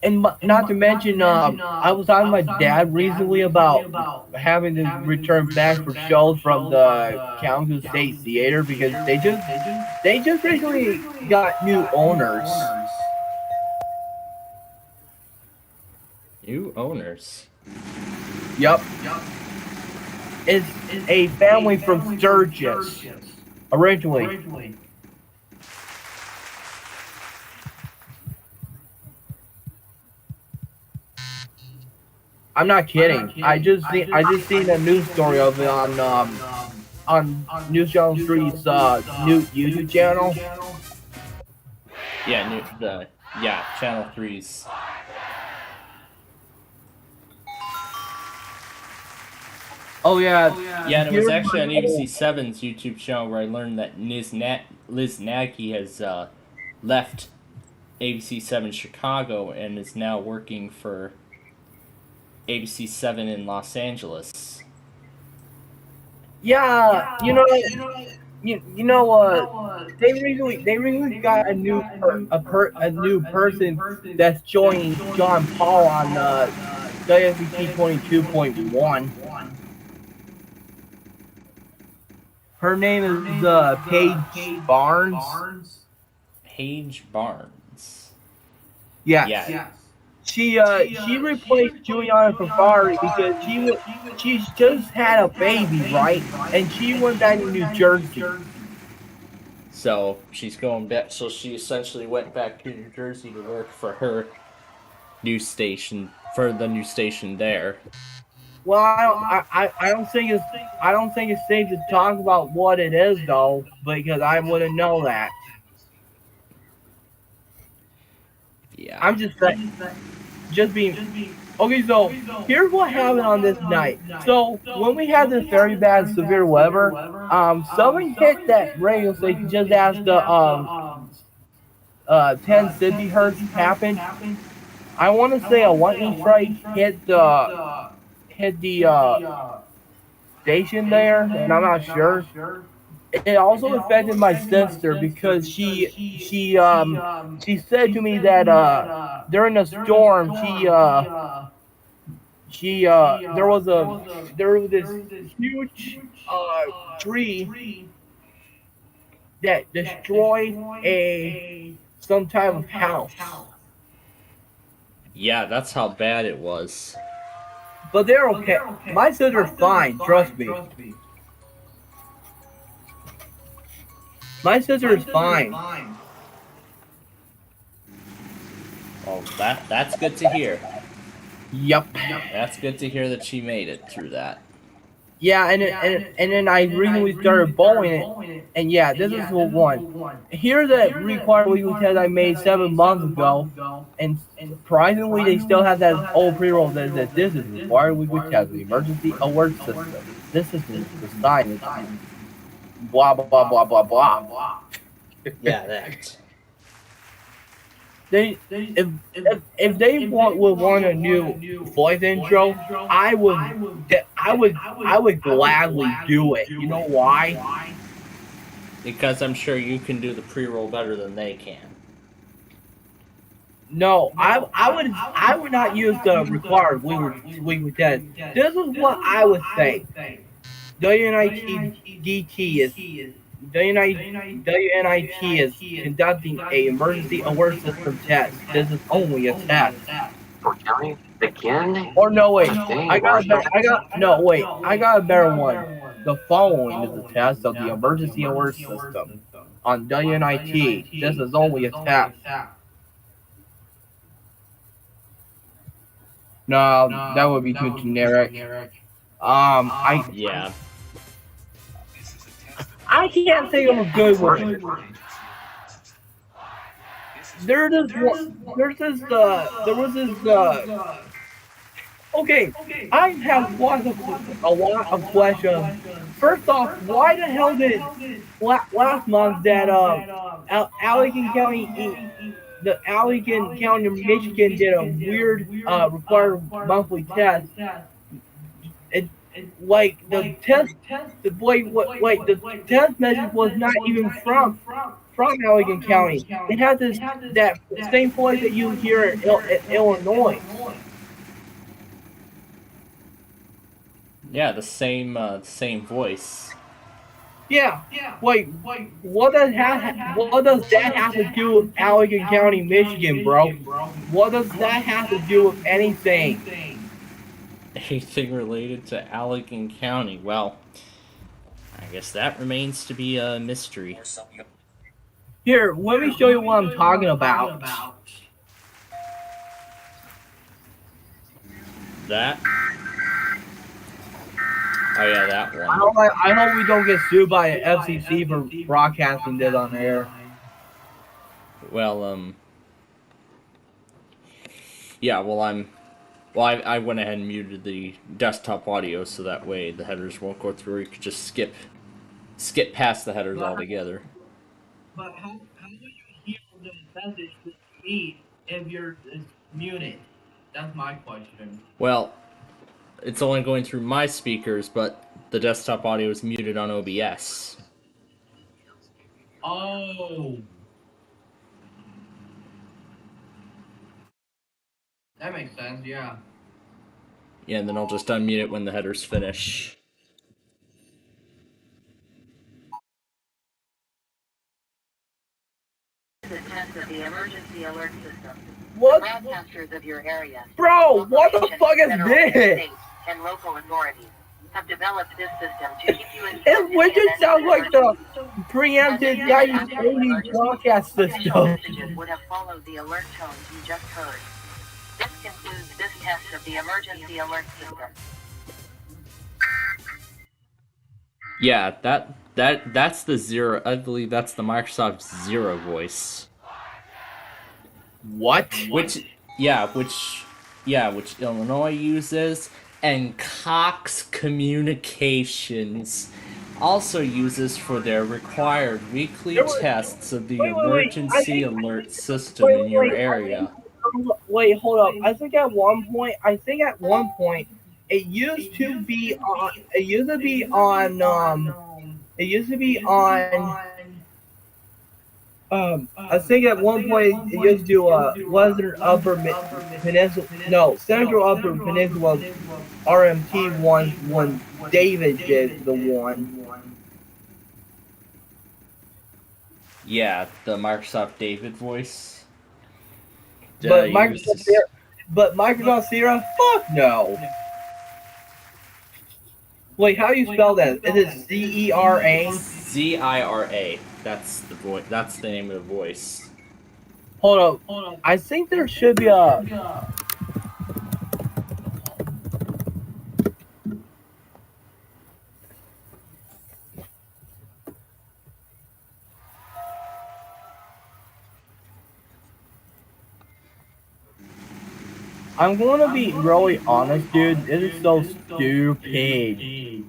And not to mention, I was talking to my dad recently about having to return back for shows from the Kalamazoo State Theater because they just recently got new owners. New owners? Yup. is a family from Sturgis originally. I'm not kidding. I just seen a news story of it on News Channel 3's new YouTube channel. Yeah, Channel 3's. Oh yeah. Yeah, and it was actually on ABC 7's YouTube channel where I learned that Liz Nagy has left ABC 7 Chicago and is now working for ABC 7 in Los Angeles. Yeah, you know, they recently got a new person that's joining John Paul on WFT 22.1. Her name is Paige Barnes. Paige Barnes. Yeah. She replaced Juliana Ferrari because she just had a baby, right? And she went back to New Jersey. So she's going back. So she essentially went back to New Jersey to work for her new station, for the new station there. Well, I don't think it's safe to talk about what it is though, because I wouldn't know that. Yeah. I'm just saying. Okay, so here's what happened on this night. So when we had this very bad severe weather, someone hit that radio station just as the 1060 hertz happened. I want to say a lightning strike hit the station there, and I'm not sure. It also affected my sister because she said to me that during the storm there was this huge tree that destroyed some type of house. Yeah, that's how bad it was. But they're okay. My sister's fine, trust me. My sister is fine. Oh, that's good to hear. Yep. That's good to hear that she made it through that. Yeah, and then I recently started bowling it, and yeah, this is the one. Here's that required weekly test I made 7 months ago, and surprisingly they still have that old pre-roll that says this is required weekly test, the emergency alert system. This is the sign. Blah blah blah blah blah blah. Yeah, that. If they would want a new voice intro, I would gladly do it. You know why? Because I'm sure you can do the pre-roll better than they can. No, I would not use the required weekly test. This is what I would say. WNIT is conducting an emergency alert system test. This is only a test. For county again? Or no, wait. I got a better one. The following is a test of the emergency alert system on WNIT. This is only a test. No, that would be too generic. Yeah. I can't think of a good one. There was this. Okay, I have a lot of questions. First off, why the hell did last month that Allegan County, Michigan did a weird required monthly test? Like the test message was not even from Allegan County. It had that same voice that you hear in Illinois. Yeah, the same voice. Yeah. Wait. What does that have to do with Allegan County, Michigan, bro? What does that have to do with anything? anything related to Allegan County? Well, I guess that remains to be a mystery. Here, let me show you what I'm talking about. That? Oh yeah, that one. I hope we don't get sued by FCC for broadcasting this on air. Well, yeah, I went ahead and muted the desktop audio so that way the headers won't go through. You could just skip past the headers altogether. But how do you hear the message from me if you're muted? That's my question. Well, it's only going through my speakers, but the desktop audio is muted on OBS. Oh. That makes sense, yeah. Yeah, and then I'll just unmute it when the headers finish. The test of the emergency alert system. What? Broadcasters of your area. Bro, what the fuck is federal, this? state, and local authorities have developed this system to keep you informed. It legit sounds like the preempted 1980s broadcast system. Messages would have followed the alert tones you just heard. This concludes this test of the emergency alert system. Yeah, that's the Zero. I believe that's the Microsoft Zero voice. What? Which Illinois uses, and Cox Communications also uses for their required weekly tests of the emergency alert system in your area. Wait, hold up. I think at one point, it used to be on. I think at one point it used to do Western Upper Peninsula. No, Central Upper Peninsula RMT one when David did the one. Yeah, the Microsoft David voice. But Microsoft Sierra? Fuck no. Wait, how do you spell that? Is it Zera? Zira. That's the voice. That's the name of the voice. Hold up. I think there should be a. I'm going to be really honest, dude. This is so stupid.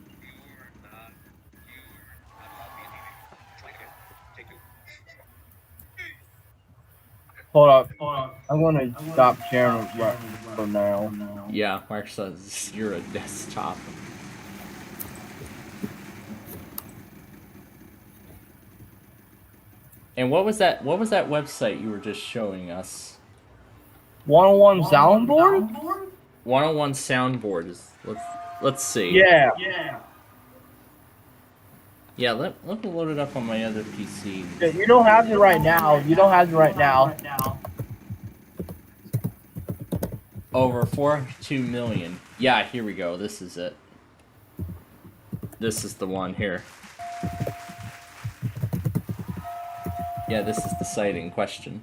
Hold up. I'm going to stop sharing right for now. Yeah, Microsoft Zero desktop. And what was that website you were just showing us? 101 soundboard? 101 soundboard is let's see. Yeah. Yeah, let me load it up on my other PC. You don't have it right now. Over 42 million. Yeah, here we go. This is it. This is the one here. Yeah, this is the site in question.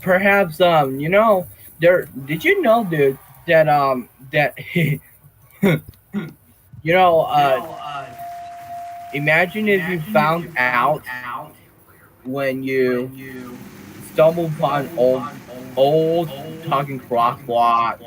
perhaps you know, there. Did you know, dude, that that you know imagine if you found out when you stumble upon old talking crosswalks.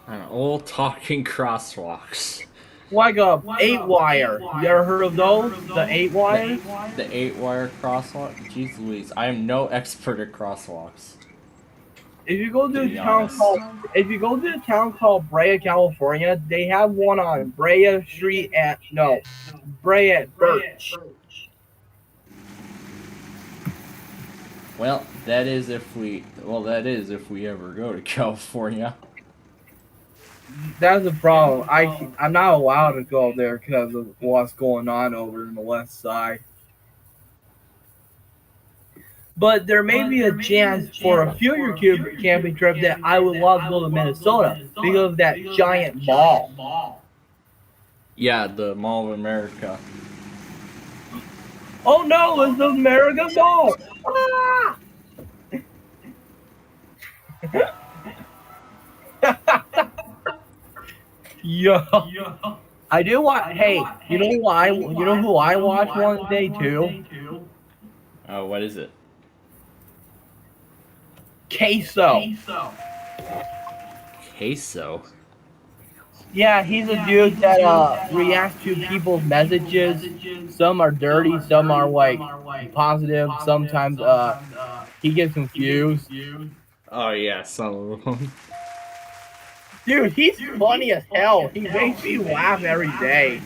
An old talking crosswalks. Like a 8-wire. You ever heard of those? The 8-wires? The 8-wire crosswalk? Jeez Louise, I am no expert at crosswalks. If you go to be a town called Brea, California, they have one on Brea Street Brea at Birch. Well, that is if we ever go to California. That's the problem. I'm not allowed to go there because of what's going on over in the west side. But there may be a chance for a future camping trip that I would love to go to Minnesota because of that giant mall. Yeah, the Mall of America. Oh no, it's the America Mall! Ah! Yo. I do watch. Hey, you know who I watched one day too? Oh, what is it? Queso. Queso? Yeah, he's a dude that reacts to people's messages. Some are dirty, some are like positive. Sometimes he gets confused. Oh yeah, some of them. Dude, he's funny as hell. He makes me laugh every day.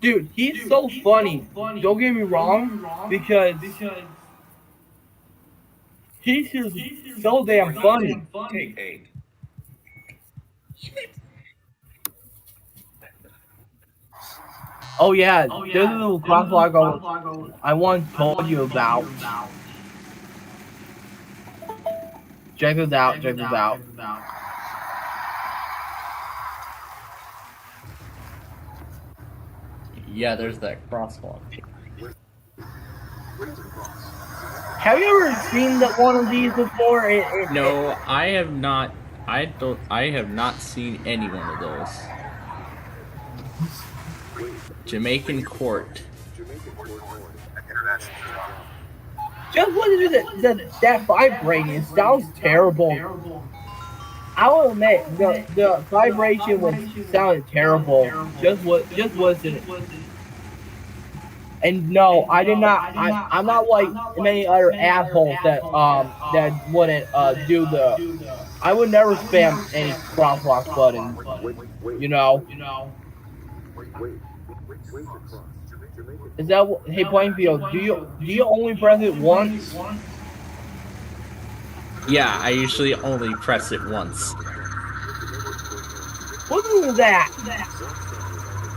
Dude, he's so funny. Don't get me wrong, because he's just so damn funny. Take 8. Oh yeah, this is a crosswalk I once told you about. Check this out. Yeah, there's that crosswalk. Have you ever seen one of these before? No, I have not. I have not seen any one of those. Jamaican Court. Just listen to that vibrating. It sounds terrible. I will admit, the vibration was sounded terrible. Just listen. And no, I did not. I'm not like many other assholes that wouldn't do the. I would never spam any crosswalk buttons. You know. Is that what? Hey, Plainfield, do you only press it once? Yeah, I usually only press it once. Listen to that.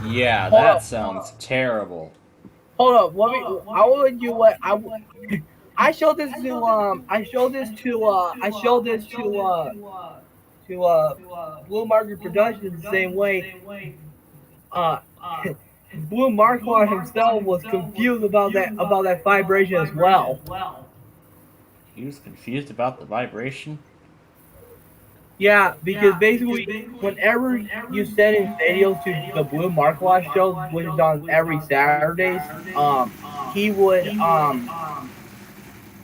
Yeah, that sounds terrible. Hold up, let me. I will let you what I showed this to Blue Market Productions the same way. Blue Marquardt himself was confused about that vibration as well. He was confused about the vibration? Yeah, because basically, whenever you send in videos to the Blue Marquardt show, which is on every Saturdays, he would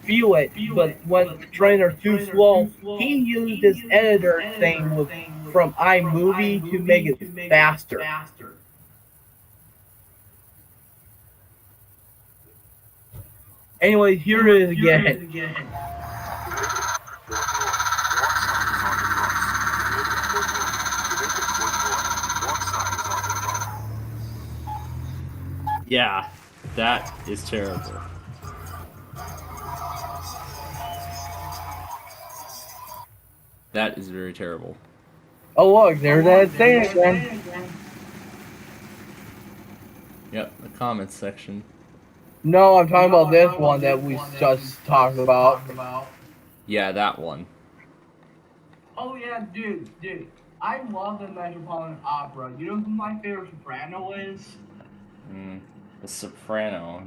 feel it, but when the trains are too slow, he used this editor thing from iMovie to make it faster. Anyway, here it is again. Yeah, that is terrible. That is very terrible. Oh look, there's that thing again. Yep, the comments section. No, I'm talking about this one that we just talked about. Yeah, that one. Oh yeah, dude. I love the Metropolitan Opera. You know who my favorite soprano is? The Soprano.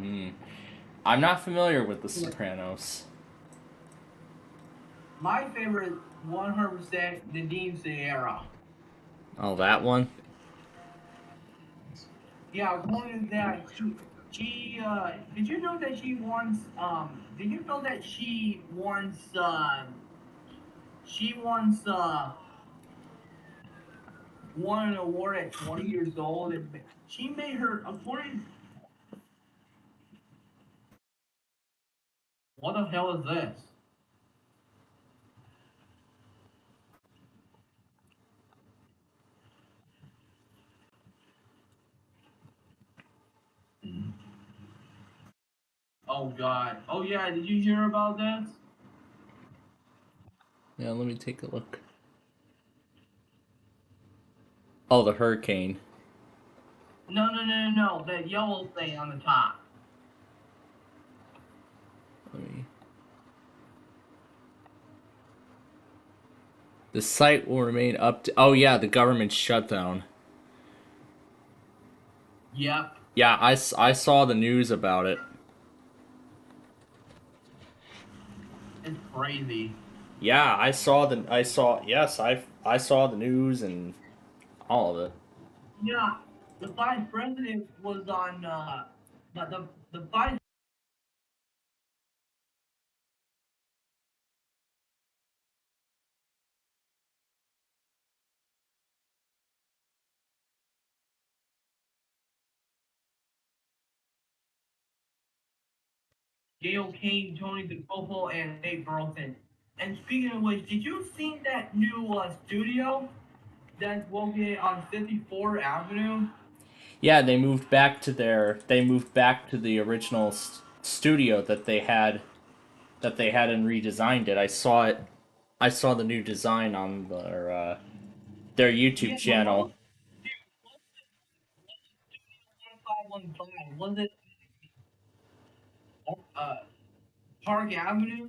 I'm not familiar with The Sopranos. My favorite, 100%, Nadine Sierra. Oh, that one? Yeah, according to that, did you know that she once, won an award at 20 years old, and she made her, what the hell is this? Oh god. Oh yeah, did you hear about this? Yeah, let me take a look. Oh, the hurricane. No, that yellow thing on the top. Let me... The site will remain up to... Oh, yeah, the government shutdown. Yep. Yeah, I saw the news about it. It's crazy. Yeah, I saw the news and all of it. Yeah, the vice president was on, but the vice Gail Kane, Tony DeCopo, and Dave Burleson. And speaking of which, did you see that new studio that's located on 54th Avenue? Yeah, they moved back to the original studio that they had and redesigned it. I saw it. I saw the new design on their YouTube channel. Was it Park Avenue?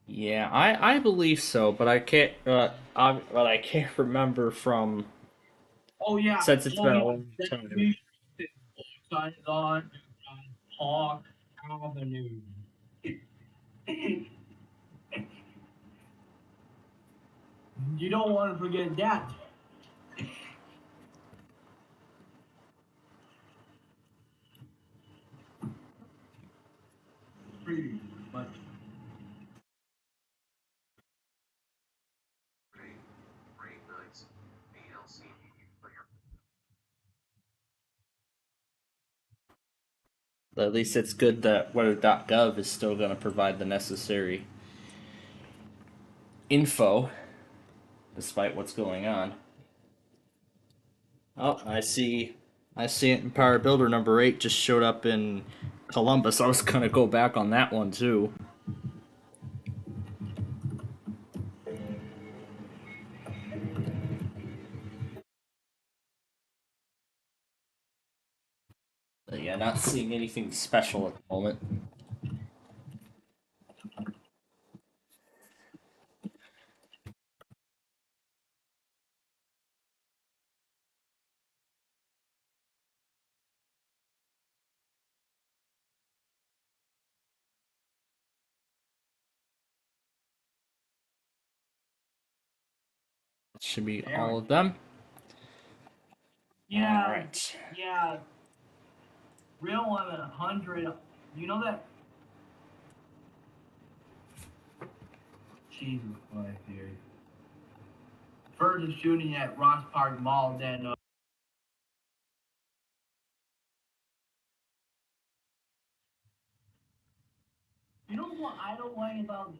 Yeah, I believe so, but I can't remember from. Oh yeah. Since it's been a long time. Signs on Park Avenue. You don't want to forget that. Pretty much. But at least it's good that weather.gov is still going to provide the necessary info, despite what's going on. Oh, I see Empire Builder number 8 just showed up in Columbus. I was gonna go back on that one too. But yeah, not seeing anything special at the moment. It should be all of them. Yeah. All right. Yeah. Real 100. You know that? Jesus Christ, dude. Further shooting at Ross Park Mall than. You know what I don't like about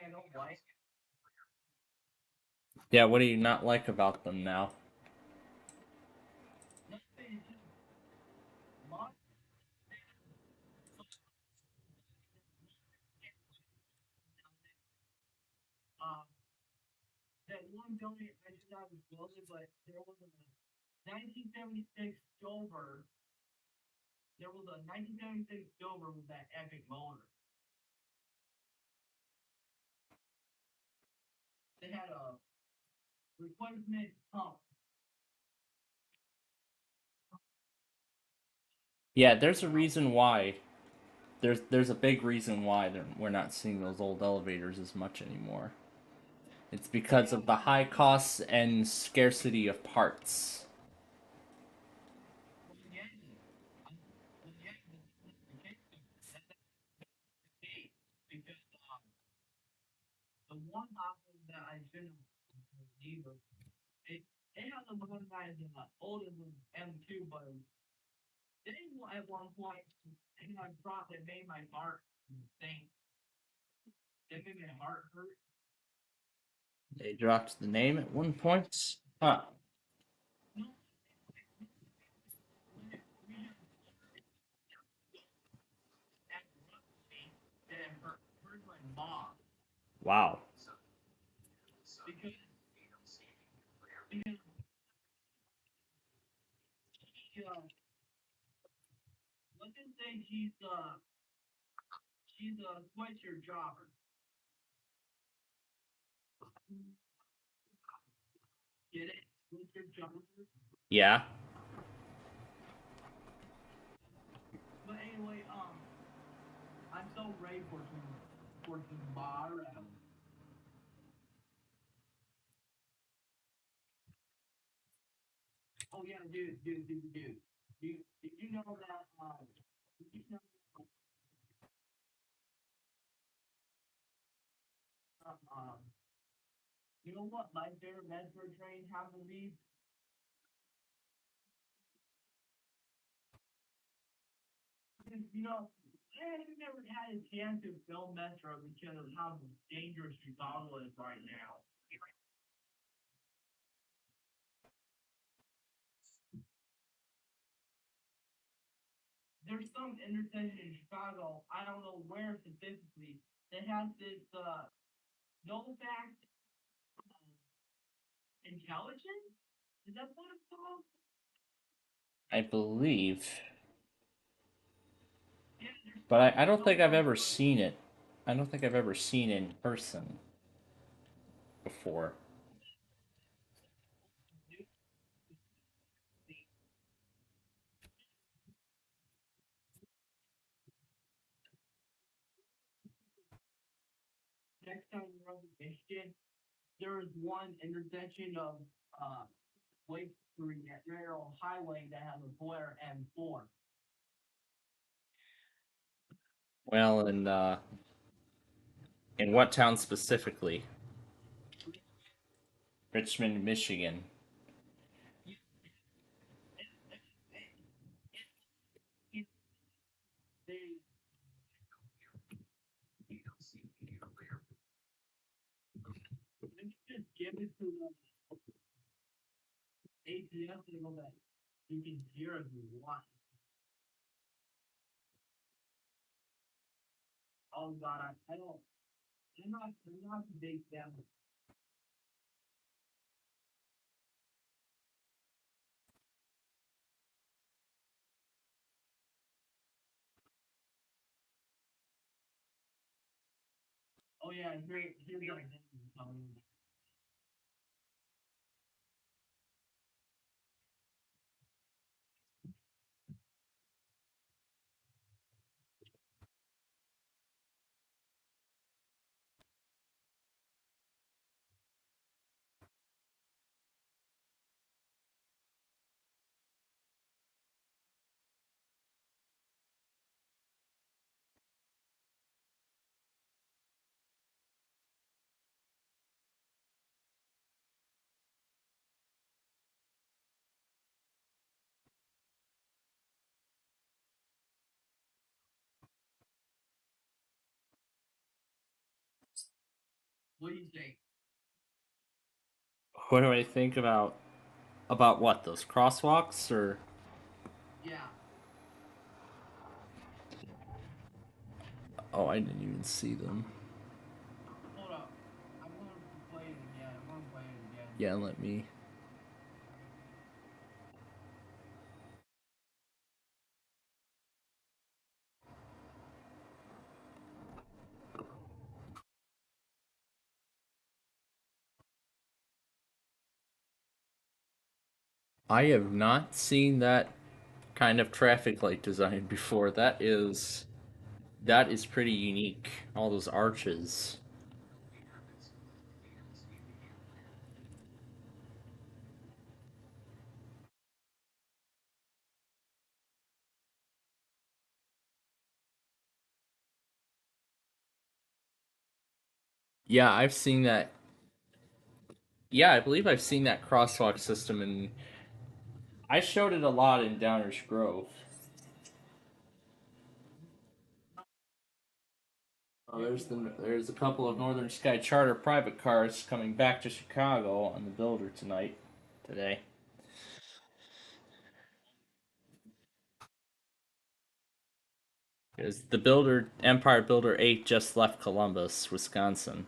I don't like. Yeah, what do you not like about them now? That one building I should not have built it, but there was a 1976 Dover. There was a 1976 Dover with that epic motor. they had a replacement pump. Yeah, there's a reason why. There's a big reason why we're not seeing those old elevators as much anymore. It's because of the high costs and scarcity of parts. Because the one office that I've been neighbor, they have the one that is older than M2, but they at one point, and I thought that made my heart think. It made my heart hurt. They dropped the name at one point. Huh. That hurt my mom. Wow. Because let's just say she's a sweatshirt jobber. Get it? Sweatshirt jobber. Yeah. But anyway, I'm so ready for tomorrow. Oh yeah, dude. Did you know that? Did you know? You know what my favorite metro train have to be? You know, I never had a chance to film Metro because of how dangerous Chicago is right now. There's some intersection in Chicago, I don't know where specifically, that has this no fact intelligence? Is that what it's called? I believe. But I don't think I've ever seen it. I don't think I've ever seen it in person before. Next time you're on Michigan, there is one intersection of Lake Street at Railroad Highway that has a Blair M4. Well, in what town specifically? Richmond, Michigan. Just give it to the ATF so that you can hear if you want. Oh God, I don't. I'm not a big fan. Oh yeah, here's like what do you think? What do I think about what, those crosswalks or Yeah. Oh, I didn't even see them. Hold up. I'm going to play it again. I'm going to play it again. Yeah, let me. I have not seen that kind of traffic light design before. That is pretty unique. All those arches. Yeah, I've seen that. Yeah, I believe I've seen that crosswalk system, and I showed it a lot in Downers Grove. Oh, there's a couple of Northern Sky Charter private cars coming back to Chicago on the Builder today. Because the Empire Builder 8 just left Columbus, Wisconsin.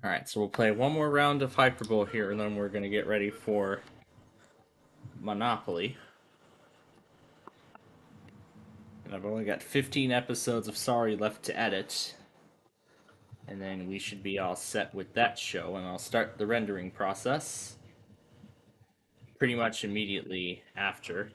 Alright, so we'll play one more round of Hyperbowl here, and then we're going to get ready for Monopoly. And I've only got 15 episodes of Sorry left to edit. And then we should be all set with that show, and I'll start the rendering process pretty much immediately after.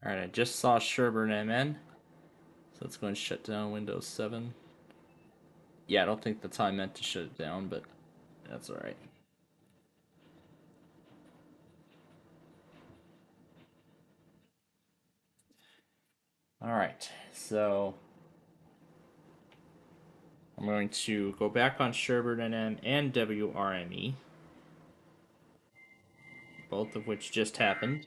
Alright, I just saw Sherburne MN. So let's go and shut down Windows 7. Yeah, I don't think that's how I meant to shut it down, but that's alright. Alright, so I'm going to go back on Sherburne NM and WRME, both of which just happened.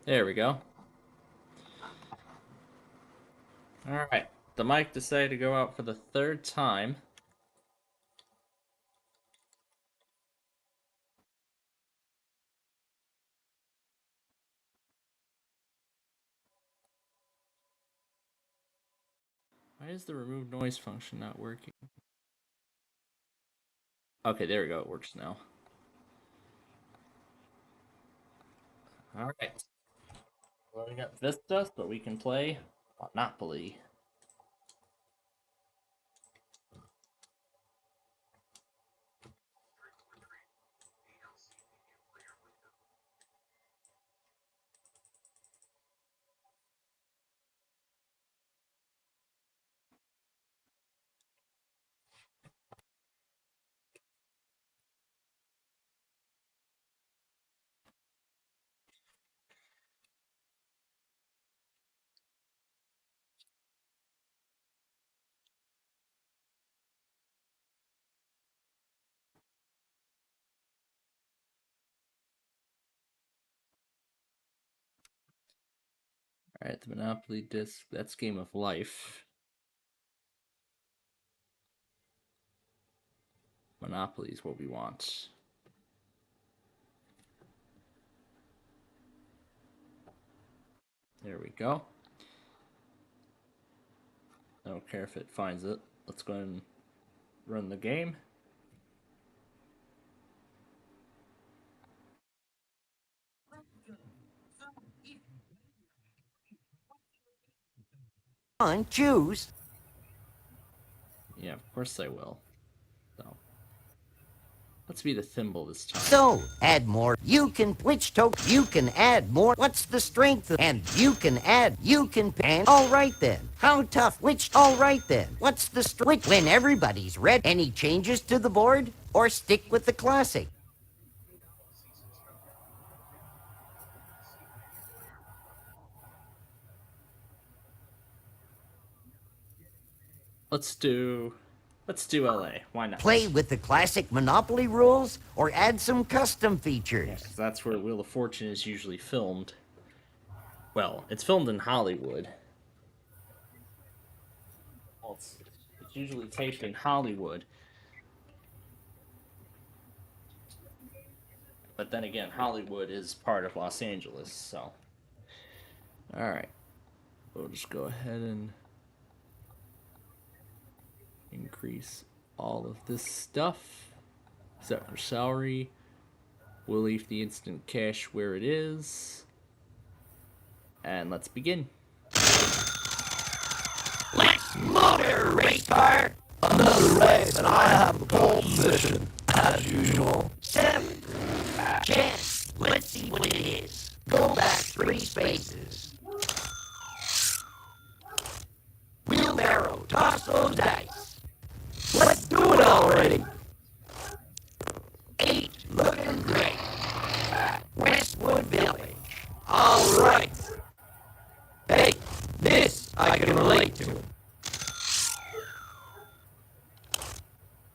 There we go. Alright, the mic decided to go out for the third time. Why is the remove noise function not working? Okay, there we go, it works now. Alright. Loading up Vista so we can play Monopoly. Alright, the Monopoly disc, that's Game of Life. Monopoly is what we want. There we go. I don't care if it finds it. Let's go ahead and run the game. Choose. Yeah, of course I will. So, let's be the thimble this time. So, add more. You can you can add more. What's the strength? And you can add, you can and all right then. How tough? All right then. What's the strength? When everybody's ready, any changes to the board? Or stick with the classic? Let's do LA. Why not? Play with the classic Monopoly rules or add some custom features. Yeah, 'cause that's where Wheel of Fortune is usually filmed. Well, it's filmed in Hollywood. Well, it's It's usually taped in Hollywood. But then again, Hollywood is part of Los Angeles, so. Alright. We'll just go ahead and increase all of this stuff, except for salary. We'll leave the instant cash where it is. And let's begin. Let's motor race car. Another race, and I have the pole position, as usual. 7. Chance. Let's see what it is. Go back 3 spaces. Wheelbarrow. Toss those dice. Let's do it already. 8. Looking great. Westwood Village. All right. Hey, this I can relate to.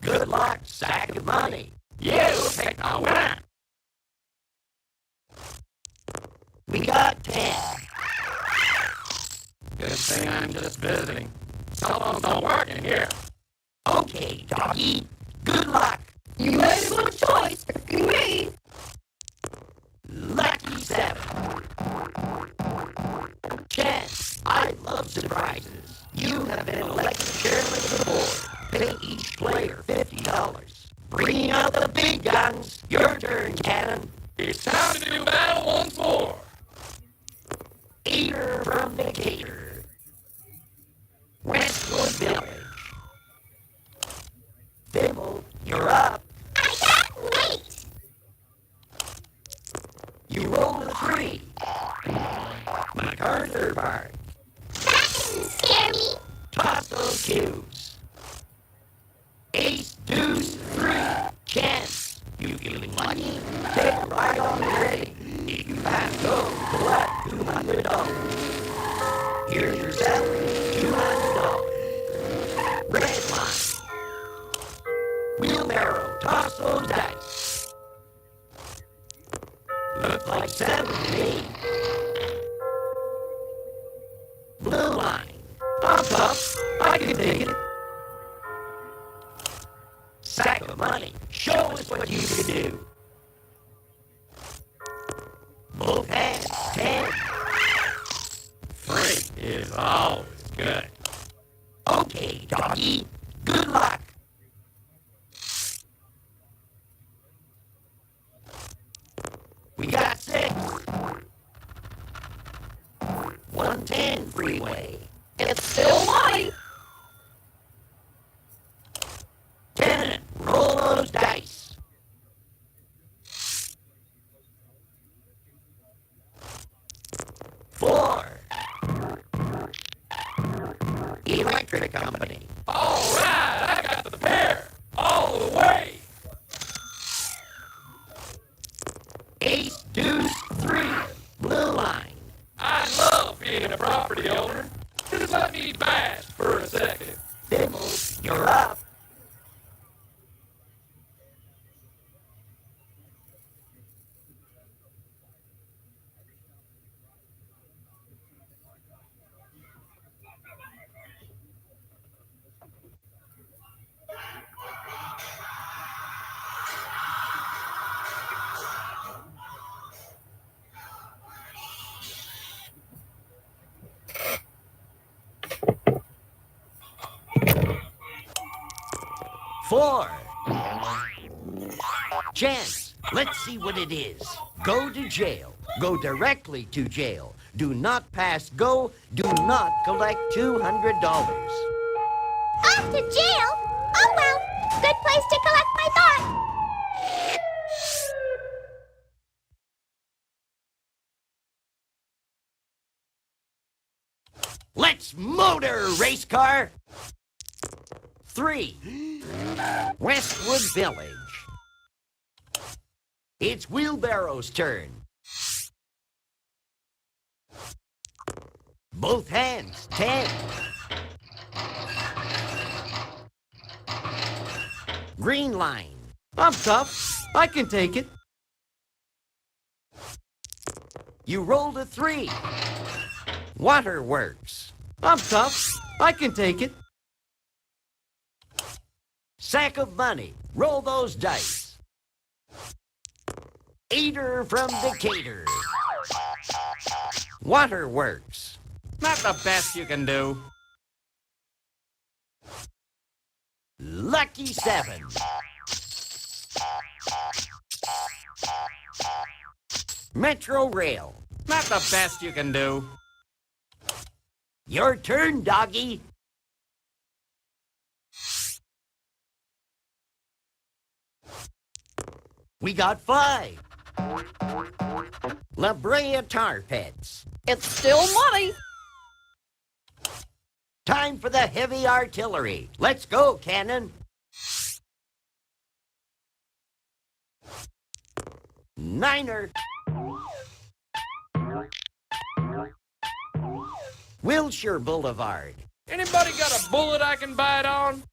Good luck, sack of money. You pick the winner. We got 10. Good thing I'm just visiting. Cell phones don't work in here. Okay, doggy. Good luck. You made a good choice. Me. Lucky 7. Chance, I love surprises. You have been elected chairman of the board. Pay each player $50. Bringing out the big guns. Your turn, Cannon. It's time to do battle once more. Eater from Decatur. Westwood Village. Bimble, you're up. I can't wait. You roll a 3. MacArthur Park. That doesn't scare me. Toss those cubes. Ace, deuce, 3. Chance. You feeling lucky? Take a ride on the train. If you pass go, collect $200. Here's your salary, $200. Red line. Wheelbarrow, toss those dice. Look like 7 to me. Blue line. I'm tough. I can take it. Sack of money. Show us what you can do. Both hands. 10. Free is always good. Okay, doggy. Good luck. We got 6. 110 freeway. It's still money. 10. Roll those dice. 4. Electric company. All right, I got the pair. All the way. Ace, deuce, 3. Blue line. I love being a property owner. Just let me bash for a second. Bimble, you're up. Four. Chance, let's see what it is. Go to jail. Go directly to jail. Do not pass go. Do not collect $200. Off to jail? Oh well, good place to collect my thought. Let's motor, race car. 3. Westwood Village. It's Wheelbarrow's turn. Both hands, 10. Green line. I'm tough. I can take it. You rolled a 3. Waterworks. I'm tough. I can take it. Sack of money. Roll those dice. Eater from Decatur. Waterworks. Not the best you can do. Lucky 7. Metro Rail. Not the best you can do. Your turn, doggy. We got 5. La Brea Tar Pits. It's still money. Time for the heavy artillery. Let's go, Cannon. Niner. Wilshire Boulevard. Anybody got a bullet I can bite on?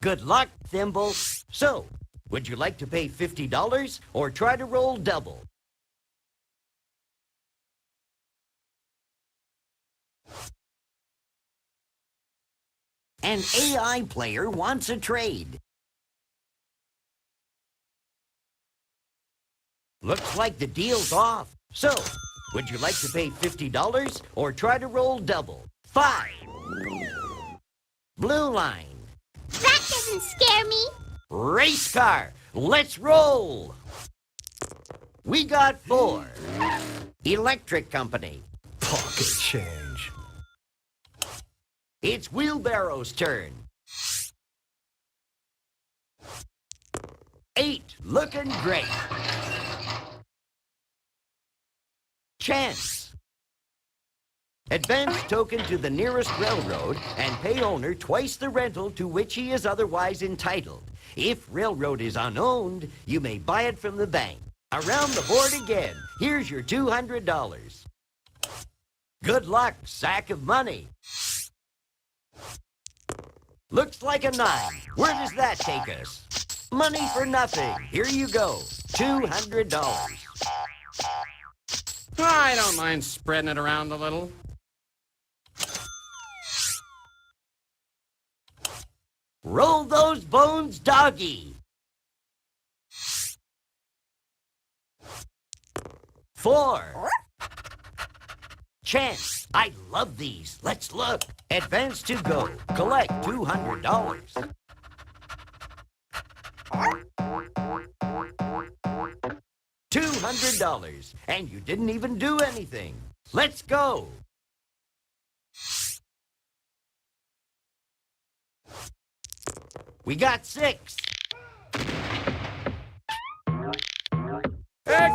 Good luck, Thimble. So, would you like to pay $50 or try to roll double? An AI player wants a trade. Looks like the deal's off. So, would you like to pay $50 or try to roll double? 5. Blue line. That doesn't scare me. Race car. Let's roll. We got 4. Electric company. Pocket change. It's Wheelbarrow's turn. 8. Looking great. Chance. Advance token to the nearest railroad and pay owner twice the rental to which he is otherwise entitled. If railroad is unowned, you may buy it from the bank. Around the board again. Here's your $200. Good luck, sack of money. Looks like a 9. Where does that take us? Money for nothing. Here you go. $200. I don't mind spreading it around a little. Roll those bones, doggy. 4. Chance. I love these. Let's look. Advance to go. Collect $200. $200. And you didn't even do anything. Let's go. We got 6.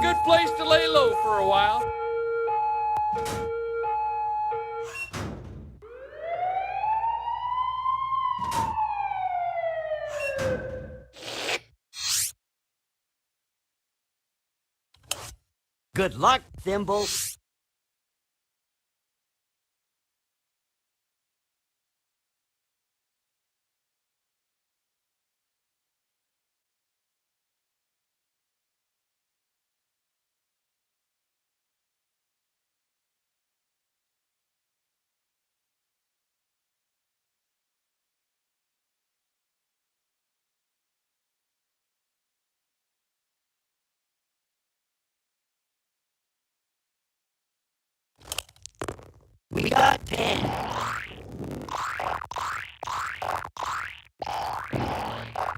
Good place to lay low for a while. Good luck, Thimble. We got 10.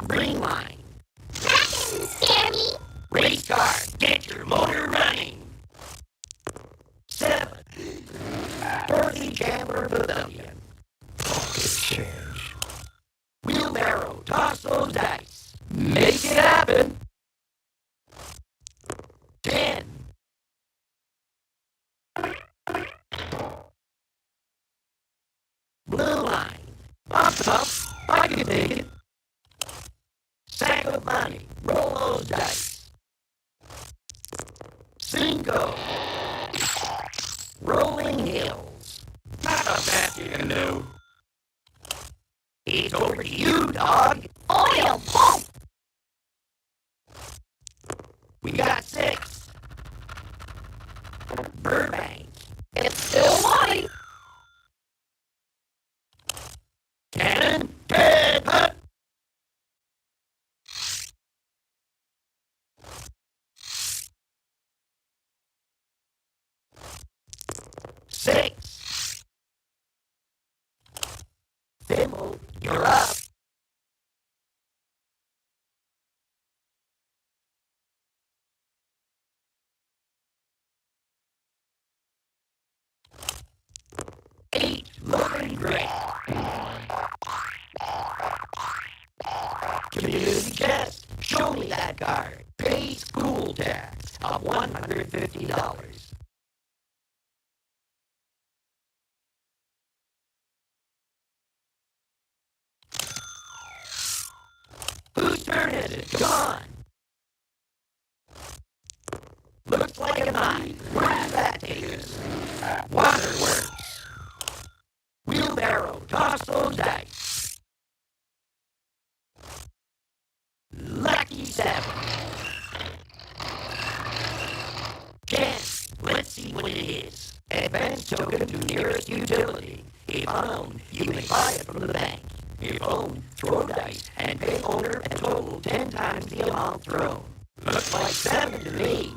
Green line. That doesn't scare me. Race car, get your motor running. 7. Dorothy Chandler Pavilion. Pocket change. Wheelbarrow, toss those dice. Make it happen. 10. Blue line. Up, I can take it. Sack of money. Roll those dice. 5. Rolling hills. Not the best you can do. It's over to you, dog. Oil pump. We got 6. Burbank. It's still money. Cannon. 10. 6. Thimble, you're up. 8. Moving great. Community test. Show me that card. Pay school tax of $150. Whose turn is it? Gone. Looks like a mine. Where's that take us? Waterworks. Wheelbarrow. Toss those dice. Lucky 7. Chance. Let's see what it is. Advance token to nearest utility. If unowned, you may buy it from the bank. If owned, throw dice and pay owner a total 10 times the amount thrown. Looks like 7 to me.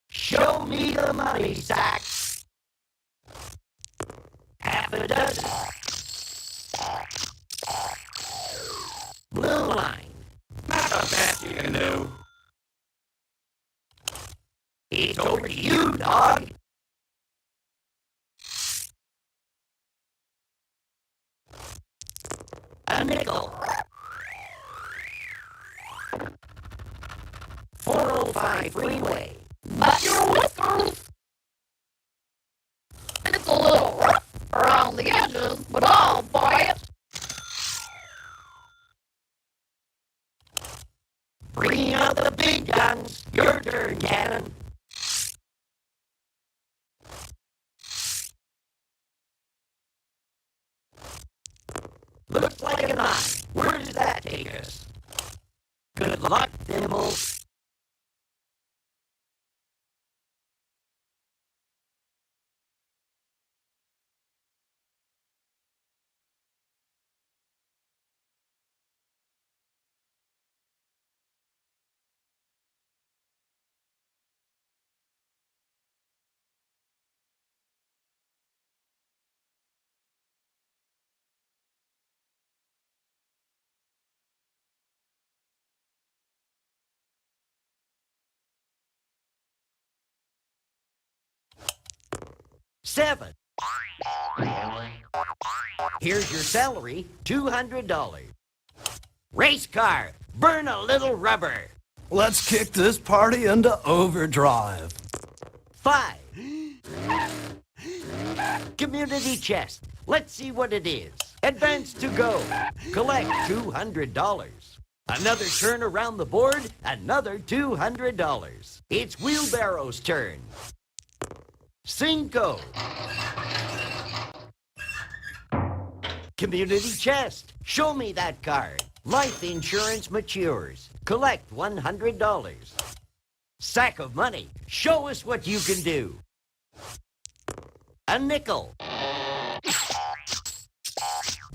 Show me the money, Sacks. Half a dozen. Blue line. Not a best you can do. It's over to you, dog. A nickel. 405 freeway. But you're whiskers. It's a little rough around the edges, but I'll buy it. Bring out the big guns. Your turn, Cannon. Looks like a 9. Where does that take us? Good luck, Thimble. $7. Here's your salary, $200. Race car, burn a little rubber. Let's kick this party into overdrive. 5. Community chest. Let's see what it is. Advance to go. Collect $200. Another turn around the board, another $200. It's Wheelbarrow's turn. 5. Community chest. Show me that card. Life insurance matures. Collect $100. Sack of money. Show us what you can do. A nickel.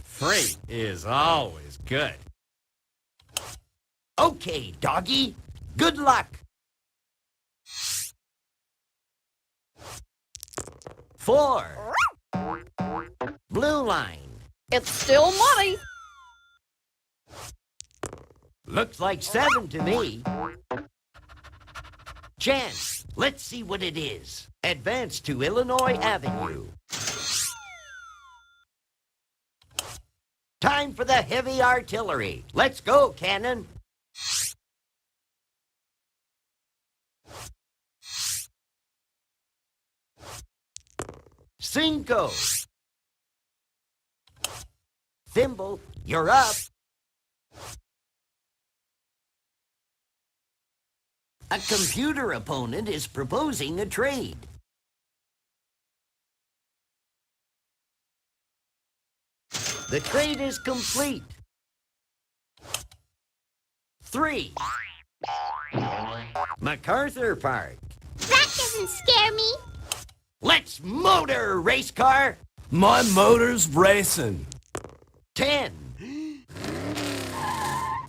Free is always good. Okay, doggy. Good luck. 4. Blue line. It's still money. Looks like 7 to me. Chance. Let's see what it is. Advance to Illinois Avenue. Time for the heavy artillery. Let's go, Cannon. Cinco. Thimble, you're up. A computer opponent is proposing a trade. The trade is complete. 3. MacArthur Park. That doesn't scare me. Let's motor, race car. My motor's racing. 10.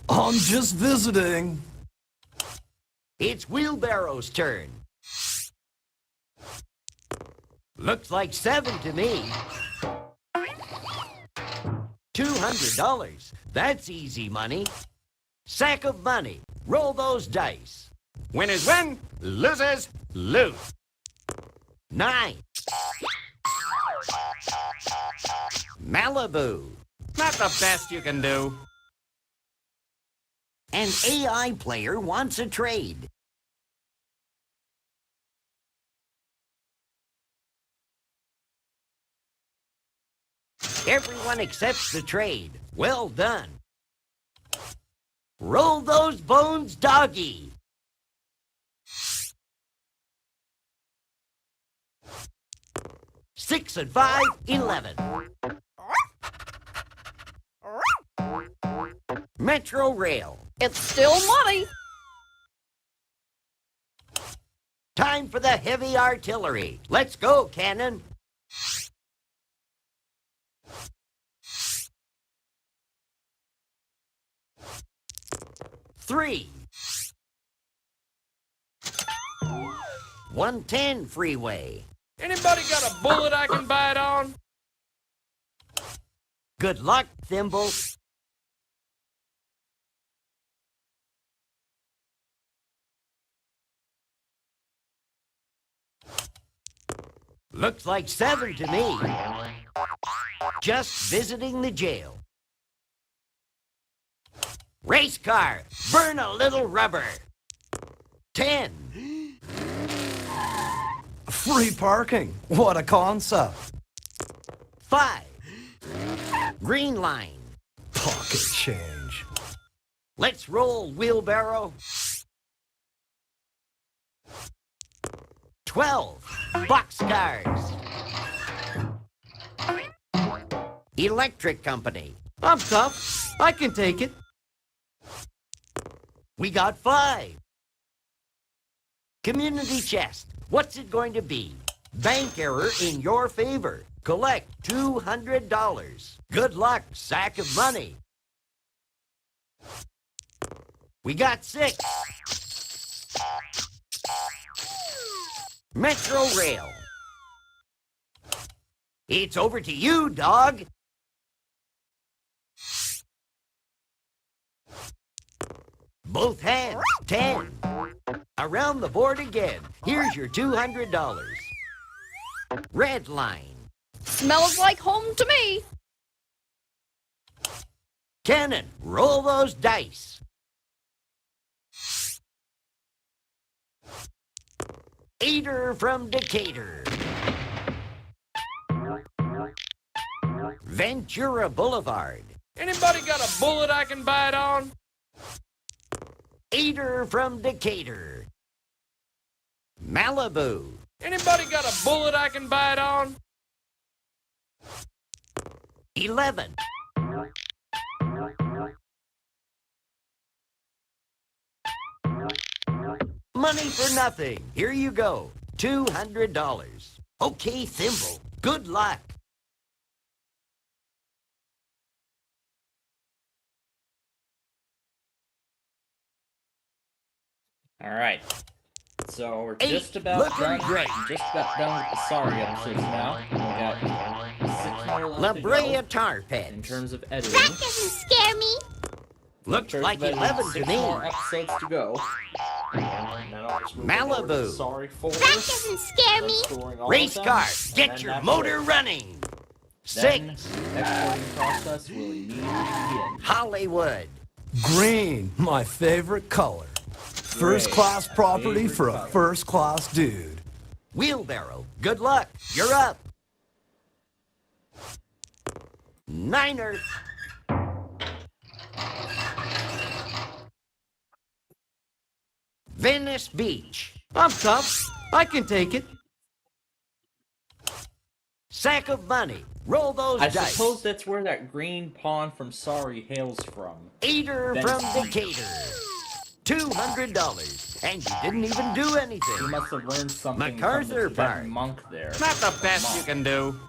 I'm just visiting. It's Wheelbarrow's turn. Looks like 7 to me. $200. That's easy money. Sack of money. Roll those dice. Winners win, losers lose. 9. Malibu. Not the best you can do. An AI player wants a trade. Everyone accepts the trade. Well done. Roll those bones, doggy. Six and 5, 11. Metro Rail. It's still money. Time for the heavy artillery. Let's go, Cannon. Three. 110 freeway. Anybody got a bullet I can bite on? Good luck, Thimble. Looks like 7 to me. Just visiting the jail. Race car, burn a little rubber. 10. Free parking. What a concept. 5. Green line. Pocket change. Let's roll, wheelbarrow. 12. Boxcars. Electric company. I'm tough. I can take it. We got 5. Community chest. What's it going to be? Bank error in your favor. Collect $200. Good luck, sack of money. We got 6. Metro Rail. It's over to you, dog. Both hands, 10. Around the board again. Here's your $200. Red line. Smells like home to me. Cannon, roll those dice. 8er from Decatur. Ventura Boulevard. Anybody got a bullet I can bite on? 8er from Decatur. Malibu. Anybody got a bullet I can bite on? 11. Money for nothing. Here you go. $200. Okay, Thimble. Good luck. All right. So we're 8. just about Looking done. great. Just about done with the sorry episodes now. We got 6 more left La to Brea go Tar Pits. in terms of editing. That doesn't scare me. Looks like 11 to 6 me. more episodes to go. And then I'll just move Malibu. over to Sorry for That doesn't scare me. storing all Race of them, car, and get then your that's motor it. running. Then 6. exporting process will immediately begin. Hollywood. Green, my favorite color. First class property Favorite for a color. first class dude. Wheelbarrow. Good luck. You're up. 9er. Venice Beach. I'm tough. I can take it. Sack of money. Roll those I dice. suppose that's where that green pawn from Sorry hails from. 8er Venice from Beach. Decatur. $200. And you didn't even do You anything. must have learned something MacArthur from the Tibetan Park. monk there. Not the best Monk, you can do.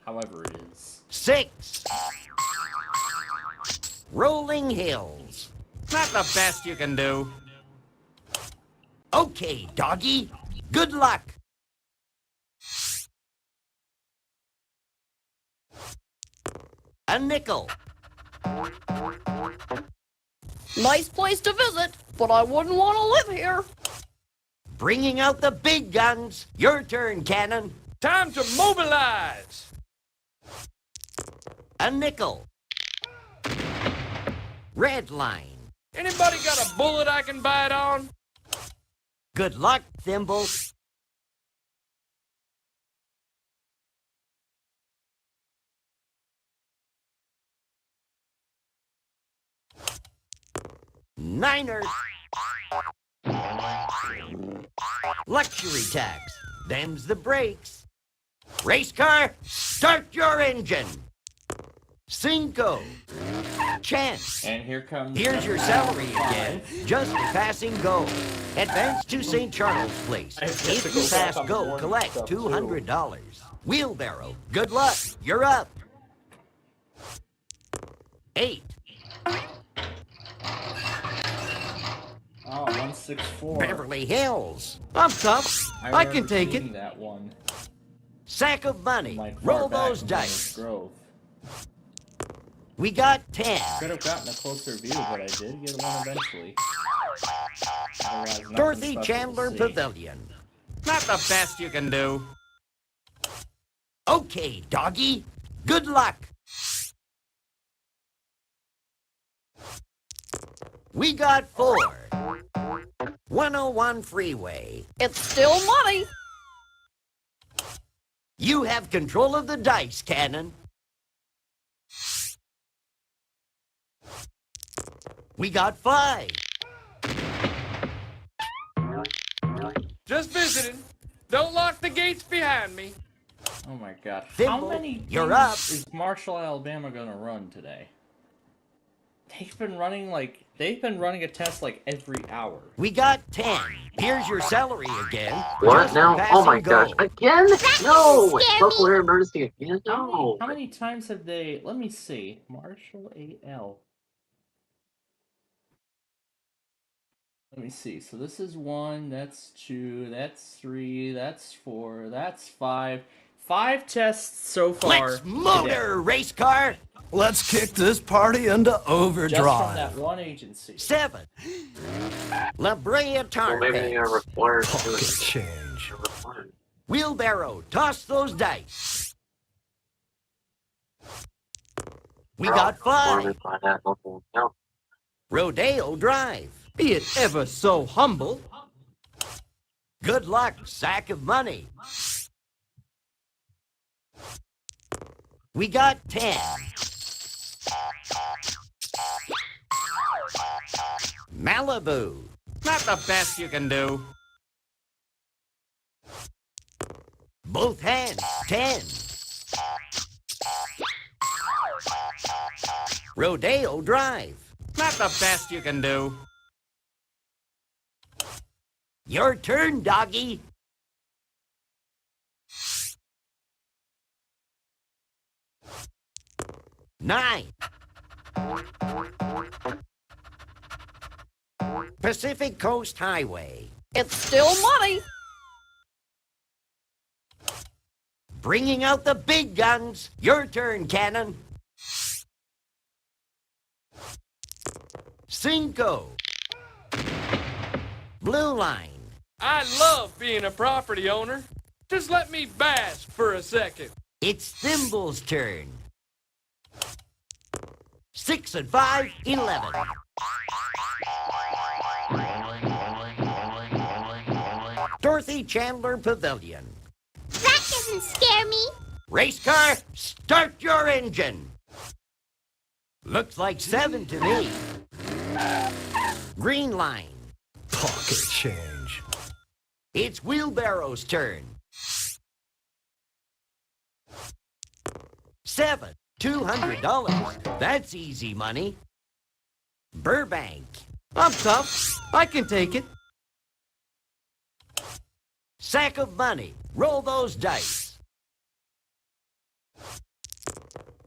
however it is. 6. Rolling Hills. Not the best you can do. Okay, doggy. Good luck. A nickel. Nice place to visit, but I wouldn't want to live here. Bringing out the big guns. Your turn, Cannon. Time to mobilize. A nickel. Red line. Anybody got a bullet I can bite on? Good luck, Thimble. Niner. Luxury tax. Them's the brakes. Race car, start your engine. Cinco. Chance. And here comes... Here's your salary again. Just a passing go. Advance to St. Charles Place. If you pass go, collect $200. Wheelbarrow. Good luck. You're up. 8. Oh, 164. Beverly Hills. I'm tough. I can take it. That one. Sack of money. Like Roll far back those in dice. Grove. We got 10. Could have gotten a closer view, but I did get one eventually. Otherwise, nothing Dorothy special to Chandler see. Pavilion. Not the best you can do. Okay, doggy. Good luck. We got 4. 101 freeway. It's still money. You have control of the dice, Cannon. We got 5. Just visiting. Don't lock the gates behind me. Oh my god. Thimble, How many you're things up. is Marshall, Alabama gonna run today? They've been running a test like every hour. We got 10. Here's your salary again. What Just now? pass Oh my and go. gosh. Again? No! Local air emergency again? How No! many times have they... Let me see. Marshall AL. Let me see. So this is 1, that's 2, that's 3, that's 4, that's 5. 5 tests so far. Let's motor, race car. Let's kick this party into Just from overdrive. that one agency. 7. La Brea Tar Well, maybe they are Pits. required to Pocket change. Wheelbarrow, toss those dice. We got 5. By that local account. Rodeo Drive. Be it ever so humble. Good luck, sack of money. We got 10. Malibu. Not the best you can do. Both hands, 10. Rodeo Drive. Not the best you can do. Your turn, doggy. Nine. Pacific Coast Highway. It's still money. Bringing out the big guns. Your turn, Cannon. 5. Blue line. I love being a property owner. Just let me bask for a second. It's Thimble's turn. 6 and 5, 11. Dorothy Chandler Pavilion. That doesn't scare me. Race car, start your engine. Looks like 7 to me. Green line. Pocket change. It's Wheelbarrow's turn. 7, $200. That's easy money. Burbank. I'm tough. I can take it. Sack of money. Roll those dice.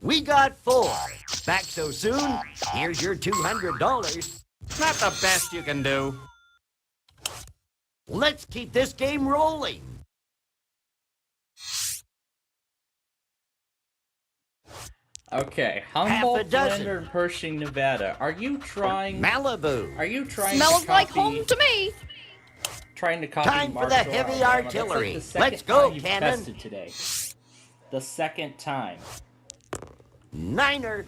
We got 4. Back so soon? Here's your $200. Not the best you can do. Let's keep this game rolling. Okay, Half a Humboldt, dozen. Lander, and Pershing, Nevada. Are you trying? Malibu. Are you trying Smells to like copy? home to me. Trying to copy Time for the Marshall, heavy Alabama? artillery. That's like the Let's second go, time you've Cannon. tested today. The second time. Niner.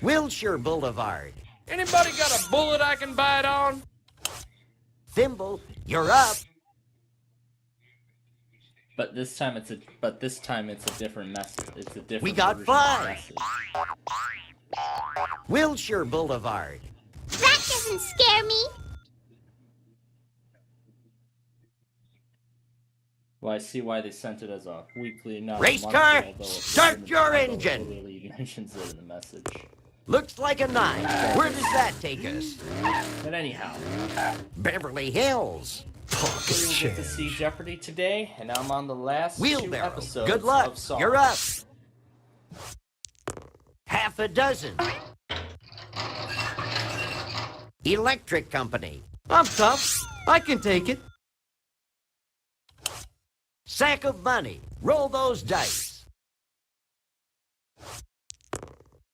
Wilshire Boulevard. Anybody got a bullet I can bite on? Thimble, you're up. But this time it's a different message. It's a different. We got version of the 5. message. Wilshire Boulevard. That doesn't scare me. Well, I see why they sent it as a weekly, not Race a monthly, car, although it start literally- your although it engine. literally mentions it in the message. Looks like a 9. Where does that take us? But anyhow, Beverly Hills. we will get to see Jeopardy today, and I'm on the last 2 Wheelbarrow. episodes Good luck. of Songs. You're up. Half a dozen. Electric Company. I'm tough. I can take it. Sack of money. Roll those dice.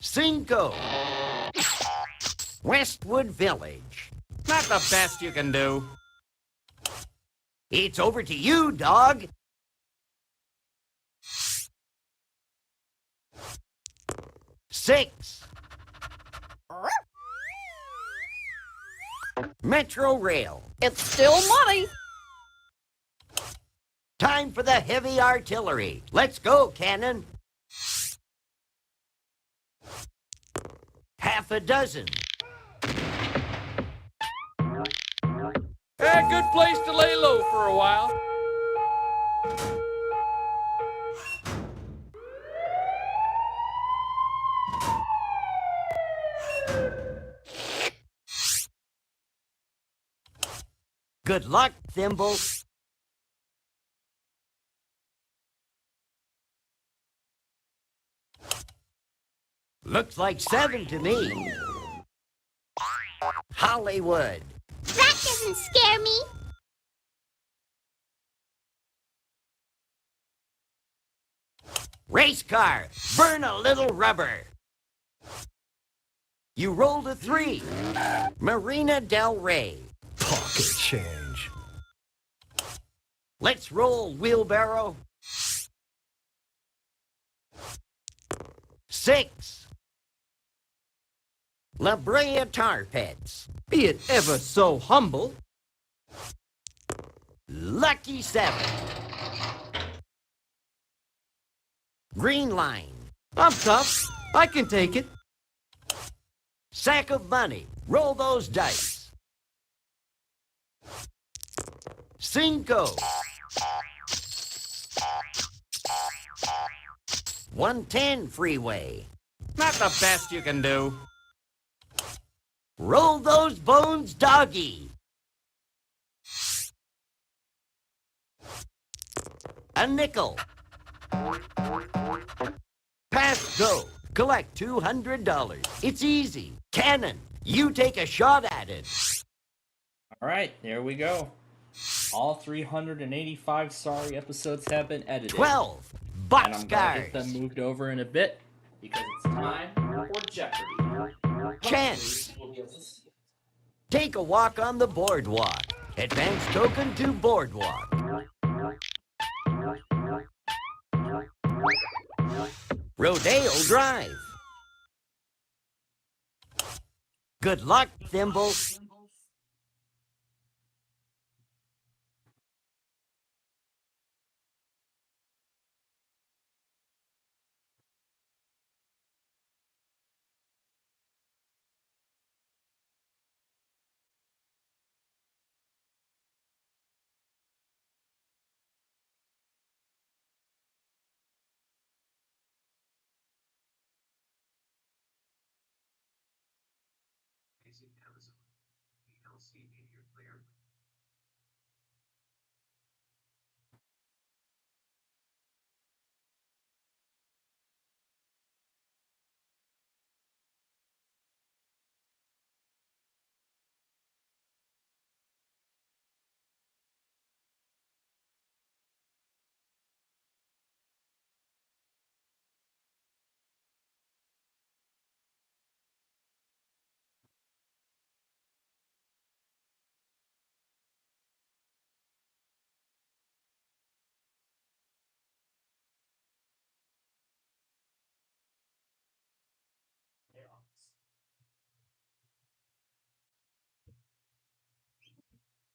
Cinco. Westwood Village. Not the best you can do. It's over to you, dog. Six. Metro Rail. It's still money. Time for the heavy artillery. Let's go, Cannon. Half a dozen. Good place to lay low for a while. Good luck, Thimble. Looks like 7 to me. Hollywood. That doesn't scare me. Race car. Burn a little rubber. You rolled a 3. Marina Del Rey. Pocket change. Let's roll, wheelbarrow. 6. La Brea Tar Pits. Be it ever so humble. Lucky 7. Green Line. I'm tough. I can take it. Sack of money. Roll those dice. Cinco. 110 freeway. Not the best you can do. Roll those bones, doggy. A nickel. Pass go. Collect $200. It's easy. Cannon, you take a shot at it. Alright, there we go. All 385 sorry episodes have been edited. 12. And I'm gonna Boxcars. get them moved over in a bit because it's time for Jeopardy. Chance. Hopefully we'll be able to see it. Take a walk on the boardwalk. Advance token to boardwalk. Rodeo Drive. Good luck, Thimble. Amazon. PLC Media Player.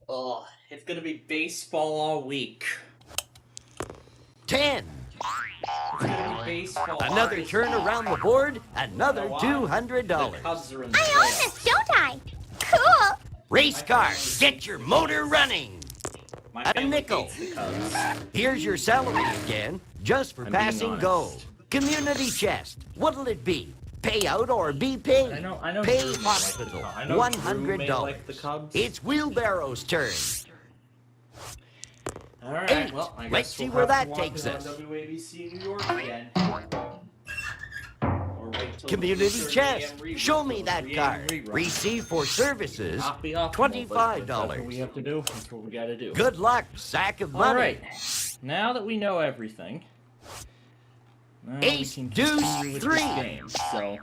Ugh, it's gonna be baseball all week. 10. It's gonna be baseball. Another turn around the board, another The $200. Cubs are in the I own playoffs. this, don't I? Cool. Race car, get your motor running. My A family nickel. hates the Cubs. Here's your salary again, just for I'm being passing honest. go. Community chest, what'll it be? Payout or be paid? I know Pay Drew may hospital, like the Cubs. I know Drew may $100. like the Cubs. It's Wheelbarrow's turn. All right, 8. well, I guess Let's see we'll where have that to watch takes it us. on WABC New York again. Or wait till Community the 3:30 chest, a.m. rerun show me for the that 3 card. a.m. rerun. Receive for services, Not be optimal, but That's what we $25. have to do. That's what we got to do. Good luck, sack of All money. right. Now that we know everything, now Ace, we can deuce, continue with 3. this game. So,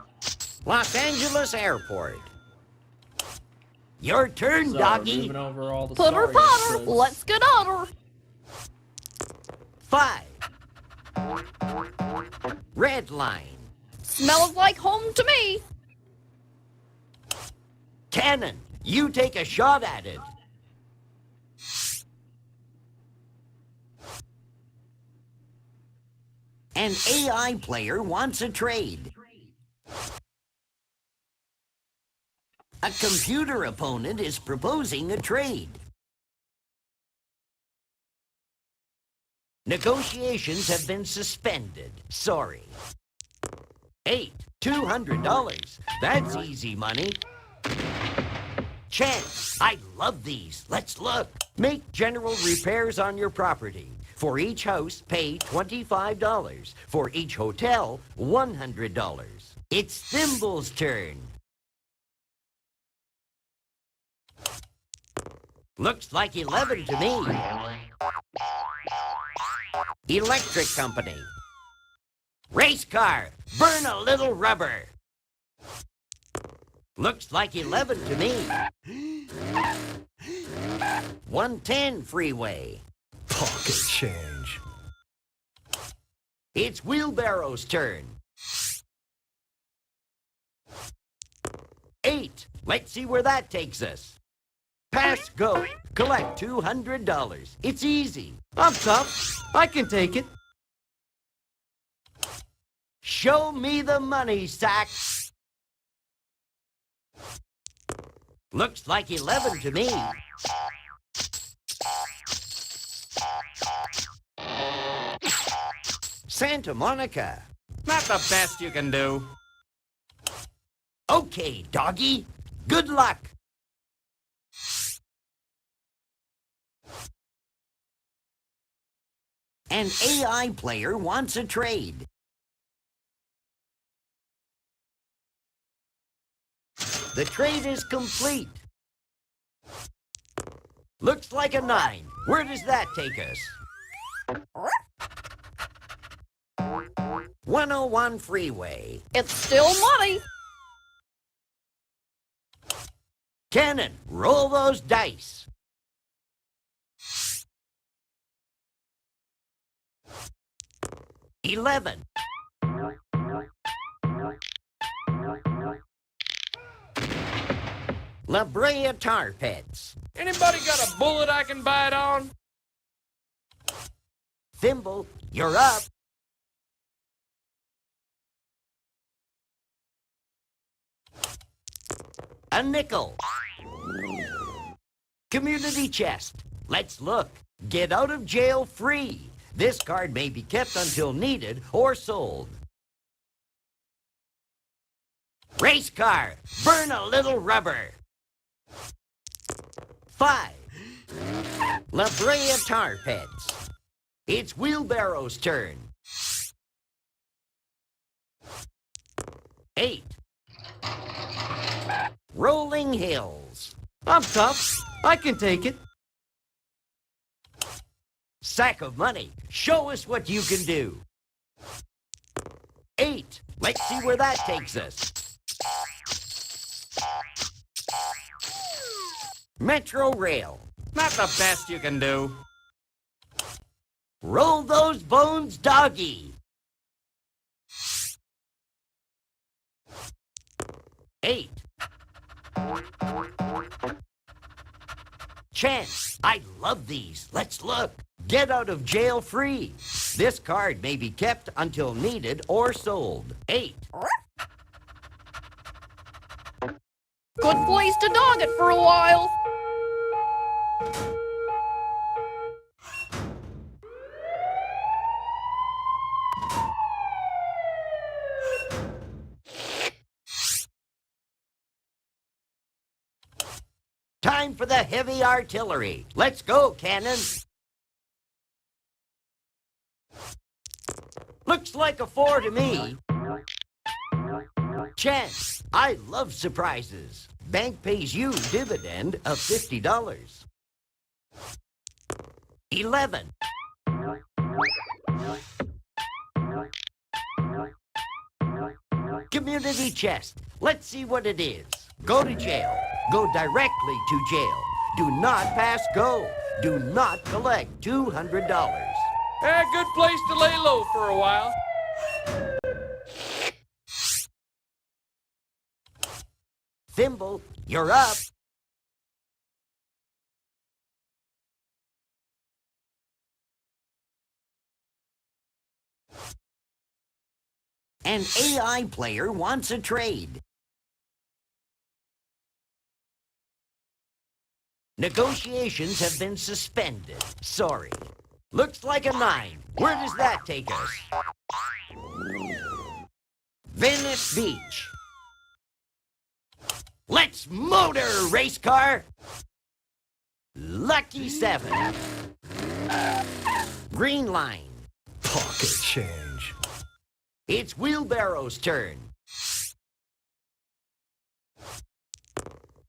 Los Angeles Airport. Your turn, so doggy. moving over all the Putter sorry Potter, episodes. let's get on her. 5. Red line. Smells like home to me. Cannon, you take a shot at it. An AI player wants a trade. A computer opponent is proposing a trade. Negotiations have been suspended. Sorry. 8. $200. That's easy money. Chance, I love these. Let's look. Make general repairs on your property. For each house, pay $25. For each hotel, $100. It's Thimble's turn. Looks like 11 to me. Electric company. Race car, burn a little rubber. Looks like 11 to me. 110 freeway. Pocket change. It's Wheelbarrow's turn. 8. Let's see where that takes us. Pass go. Collect $200. It's easy. I'm tough. I can take it. Show me the money, Sack. Looks like 11 to me. Santa Monica. Not the best you can do. Okay, doggy. Good luck. An AI player wants a trade. The trade is complete. Looks like a 9. Where does that take us? 101 freeway. It's still money. Cannon, roll those dice. $11. La Brea Tar Pits. Anybody got a bullet I can bite on? Thimble, you're up. A nickel. Community chest. Let's look. Get out of jail free. This card may be kept until needed or sold. Race car. Burn a little rubber. 5. La Brea Tar Pits. It's Wheelbarrow's turn. 8. Rolling Hills. I'm tough. I can take it. Sack of money. Show us what you can do. 8. Let's see where that takes us. Metro Rail. Not the best you can do. Roll those bones, doggy. 8. Chance, I love these. Let's look. Get out of jail free. This card may be kept until needed or sold. 8. Good place to dog it for a while. Time for the heavy artillery. Let's go, Cannon. Looks like a 4 to me. Chance, I love surprises. Bank pays you dividend of $50. 11. Community chest. Let's see what it is. Go to jail. Go directly to jail. Do not pass go. Do not collect $200. Good place to lay low for a while. Thimble, you're up. An AI player wants a trade. Negotiations have been suspended. Sorry. Looks like a 9. Where does that take us? Venice Beach. Let's motor, race car! Lucky 7. Green line. Pocket change. It's Wheelbarrow's turn.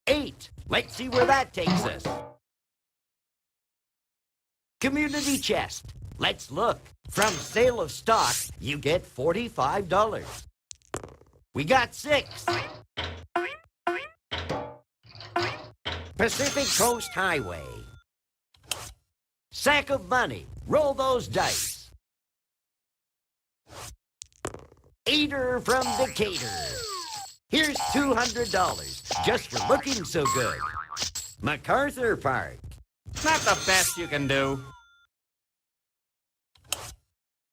8. Let's see where that takes us. Community chest. Let's look. From sale of stock, you get $45. We got 6. Pacific Coast Highway. Sack of money. Roll those dice. Eater from Decatur. Here's $200 just for looking so good. MacArthur Park. Not the best you can do.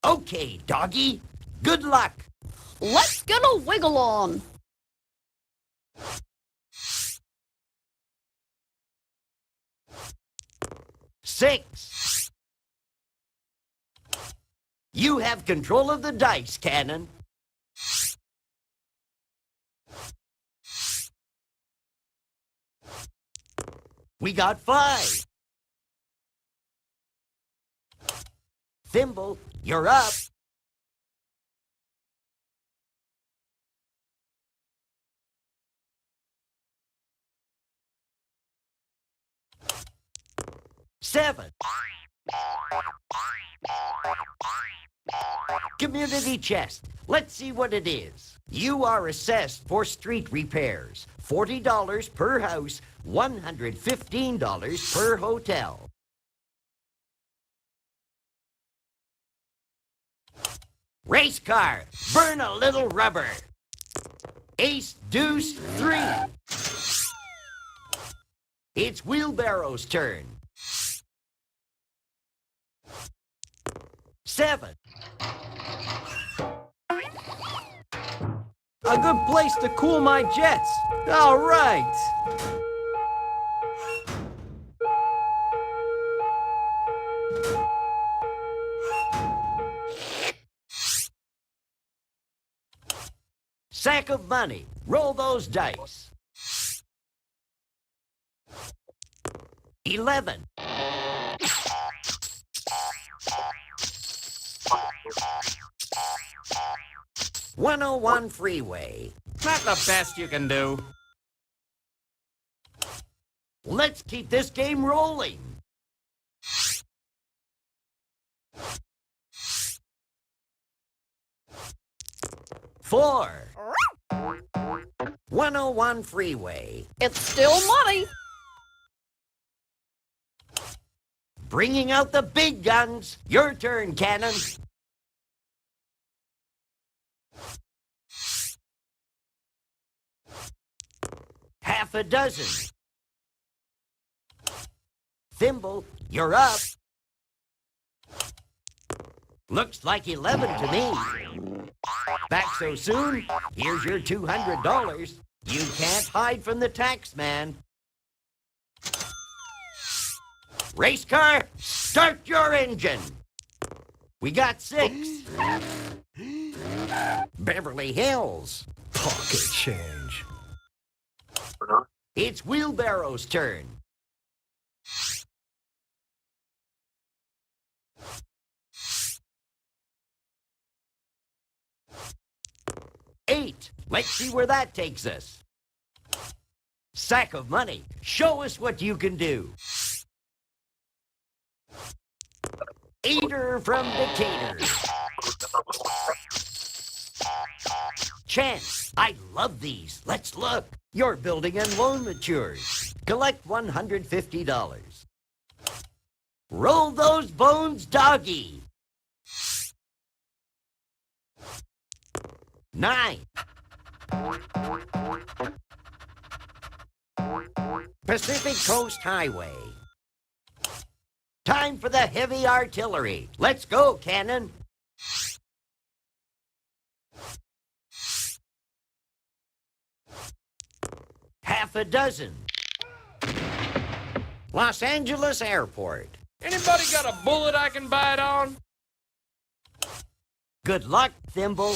Okay, doggy. Good luck. Let's get a wiggle on. Six. You have control of the dice, Cannon. We got 5. Thimble, you're up. Seven. Community chest. Let's see what it is. You are assessed for street repairs. $40 per house, $115 per hotel. Race car, burn a little rubber. Ace, deuce, 3. It's Wheelbarrow's turn. 7. A good place to cool my jets. All right. Sack of money. Roll those dice. 11. $101 freeway. Not the best you can do. Let's keep this game rolling. 4. 101 freeway. It's still money. Bringing out the big guns. Your turn, Cannon. Half a dozen. Thimble, you're up. Looks like 11 to me. Back so soon? Here's your $200. You can't hide from the tax man. Race car, start your engine. We got 6. Beverly Hills. Pocket change. It's Wheelbarrow's turn. Eight. Let's see where that takes us. Sack of money. Show us what you can do. Eater from Decatur. Chance. I love these. Let's look. Your building and loan matures. Collect $150. Roll those bones, doggy. 9. Pacific Coast Highway. Time for the heavy artillery. Let's go, Cannon. Half a dozen. Los Angeles Airport. Anybody got a bullet I can bite on? Good luck, Thimble.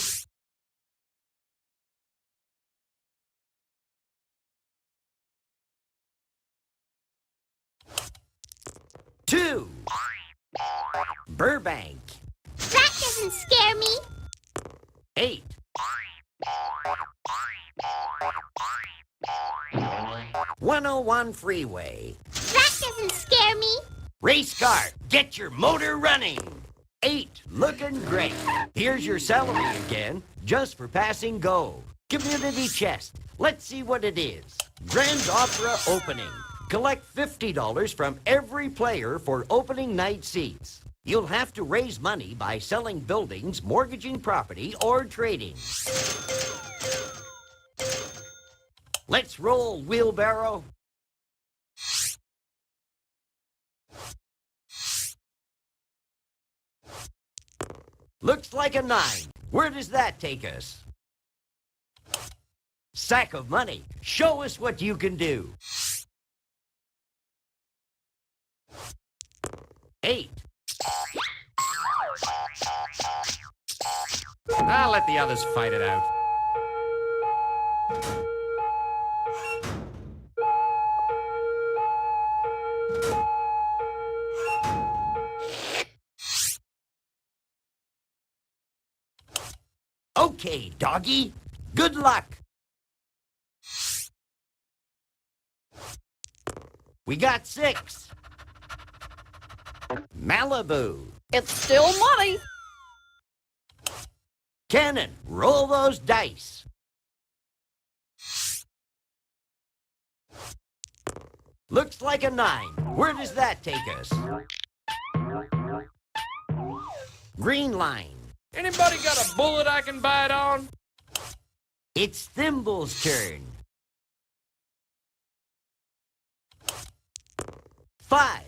2. Burbank. That doesn't scare me. 8. 101 Freeway. That doesn't scare me. Race car, get your motor running. 8, looking great. Here's your salary again, just for passing go. Community chest. Let's see what it is. Grand Opera opening. Collect $50 from every player for opening night seats. You'll have to raise money by selling buildings, mortgaging property, or trading. Let's roll, Wheelbarrow. Looks like a 9. Where does that take us? Sack of money. Show us what you can do. 8. I'll let the others fight it out. Okay, doggy. Good luck. We got 6. Malibu. It's still money. Cannon, roll those dice. Looks like a 9. Where does that take us? Green line. Anybody got a bullet I can bite on? It's Thimble's turn. 5.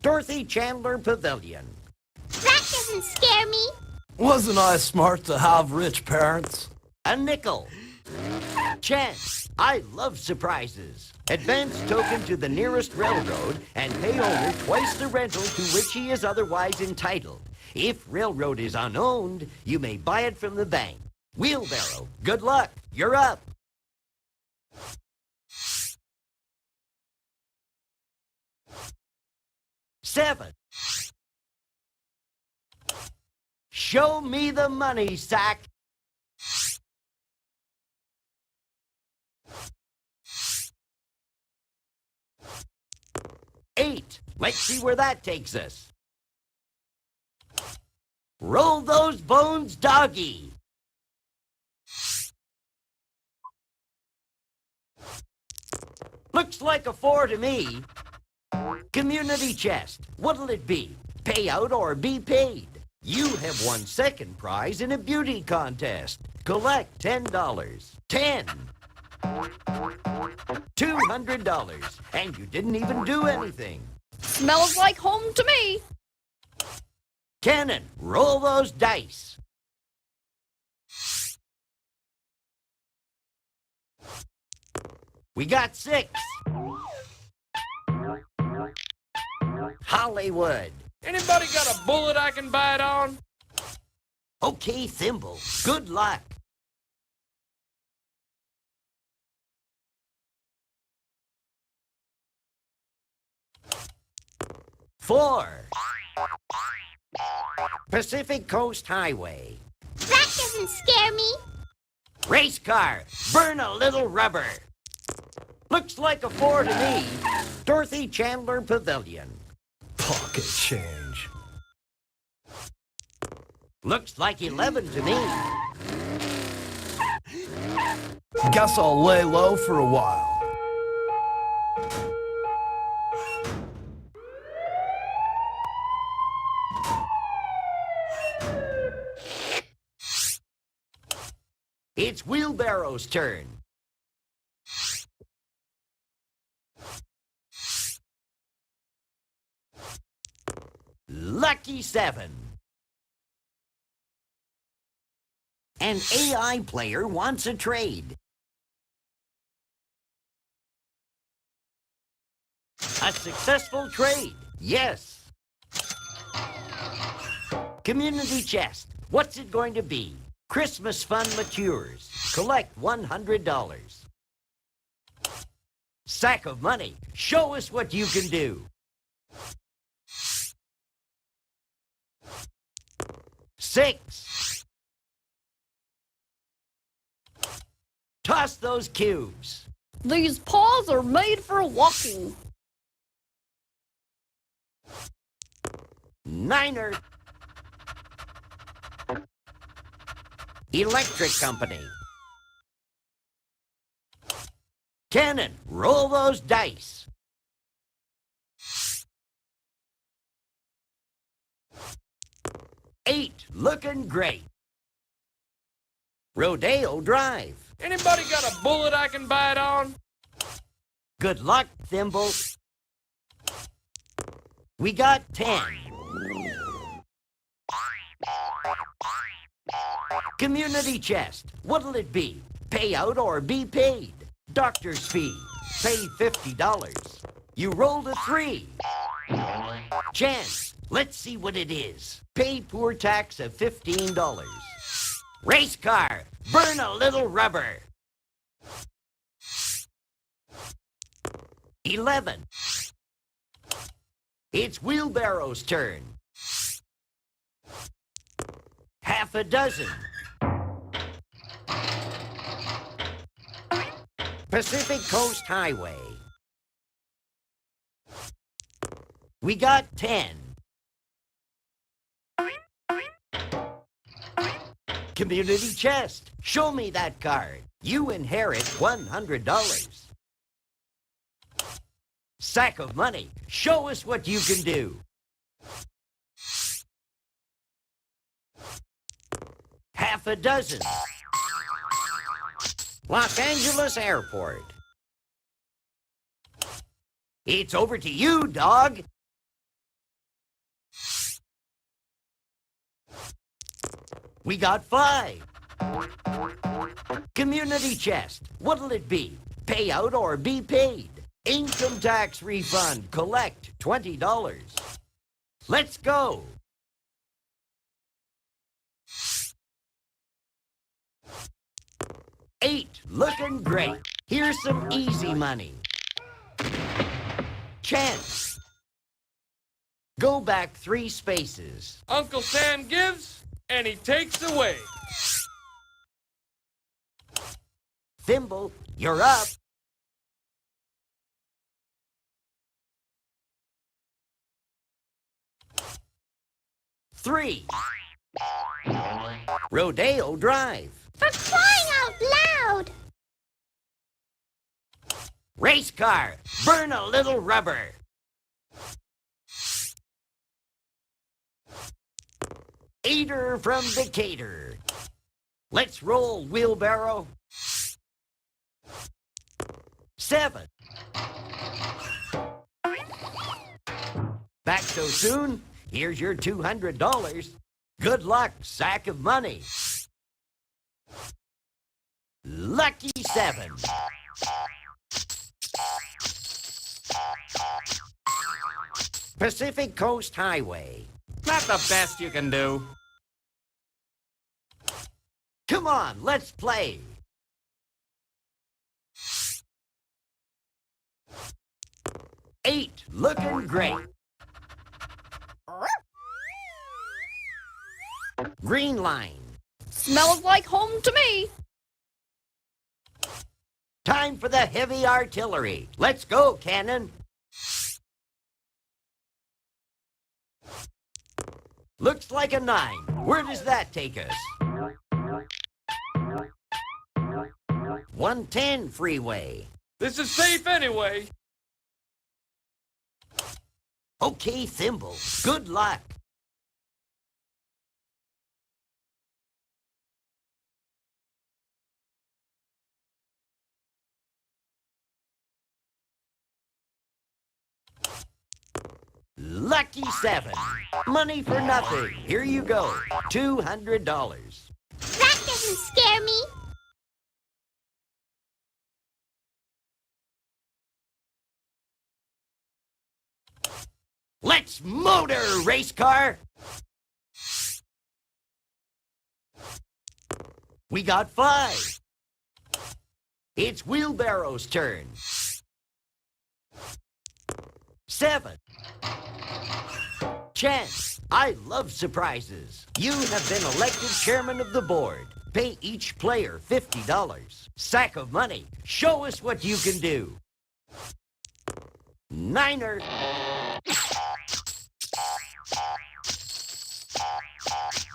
Dorothy Chandler Pavilion. That doesn't scare me. Wasn't I smart to have rich parents? A nickel. Chance. I love surprises. Advance token to the nearest railroad and pay owner twice the rental to which he is otherwise entitled. If railroad is unowned, you may buy it from the bank. Wheelbarrow, good luck. You're up. 7. Show me the money, Sack. 8. Let's see where that takes us. Roll those bones, doggy. Looks like a 4 to me. Community chest. What'll it be? Pay out or be paid? You have won second prize in a beauty contest. Collect $10. 10. $200. $100, and you didn't even do anything. Smells like home to me. Cannon, roll those dice. We got 6. Hollywood. Anybody got a bullet I can bite on? Okay, Thimble, good luck. Four. Pacific Coast Highway. That doesn't scare me. Race car, burn a little rubber. Looks like a 4 to me. Dorothy Chandler Pavilion. Pocket change. Looks like 11 to me. Guess I'll lay low for a while. It's Wheelbarrow's turn. Lucky 7. An AI player wants a trade. A successful trade, yes. Community chest, what's it going to be? Christmas fund matures. Collect $100. Sack of money, show us what you can do. 6. Toss those cubes. These paws are made for walking. 9er. Electric company. Cannon, roll those dice. 8, looking great. Rodeo Drive. Anybody got a bullet I can bite on? Good luck, Thimble. We got 10. Community chest. What'll it be? Pay out or be paid? Doctor's fee. Pay $50. You rolled a 3. Chance. Let's see what it is. Pay poor tax of $15. Race car. Burn a little rubber. 11. It's Wheelbarrow's turn. Half a dozen. Pacific Coast Highway. We got 10. Community chest. Show me that card. You inherit $100. Sack of money. Show us what you can do. Half a dozen. Los Angeles Airport. It's over to you, dog. We got 5. Community chest. What'll it be? Pay out or be paid? Income tax refund. Collect $20. Let's go. 8, looking great. Here's some easy money. Chance. Go back 3 spaces. Uncle Sam gives, and he takes away. Thimble, you're up. Three. Rodeo Drive. For crying out loud! Race car. Burn a little rubber. Eater from Decatur. Let's roll, Wheelbarrow. 7. Back so soon? Here's your $200. Good luck, sack of money. Lucky 7. Pacific Coast Highway. Not the best you can do. Come on, let's play. Eight, looking great. Green line. Smells like home to me. Time for the heavy artillery. Let's go, Cannon. Looks like a 9. Where does that take us? 110 freeway. This is safe anyway. Okay, Thimble. Good luck. Lucky 7. Money for nothing. Here you go. $200. That doesn't scare me. Let's motor, race car. We got 5. It's Wheelbarrow's turn. 7. Chance, I love surprises. You have been elected chairman of the board. Pay each player $50. Sack of money. Show us what you can do. 9er.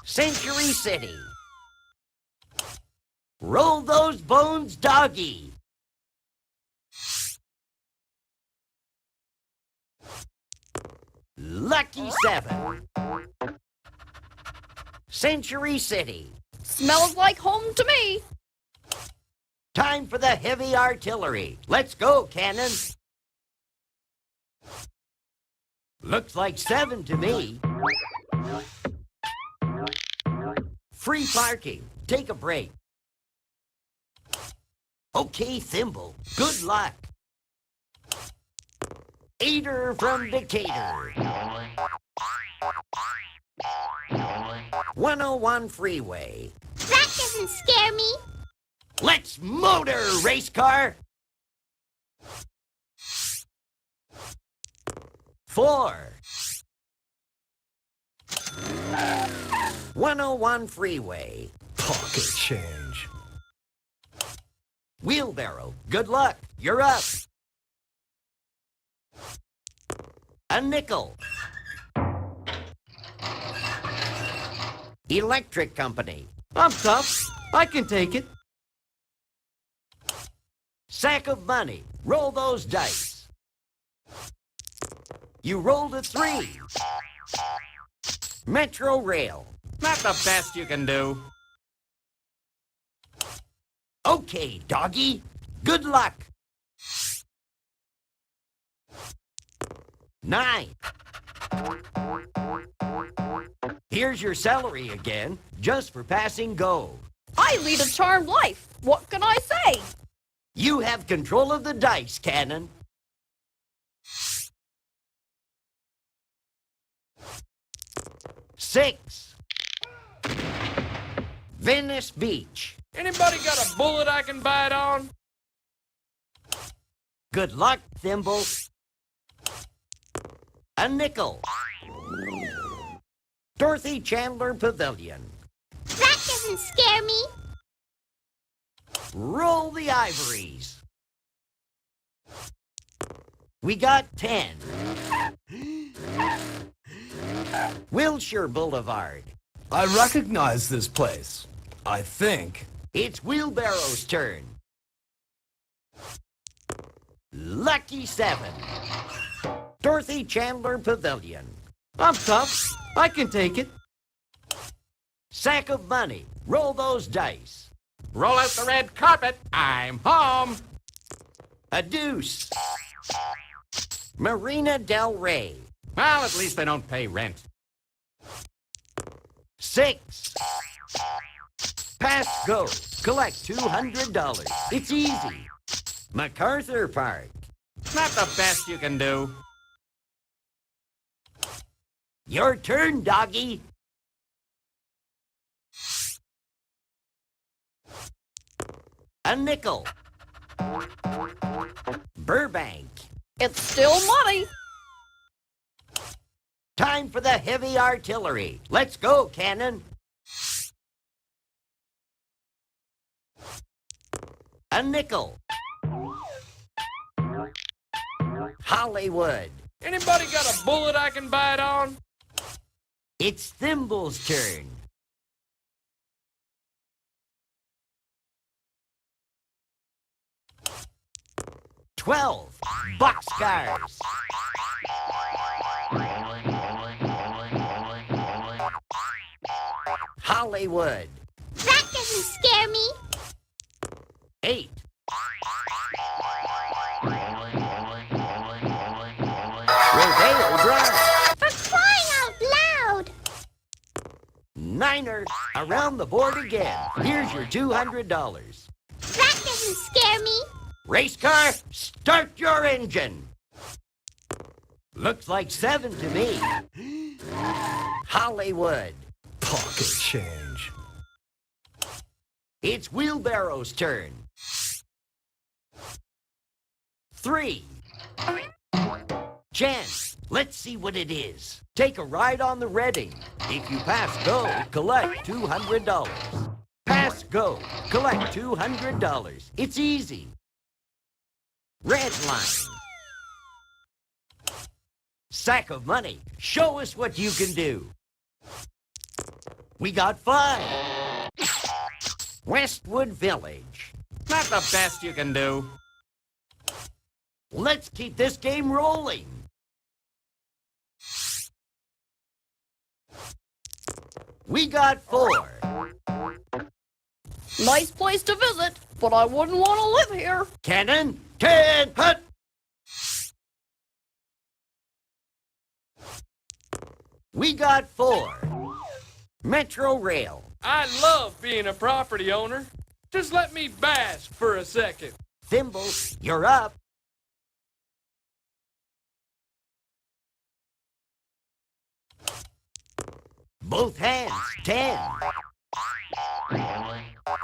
Century City. Roll those bones, doggy. Lucky 7. Century City. Smells like home to me. Time for the heavy artillery. Let's go, Cannon. Looks like 7 to me. Free parking. Take a break. Okay, Thimble. Good luck. 8er from Decatur. 101 freeway. That doesn't scare me. Let's motor, race car. 4. 101 freeway. Pocket change. Wheelbarrow, good luck. You're up. A nickel. Electric company. I'm tough. I can take it. Sack of money. Roll those dice. You rolled a 3. Metro Rail. Not the best you can do. Okay, doggy. Good luck. 9. Here's your salary again, just for passing go. I lead a charmed life. What can I say? You have control of the dice, Cannon. 6. Venice Beach. Anybody got a bullet I can bite on? Good luck, Thimble. A nickel. Dorothy Chandler Pavilion. That doesn't scare me. Roll the ivories. We got 10. Wilshire Boulevard. I recognize this place. I think. It's Wheelbarrow's turn. Lucky 7. Dorothy Chandler Pavilion. I'm tough. I can take it. Sack of money. Roll those dice. Roll out the red carpet. I'm home. A deuce. Marina Del Rey. Well, at least they don't pay rent. 6. Pass go. Collect $200. It's easy. MacArthur Park. Not the best you can do. Your turn, doggy. A nickel. Burbank. It's still money. Time for the heavy artillery. Let's go, Cannon. A nickel. Hollywood. Anybody got a bullet I can bite on? It's Thimble's turn. $12. Boxcars. Hollywood. That doesn't scare me. 8. Rodeo Drive. For crying out loud. 9er. Around the board again. Here's your $200. That doesn't scare me. Race car, start your engine. Looks like 7 to me. Hollywood. Pocket change. It's Wheelbarrow's turn. 3. Chance, let's see what it is. Take a ride on the Reading. If you pass go, collect $200. Pass go, collect $200. It's easy. Red line. Sack of money. Show us what you can do. We got 5. Westwood Village. Not the best you can do. Let's keep this game rolling. We got 4. Nice place to visit, but I wouldn't want to live here. Cannon, 10, hut. We got 4. Metro Rail. I love being a property owner. Just let me bask for a second. Thimble, you're up. Both hands, 10.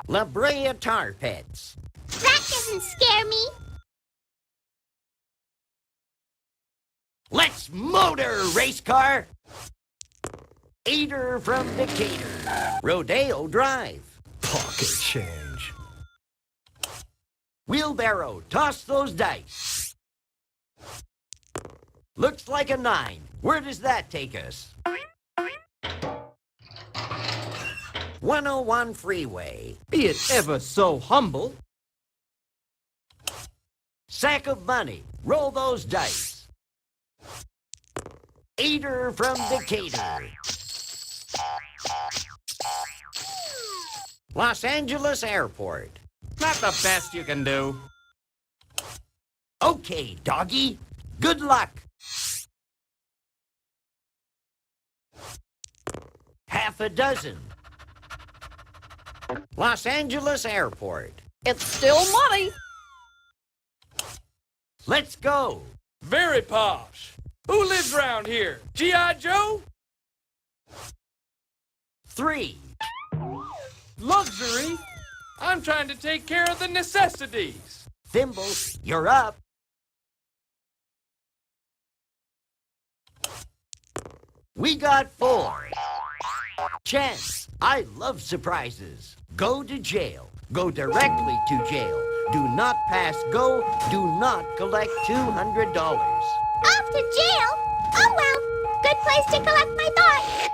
La Brea Tar Pits. That doesn't scare me. Let's motor, race car. 8er from Decatur. Rodeo Drive. Pocket change. Wheelbarrow, toss those dice. Looks like a 9. Where does that take us? 101 Freeway. Be it ever so humble. Sack of money. Roll those dice. 8er from Decatur. Los Angeles Airport. Not the best you can do. Okay, doggy. Good luck. Half a dozen. Los Angeles Airport. It's still money. Let's go. Very posh. Who lives around here? G.I. Joe? 3. Luxury? I'm trying to take care of the necessities. Thimble, you're up. We got 4. Chance, I love surprises. Go to jail. Go directly to jail. Do not pass go. Do not collect $200. Off to jail? Oh well, good place to collect my thought.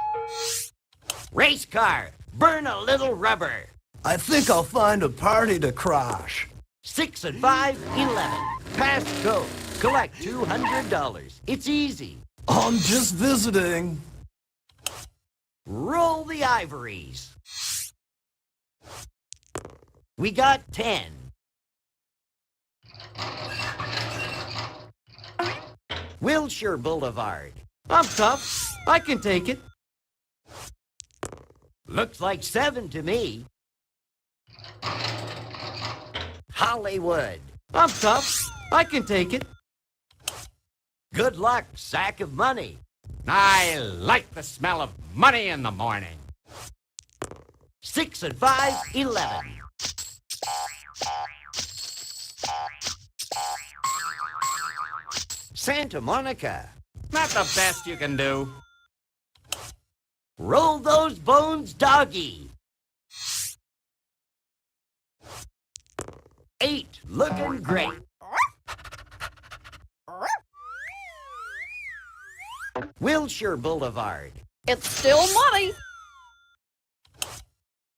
Race car, burn a little rubber. I think I'll find a party to crash. 6 and 5, 11. Pass go. Collect $200. It's easy. I'm just visiting. Roll the ivories. We got 10. Wilshire Boulevard. I'm tough. I can take it. Looks like 7 to me. Hollywood. I'm tough. I can take it. Good luck, sack of money. I like the smell of money in the morning. 6 and 5, 11. Santa Monica. Not the best you can do. Roll those bones, doggy. 8, looking great. Wilshire Boulevard. It's still money.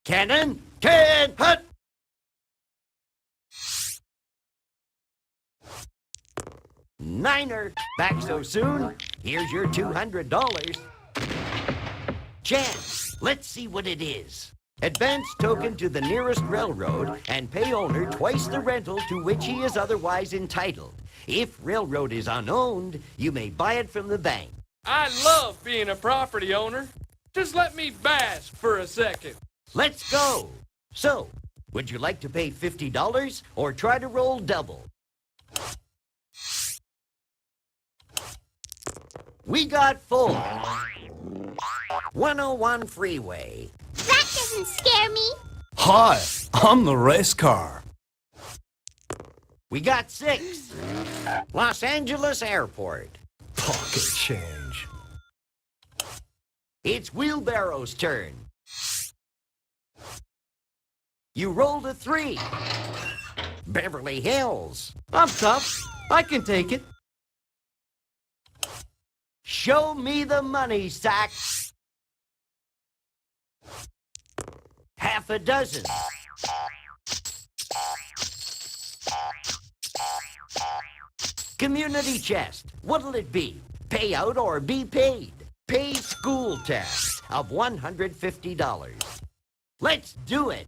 Cannon, can, hut. Niner, back so soon? Here's your $200. Chance, let's see what it is. Advance token to the nearest railroad and pay owner twice the rental to which he is otherwise entitled. If railroad is unowned, you may buy it from the bank. I love being a property owner. Just let me bask for a second. Let's go. So, would you like to pay $50 or try to roll double? We got 4. 101 freeway. That doesn't scare me. Hi, I'm the race car. We got 6. Los Angeles Airport. Pocket change. It's Wheelbarrow's turn. You rolled a 3. Beverly Hills. I'm tough. I can take it. Show me the money, sack. Half a dozen. Community chest. What'll it be? Pay out or be paid? Pay school tax of $150. Let's do it.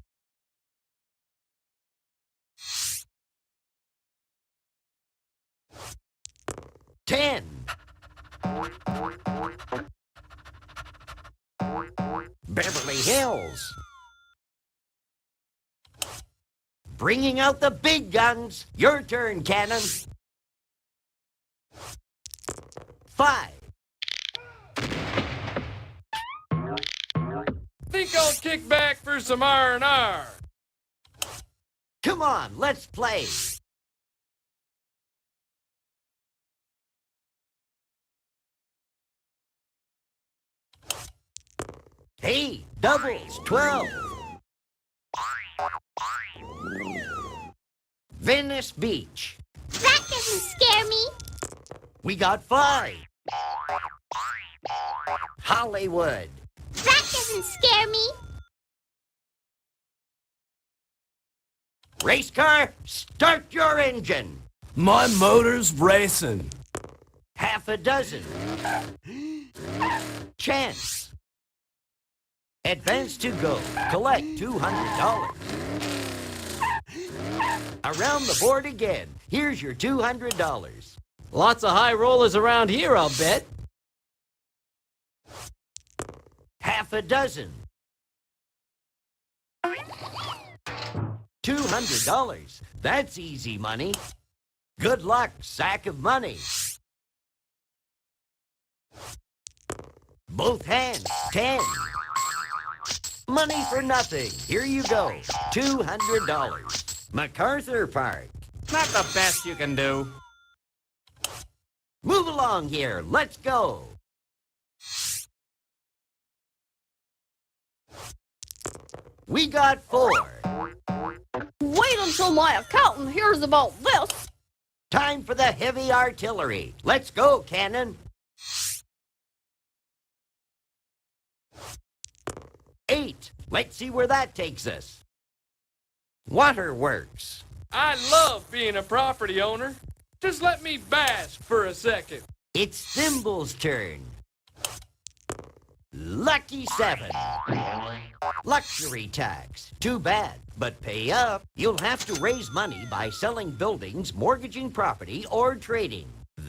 $10. Beverly Hills. Bringing out the big guns. Your turn, Cannon. 5. Think I'll kick back for some R&R. Come on, let's play. Hey, doubles, 12. Venice Beach. That doesn't scare me. We got 5. Hollywood. That doesn't scare me. Race car, start your engine. My motor's racing. Half a dozen. Chance. Advance to go. Collect $200. Around the board again. Here's your $200. Lots of high rollers around here, I'll bet. Half a dozen. $200. That's easy money. Good luck, sack of money. Both hands, 10. Money for nothing. Here you go. $200. MacArthur Park. Not the best you can do. Move along here. Let's go. We got 4. Wait until my accountant hears about this. Time for the heavy artillery. Let's go, Cannon. 8. Let's see where that takes us. Waterworks. I love being a property owner. Just let me bask for a second. It's Thimble's turn. Lucky 7. Luxury tax. Too bad, but pay up. You'll have to raise money by selling buildings, mortgaging property, or trading.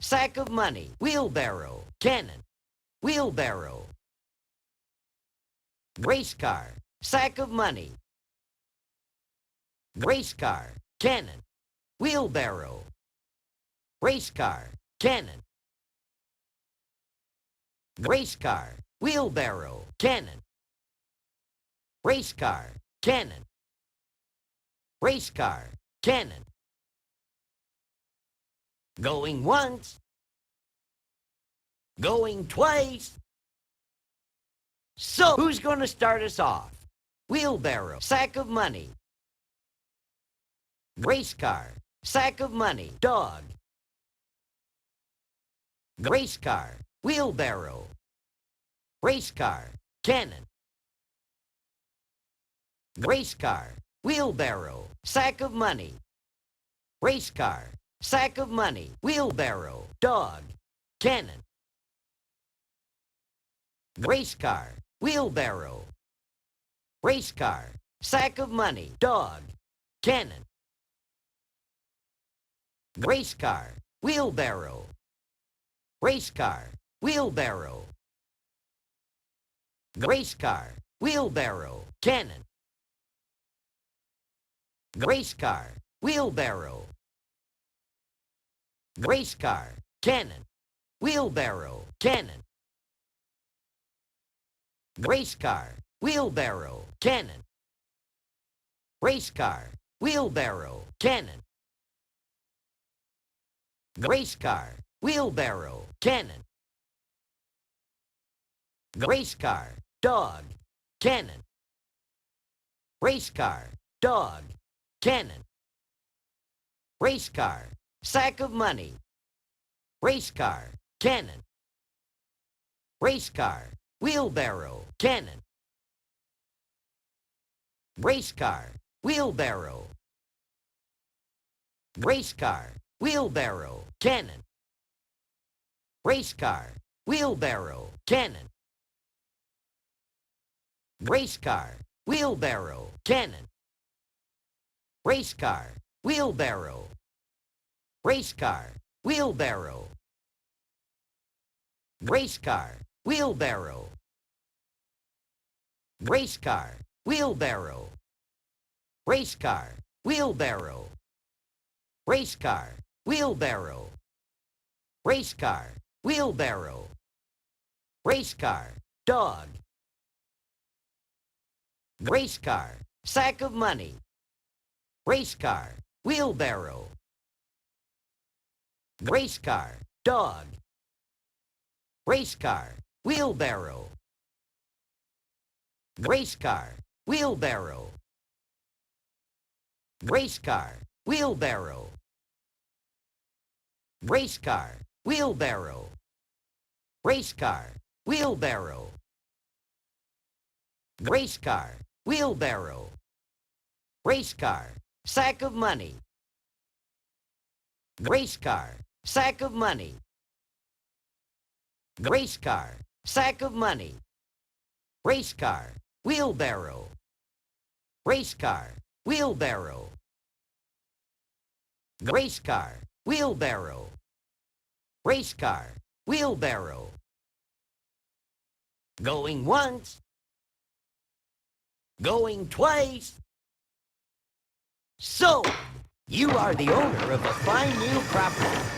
sack of money, wheelbarrow, cannon, wheelbarrow. Race car, sack of money. Race car, cannon, wheelbarrow. Race car, cannon. Race car, wheelbarrow, cannon. Race car, cannon. Race car, cannon. Going once. Going twice. So, who's going to start us off? Wheelbarrow, sack of money. Race car, sack of money, dog. Race car, wheelbarrow. Race car, cannon. Race car, wheelbarrow, sack of money. Race car, sack of money, wheelbarrow, dog, cannon. Race car, wheelbarrow. Race car, sack of money, dog, cannon. Race car, wheelbarrow. Race car, wheelbarrow. Race car, wheelbarrow, cannon. Race car, wheelbarrow. Race car, cannon, wheelbarrow, cannon. Race car, wheelbarrow, cannon. Race car, wheelbarrow, cannon. Race car, wheelbarrow, cannon. Race car, dog, cannon. Race car, dog, cannon. Race car, sack of money. Race car, cannon. Race car, wheelbarrow, cannon. Race car, wheelbarrow. Race car, wheelbarrow, cannon. Race car, wheelbarrow, cannon. Race car, wheelbarrow, cannon. Race car, wheelbarrow. Race car, wheelbarrow. Race car, wheelbarrow. Race car, wheelbarrow. Race car, wheelbarrow. Race car, wheelbarrow. Race car, wheelbarrow. Race car, dog. Race car, sack of money. Race car, wheelbarrow. Race car, dog. Race car, wheelbarrow. Race car, wheelbarrow. Race car, wheelbarrow. Race car, wheelbarrow. Race car, wheelbarrow. Race car, wheelbarrow. Race car, sack of money. Race car, sack of money. Race car, sack of money. Race car, wheelbarrow. Race car, wheelbarrow. Race car, wheelbarrow. Race car, wheelbarrow. Going once. Going twice. So, you are the owner of a fine new property.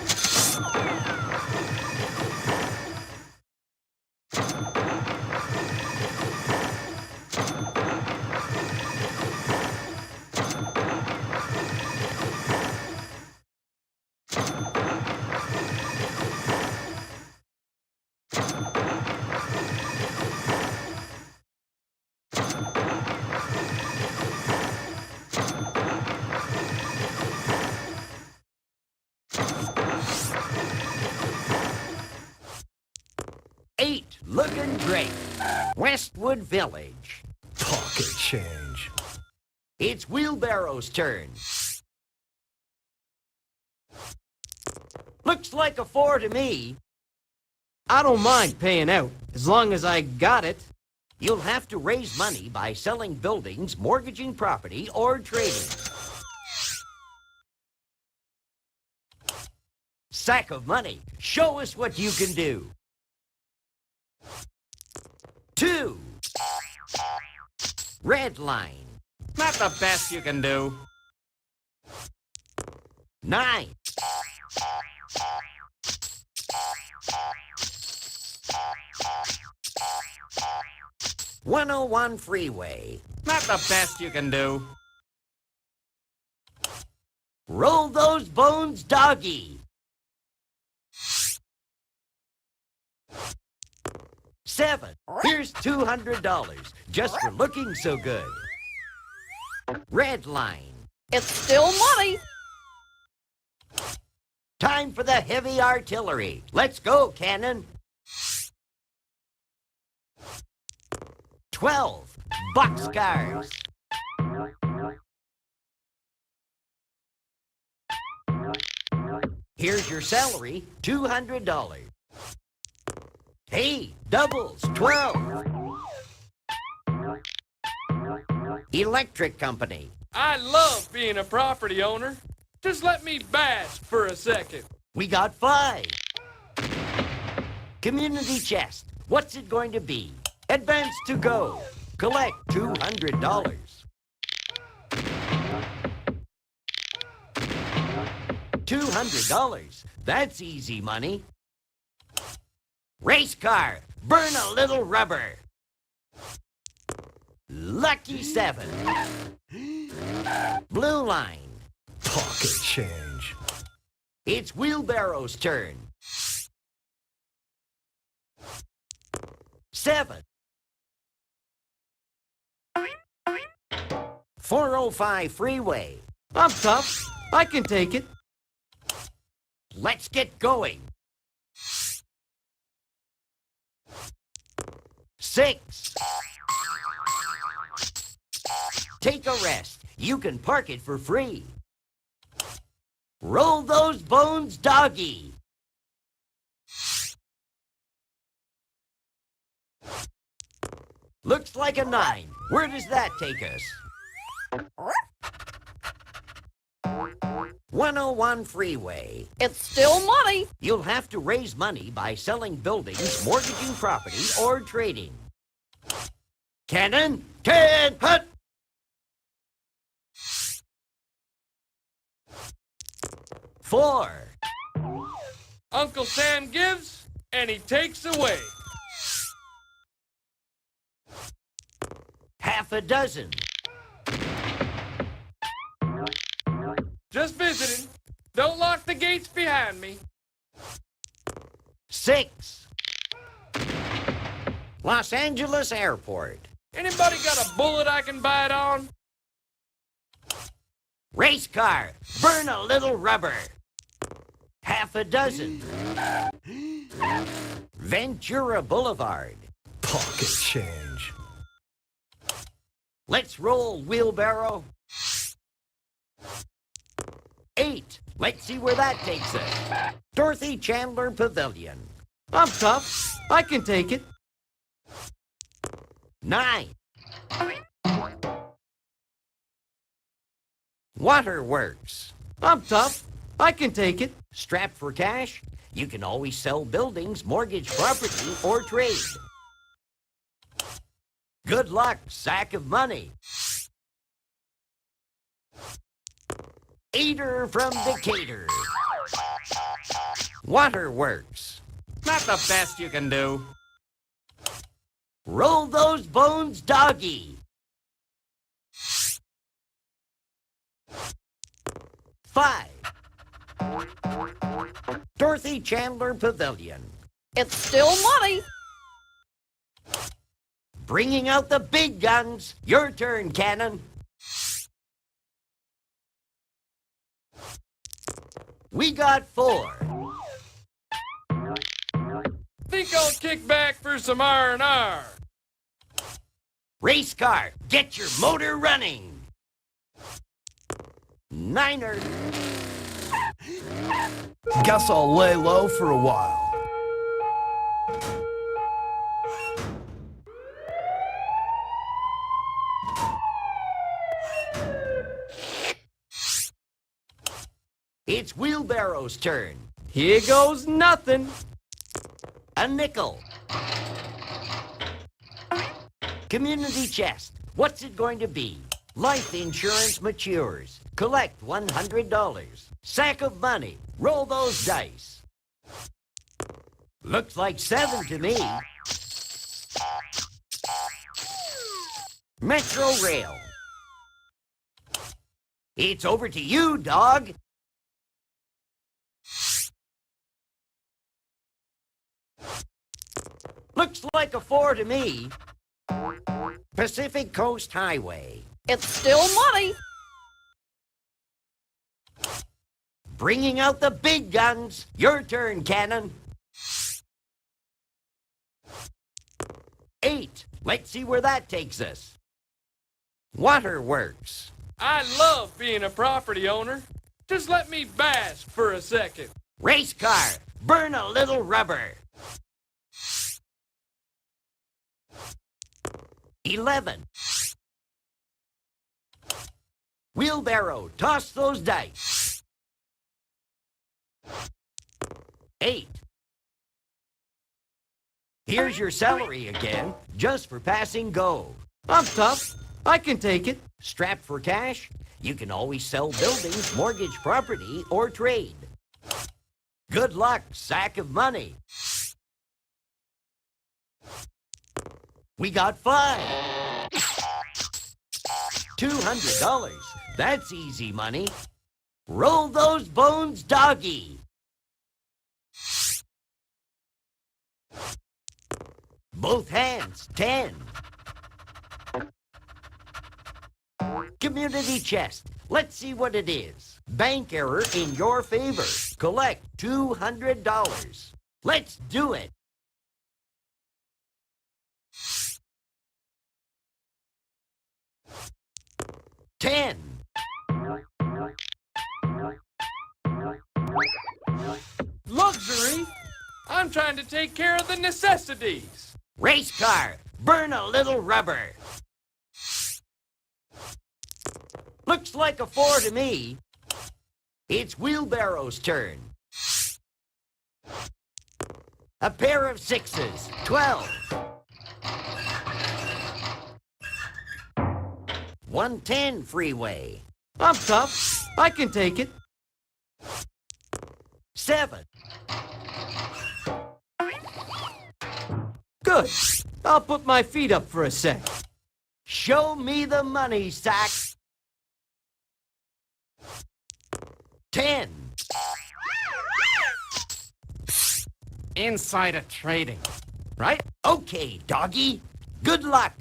8, looking great. Westwood Village. Pocket change. It's Wheelbarrow's turn. Looks like a 4 to me. I don't mind paying out, as long as I got it. You'll have to raise money by selling buildings, mortgaging property, or trading. Sack of money, show us what you can do. 2. Red line. Not the best you can do. 9. "101 freeway. Not the best you can do. Roll those bones, doggy. 7. Here's $200 just for looking so good. Red line. It's still money. Time for the heavy artillery. Let's go, cannon. 12. Boxcars. Here's your salary, $200. Hey, doubles, 12. Electric company. I love being a property owner. Just let me bask for a second. We got 5. Community chest. What's it going to be? Advance to go. Collect $200. $200. That's easy money. Race car. Burn a little rubber. Lucky 7. Blue line. Pocket change. It's Wheelbarrow's turn. 7. 405 freeway. I'm tough. I can take it. Let's get going. 6. Take a rest. You can park it for free. Roll those bones, doggy. 'Looks like a 9. Where does that take us? 101 freeway. It's still money. You'll have to raise money by selling buildings, mortgaging property, or trading. Cannon, can hut. 4. Uncle Sam gives, and he takes away. Half a dozen. Just visiting. Don't lock the gates behind me. 6. Los Angeles Airport. Anybody got a bullet I can bite on? Race car. Burn a little rubber. Half a dozen. Ventura Boulevard. Pocket change. Let's roll, wheelbarrow. 8. Let's see where that takes us. Dorothy Chandler Pavilion. I'm tough. I can take it. 9. Waterworks. I'm tough. I can take it. Strapped for cash? You can always sell buildings, mortgage property, or trade. Good luck, sack of money. Eater from Decatur. Waterworks. Not the best you can do. Roll those bones, doggy. 5. Dorothy Chandler Pavilion. It's still money. Bringing out the big guns. Your turn, Cannon. We got 4. Think I'll kick back for some R&R. Race car, get your motor running. 9er. Guess I'll lay low for a while. It's Wheelbarrow's turn. Here goes nothing. A nickel. Community chest. What's it going to be? Life insurance matures. Collect $100. Sack of money. Roll those dice. Looks like 7 to me. Metro Rail. It's over to you, dog. Looks like a 4 to me. Pacific Coast Highway. It's still money. Bringing out the big guns. Your turn, Cannon. 8. Let's see where that takes us. Waterworks. I love being a property owner. Just let me bask for a second. Race car. Burn a little rubber. 11. Wheelbarrow. Toss those dice. 8. Here's your salary again, just for passing go. I'm tough. I can take it. Strapped for cash? You can always sell buildings, mortgage property, or trade. Good luck, sack of money. We got 5. $200. That's easy money. Roll those bones, doggy. Both hands, 10. Community chest. Let's see what it is. Bank error in your favor. Collect $200. Let's do it. $10. Luxury? I'm trying to take care of the necessities. Race car. Burn a little rubber. Looks like a 4 to me. It's Wheelbarrow's turn. A pair of 6s. 12. 110 freeway. I'm tough. I can take it. 7. Good. I'll put my feet up for a sec. Show me the money, sack. 10. Insider trading, right? Okay, doggy. Good luck.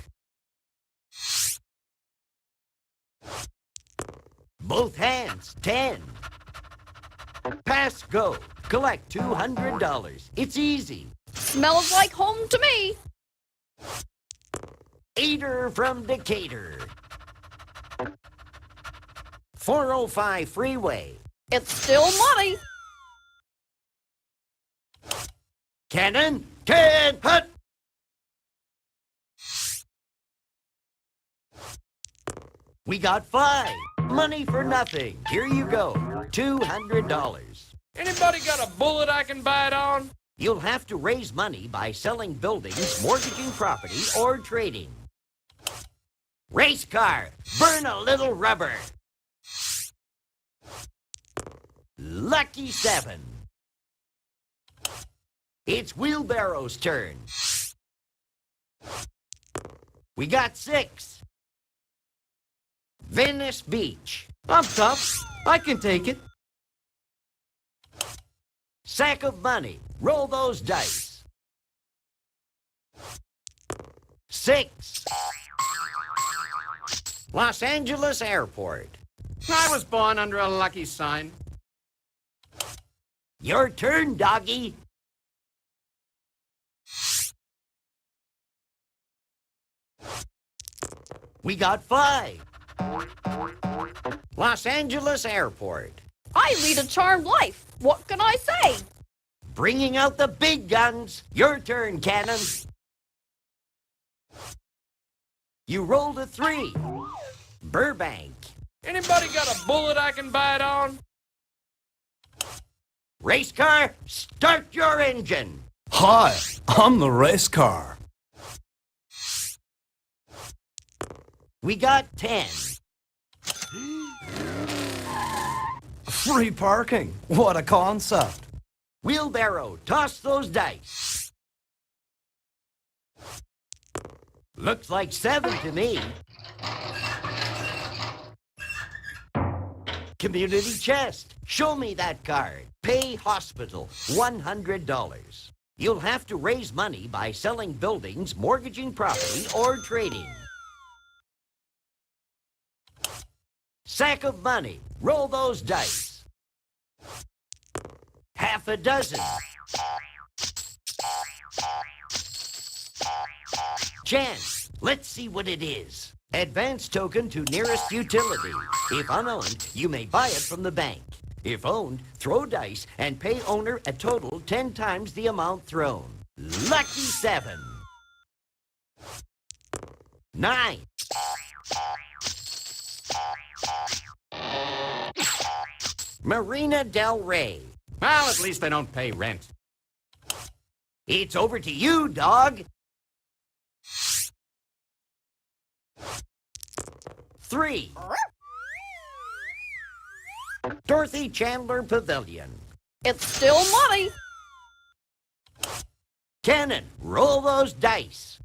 Both hands, 10. Pass go. Collect $200. It's easy. Smells like home to me. 8er from Decatur. 405 freeway. It's still money. Cannon, can hut. We got 5. Money for nothing. Here you go. $200. Anybody got a bullet I can bite on? You'll have to raise money by selling buildings, mortgaging property, or trading. Race car. Burn a little rubber. Lucky 7. It's Wheelbarrow's turn. We got 6. Venice Beach. I'm tough. I can take it. Sack of money. Roll those dice. 6. Los Angeles Airport. I was born under a lucky sign. Your turn, doggy. We got 5. Los Angeles Airport. I lead a charmed life. What can I say? Bringing out the big guns. Your turn, Cannon. You rolled a 3. Burbank. Anybody got a bullet I can bite on? Race car, start your engine. Hi, I'm the race car. We got 10. Free parking. What a concept. Wheelbarrow, toss those dice. Looks like 7 to me. Community chest. Show me that card. Pay hospital. $100. You'll have to raise money by selling buildings, mortgaging property, or trading. Sack of money. Roll those dice. Half a dozen. Chance. Let's see what it is. Advance token to nearest utility. If unowned, you may buy it from the bank. If owned, throw dice and pay owner a total 10 times the amount thrown. Lucky 7. 9. Marina Del Rey. Well, at least they don't pay rent. It's over to you, dog. 3. Dorothy Chandler Pavilion. It's still money. Cannon, roll those dice.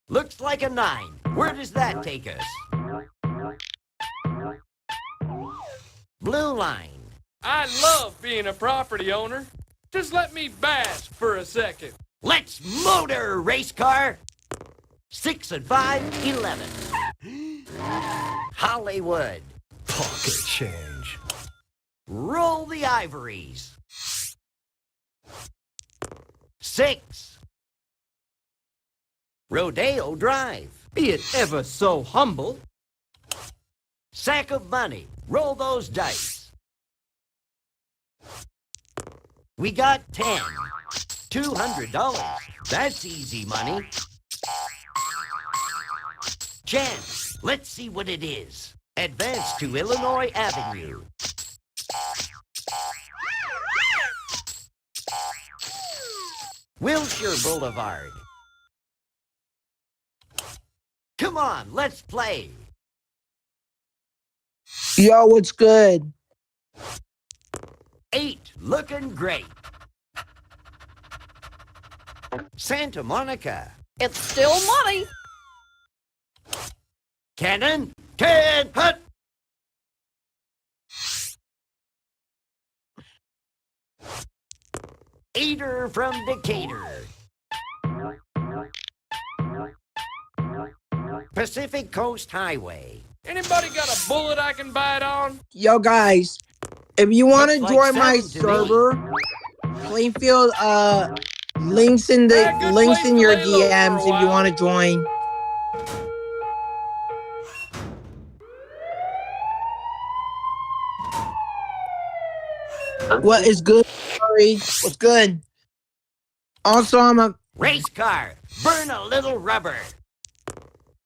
Looks like a 9. Where does that take us? Blue line. I love being a property owner. Just let me bask for a second. Let's motor, race car. 6 and 5, 11. Hollywood. Pocket change. Roll the ivories. 6. Rodeo Drive. Be it ever so humble. Sack of money. Roll those dice. We got 10. $200. That's easy money. Chance. Let's see what it is. Advance to Illinois Avenue. Wilshire Boulevard. Come on, let's play. Yo, what's good? 8, looking great. Santa Monica. It's still money. Cannon, 10, hut. Eater from Decatur. Pacific Coast Highway. Anybody got a bullet I can bite on? Yo, guys, if you want to Looks like join my 7 to me. server, Plainfield, links in the Yeah, good links place in to your lay low for a DMs if you while. want to join. What is good, Sorry. What's good? Also, I'm a Race car. Burn a little rubber.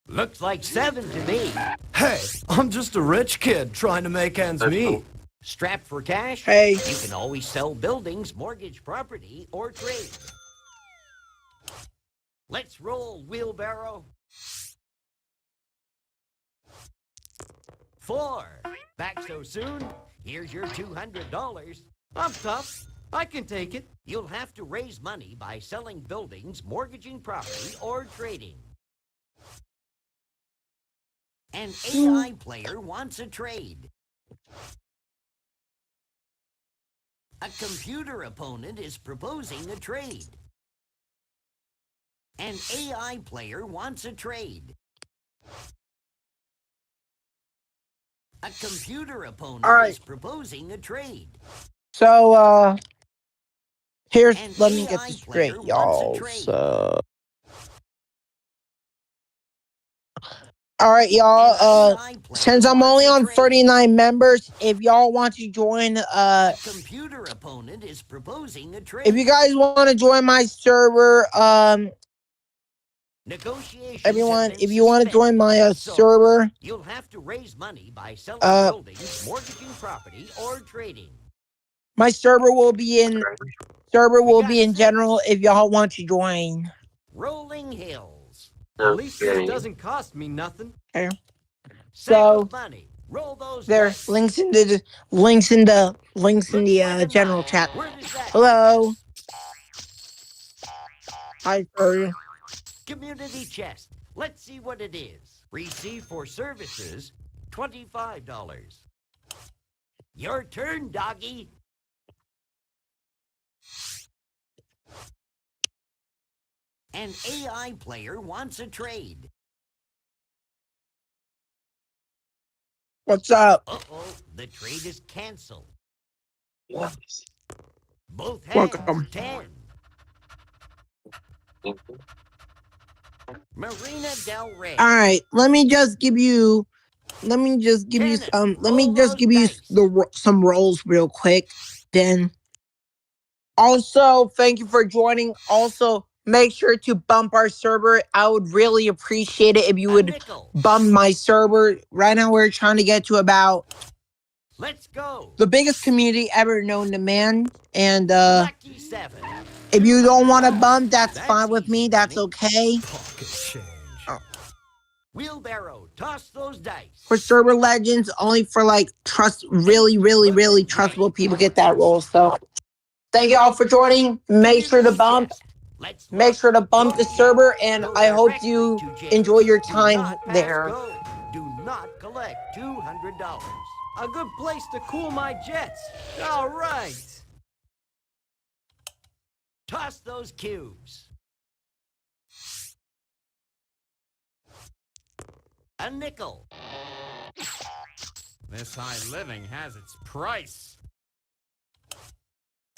Looks like 7 to me. Hey, I'm just a rich kid trying to make ends meet. Strapped for cash? Hey. You can always sell buildings, mortgage property, or trade. Let's roll, wheelbarrow. 4. Back so soon? Here's your $200. I'm tough. I can take it. You'll have to raise money by selling buildings, mortgaging property, or trading. An AI player wants a trade. A computer opponent is proposing a trade. An AI player wants a trade. A computer opponent All right. is proposing a trade. so here's An let me get AI this player straight, wants a y'all. trade. So all right, y'all. Since I'm only on 39 members, if y'all want to join, A computer opponent is proposing a trade. if you guys want to join my server, Negotiations Everyone, have been if you want to suspended, join my so server, you'll have to raise money by selling Uh, buildings, mortgaging property, or trading. my server will be in general if y'all want to join. Rolling Hills. At least this doesn't cost me nothing. Okay. Sack So of money. Roll those there's dice. links in the general chat. Where does that Hello. Hi, sir. Community chest. Let's see what it is. Receive for services, $25. Your turn, doggy. An AI player wants a trade. What's up? Uh-oh, the trade is canceled. What? Both hands, Welcome. 10. Marina Del Rey. All right, let me just give you some rolls real quick. Then also thank you for joining. Also make sure to bump our server. I would really appreciate it if you would bump my server. Right now we're trying to get to about Let's go. the biggest community ever known to man. And Lucky 7. if you don't want to bump, that's fine with me. That's okay. Wheelbarrow, toss those dice. For server legends, only for like really trustable people get that roll. So thank you all for joining. Make sure to bump the server, and I hope you enjoy your time there. Do not collect $200. A good place to cool my jets. All right. Toss those cubes. A nickel. This high living has its price.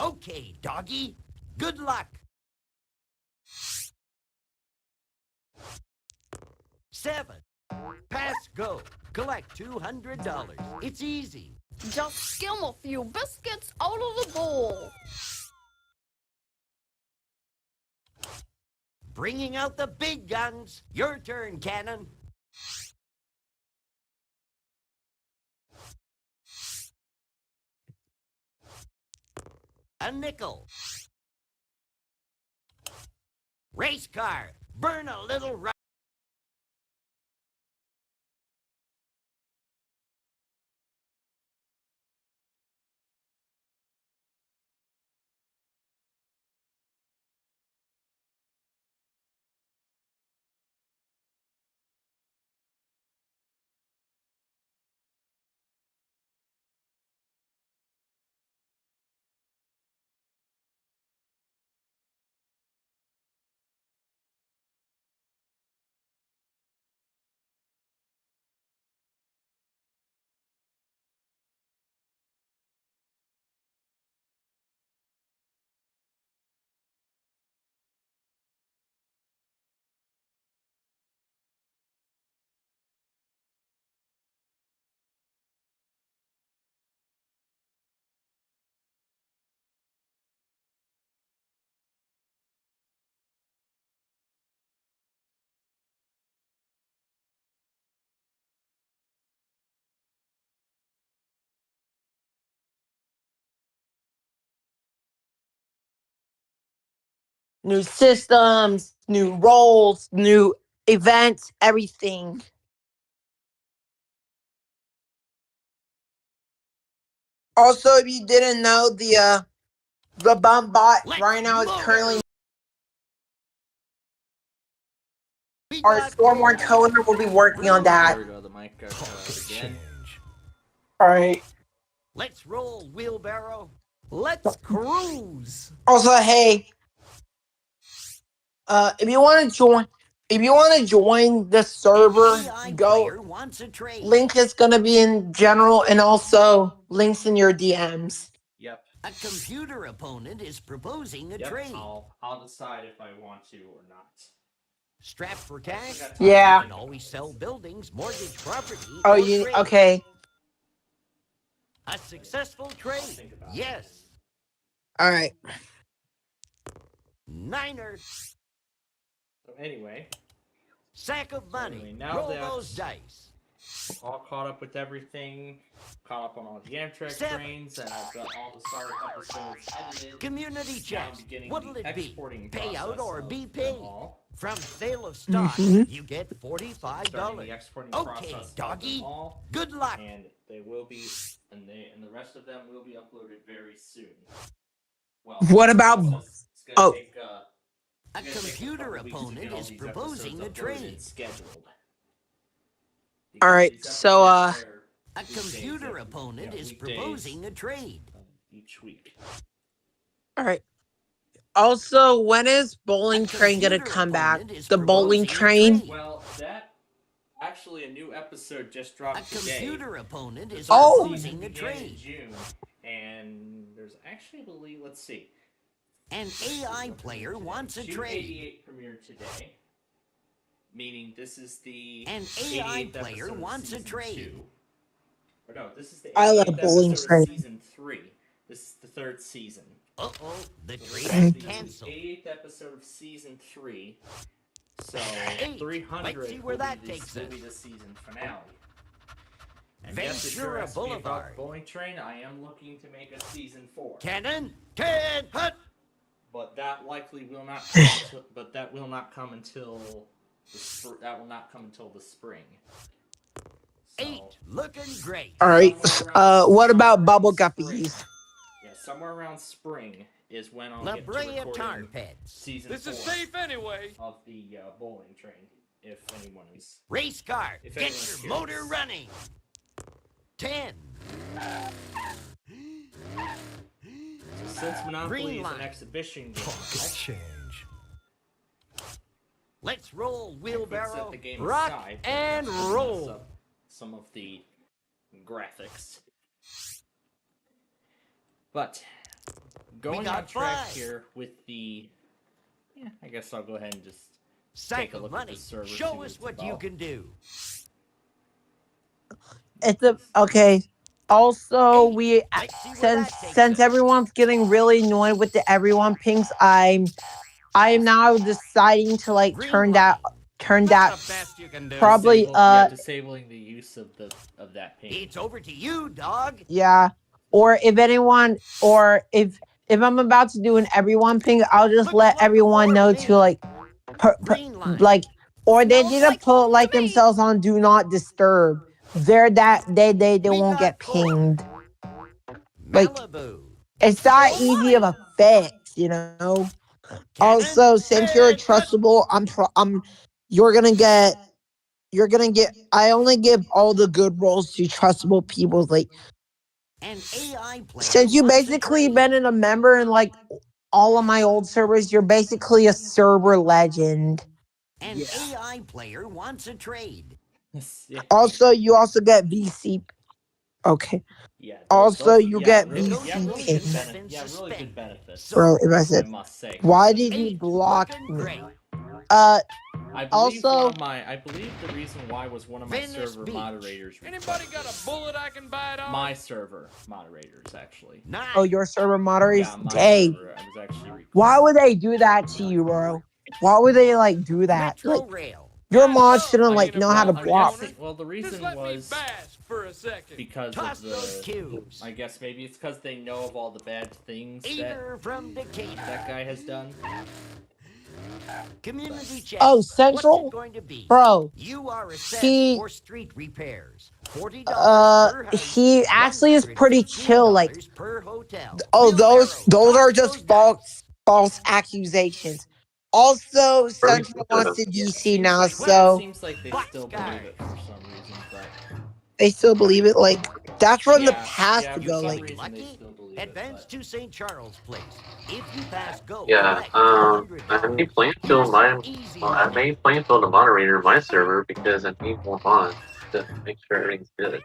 Okay, doggy. Good luck. 7. Pass go. Collect $200. It's easy. Just skim a few biscuits out of the bowl. Bringing out the big guns. Your turn, Cannon. A nickel. Race car. Burn a little right. New systems, new roles, new events, everything. Also, if you didn't know, the bump bot right now is currently our Stormborn coder will be working on that. There we go. The mic got cut out again. All right. Let's roll, wheelbarrow. Let's cruise. Also, hey, if you want to join the server, go. Link is gonna be in general, and also links in your DMs. Yep. A computer opponent is proposing a trade. I'll decide if I want to or not. Strapped for cash? Yeah. You can always sell buildings, mortgage property. Oh, or you trade. okay? A successful trade. Yes. All right. Niner. So anyway, Sack of money. Anyway, now Roll that- those dice. All caught up with everything, caught up on all the Amtrak 7. trains, and I've got all the Star episodes edited. Community Now I'm chest. beginning What'll the it be? exporting Payout process or of be them paid? all. From sale of stock, Mhm. you get Starting the $45. exporting Okay, process of doggy. them all, Good luck. and they will be, and the rest of them will be uploaded very soon. Well, What about- it's gonna oh. take, A it's gonna take computer couple weeks to opponent get all is these proposing a episodes uploaded and trade. scheduled. All right, These so episodes air A weekdays computer every- opponent yeah, is weekdays, proposing a trade. each week. all right. Also, when is Bowling A Train gonna computer come back? opponent is The Bowling proposing a Train? trade. Well, that actually a new episode just A dropped today. computer opponent is Oh. proposing a Began in trade. June, and there's actually, I believe, let's see. An AI player wants a trade. 288 premiered today, meaning this is the An AI 88th player episode of wants a season trade. 2. Or no, this is the I love 88th Bowling episode Train. of season 3. This is the 3rd season. Uh-oh, the trade This is is the canceled. 88th episode of season 3. So 8. 300 Let's see where that will takes be us. the season finale. And yes, if you're Ventura asking me about Boulevard. Bowling Train, I am looking to make a season 4. Cannon, can, hut. But that likely will not come until, but that will not come until that will not come until the spring. So, 8, looking great. All right. What about Bubble spring. Guppies? Yeah, somewhere around spring is when I'll La get to Brea Tar recording Pits. season This 4 is safe anyway. of the Bowling Train. If anyone is, Race car, If get anyone's your motor curious. running. 10. since Monopoly Green is line. an exhibition game, Pocket change. Let's roll, I could wheelbarrow, set the game rock, aside and to mess roll. up some of the graphics. But going got on track 5. here with the, yeah, I guess I'll go ahead and just Sack take a of look money. at the server. see Show what us it's what you about. can do. It's a okay. Also, we Let's see where since that takes since us. everyone's getting really annoyed with the everyone pings, I am now deciding to like Green turn line. that the best you can do. probably disabling the use of that ping. It's over to you, dog. yeah. Or if anyone or if I'm about to do an everyone ping, I'll just Looks let like a everyone know Ford to like Green line. like or they Smells need to like put home like to me. themselves on do not disturb. They're that they We won't got get 4. pinged. Like Malibu. it's that Oh easy my. of a fix, you know. Cannon, Also, since you're and hut. trustable, you're gonna get I only give all the good roles to trustable people. Like An AI player since you wants a basically trade. been in a member in like all of my old servers, you're basically a server legend. An AI player wants a trade. Yeah. Also, you also get VC. Okay. Yeah. Also, you get really, VC really ping. good yeah, really good benefits. Bro, if I I said, must say. why did you 8, block looking me? great. I believe also- I believe the reason why was one of my Venice server Beach. moderators. Anybody got a bullet I can bite on? My server moderators actually. 9. Oh, your server moderators? Yeah, my Dang. server. I was actually. Why would they do that to you, bro? Why would they like do that? Metro Like Rail. your I mod love shouldn't like being a know how to property block. owner. Well, the reason Just let was me bask for a second. because Toss of those the. cubes. I guess maybe it's because they know of all the bad things Eater from Decatur. that guy has done. Community check. Oh, What's Central? it going to be? Bro, You are assessed he- for street repairs. $40 per house. he actually is pretty chill. Like, $115 per hotel. oh, those Wheelbarrow, are toss just those false accusations. Also, Central wants to DC now, It so seems like they Black still sky. believe it for some reason, but they still believe it. Like, that's from the Yeah, past yeah, for ago. some Like, reason they Lucky? still believe Advance it. to St. Charles Place. If you pass go, Yeah, collect I $200. made Plainfield my Easy well, I money. made Plainfield a moderator of my server because I need more mods to make sure everything's good.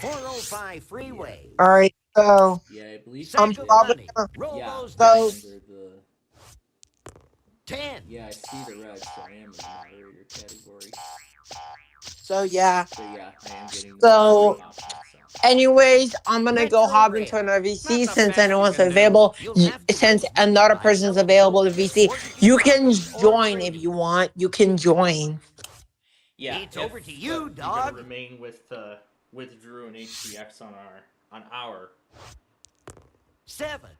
405 freeway. all right, so Yeah, I believe. Sack I'm of probably money. gonna- Roll Yeah, those so- dice. under the. 10. Yeah, I see the red, so I am in the moderator category. so yeah. So yeah, I am getting. So- the option, so. Anyways, I'm gonna go hop into another VC since anyone's available. Since another person's available to VC, you can join if you want. You can join. Yeah, It's over to you, you're dog. gonna remain with Drew and HCX on our 7.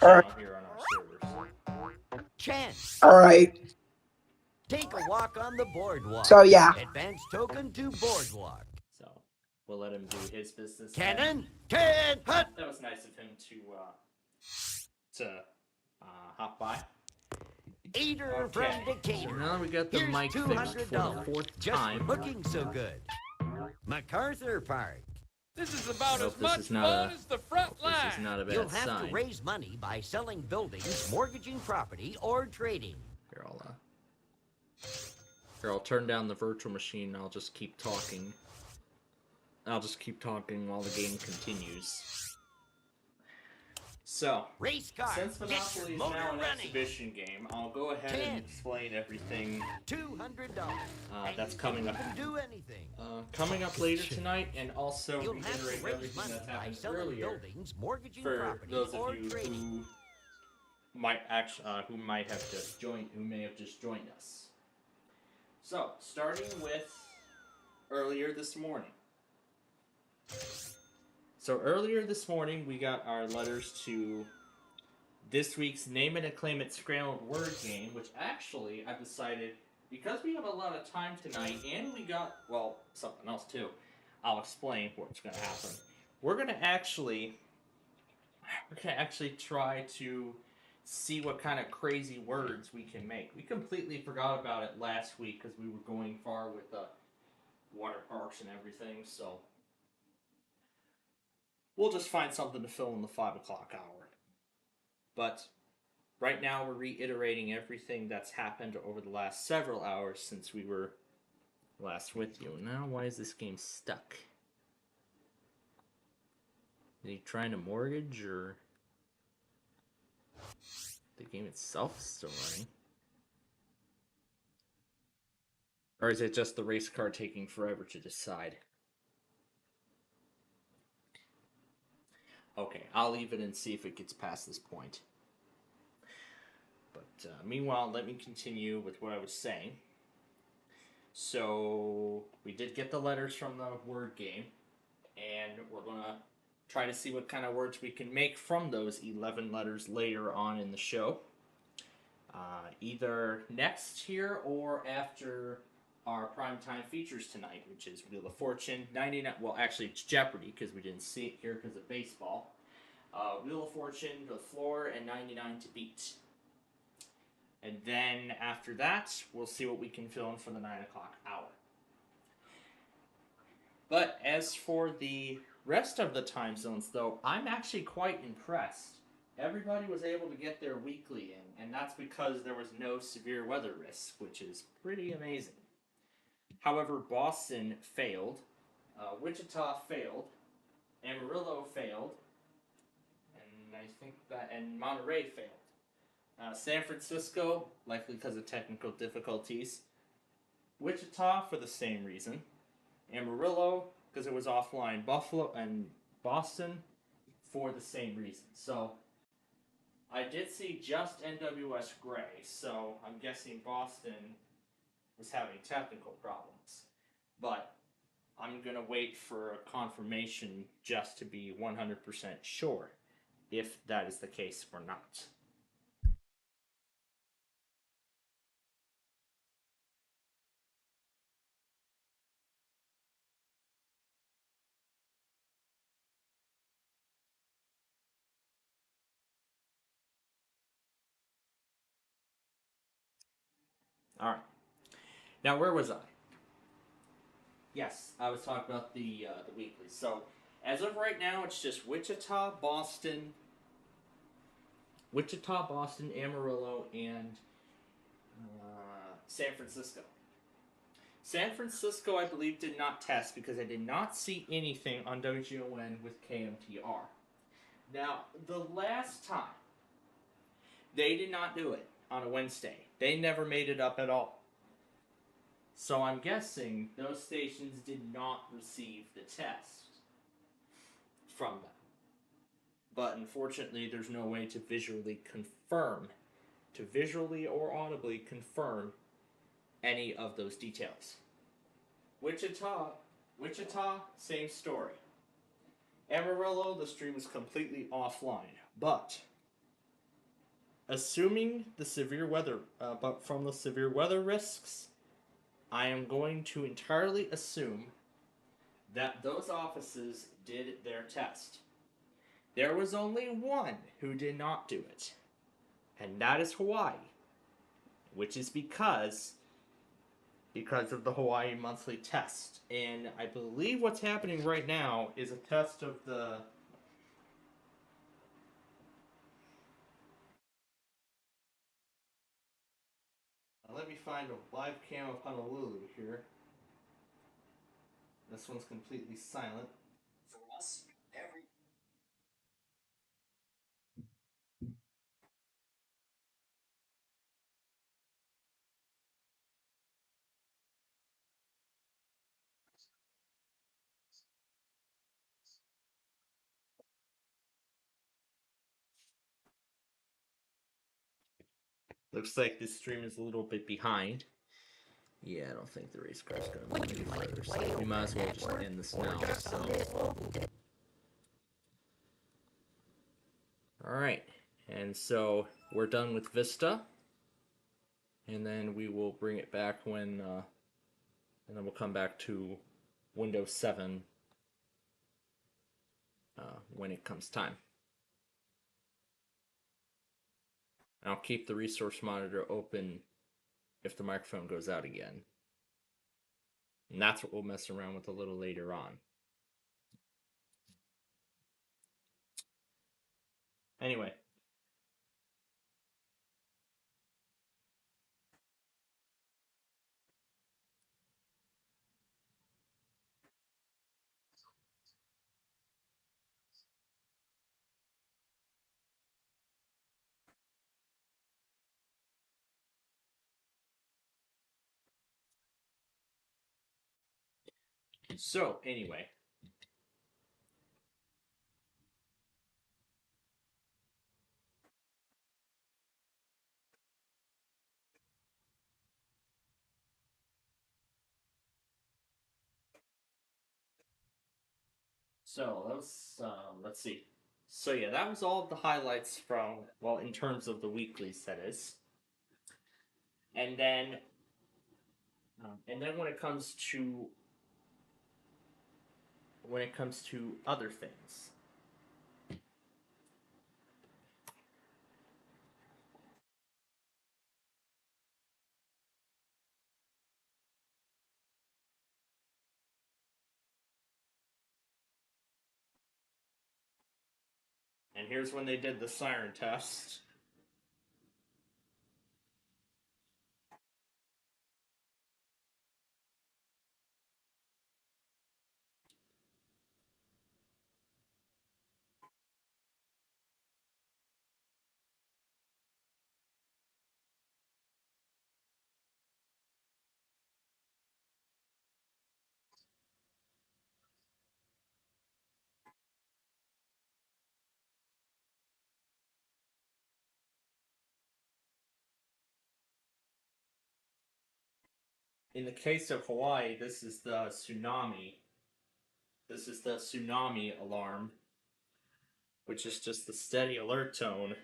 channel here on our servers. Chance. All right. Take a walk on the boardwalk. So, yeah. Advance token to boardwalk. So we'll let him do his business. Cannon. Can. Hut. That was nice of him to hop by. Eater from Decatur. Now we got the Here's mic fixed for the $200 fourth just time. for looking so good. MacArthur Park. This is about Nope, as this much is not fun a- as the front line. This is not a bad You'll have sign. to raise money by selling buildings, mortgaging property, or trading. Here, I'll turn down the virtual machine and I'll just keep talking. I'll just keep talking while the game continues. So, Race car. since Get Monopoly your is motor now an running. exhibition game, I'll go ahead 10. and explain everything $200. that's coming up. Do anything. Coming up later tonight, and also You'll have to reiterate raise everything money that's by happened selling earlier buildings, mortgaging for property, those or of you trading. who may have just joined us. So, starting with earlier this morning. So earlier this morning, we got our letters to this week's Name It and Claim It Scrambled Word game, which actually I've decided, because we have a lot of time tonight, and we got, well, something else too. I'll explain what's going to happen. We're going to actually try to see what kind of crazy words we can make. We completely forgot about it last week because we were going far with the water parks and everything, so we'll just find something to fill in the 5 o'clock hour. But right now we're reiterating everything that's happened over the last several hours since we were last with you. Now, why is this game stuck? Is he trying to mortgage, or the game itself is still running? Or is it just the race car taking forever to decide? Okay, I'll leave it and see if it gets past this point. But meanwhile, let me continue with what I was saying. So, we did get the letters from the word game, and we're going to try to see what kind of words we can make from those 11 letters later on in the show. Either next here or after our primetime features tonight, which is Wheel of Fortune, 99, well actually it's Jeopardy because we didn't see it here because of baseball, Wheel of Fortune, The Floor, and 99 to Beat. And then after that, we'll see what we can fill in for the 9 o'clock hour. But as for the rest of the time zones, though, I'm actually quite impressed. Everybody was able to get their weekly in, and that's because there was no severe weather risk, which is pretty amazing. However, Boston failed, Wichita failed, Amarillo failed, and Monterey failed. San Francisco, likely because of technical difficulties. Wichita for the same reason. Amarillo because it was offline. Buffalo and Boston for the same reason. So I did see just NWS Gray, so I'm guessing Boston was having technical problems. But I'm going to wait for a confirmation just to be 100% sure if that is the case or not. All right. Now, where was I? Yes, I was talking about the weekly. So, as of right now, it's just Wichita, Boston, Amarillo, and San Francisco. San Francisco, I believe, did not test because I did not see anything on WGON with KMTR. Now, the last time, they did not do it on a Wednesday. They never made it up at all. So I'm guessing those stations did not receive the test. but unfortunately there's no way to visually or audibly confirm any of those details. Wichita, same story. Amarillo, the stream is completely offline, but assuming the severe weather, but from the severe weather risks, I am going to entirely assume that those offices did their test. There was only one who did not do it, and that is Hawaii, which is because of the Hawaii monthly test. And I believe what's happening right now is a test of the let me find a live cam of Honolulu here. This one's completely silent. For us, every Looks like this stream is a little bit behind. Yeah, I don't think the race car's gonna move any further, so we might as well just end this now. So. Alright, and so we're done with Vista. And then we will bring it back when, and then we'll come back to Windows 7 when it comes time. And I'll keep the resource monitor open if the microphone goes out again. And that's what we'll mess around with a little later on. Anyway. So, anyway. So, that was, let's see. So, yeah, that was all of the highlights from, well, in terms of the weeklies, that is. And then when it comes to other things. And here's when they did the siren test. In the case of Hawaii, this is the tsunami. This is the tsunami alarm, which is just the steady alert tone.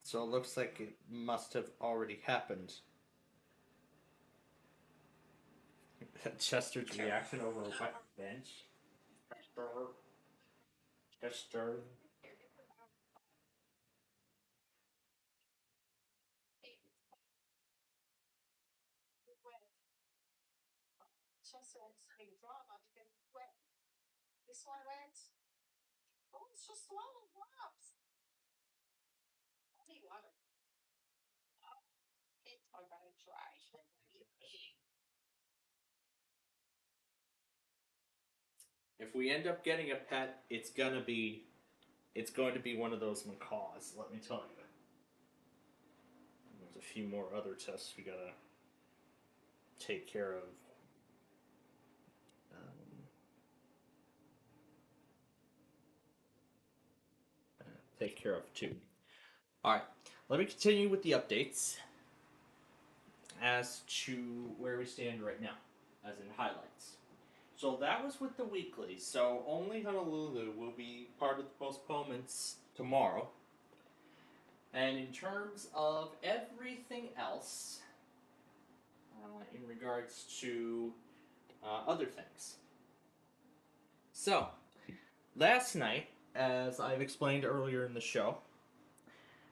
So it looks like it must have already happened. Chester's reaction over a wet bench. Chester. Chester has big drama because it's wet. This one wet. Oh, it's just swallowed drops. I need water. It's all gonna dry. If we end up getting a pet, it's going to be one of those macaws, let me tell you. a few more other tests we gotta take care of. Take care of too. Alright, let me continue with the updates as to where we stand right now, as in highlights. So that was with the weekly, so only Honolulu will be part of the postponements tomorrow. And in terms of everything else, in regards to other things. So, last night, as I've explained earlier in the show,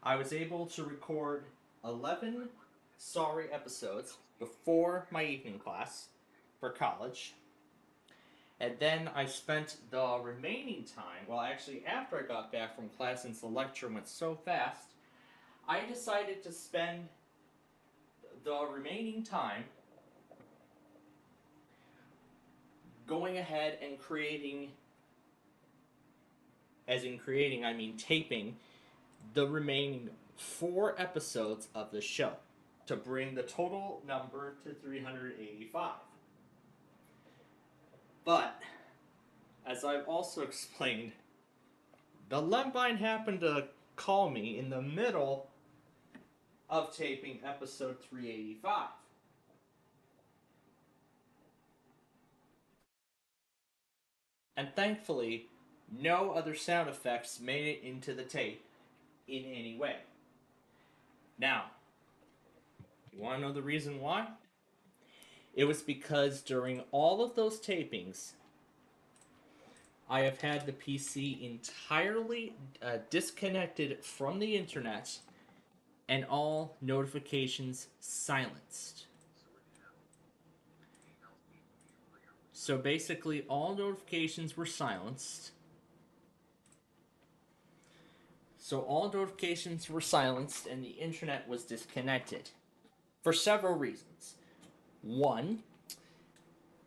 I was able to record 11 sorry episodes before my evening class for college. And then I spent the remaining time, well actually after I got back from class, since the lecture went so fast, I decided to spend the remaining time going ahead and creating, as in creating, I mean taping, the remaining 4 episodes of the show to bring the total number to 385. But, as I've also explained, the Lembine happened to call me in the middle of taping episode 385. And thankfully, no other sound effects made it into the tape in any way. Now, you want to know the reason why? It was because during all of those tapings, I have had the PC entirely disconnected from the internet and all notifications silenced. So basically, all notifications were silenced. And the internet was disconnected. For several reasons. One,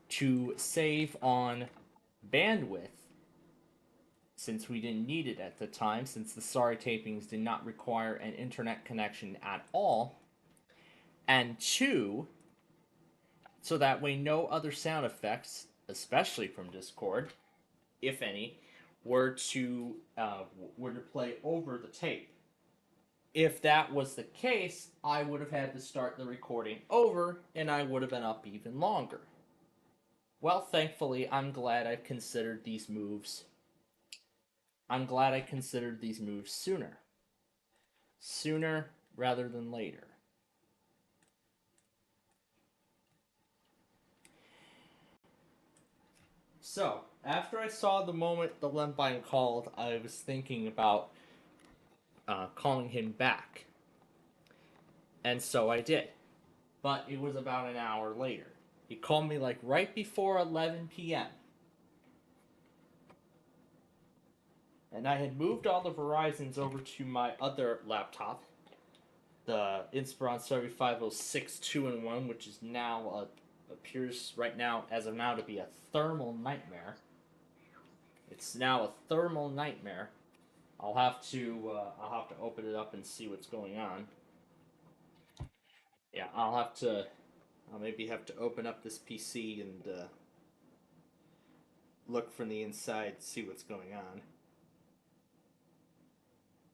to save on bandwidth, since we didn't need it at the time, since the sorry tapings did not require an internet connection at all. And 2, so that way no other sound effects, especially from Discord, if any, were to play over the tape. If that was the case, I would have had to start the recording over, and I would have been up even longer. Well, thankfully, I'm glad I considered these moves. I'm glad I considered these moves sooner. Sooner rather than later. So, after I saw the moment the Lembine called, I was thinking about calling him back. And so I did. But it was about an hour later. He called me like right before 11 p.m. And I had moved all the Verizons over to my other laptop, the Inspiron 7506 2-in-1, which is now appears right now as of now to be a thermal nightmare. It's now a thermal nightmare. I'll have to open it up and see what's going on. Yeah, I'll maybe have to open up this PC and look from the inside, see what's going on.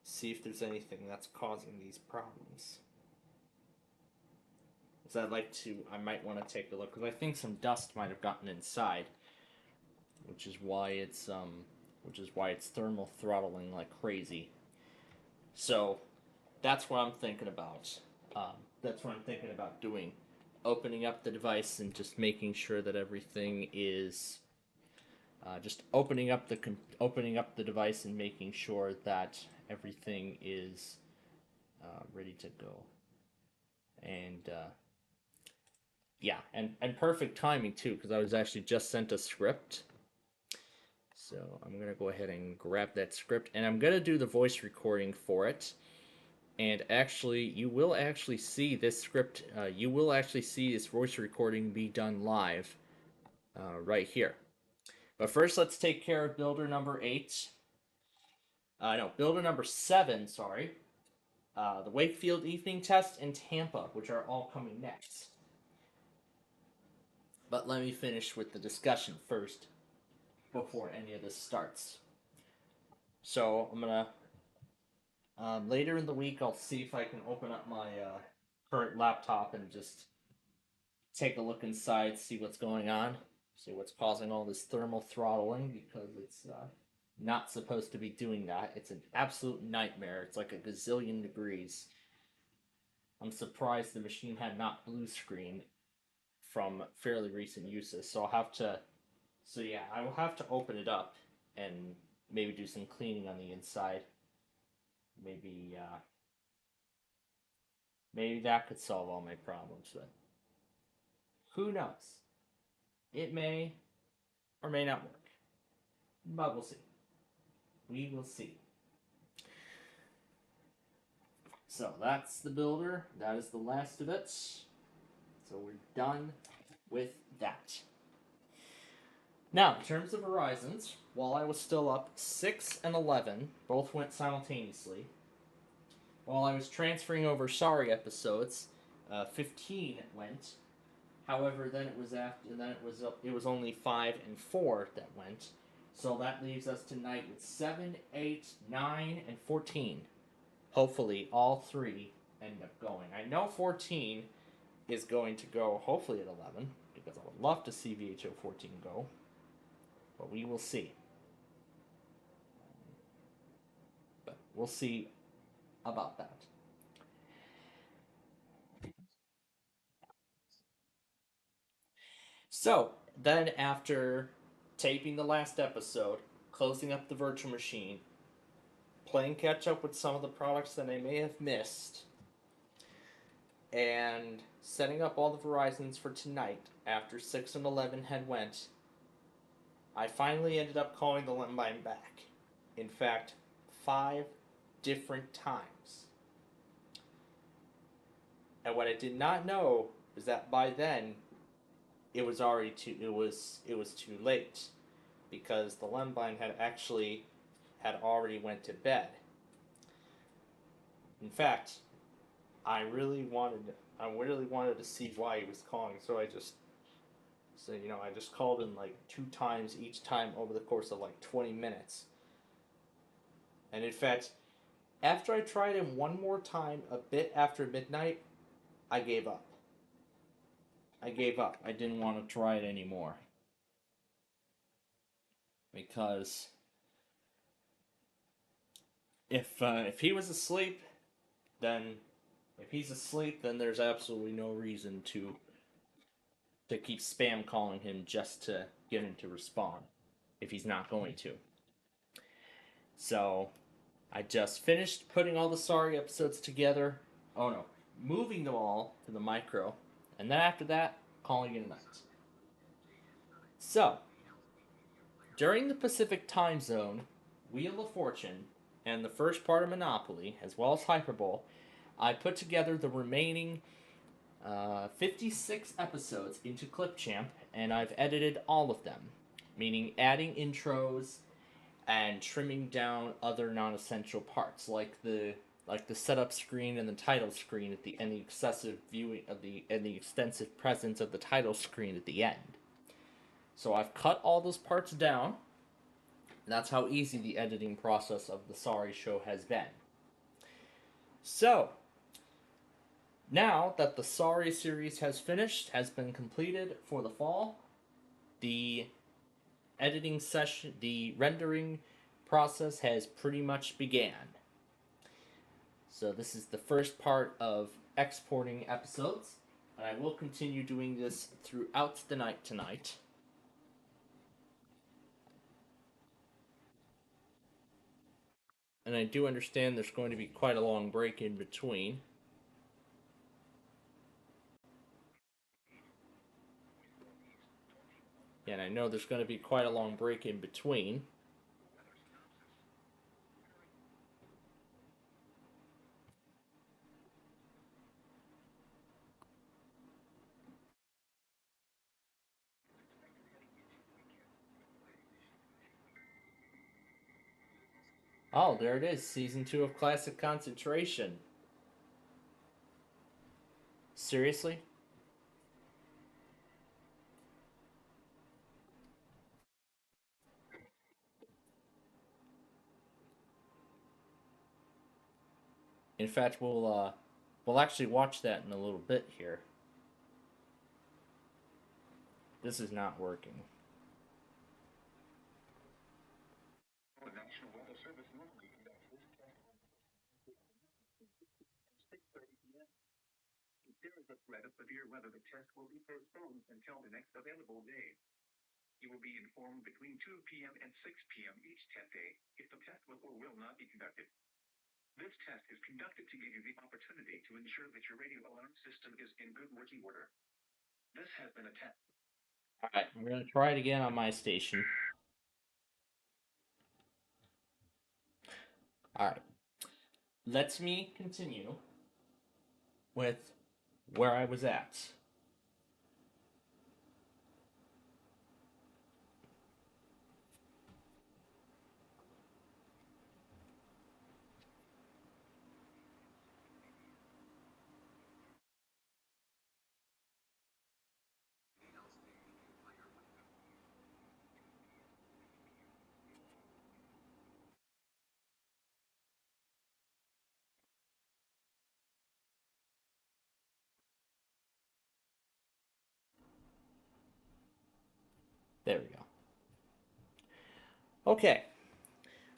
See if there's anything that's causing these problems. Because I might want to take a look, because I think some dust might have gotten inside, which is why it's thermal throttling like crazy. So that's what I'm thinking about. Doing, opening up the device and just making sure that everything is just opening up the device and making sure that everything is ready to go. And yeah, and perfect timing too, because I was actually just sent a script. So I'm gonna go ahead and grab that script, and I'm gonna do the voice recording for it. And actually, you will actually see this script. You will actually see this voice recording be done live, right here. But first, let's take care of builder number 8. Builder number 7. Sorry. the Wakefield Evening Test, and Tampa, which are all coming next. But let me finish with the discussion first before any of this starts. So I'm gonna later in the week I'll see if I can open up my current laptop and just take a look inside, see what's going on, see what's causing all this thermal throttling, because it's not supposed to be doing that. It's an absolute nightmare. It's like a gazillion degrees. I'm surprised the machine had not blue screen from fairly recent uses, so I will have to open it up and maybe do some cleaning on the inside. Maybe that could solve all my problems, but who knows? It may or may not work, but we'll see. We will see. So that's the builder. That is the last of it. So we're done with that. Now, in terms of Horizons, while I was still up, 6 and 11 both went simultaneously. While I was transferring over Sorry episodes, 15 went. However, then it was only 5 and 4 that went. So that leaves us tonight with 7, 8, 9, and 14. Hopefully, all 3 end up going. I know 14 is going to go hopefully at 11, because I would love to see VHO 14 go. But we will see. But we'll see about that. So, then after taping the last episode, closing up the virtual machine, playing catch up with some of the products that I may have missed, and setting up all the Verizons for tonight after 6 and 11 had went, I finally ended up calling the Lemline back. In fact, 5 different times. And what I did not know is that by then it was already too late, because the Lemline had already went to bed. In fact, I really wanted to see why he was calling, so I just called him like 2 times each time over the course of like 20 minutes. And in fact, after I tried him one more time a bit after midnight, I gave up. I didn't want to try it anymore. Because if he was asleep, then there's absolutely no reason to keep spam calling him just to get him to respond, if he's not going to. So, I just finished putting all the Sorry episodes together. Oh no, moving them all to the micro, and then after that, calling it a night. So, during the Pacific time zone, Wheel of Fortune, and the first part of Monopoly, as well as Hyperbowl, I put together the remaining 56 episodes into Clipchamp, and I've edited all of them, meaning adding intros and trimming down other non-essential parts, like the setup screen and the title screen and the excessive viewing of and the extensive presence of the title screen at the end. So I've cut all those parts down, and that's how easy the editing process of the Sorry show has been. So, now that the Sorry series has been completed for the fall, the rendering process has pretty much began. So this is the first part of exporting episodes, and I will continue doing this throughout the night tonight. And I do understand there's going to be quite a long break in between. And I know there's going to be quite a long break in between. Oh, there it is. Season 2 of Classic Concentration. Seriously? In fact, we'll actually watch that in a little bit here. This is not working. The National Weather Service normally conducts this test on 6:30 p.m. If there is a threat of severe weather, the test will be postponed until the next available day. You will be informed between 2 p.m. and 6 p.m. each test day if the test will or will not be conducted. This test is conducted to give you the opportunity to ensure that your radio alarm system is in good working order. This has been a test. Alright, we're going to try it again on my station. Alright. Let me continue with where I was at. There we go. Okay.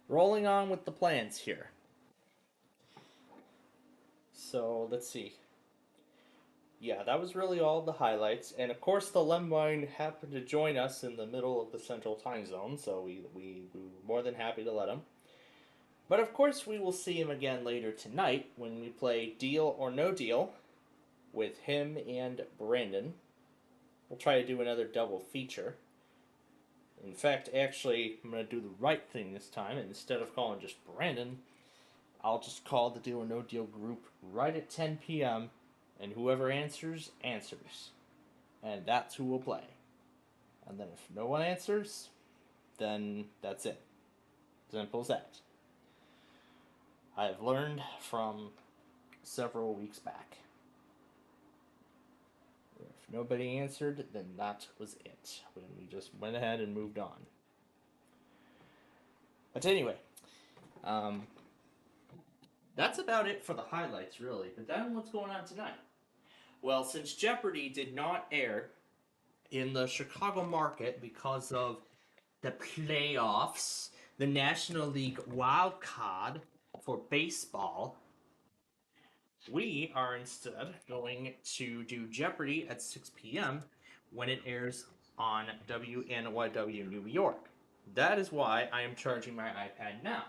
Rolling on with the plans here. So, let's see. Yeah, that was really all the highlights. And of course, the Lemwine happened to join us in the middle of the Central Time Zone, so we were more than happy to let him. But of course, we will see him again later tonight when we play Deal or No Deal with him and Brandon. We'll try to do another double feature. In fact, actually, I'm going to do the right thing this time, and instead of calling just Brandon, I'll just call the Deal or No Deal group right at 10 p.m., and whoever answers, answers. And that's who will play. And then if no one answers, then that's it. Simple as that. I have learned from several weeks back. If nobody answered, then that was it. When we just went ahead and moved on. But anyway, that's about it for the highlights, really. But then what's going on tonight? Well, since Jeopardy did not air in the Chicago market because of the playoffs, the National League wild card for baseball, we are instead going to do Jeopardy at 6 p.m. when it airs on WNYW New York. That is why I am charging my iPad now.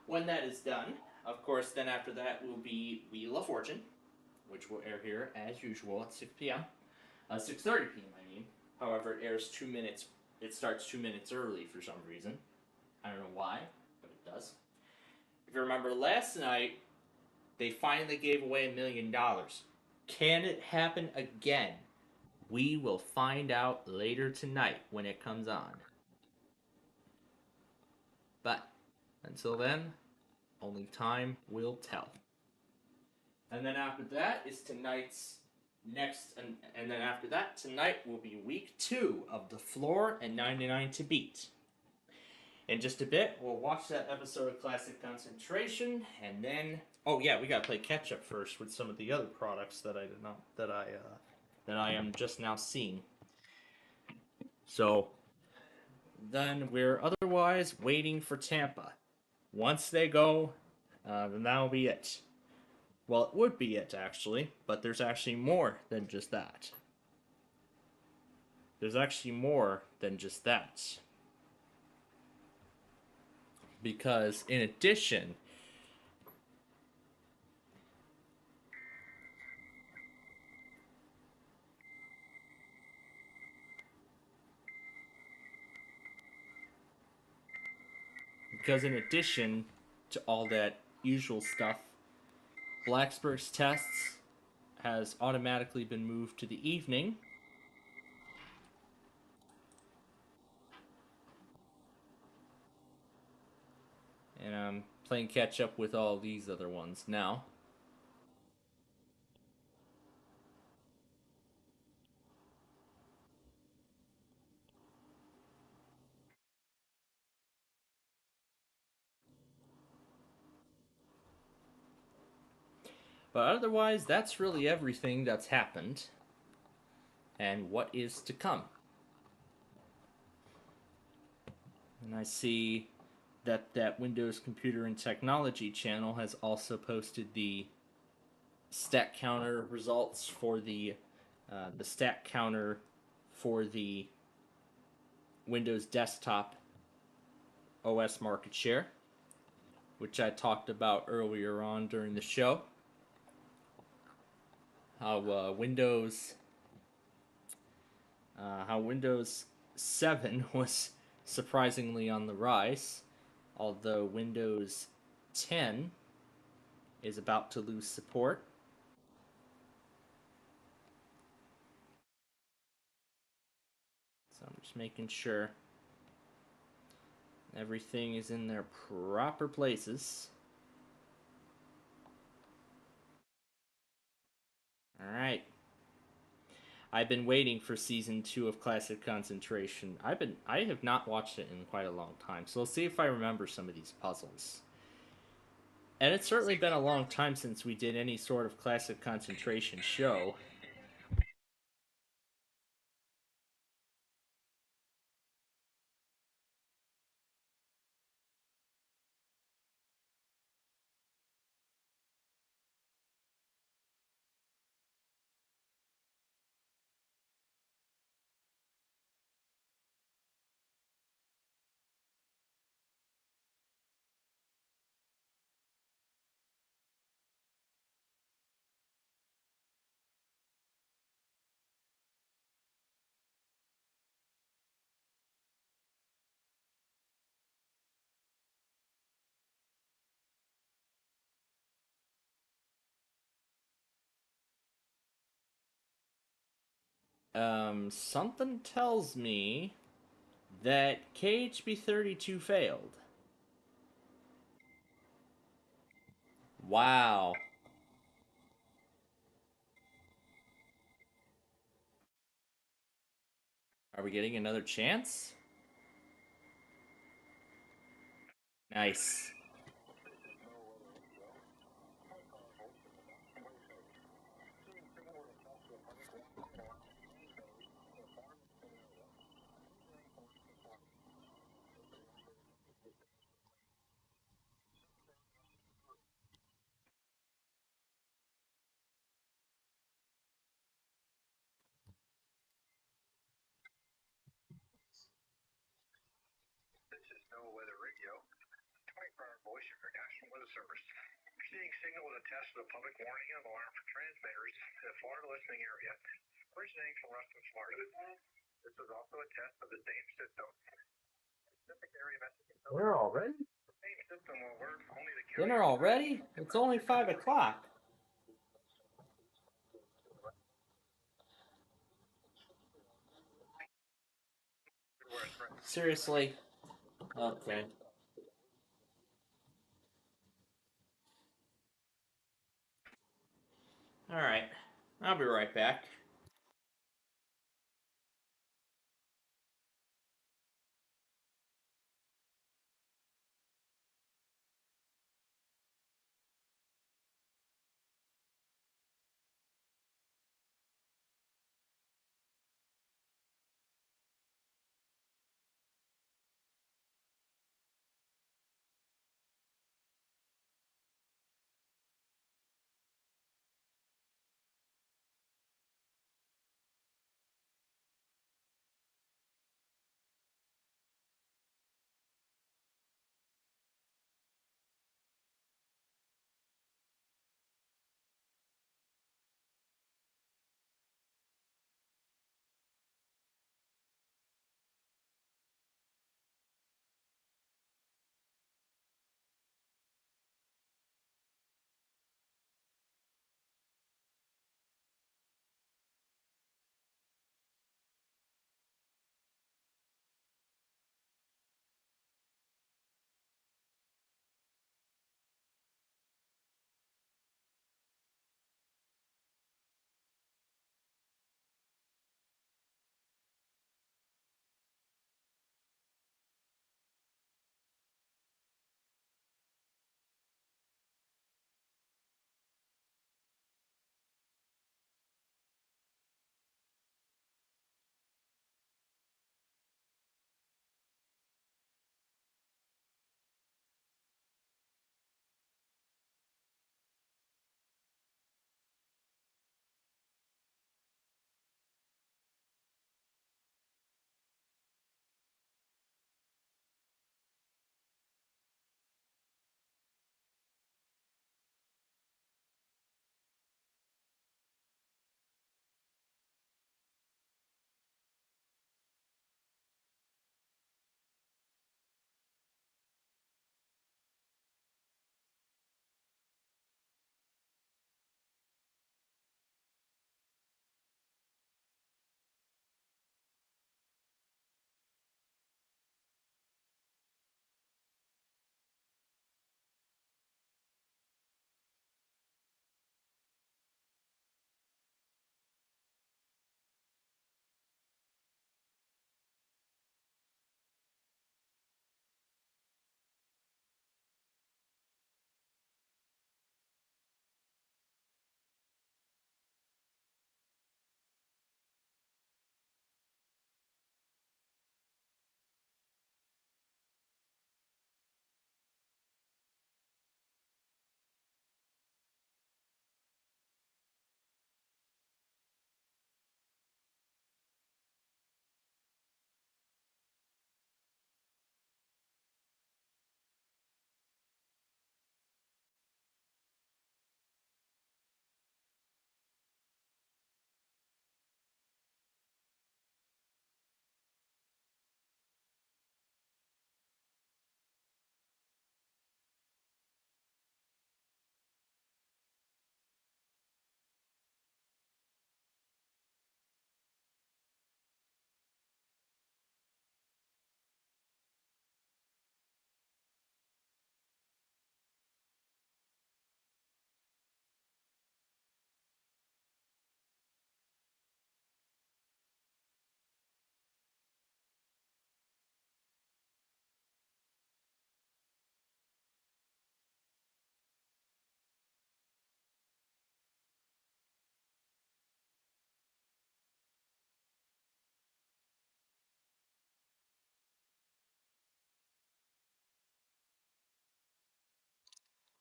When that is done, of course, then after that will be Wheel of Fortune, which will air here as usual at 6 p.m. 6:30 p.m. I mean. However, it airs 2 minutes. It starts 2 minutes early for some reason. I don't know why, but it does. If you remember last night, they finally gave away $1 million. Can it happen again? We will find out later tonight when it comes on. But until then, only time will tell. And then after that is tonight's next, and then after that, tonight will be week 2 of The Floor and 99 to Beat. In just a bit, we'll watch that episode of Classic Concentration, and then, oh yeah, we gotta play catch up first with some of the other products that I am just now seeing. So then we're otherwise waiting for Tampa. Once they go, then that'll be it. Well, it would be it, actually, but there's actually more than just that. There's actually more than just that. Because, in addition, to all that usual stuff, Blacksburg's tests has automatically been moved to the evening. And I'm playing catch up with all these other ones now. But otherwise, that's really everything that's happened and what is to come. And I see that Windows Computer and Technology channel has also posted the stat counter results for the stat counter for the Windows desktop OS market share, which I talked about earlier on during the show. How Windows 7 was surprisingly on the rise, although Windows 10 is about to lose support. So I'm just making sure everything is in their proper places. Alright. I've been waiting for season 2 of Classic Concentration. I have not watched it in quite a long time, so let's see if I remember some of these puzzles. And it's certainly been a long time since we did any sort of Classic Concentration show. Something tells me that KHB32 failed. Wow. Are we getting another chance? Nice. This is NOAA Weather Radio. 24-hour voice international weather service. Receiving signal with a test of the public warning and alarm for transmitters in the Florida listening area, originating from Ruston, Florida. This is also a test of the same system. Pacific area messaging. Dinner already? The same system will work only the Dinner already? It's only 5 o'clock. Seriously? Okay. Alright. I'll be right back.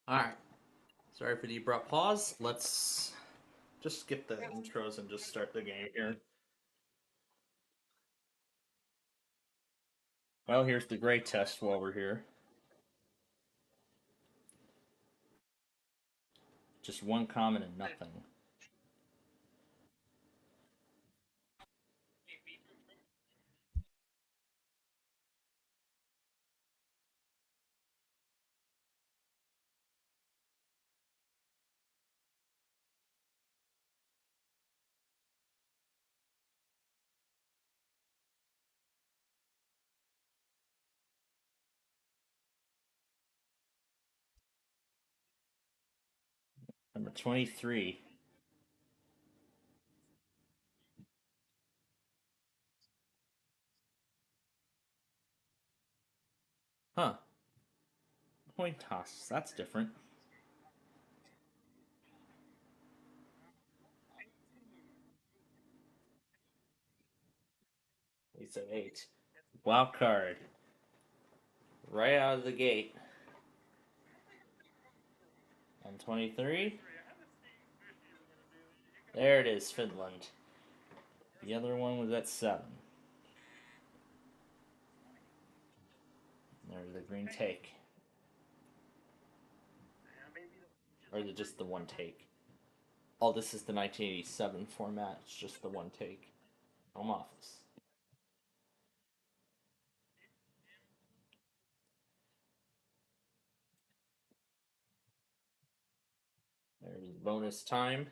Alright. Sorry for the abrupt pause. Let's just skip the intros and just start the game here. Well, here's the gray test while we're here. Just one comment and nothing. Number 23. Huh. Coin toss. That's different. He said 8. Wild card. Right out of the gate. And 23. There it is, Finland. The other one was at 7. There's the green take. Or is it just the one take? Oh, this is the 1987 format. It's just the one take. Home office. There's bonus time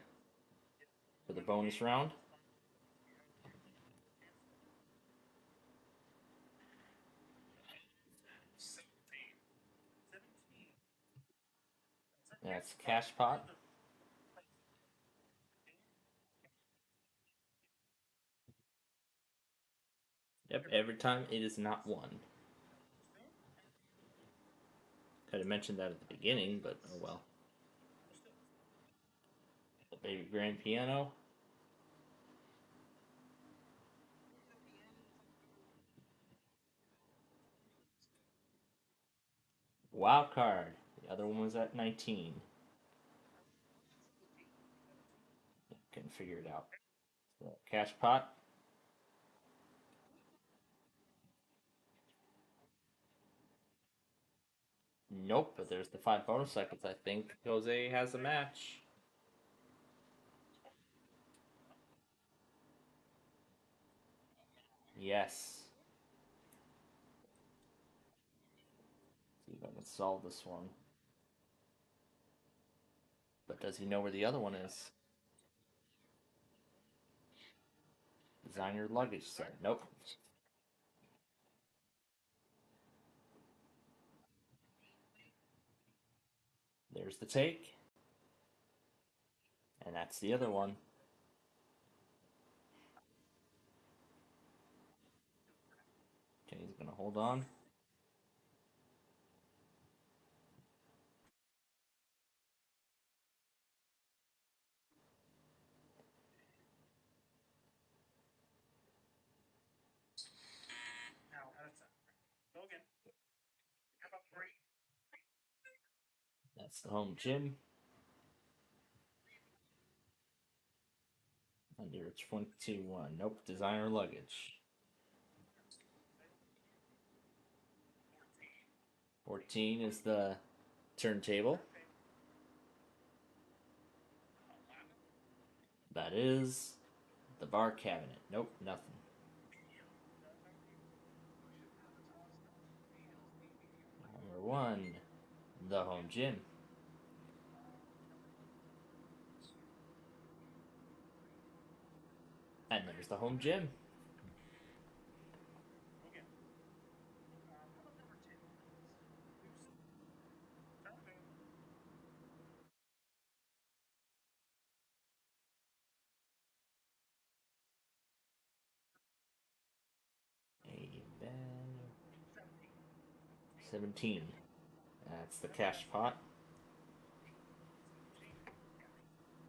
for the bonus round. That's cash pot. Yep, every time it is not 1. Could have mentioned that at the beginning, but oh well. The baby grand piano. Wild card. The other one was at 19. Couldn't figure it out. So, cash pot. Nope, but there's the 5 bonus seconds. I think Jose has a match. Yes. See if I can solve this one. But does he know where the other one is? Design your luggage set. Nope. There's the take. And that's the other one. Okay, he's gonna hold on. That's the home gym. Under 21. Nope, designer luggage. 14 is the turntable. That is the bar cabinet. Nope, nothing. Number 1, the home gym. And there's the home gym. A banner. 17. That's the cash pot.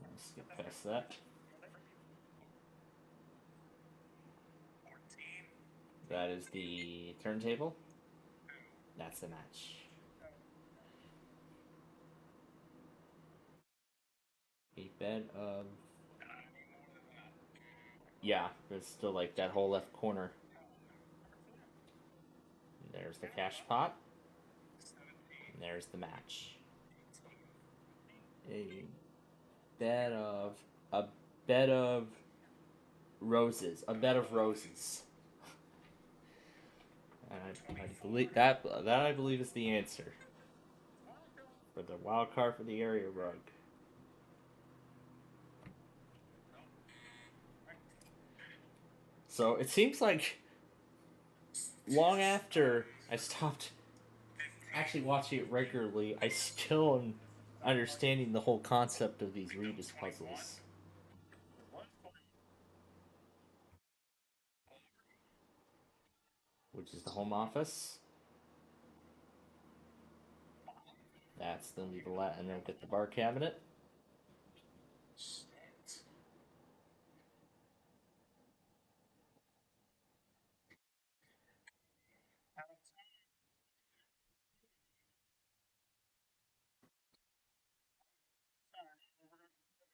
Let's skip past that. That is the turntable. That's the match. A bed of... Yeah, there's still like that whole left corner. There's the cash pot. And there's the match. A bed of... A bed of... Roses. A bed of roses. And I believe that I believe is the answer. For the wild card for the area rug. So it seems like long after I stopped actually watching it regularly, I still am understanding the whole concept of these Rebus puzzles. Which is the home office. That's then leave and then get the bar cabinet.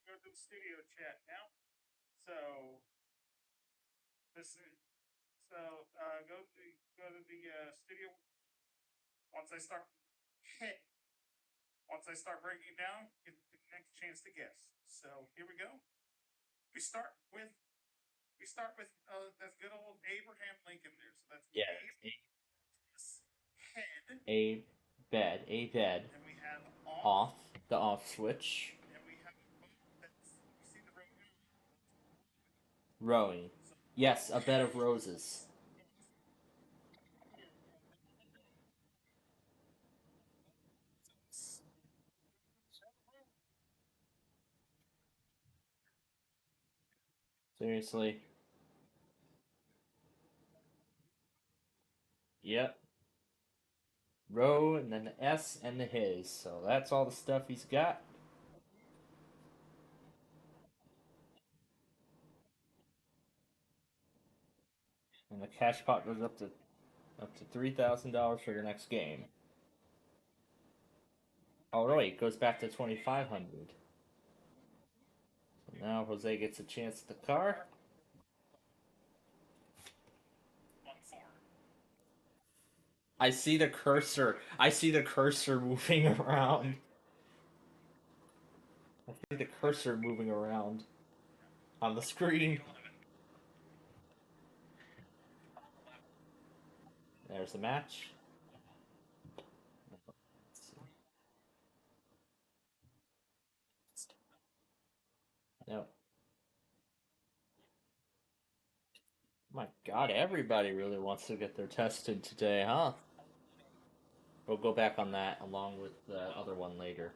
Go to the studio chat now. So this is go to the studio. Once I start breaking it down, get the next chance to guess. So here we go. We start with that's good old Abraham Lincoln there. So that's head. A bed. And we have Off. The off switch. And we have you see the Rowing. Yes, a bed of roses. Seriously. Yep. Row and then the S and the his. So that's all the stuff he's got. And the cash pot goes up to $3,000 for your next game. Oh no, wait, it goes back to 2,500. So now Jose gets a chance at the car. I see the cursor. I see the cursor moving around. I see the cursor moving around on the screen. There's the match. No. My God, everybody really wants to get their tested today, huh? We'll go back on that along with the other one later.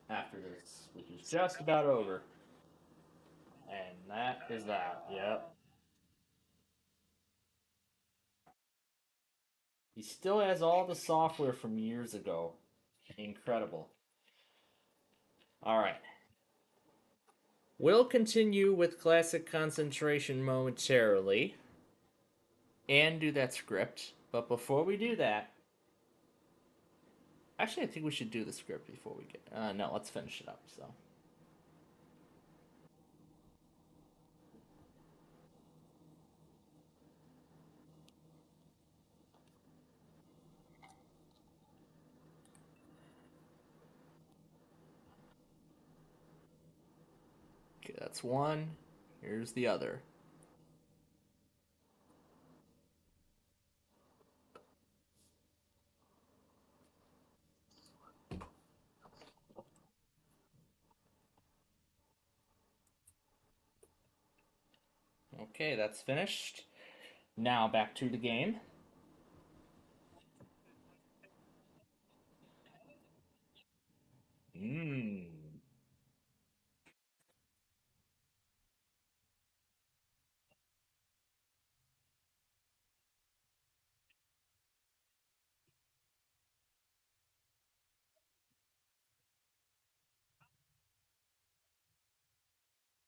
After this, which is just about over. And that is that, yep. He still has all the software from years ago. Incredible. Alright. We'll continue with classic concentration momentarily. And do that script. But before we do that... Actually, I think we should do the script before we get... no, let's finish it up, so... Okay, that's one. Here's the other. Okay, that's finished. Now back to the game. Mmm.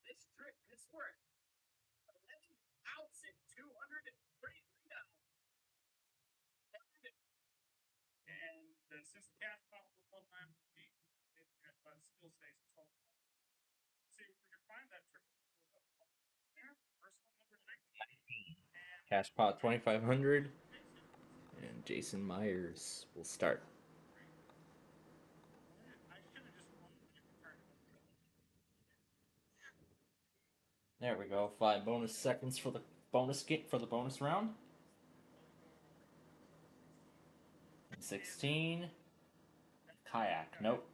This trick, this worked. $11,233. And since the cash pot was 12 times, the cash pot still stays at 12. Cash pot 2,500. And Jason Myers will start. There we go. 5 bonus seconds for the bonus bonus round. 16. Kayak. Nope.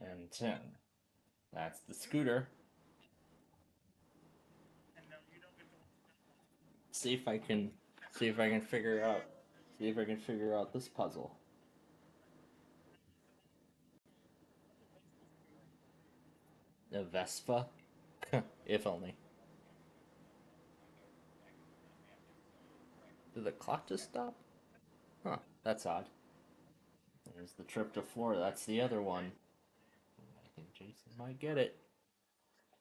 And 10. That's the scooter. See if I can figure out this puzzle. A Vespa? If only. Did the clock just stop? Huh, that's odd. There's the trip to Florida. That's the other one. I think Jason might get it.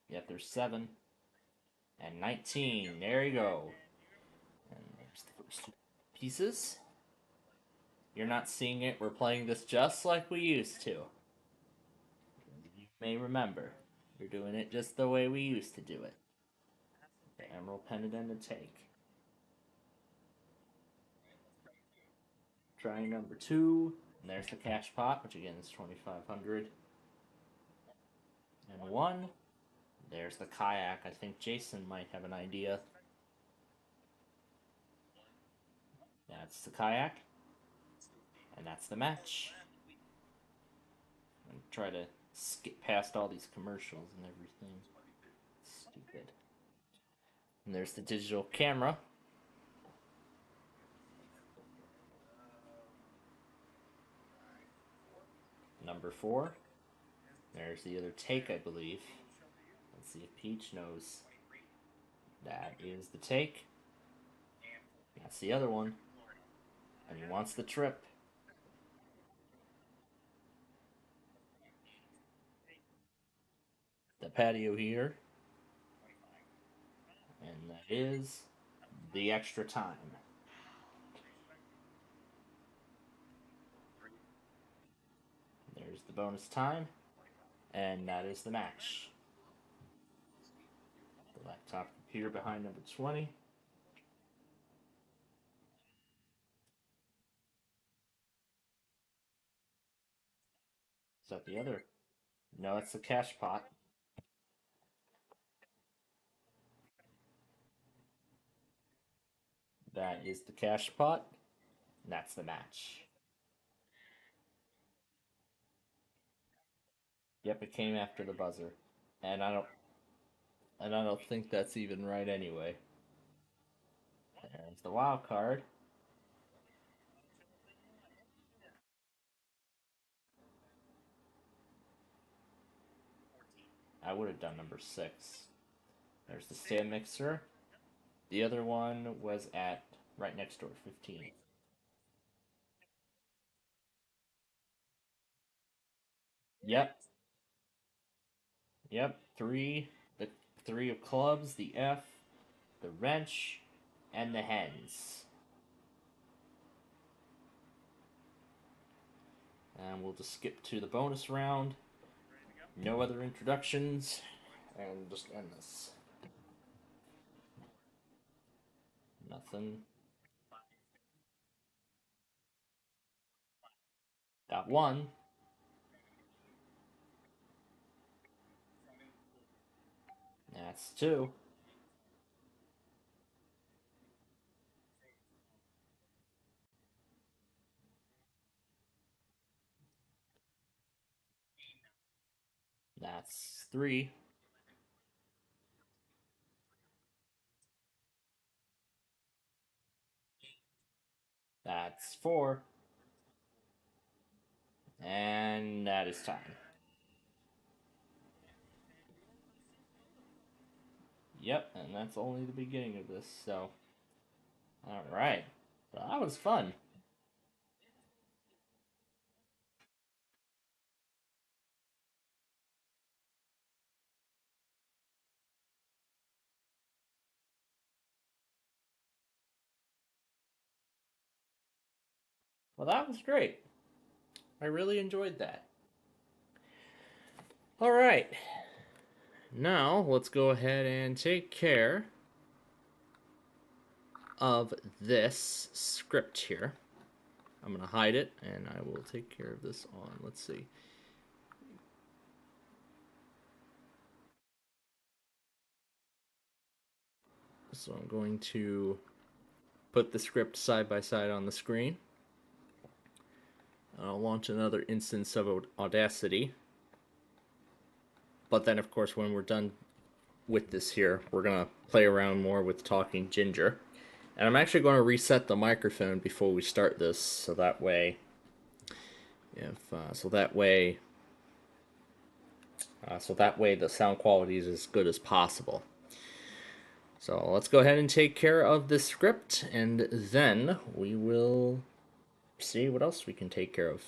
Yep, there's 7. And 19. There you go. And there's the first 2 pieces. You're not seeing it. We're playing this just like we used to. You may remember. We're doing it just the way we used to do it. The emerald pendant and the take. Trying number 2. And there's the cash pot, which again is 2,500. And 1. There's the kayak. I think Jason might have an idea. That's the kayak. And that's the match. And try to skip past all these commercials and everything. Stupid. And there's the digital camera. Number 4. There's the other take, I believe. Let's see if Peach knows. That is the take. That's the other one. And he wants the trip. The patio here. And that is the extra time. There's the bonus time. And that is the match. The laptop computer behind number 20. Is that the other? No, it's the cash pot. That is the cash pot. And that's the match. Yep, it came after the buzzer. And I don't think that's even right anyway. There's the wild card. I would have done number 6. There's the stand mixer. The other one was at right next door, 15. Yep. Yep. 3. The 3 of clubs, the F, the wrench, and the hens. And we'll just skip to the bonus round. No other introductions. And just end this. Nothing. Got 1. That's 2. That's 3. That's 4. And that is time. Yep, and that's only the beginning of this, so. Alright. That was fun. Well, that was great. I really enjoyed that. All right. Now, let's go ahead and take care of this script here. I'm going to hide it, and I will take care of this on, let's see. So I'm going to put the script side by side on the screen. I'll launch another instance of Audacity. But then, of course, when we're done with this here, we're going to play around more with Talking Ginger. And I'm actually going to reset the microphone before we start this, so that way, so that way the sound quality is as good as possible. So let's go ahead and take care of this script, and then we will see what else we can take care of.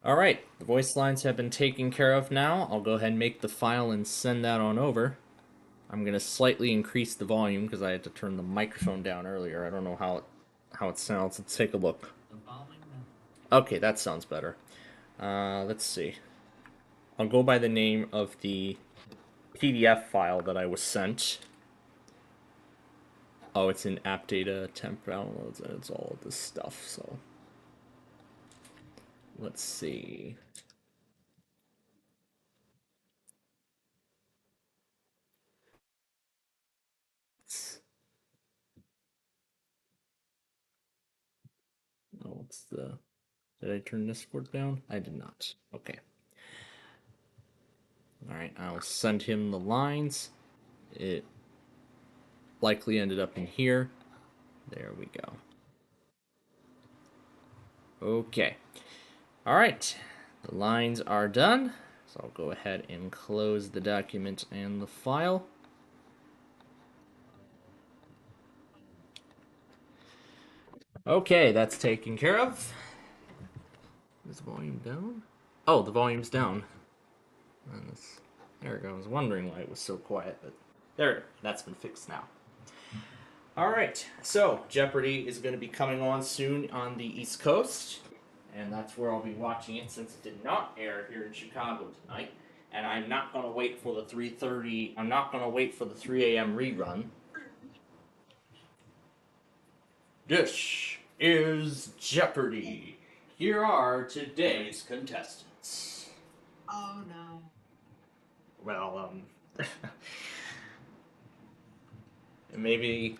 Alright, the voice lines have been taken care of now. I'll go ahead and make the file and send that on over. I'm going to slightly increase the volume because I had to turn the microphone down earlier. I don't know how it sounds. Let's take a look. Okay, that sounds better. Let's see. I'll go by the name of the PDF file that I was sent. Oh, it's in app data, temp downloads, and it's all of this stuff, so. Let's see. Oh, what's the... Did I turn Discord down? I did not. Okay. Alright, I'll send him the lines. It likely ended up in here. There we go. Okay. Alright. The lines are done. So I'll go ahead and close the document and the file. Okay, that's taken care of. Is the volume down? Oh, the volume's down. There we go. I was wondering why it was so quiet, but there, that's been fixed now. Alright, so Jeopardy is going to be coming on soon on the East Coast, and that's where I'll be watching it since it did not air here in Chicago tonight. And I'm not going to wait for the 3:30, I'm not going to wait for the 3 a.m. rerun. This is Jeopardy! Here are today's contestants. Oh no. Well, and maybe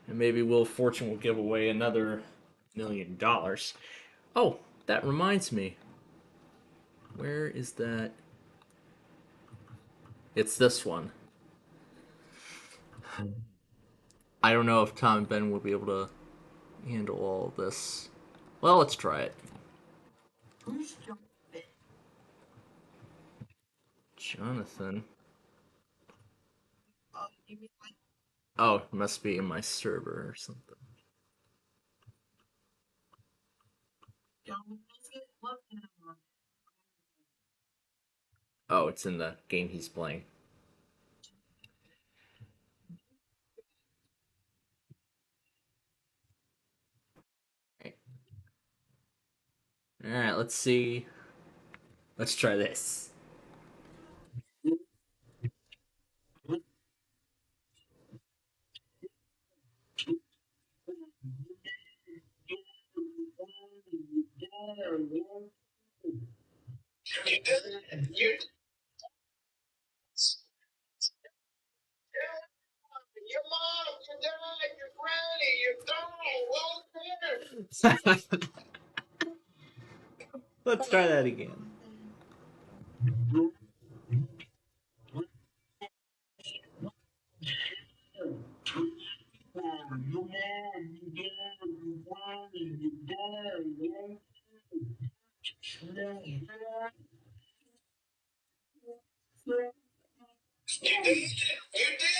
Wheel of Fortune will give away another $1 million. Oh, that reminds me. Where is that? It's this one. I don't know if Tom and Ben will be able to handle all of this. Well, let's try it. Who's Jonathan? Jonathan. Oh, it must be in my server or something. Oh, it's in the game he's playing. Alright, let's see. Let's try this. Your mom, your dad, your granny, your dog, well, Let's try that again. You did it! You did it!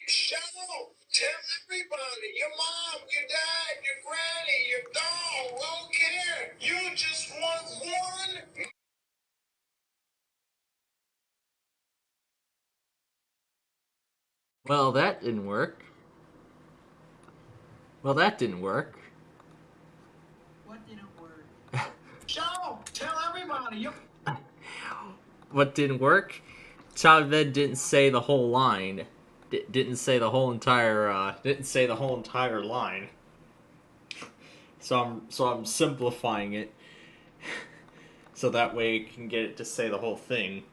Shout out! Tell everybody! Your mom, your dad, your granny, your dog, won't care! You just want one! Well, that didn't work. Well, that didn't work. What didn't work? Shout out! Tell everybody! You. What didn't work? Chaved didn't say the whole line. Didn't say the whole entire line. So I'm simplifying it so that way I can get it to say the whole thing.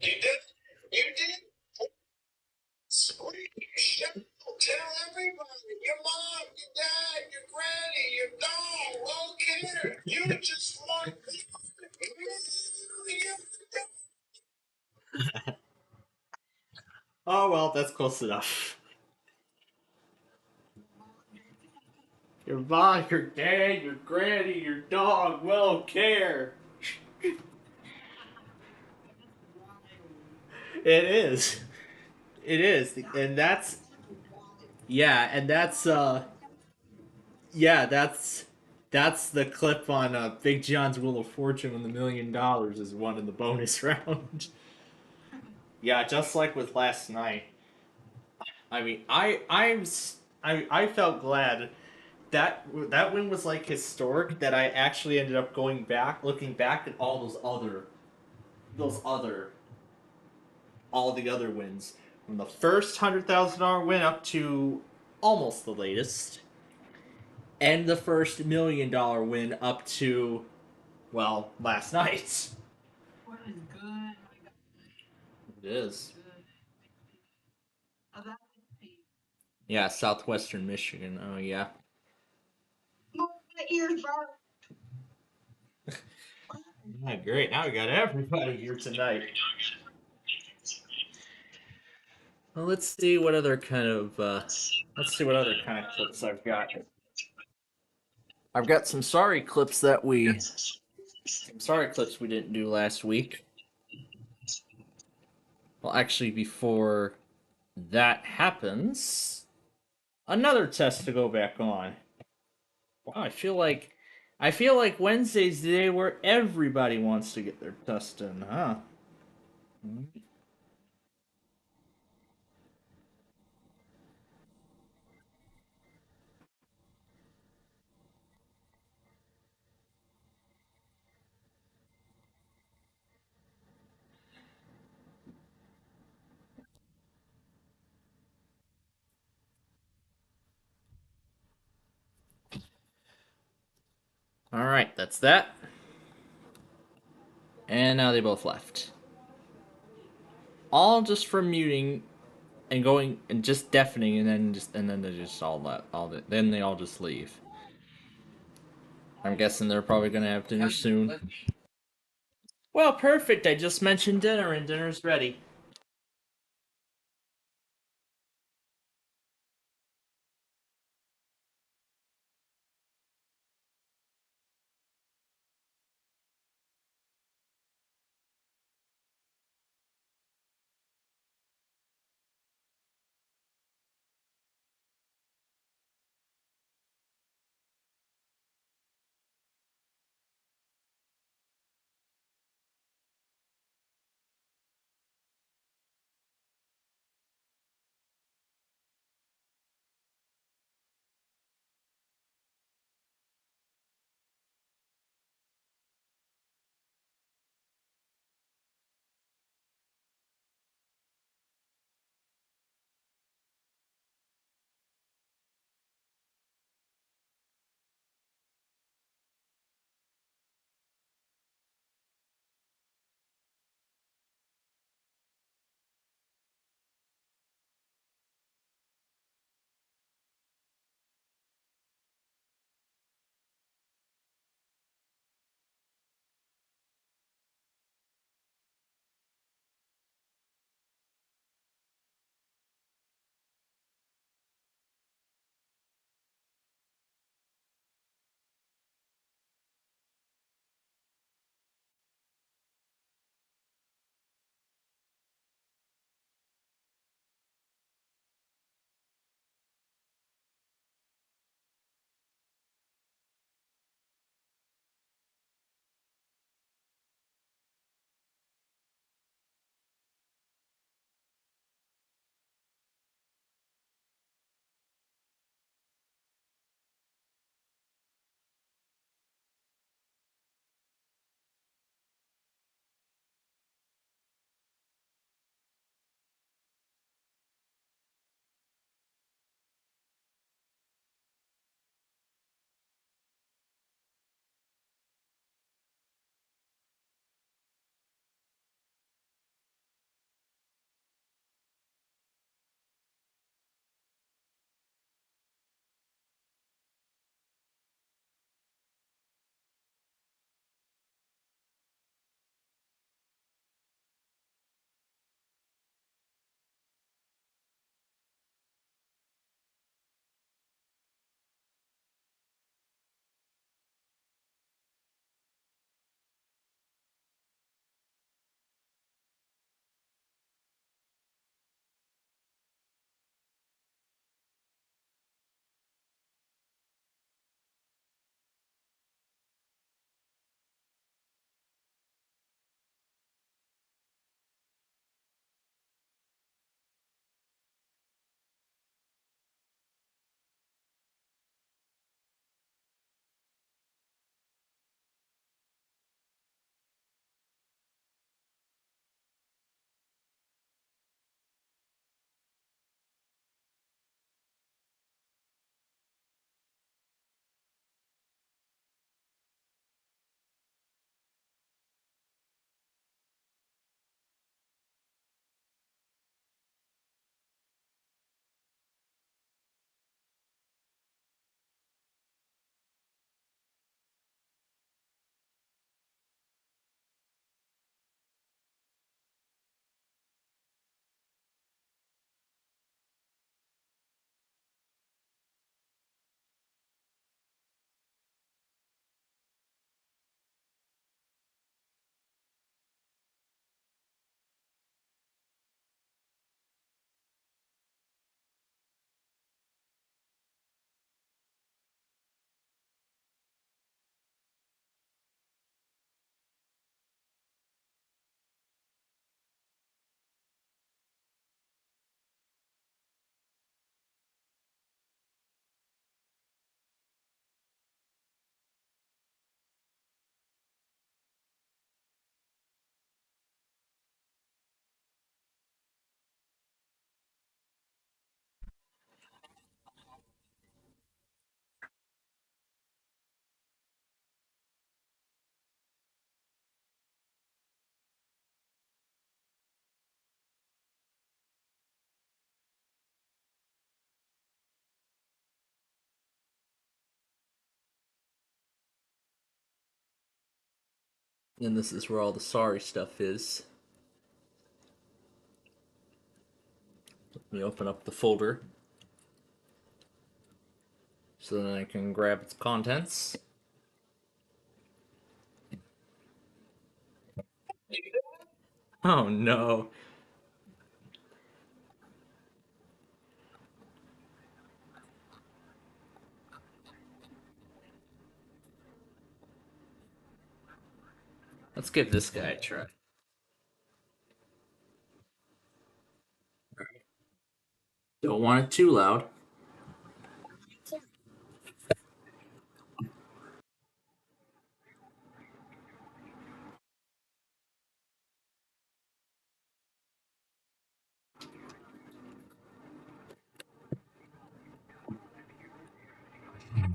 You did? You did? Sweet. Shout out! Tell everybody! Your mom, your dad, your granny, your dog, won't care! You just want Oh well, that's close enough. Goodbye, your dad, your granny, your dog will care. It is. It is. And that's yeah, and that's the clip on Big John's Wheel of Fortune when the $1,000,000 is won in the bonus round. Yeah, just like with last night. I mean, I felt glad that win was like historic that I actually ended up going back, looking back at those other, all the other wins from the first $100,000 win up to almost the latest, and the first $1,000,000 win up to, well, last night. What is good? It is. Oh, that's Yeah, Southwestern Michigan. Oh yeah. my ears Ah, great. Now we got everybody here tonight. Well, let's see what other kind of clips I've got. I've got some sorry clips we didn't do last week. Well, actually, before that happens, another test to go back on. Wow, I feel like Wednesday's the day where everybody wants to get their test in, huh? All right, that's that. And now they both left. All just from muting and going and just deafening, and then they just all left. Then they all just leave. I'm guessing they're probably gonna have dinner soon. Well, perfect. I just mentioned dinner, and dinner's ready. And this is where all the sorry stuff is. Let me open up the folder so then I can grab its contents. Oh no. Let's give this guy a try. Don't want it too loud.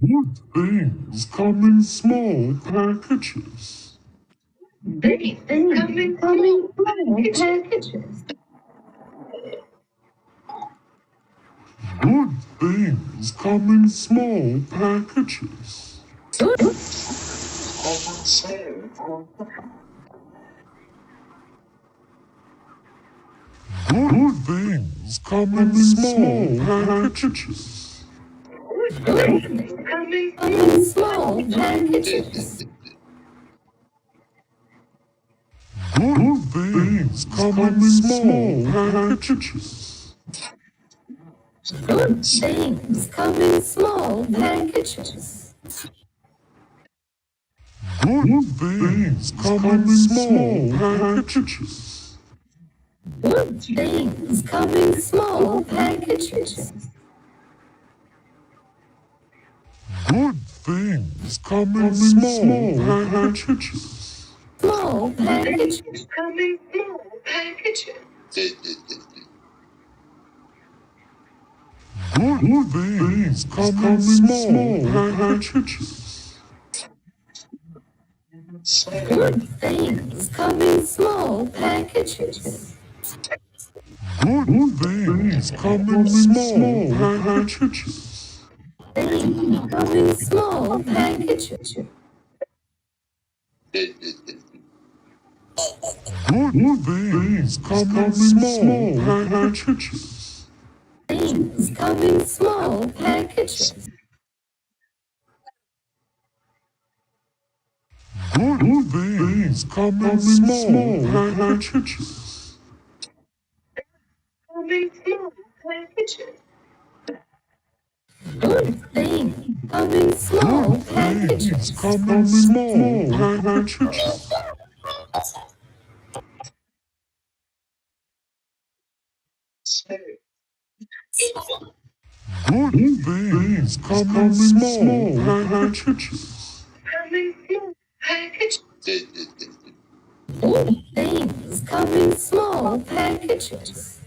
Good things come in small packages. Big things come in small packages. Good things come in small packages. Good things come in small packages. Good things come in small packages. Good things come in small packages. Good things come in small packages. Good things come in small packages. Good things come in small packages. Good things come in small packages. Small packages come in small packages. Good things come in small packages. Good things come in small packages. Good things come in small packages. Things come in small packages. Good things come in small packages. Things come in small packages. Good things come in small packages. Come in small packages. Good things come in small packages. Come in small packages. Good things come in small packages. Come in small packages. Good things come in small packages.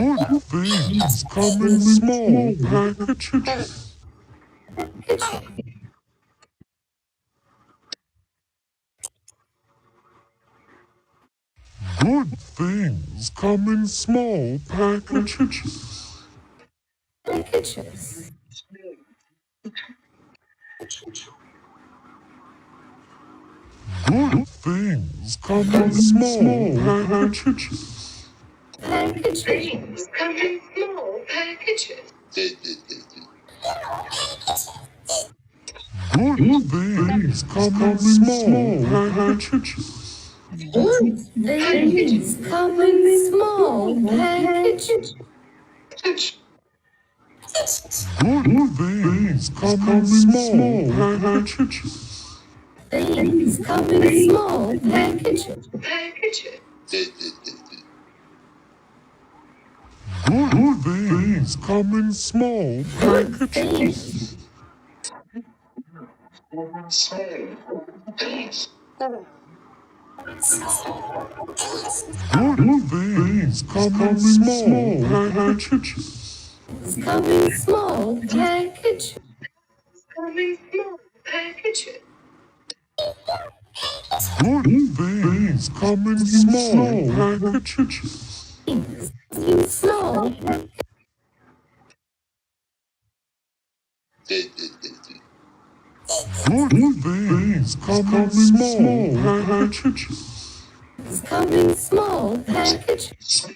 Good things come in small packages. Good things come in small packages. Packages. Good things come in small packages. Packages come in small packages. Good things come in small packages. Good things come in small packages. Good things come in small packages. Things come in small packages. Packages. Good things come in small packages. Good things come in small packages. Come in small packages. Come in small packages. Good things come in small packages. In small Good things come in small packages. Come in small packages.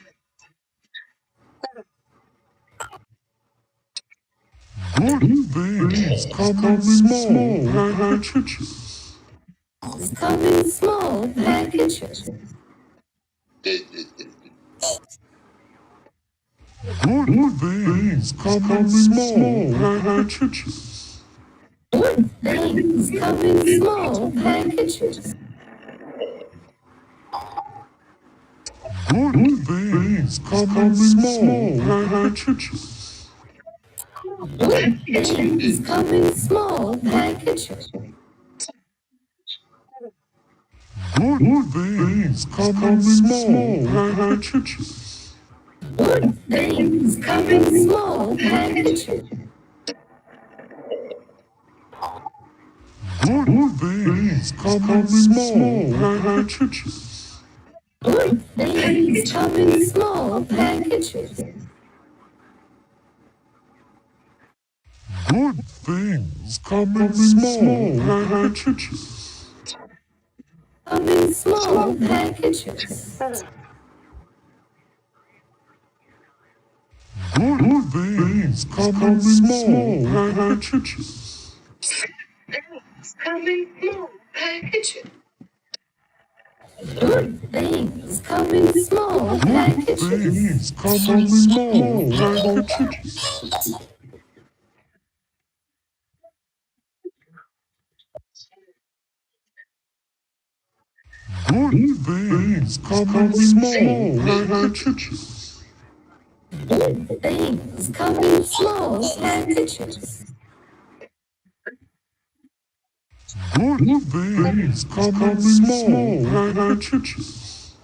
Good things come in small packages. Come in small packages. Good things come in small packages. Good things come in small packages. Good things come in small packages. Good things come in small packages. Good things come in small packages. Good things come in small packages. Good things come in small packages. Good things come in small packages. Good things come in small packages. Come in small packages. Good things come in small packages. Come in small packages. Good things come in small packages. Good things come in small packages. Good things come in small packages. Good things come in small packages. Good things come in small packages.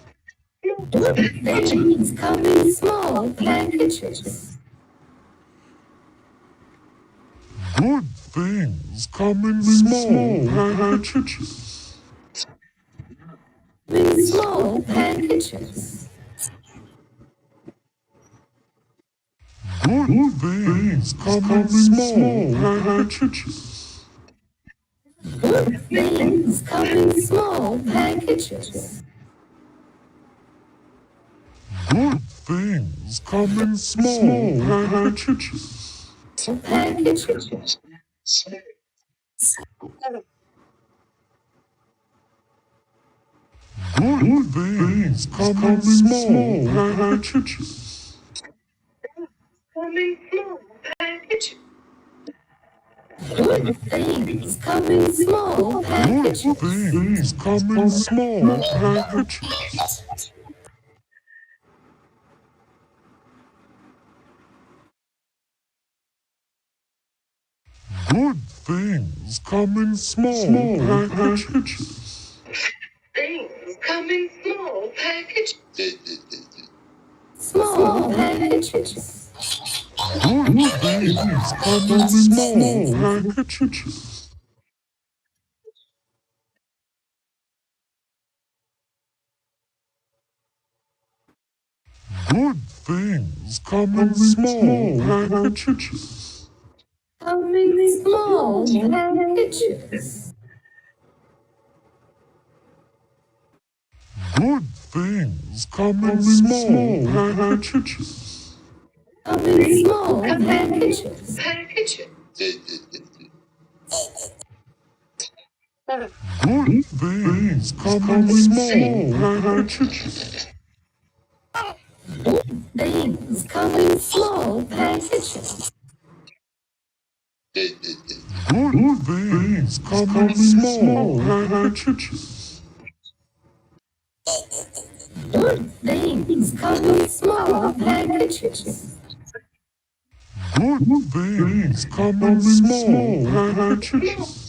Good things come in small packages. Good things come in small packages. In small packages. Good things come in small packages. Good things come in small packages. Good things come in small packages. Packages. Good things come in small packages. Come in small packages. Good things come in small packages. Good things come in small packages. Good things come in small packages. Things come in small packages. Small packages. Good things come in small packages. Good things come in small packages. Come in small packages. Good things come in small packages. Come in small packages. Good things come in small packages. Things come in small packages. Good things come in small packages. Good things come in small packages. Good things come in small packages.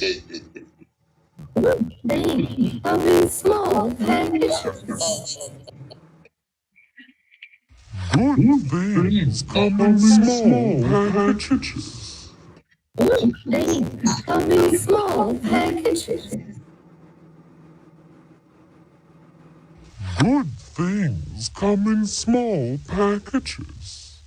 Good things come in small packages. Good things come in small packages. Good things come in small packages. Good things come in small packages.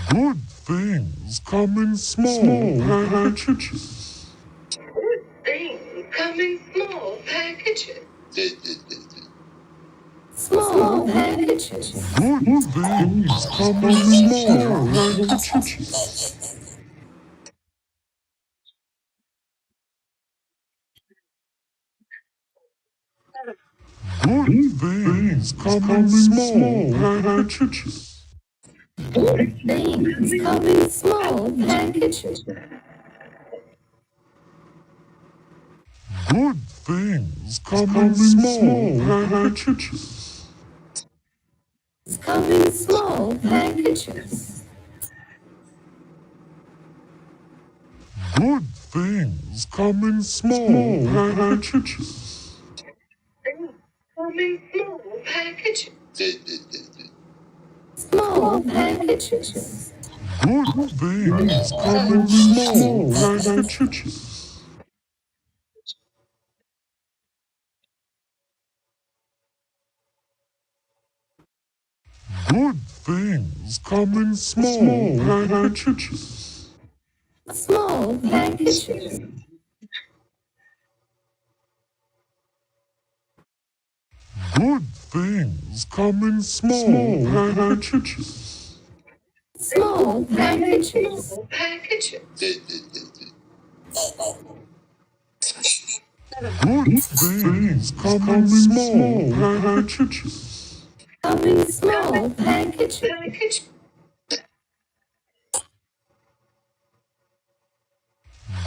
Good things come in small packages. Good things come in small packages. Small packages. Good things come in small packages. Good things come in small packages. Good things come in small packages. Good things come in small packages. Come in small packages. Good things come in small packages. Come in small packages. Small packages. Good things come in small packages. Good things come in small packages. Small packages. Good things come in small packages. Small packages. Small packages. Good things come in small packages. Come in small packages.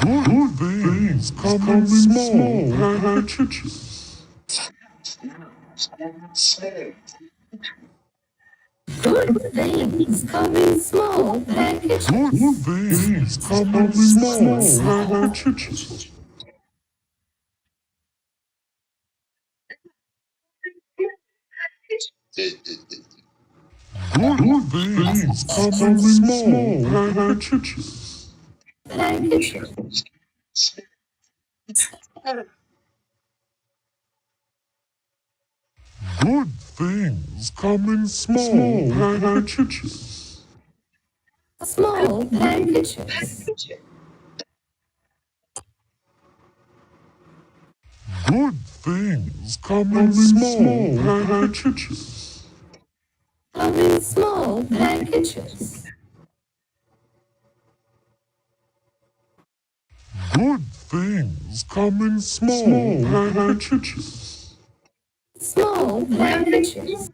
Good things come in small packages. Good things come in small packages. Good things come in small packages. Good things come in small packages. Packages. Good things come in small packages. Small packages. Good things come in small packages. Come in small packages. Good things come in small packages. Small packages.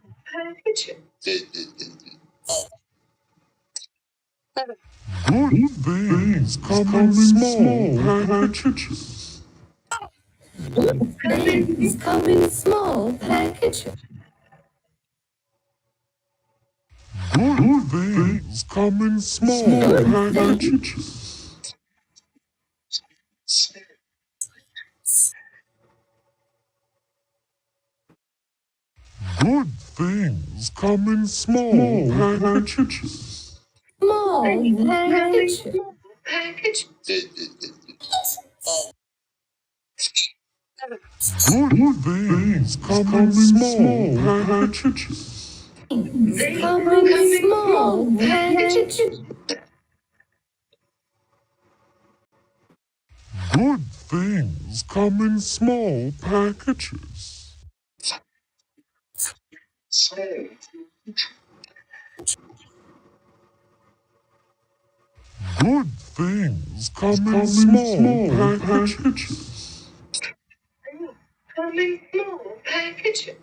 Good things come in small packages. Good things come in small packages. Good things come in small packages. Good things come in small packages. Small packages. Good things come in small packages. Come in small packages. Good things come in small packages. Good things come in small packages. Come in small packages.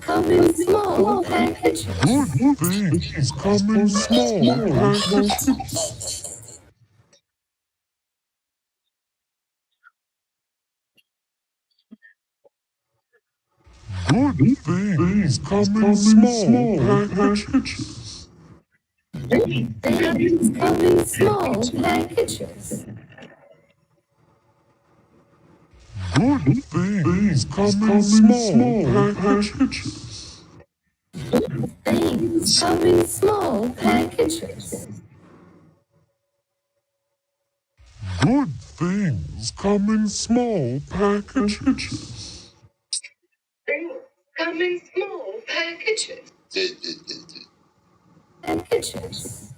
Come in small packages. Good things come in small packages. Good things come in small packages. Things come in small packages. Good things come in small packages. Things come in small packages. Good things come in small packages. Things come in small packages. packages.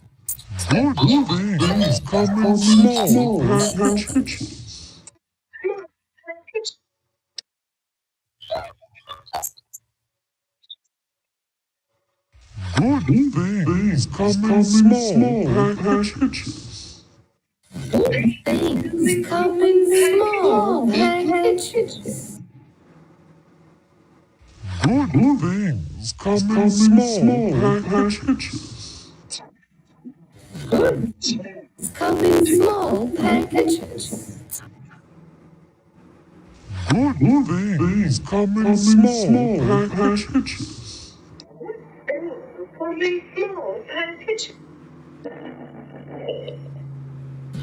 Good things come in small packages. Good things come in small packages. Things come in small packages. Good things come in small packages. Good things come in small packages. Good things come in small packages. Come in small packages.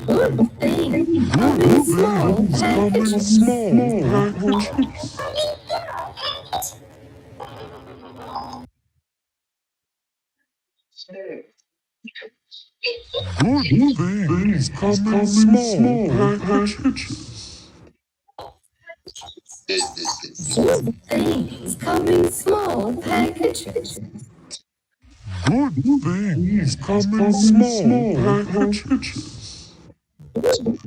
Good things come in small packages. Good things come in small packages. Good things come in small packages. Good things come in small packages.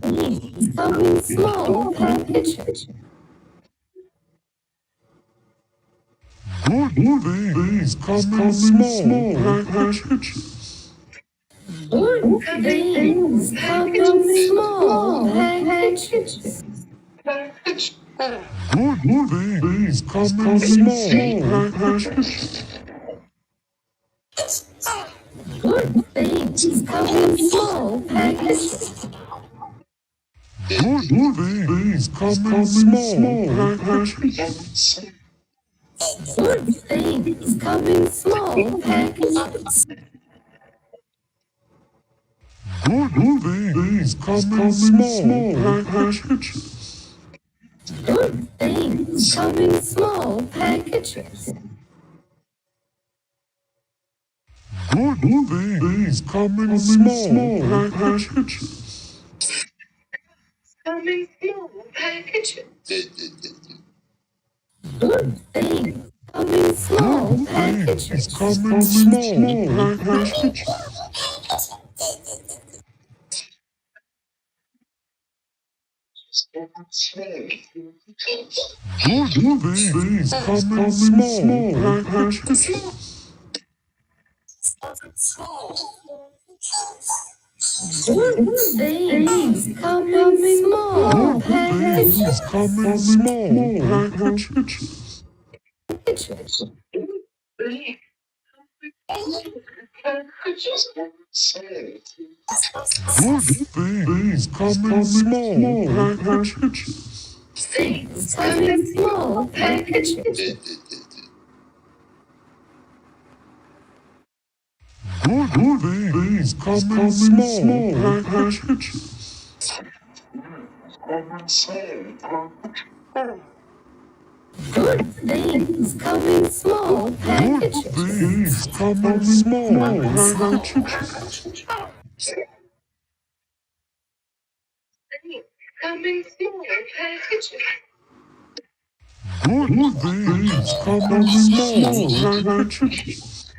Things come in small packages. Good things come in small packages. Good things come in small packages. Good things come in small packages. Good things come in small packages. Good things come in small packages. Good things come in small packages. Good things come in small packages. Good things come in small packages. Good things come in small packages. Come in small packages. Good things come in small packages. Come in small packages. Good things come in small packages. Good things come in small packages. Come in small packages. Good things come in small packages. Things come in small packages. Good things come in small packages. Good things come in small packages. Good things come in small packages. Come in small packages. Good things come in small packages.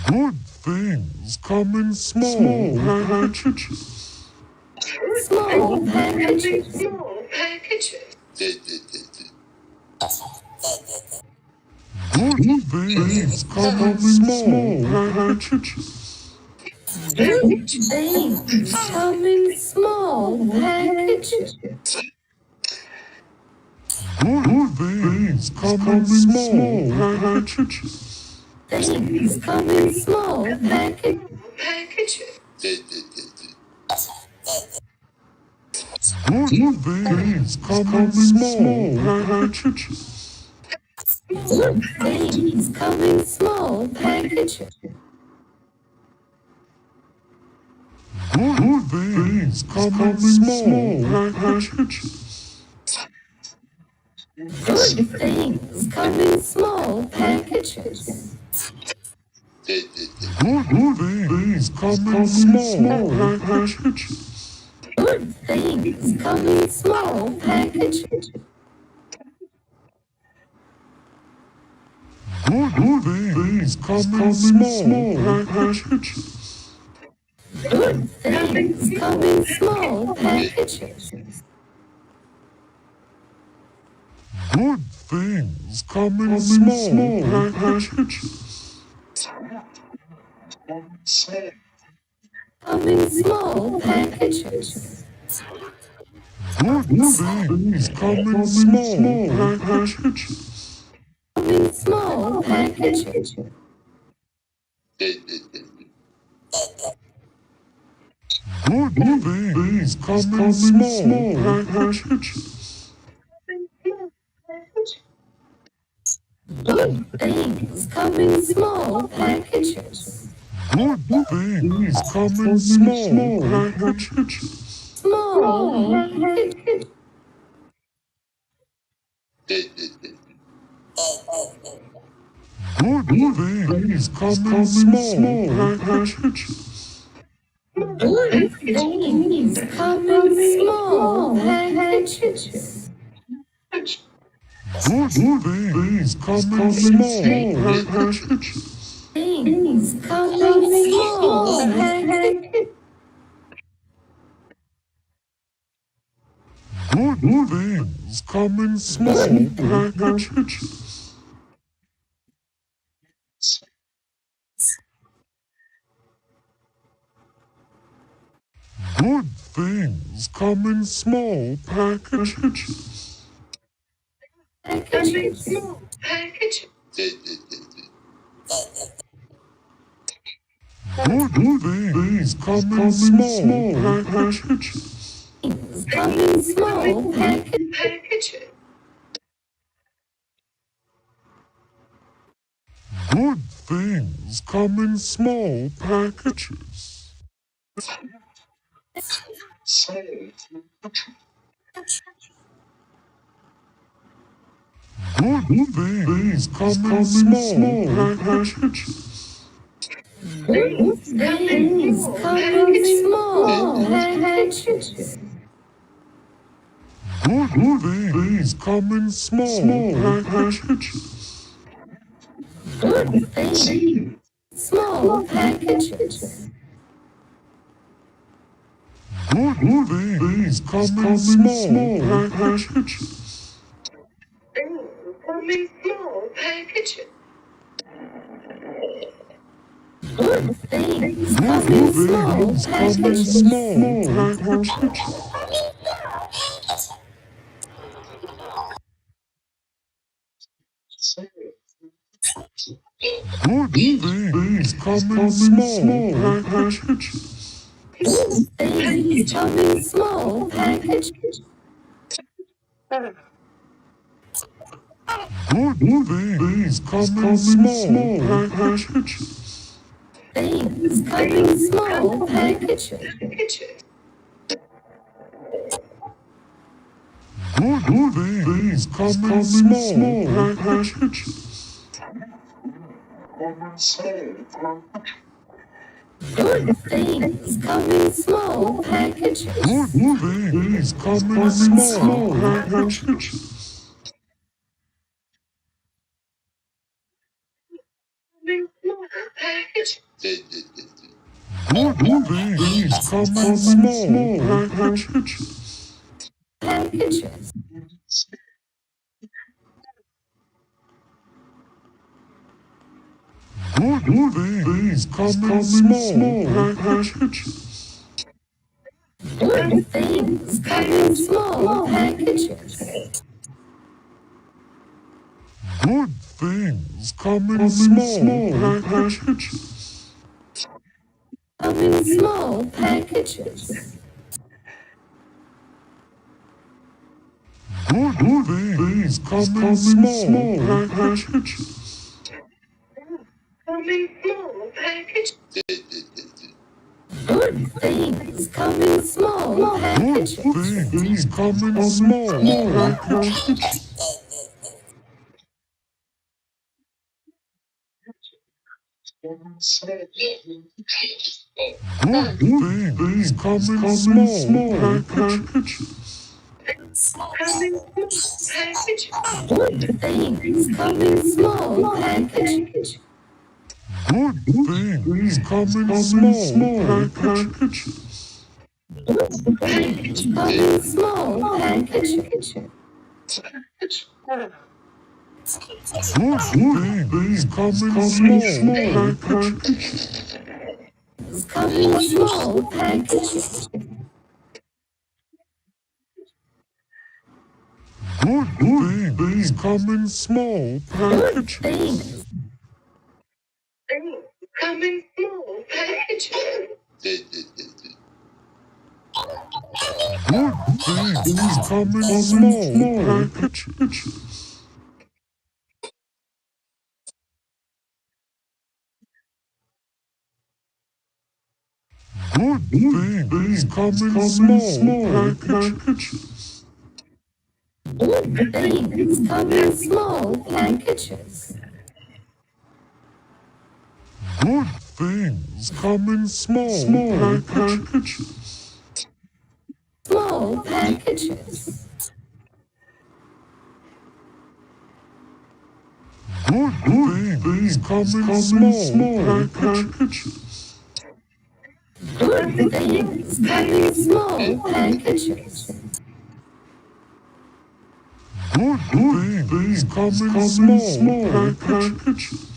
Good things come in small packages. Small packages. Small packages. Good things come in small packages. Good things come in small packages. Good things come in small packages. Things come in small packages. Good things come in small packages. Good things come in small packages. Good things come in small packages. Good things come in small packages. Good things come in small packages. Good things come in small packages. Good things come in small packages. Good things come in small packages. Good things come in small packages. Come in small packages. Good things come in small packages. Come in small packages. Good things come in small packages. Good things come in small packages. Good things come in small packages. Small packages. Good things come in small packages. Good things come in small packages. Good things come in small packages. Things come in small packages. Good things come in small packages. Good things come in small packages. Packages. Packages. Good things come in small packages. Come in small packages. Good things come in small packages. Good things come in small packages. Good things come in small packages. Good things come in small packages. Good things. Small packages. Good things come in small packages. Come in small packages. Good things come in small packages. Small packages. Good things come in small packages. Good things come in small packages. Good things come in small packages. Things come in small packages. Good things come in small packages. Good things come in small packages. Good things come in small packages. Good things come in small packages. Packages. Good things come in small packages. Good things come in small packages. Good things come in small packages. Come in small packages. Good things come in small packages. Come in small packages. Good things come in small packages. Good things come in small packages. Good things come in small packages. Come in small package. Good things come in small package. Good things come in small packages. Package come in small package. Good things come in small packages. Come in small packages. Good things come in small packages. Come in small packages. Good things come in small packages. Good things come in small packages. Good things come in small packages. Good things come in small packages. Small packages. Good things come in small packages. Good things come in small packages. Good things come in small packages.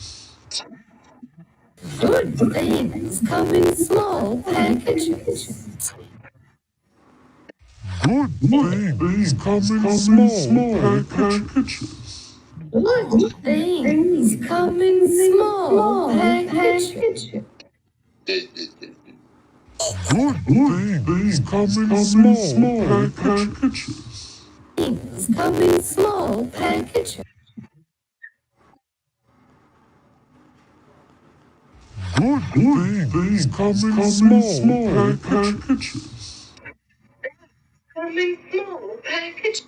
Good things come in small packages. Good things come in small packages. Good things come in small packages. Good things come in small packages. Things come in small packages. Good things come in small packages. Come in small packages.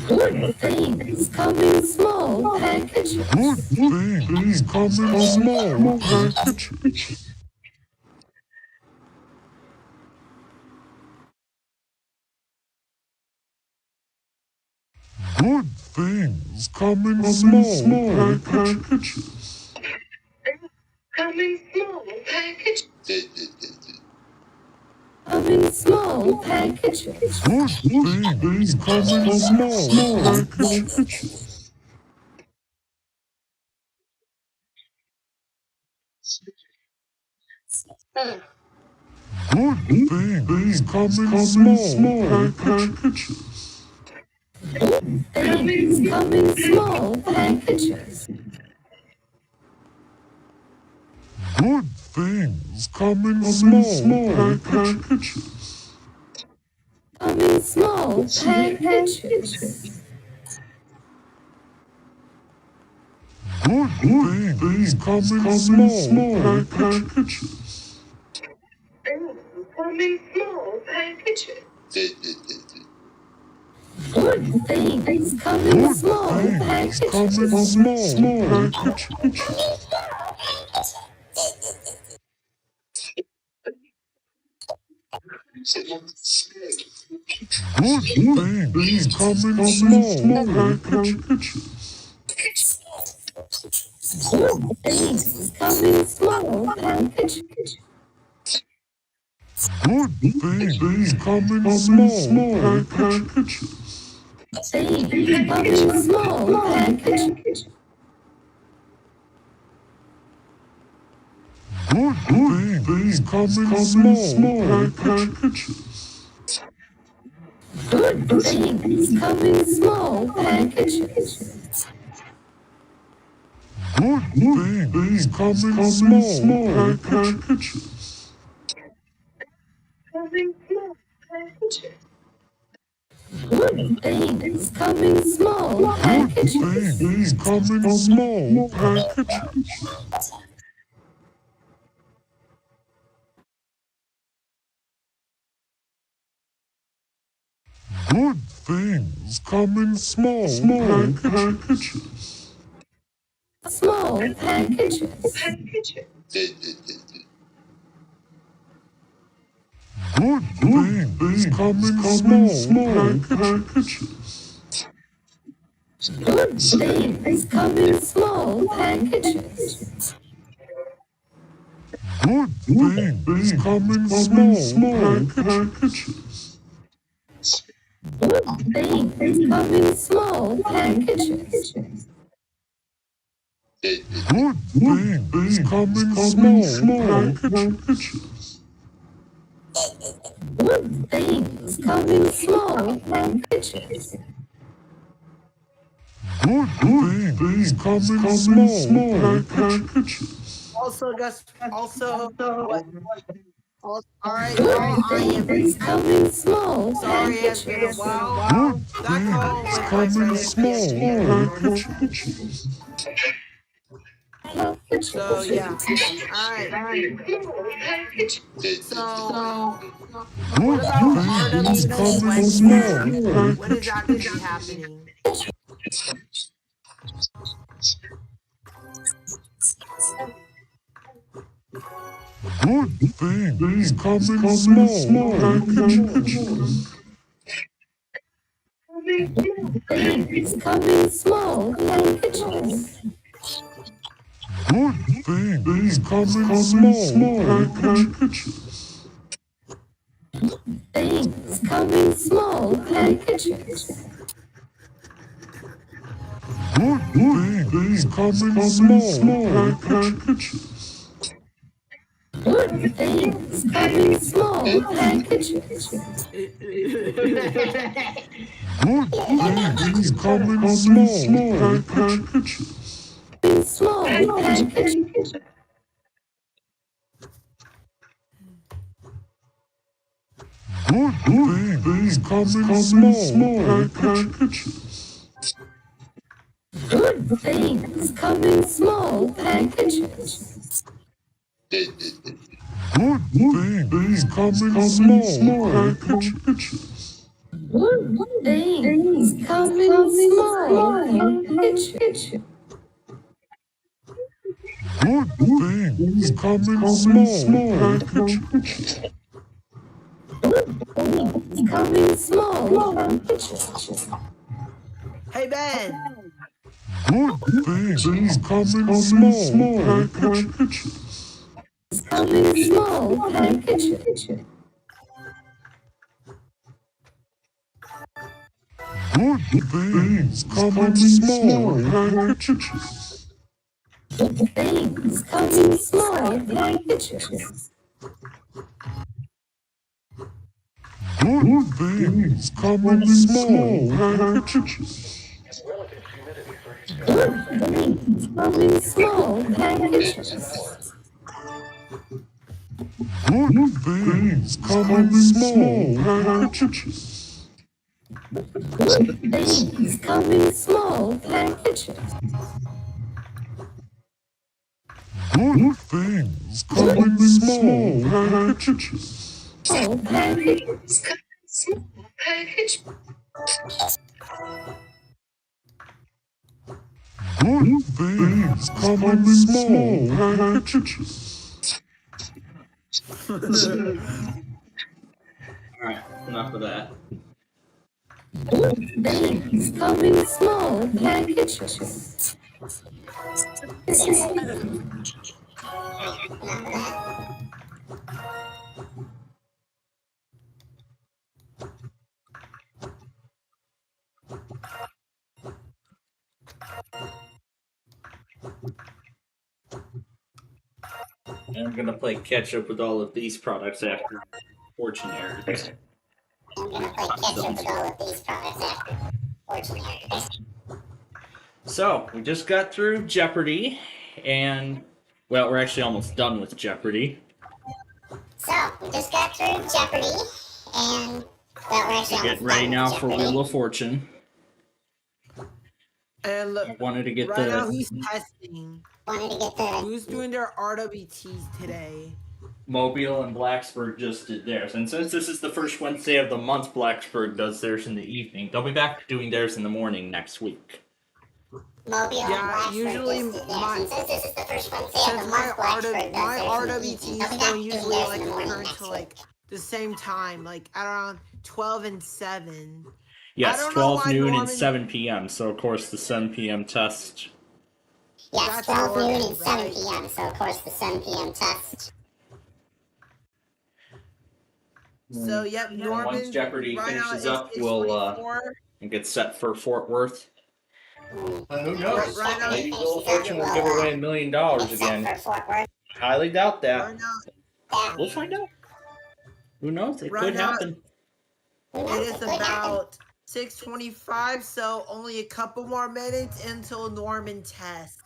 Good things come in small packages. Good things come in small packages. Good things come in small packages. Come in small packages. Come in small packages. Good things come in small packages. Good things come in small packages. Things come in small packages. Good things come in small packages. Come in small packages. Good things come in small packages. Come in small packages. Good things come in small packages. Come in small packages. Good things come in small packages. Good things come in small packages. Good things come in small packages. Things come in small packages. Good things come in small packages. Good things come in small packages. Good things come in small packages. Come in small packages. Good things come in small packages. Good things come in small packages. Good things come in small packages. Small packages. Good things come in small packages. Good things come in small packages. Good things come in small packages. Good things come in small packages. Good things come in small packages. Good things come in small packages. Good things come in small packages. Also, guys, alright, Good I am things come in small sorry it's been a packages. while. Good That call things with my come in friend small packages. So yeah. Alright. So what about things come in RWT small Wednesday? When is that gonna be happening? Good things come in small packages. Things come in small packages. Good things come in small packages. Things come in small packages. Good things come in small packages. Good things come in small packages. Good things come in small packages. In small packages. Good things come in small packages. Good things come in small packages. Good things come in small packages. Good things come in small packages. Good things come in small packages. Things come in small packages. Hey Ben. Good things come in small packages. Come in small packages. Good things come in small packages. Things come in small packages. Good things come in small packages. Good things come in small packages. Good things come in small packages. Good things come in small packages. Good things come in small packages. Small packages. Small packages. Good things come in small packages. Alright, enough of that. Good things come in small packages. And I'm gonna play catch up with all of these products after Fortune airs. So, we just got through Jeopardy, and, well, we're actually almost done with Jeopardy. So, we just got through Jeopardy, and, well, we're actually We're getting ready now for Wheel of Fortune. And look, I wanted to get right the... now he's testing. Who's doing their RWTs today? Mobile and Blacksburg just did theirs. And since this is the first Wednesday of the month, Blacksburg does theirs in the evening. They'll be back doing theirs in the morning next week. Mobile Yeah, and usually my, since this is the first Wednesday of since the my month, Blacksburg my does theirs in the evening. They'll RWTs be back don't doing usually theirs like in the morning occur next to week. like the same time, like at around 12 and 7. Yes, don't know 12 why noon and Norman- 7 p.m. So, of course, the 7 p.m. test. Yes, That's 12 noon Norman, and 7 right? p.m. So, of course, the 7 p.m. test. So, yep, And Norman. once Jeopardy right now finishes it's up, we'll 6:24. get set for Fort Worth. Who knows? Right now, Maybe Wheel of Fortune will give away $1 million again. Highly doubt that. We'll find out. Who knows? It Right could now- happen. It is about 6:25, so only a couple more minutes until Norman tests.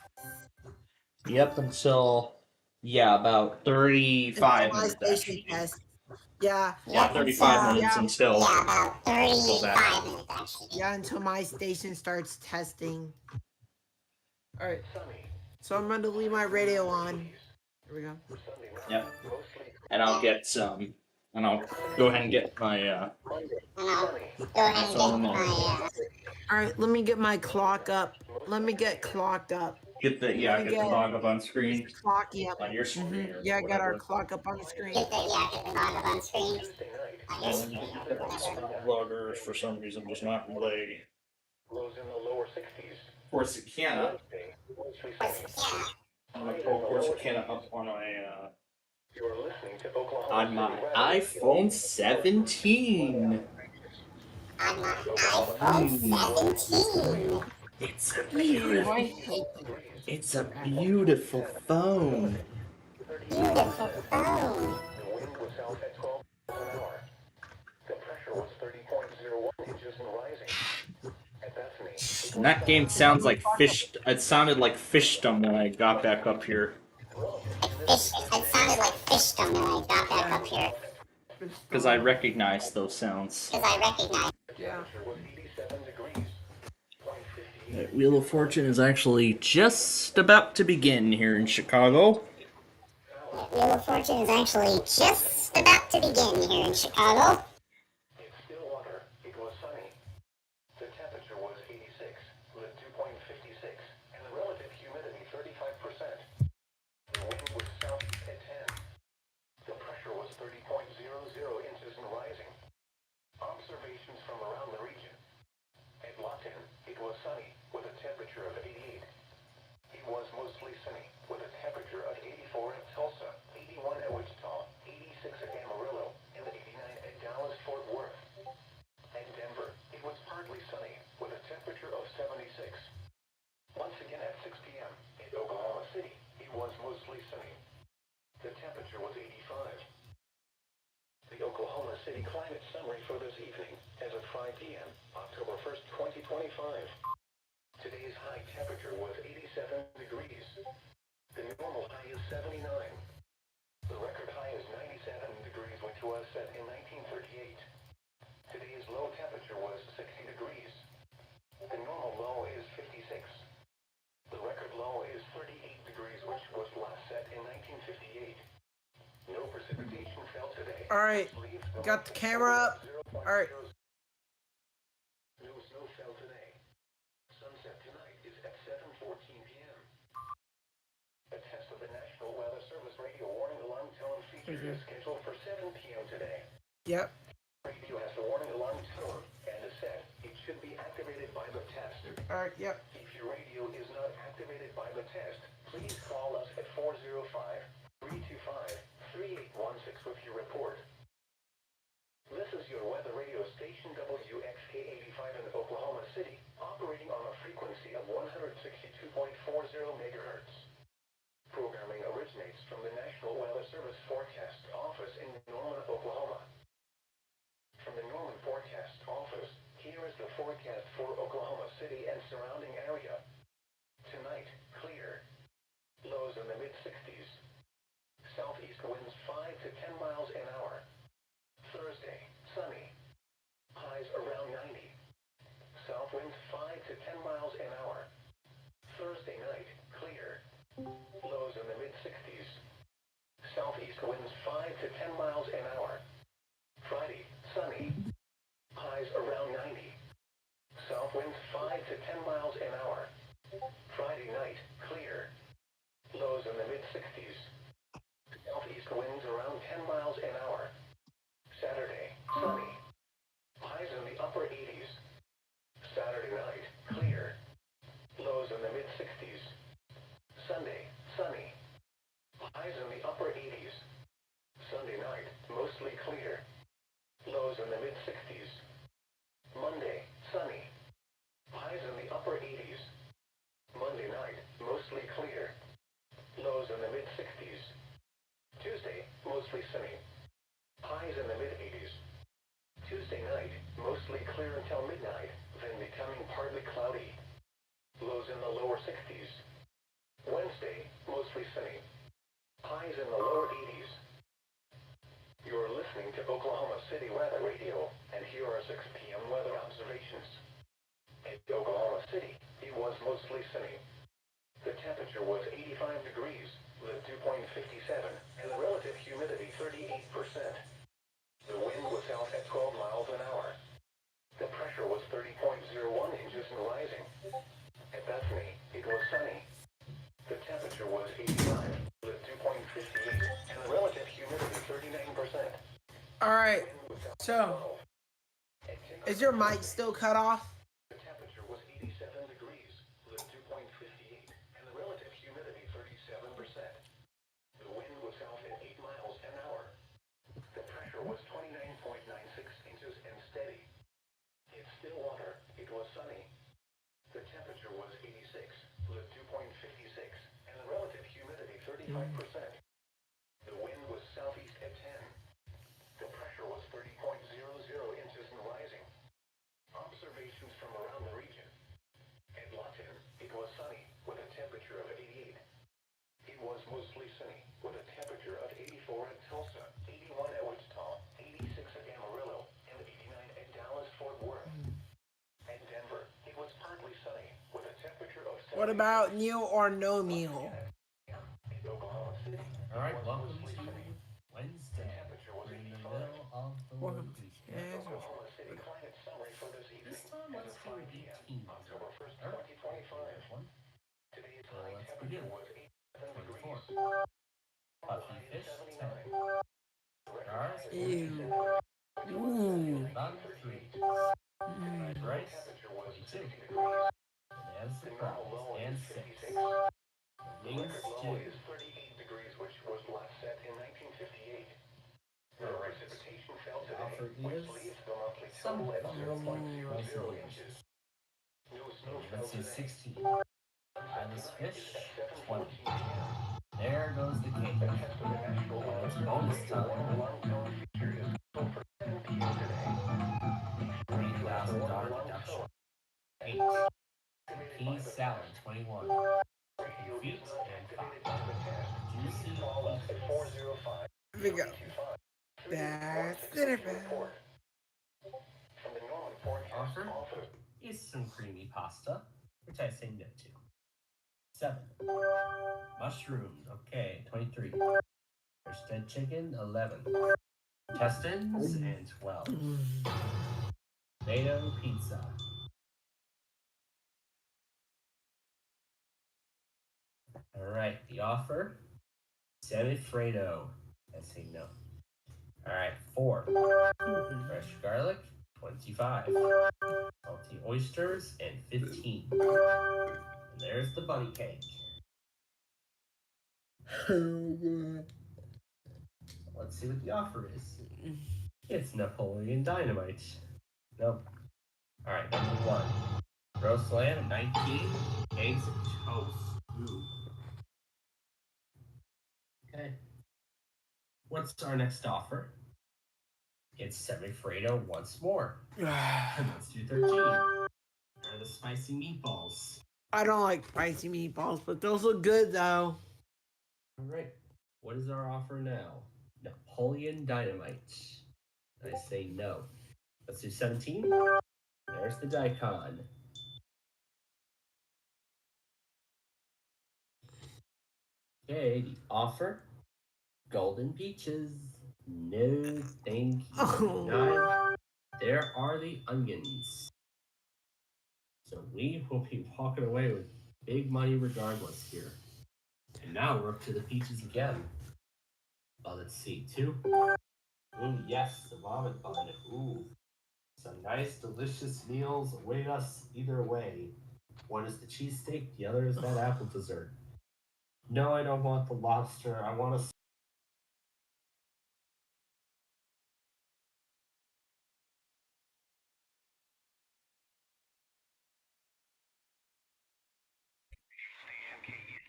Yep, until about 35 Until my minutes station actually. test. Yeah. Yeah, 35 minutes until. Yeah, about 35 that. minutes actually. Yeah, until my station starts testing. Alright. So I'm going to leave my radio on. Here we go. Yep. And I'll get some. And I'll go ahead and get my phone and Alright, let me get my clock up. Let me get clocked up. get the Let me get the log up on screen. Clock, yep. On your screen. or Yeah, I got our whatever. clock up on the screen. Get the log up on screen. Logger for some reason does not play. Lows in the lower 60s. Corsicana. I'm gonna pull Corsicana up on my You're listening to Oklahoma on my City iPhone 17. On my iPhone 17. It's a beautiful phone. Beautiful phone. The wind was south at 12 miles an hour. The pressure was 30.01 inches and rising. At Bethany. And that game sounds like fish. It sounded like fishdom when I got back up here. It sounded like fishdom when I got back up here. Because I recognize those sounds. Because I recognize. Yeah. Wheel of Fortune is actually just about to begin here in Chicago. Wheel of Fortune is actually just about to begin here in Chicago. In Stillwater, it was sunny. The temperature was 86 with a dew point 56 and the relative humidity 35%. The wind was southeast at 10. The pressure was 30.00 inches and rising. Observations from around the region. At Lawton, it was sunny with a temperature of 88. It was mostly sunny with a temperature of 84 at Tulsa, 81 at Wichita, 86 at Amarillo, and 89 at Dallas-Fort Worth. At Denver, it was partly sunny with a temperature of 76. Once again at 6 p.m. in Oklahoma City, it was mostly sunny. The temperature was 85. The Oklahoma City climate summary for this evening as of 5 p.m., October 1st, 2025. Today's high temperature was 87 degrees. The normal high is 79. The record high is 97 degrees, which was set in 1938. Today's low temperature was 60 degrees. The normal low is 56. The record low is 38 degrees, which was last set in 1958. No precipitation fell today. Alright. Got the camera up. Alright. No snow fell today. Sunset tonight is at 7:14 p.m. A test of the National Weather Service radio warning alarm tone feature is scheduled for 7 p.m. today. Yep. Radio has a warning alarm tone and is set. It should be activated by the test. Alright, yep. If your radio is not activated by the test, please call us at 405-325-3816 with your report. This is your weather radio station WXK85 in Oklahoma City, operating on a frequency of 162.40 megahertz. Programming originates from the National Weather Service Forecast Office in Norman, Oklahoma. From the Norman Forecast Office, here is the forecast for Oklahoma City and surrounding area. Tonight, clear. Lows in the mid-60s. Southeast winds 5 to 10 miles an hour. Thursday, sunny. Highs around 90. South winds 5 to 10 miles an hour. Thursday night, clear. Lows in the mid-60s. Southeast winds 5 to 10 miles an hour. Friday, sunny. Highs around 90. South winds 5 to 10 miles an hour. Friday night, clear. Lows in the mid-60s. Southeast winds around 10 miles an hour. Saturday, sunny. Highs in the upper 80s. Saturday night, clear. Lows in the mid-60s. Sunday, sunny. Highs in the upper 80s. Sunday night, mostly clear. Lows in the mid-60s. Monday, sunny. Highs in the upper 80s. Monday night, mostly clear. Lows in the mid-60s. Tuesday, mostly sunny. Highs in the mid-80s. Tuesday night, mostly clear until midnight, then becoming partly cloudy. Lows in the lower 60s. Wednesday, mostly sunny. Highs in the lower 80s. You're listening to Oklahoma City Weather Radio, and here are 6 p.m. weather observations. In Oklahoma City, it was mostly sunny. The temperature was 85 degrees, with dew point 57, and the relative humidity 38%. The wind was south at 12 miles an hour. The pressure was 30.01 inches and rising. At Bethany, it was sunny. The temperature was 85, with dew point 58, and the relative humidity 39%. Alright, so, is your mic still cut off? The temperature was 87 degrees, with dew point 58, and the relative humidity 37%. The wind was south at 8 miles an hour. The pressure was 29.96 inches and steady. In Stillwater, it was sunny. The temperature was 86, with dew point 56, and the relative humidity 35%. The wind was southeast at 10. The pressure was 30.00 inches and rising. Observations from around the region. At Lawton, it was sunny, with a temperature of 88. It was mostly sunny, with a temperature of 84 at Tulsa, 81 at Wichita, 86 at Amarillo, and 89 at Dallas-Fort Worth. At Denver, it was partly sunny, with a temperature of 70. What about meal or no meal? Alright, welcome to Wednesday. We're in the middle of the Welcome week. to Oklahoma City climate summary for this evening. This time, let's do 18. October 1st, 2025. Today's So high let's temperature begin. was 87 24. degrees. Puffy fish, 10. Stars, Ew. 14. Ooh. Bun, 3. Fried rice, 22. Banana surprise, and 6. Wings, Record low 2. is 38 degrees, which was last set in 1958. No precipitation fell The offer today, which is leaves the monthly some total at most 0.00 of inches. No snow fell Let's do today. 16. Eyeless fish, 20. There goes the cake. And it's bonus time. $3,000 deduction. 8. Pea salad, 21. Feet and 5. Juicy peas. Here we go. That's dinner bell. Offer is some creamy pasta, which I say no to. 7. Mushrooms, okay, 23. Roasted chicken, 11. Intestines, and 12. Tomato pizza. Alright, the offer. Semifredo. I say no. Alright, 4. Fresh garlic, 25. Salty oysters, and 15. And there's the bunny cake. Let's see what the offer is. It's Napoleon Dynamite. Nope. Alright, number 1. Roast lamb, 19. Eggs and toast. Ooh. Okay. What's our next offer? It's Semifredo once more. Let's do 13. Are the spicy meatballs. I don't like spicy meatballs, but those look good though. Alright. What is our offer now? Napoleon Dynamite. I say no. Let's do 17. There's the daikon. Okay, the offer. Golden peaches. No, thank you. 9. There are the onions. So we will be walking away with big money regardless here. And now we're up to the peaches again. Well, let's see. 2. Ooh, yes, the vomit bun. Ooh. Some nice, delicious meals await us either way. One is the cheesesteak, the other is that apple dessert. No, I don't want the lobster. I want a.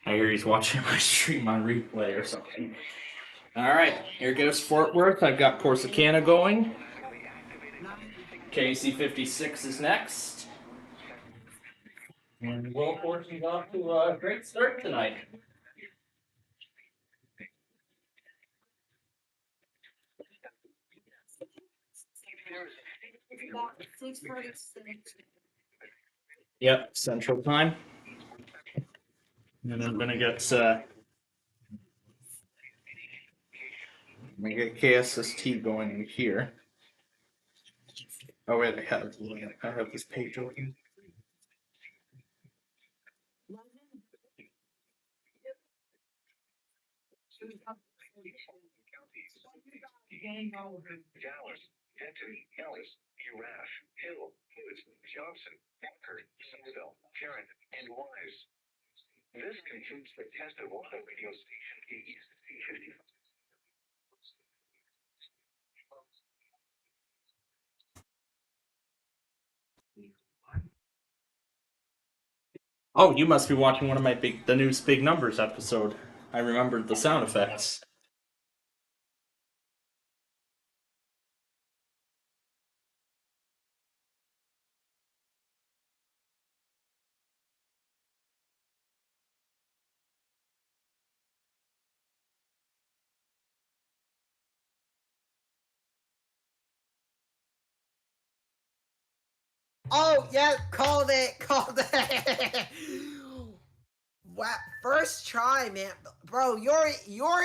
I hear he's watching my stream on replay or something. Alright, here goes Fort Worth. I've got Corsicana going. KC56 is next. And Will Fortune's off to a great start tonight. Yep, Central Time. And I'm gonna get KSST going in here. Oh wait, I have this page open. Dallas, Denton, Ellis, Urash, Hill, Woods, Johnson, Packard, Sunville, Tarrant, and Wise. This concludes the test of auto radio station KEC 55. Oh, you must be watching one of my the news Big Numbers episode. I remembered the sound effects. Oh, yeah, called it. Wow, first try, man. Bro, you're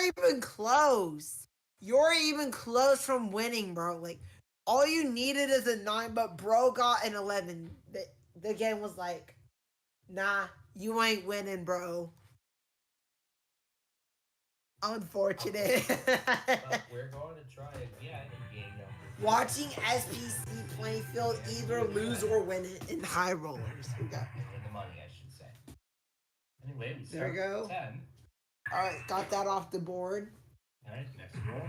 even close. You're even close from winning, bro. Like, all you needed is a 9, but bro got an 11. The game was like, nah, you ain't winning, bro. Unfortunate. But we're going to try again in game number. Watching SPC playing field either lose or win it in high rollers. We got Win the money, I should say. Anyway, we There start we go. with 10. Alright, got that off the board. Alright, next roll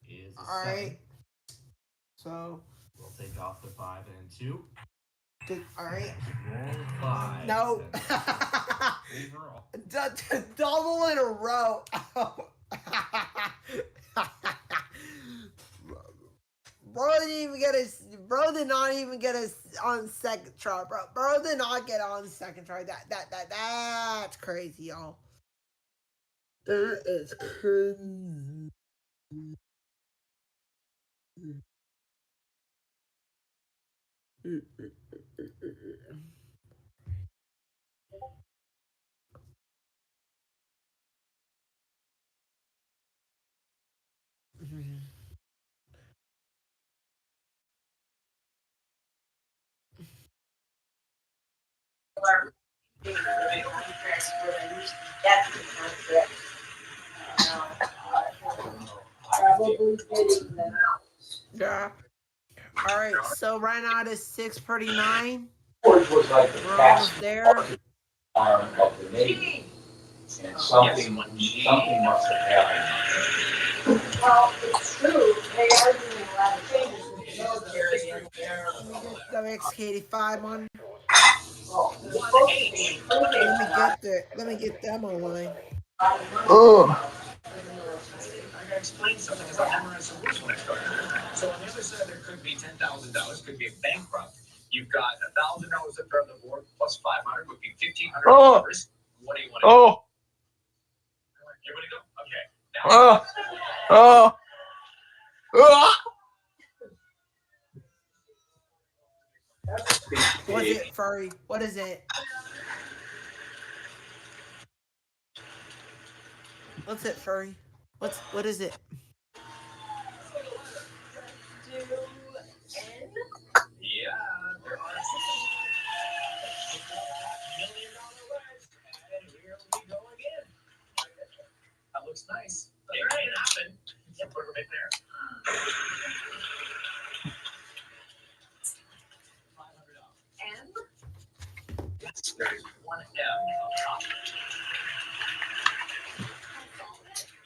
is a Alright. 7. So We'll take off the 5 and 2. Alright. Roll 5. No. Overall. Double in a row. Bro did not even get us on second try, bro. Bro did not get on second try. That's crazy, y'all. That is crazy. Yeah. All right. So right now it is 6:39. George was like the We're cast almost there. of the Navy, and something must have happened. Well, it's true. They are doing a lot of changes in the military and they're. WXK85 on. Let me get them online. Oh. I gotta explain something because I memorized some rules when I started. So on the other side, there could be $10,000, could be a bankrupt. You've got $1,000 up there on the board, plus 500 would be $1,500. Oh. What do you want to do? Oh. You want to go? Okay. Now, What's it, Furry? What is it? What's it, Furry? What is it? yeah, there are $1 million rides, and here we go again. That looks nice. It can happen. You put them in there. There's one M up top.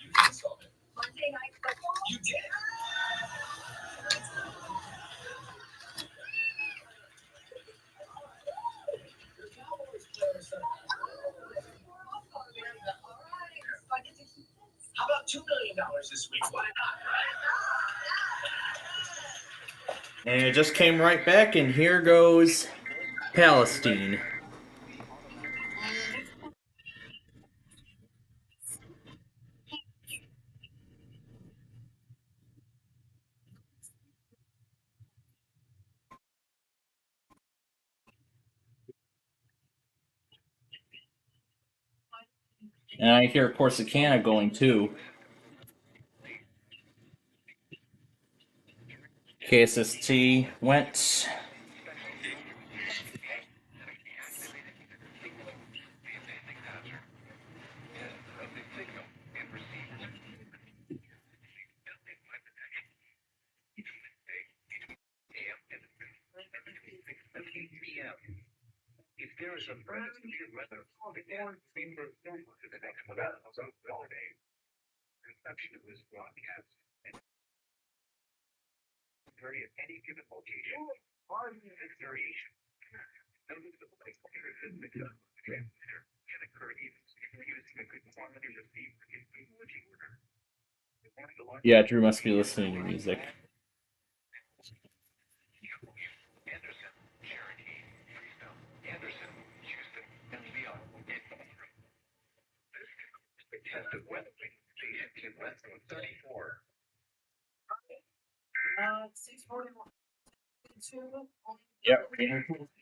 You can solve it. Monday Night Football? You did. How about $2 million this week? Why not, And it just came right back, and here goes Palestine. And I hear Corsicana going too. KSST went. If there is a brand new weather, the next holiday, conception of this broadcast, and very at any given location, or its variation. Notice the place transmitter can occur even using a good quantity receiver in technology order. Yeah, Drew must be listening to music. Anderson, Cherokee, Freestone, Anderson, Houston, and beyond. This is the test of weather station in less than 34. 6:41. Yep,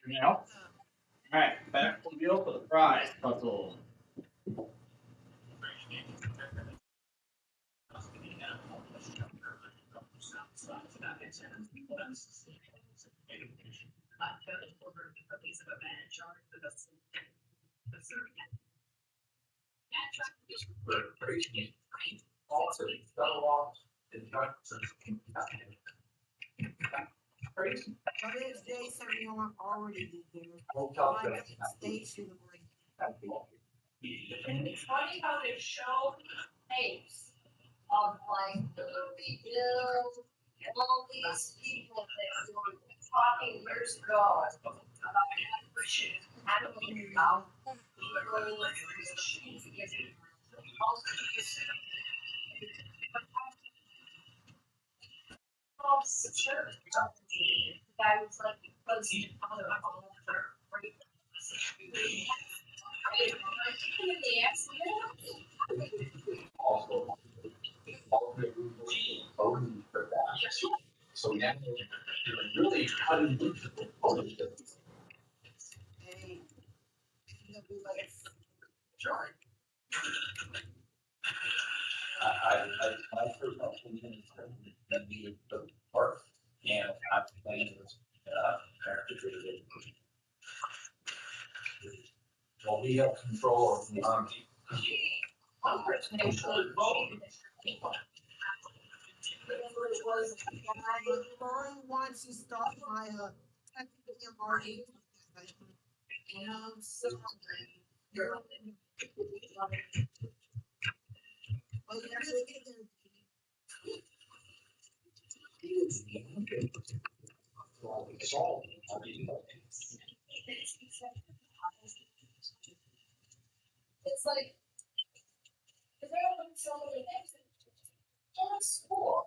now. Alright, back to the wheel for the prize puzzle. Today's day, everyone already here. Station. It's funny how they show tapes of like the movie Bill and all these people that were talking years ago about apparition. I don't even know. Sure. The guy was like, posting on the Also, for that. So now you're really cutting into the ownership. Sorry. My personal opinion is that we the park and have plans well, we have control of the army. Lauren wants to start my technical party. So you're well, you really get there. It's like, if I don't show the next school.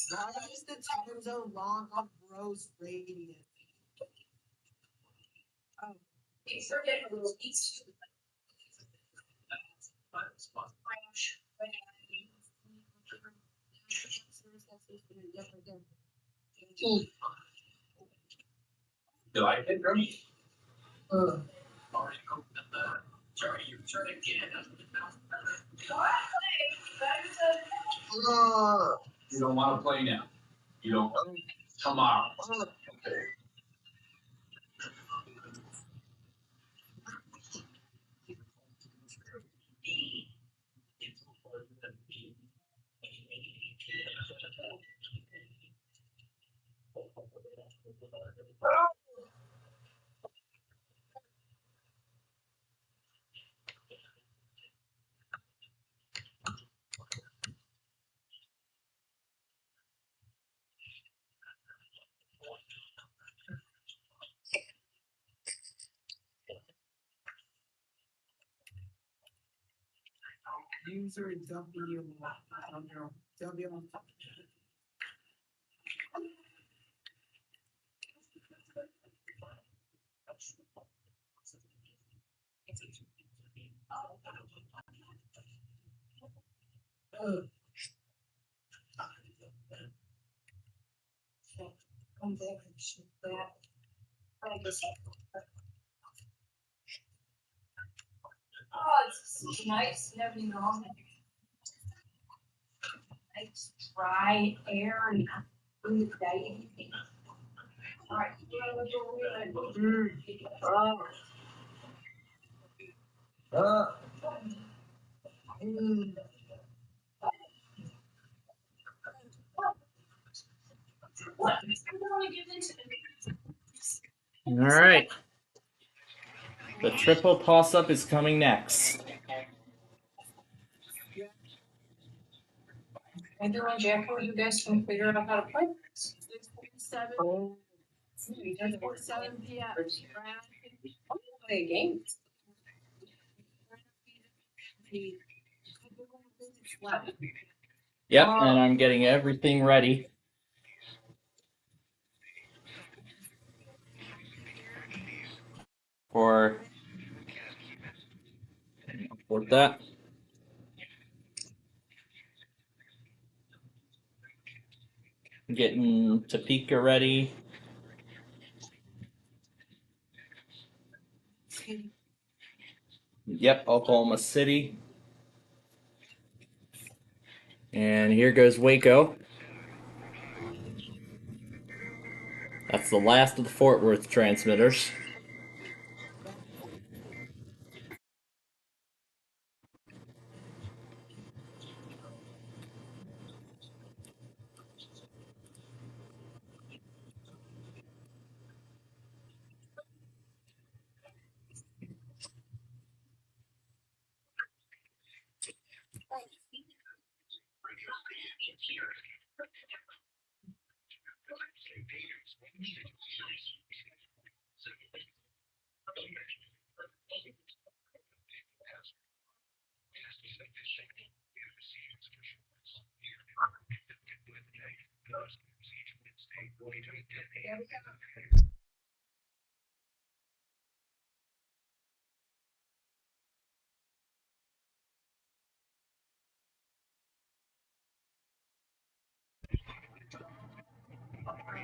Why is the time zone long of Rose Radiant? Oh, it's forgetting a little east. Do I get drunk? Sorry, you're trying to get you don't want to play now. You don't. Tomorrow. Okay. User W. W. Oh, it's nice and everything on it. Nice dry air and food day. All right. All right. The triple toss-up is coming next. I do want Jack, you guys can figure out how to play. 6:47. Oh. 6:47 p.m. Play a game. Yep, and I'm getting everything ready. For that. Getting Topeka ready. Yep, Oklahoma City. And here goes Waco. That's the last of the Fort Worth transmitters.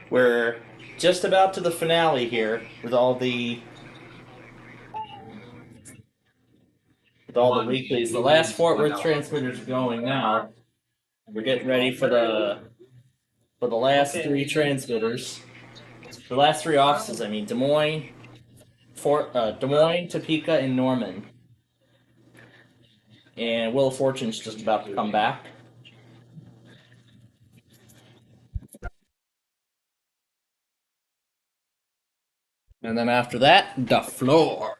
We're just about to the finale here with all the weeklies. The last Fort Worth transmitters are going now. We're getting ready for the last three transmitters. The last three offices, I mean, Des Moines, Topeka, and Norman. And Wheel of Fortune's just about to come back. And then after that, the floor.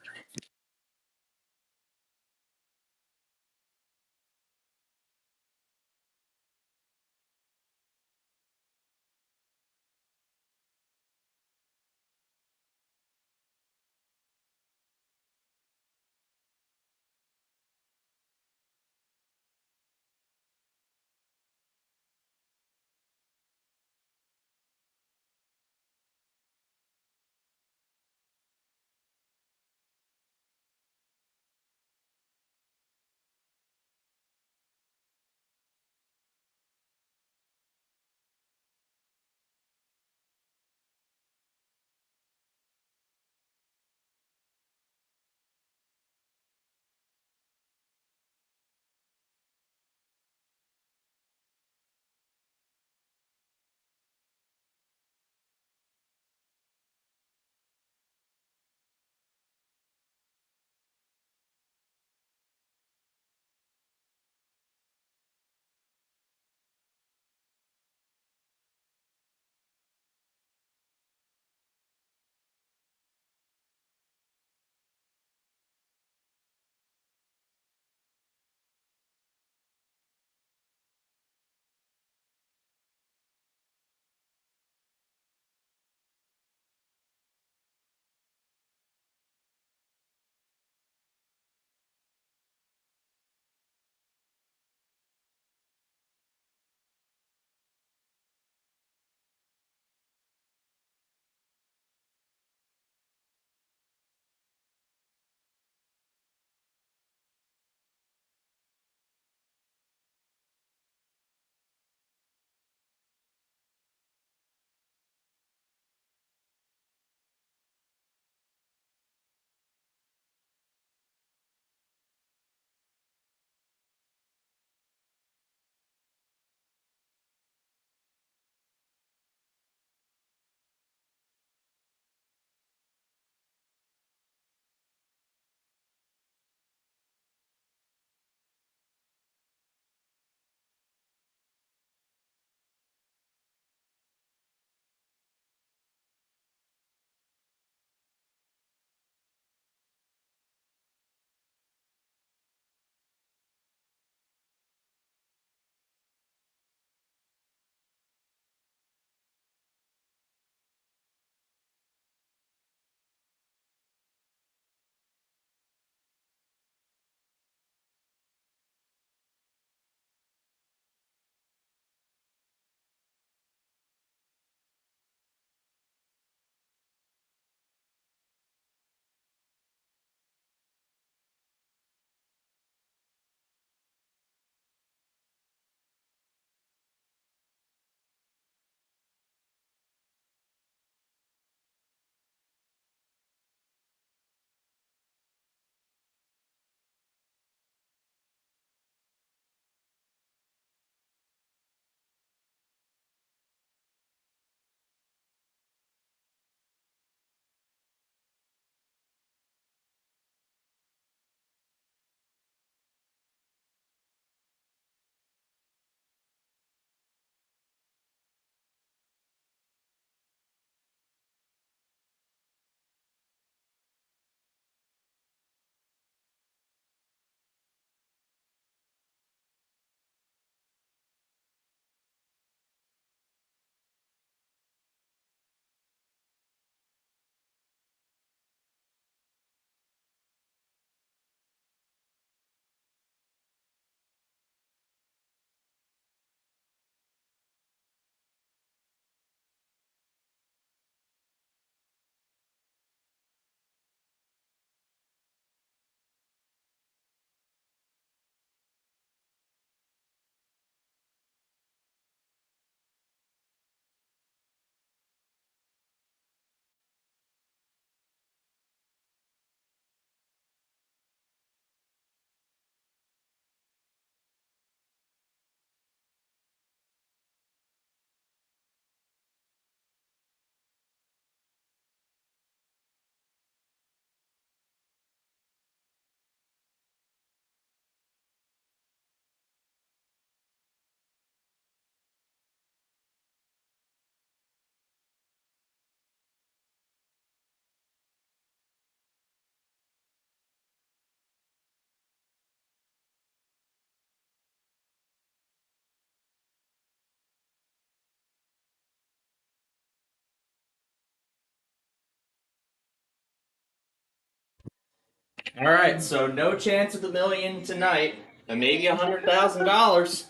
All right, so no chance of the million tonight, and maybe $100,000.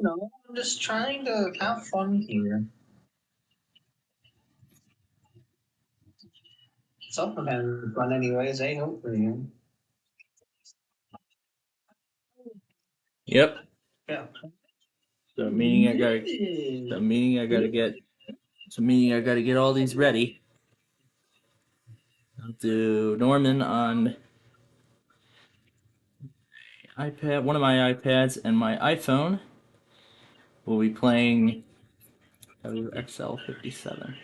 No, I'm just trying to have fun here. Something having fun anyways, I hope for you. Yep. Yeah. The meeting I gotta get. It's a meeting I gotta get all these ready. I'll do Norman on iPad, one of my iPads, and my iPhone. We'll be playing WXL57.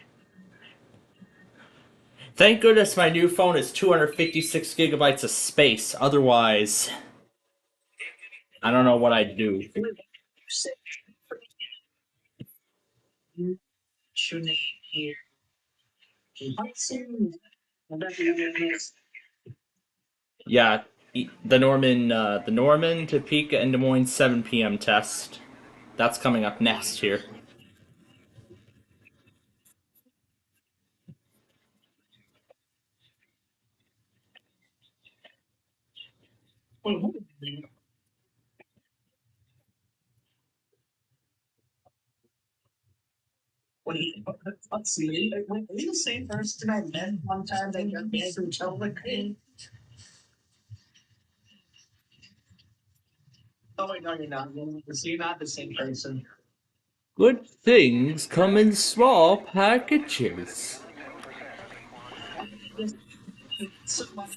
Thank goodness my new phone is 256 gigabytes of space. Otherwise, I don't know what I'd do. Your name here. Yeah, the Norman, Topeka, and Des Moines 7 p.m. test. That's coming up next here. Let's see. Were you the same person I met one time that got me through television? Oh wait, no, you're not. You're not the same person. Good things come in small packages. Someone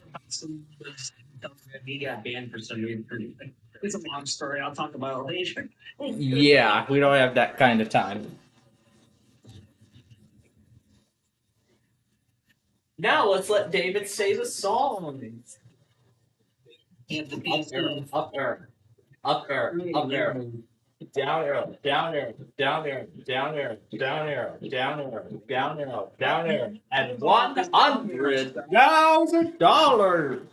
he got banned for some reason. It's a long story. I'll talk about it later. Yeah, we don't have that kind of time. Now let's let David say the song. Up arrow, up arrow, up arrow. Down arrow, down arrow, down arrow, down arrow, down arrow, down arrow, down arrow, down arrow, and $100,000.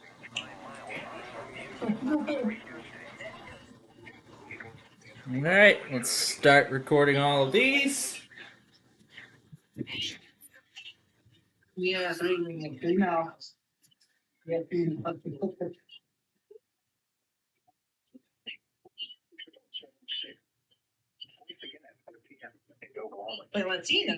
All right, let's start recording all of these. Yeah, now. But Latino.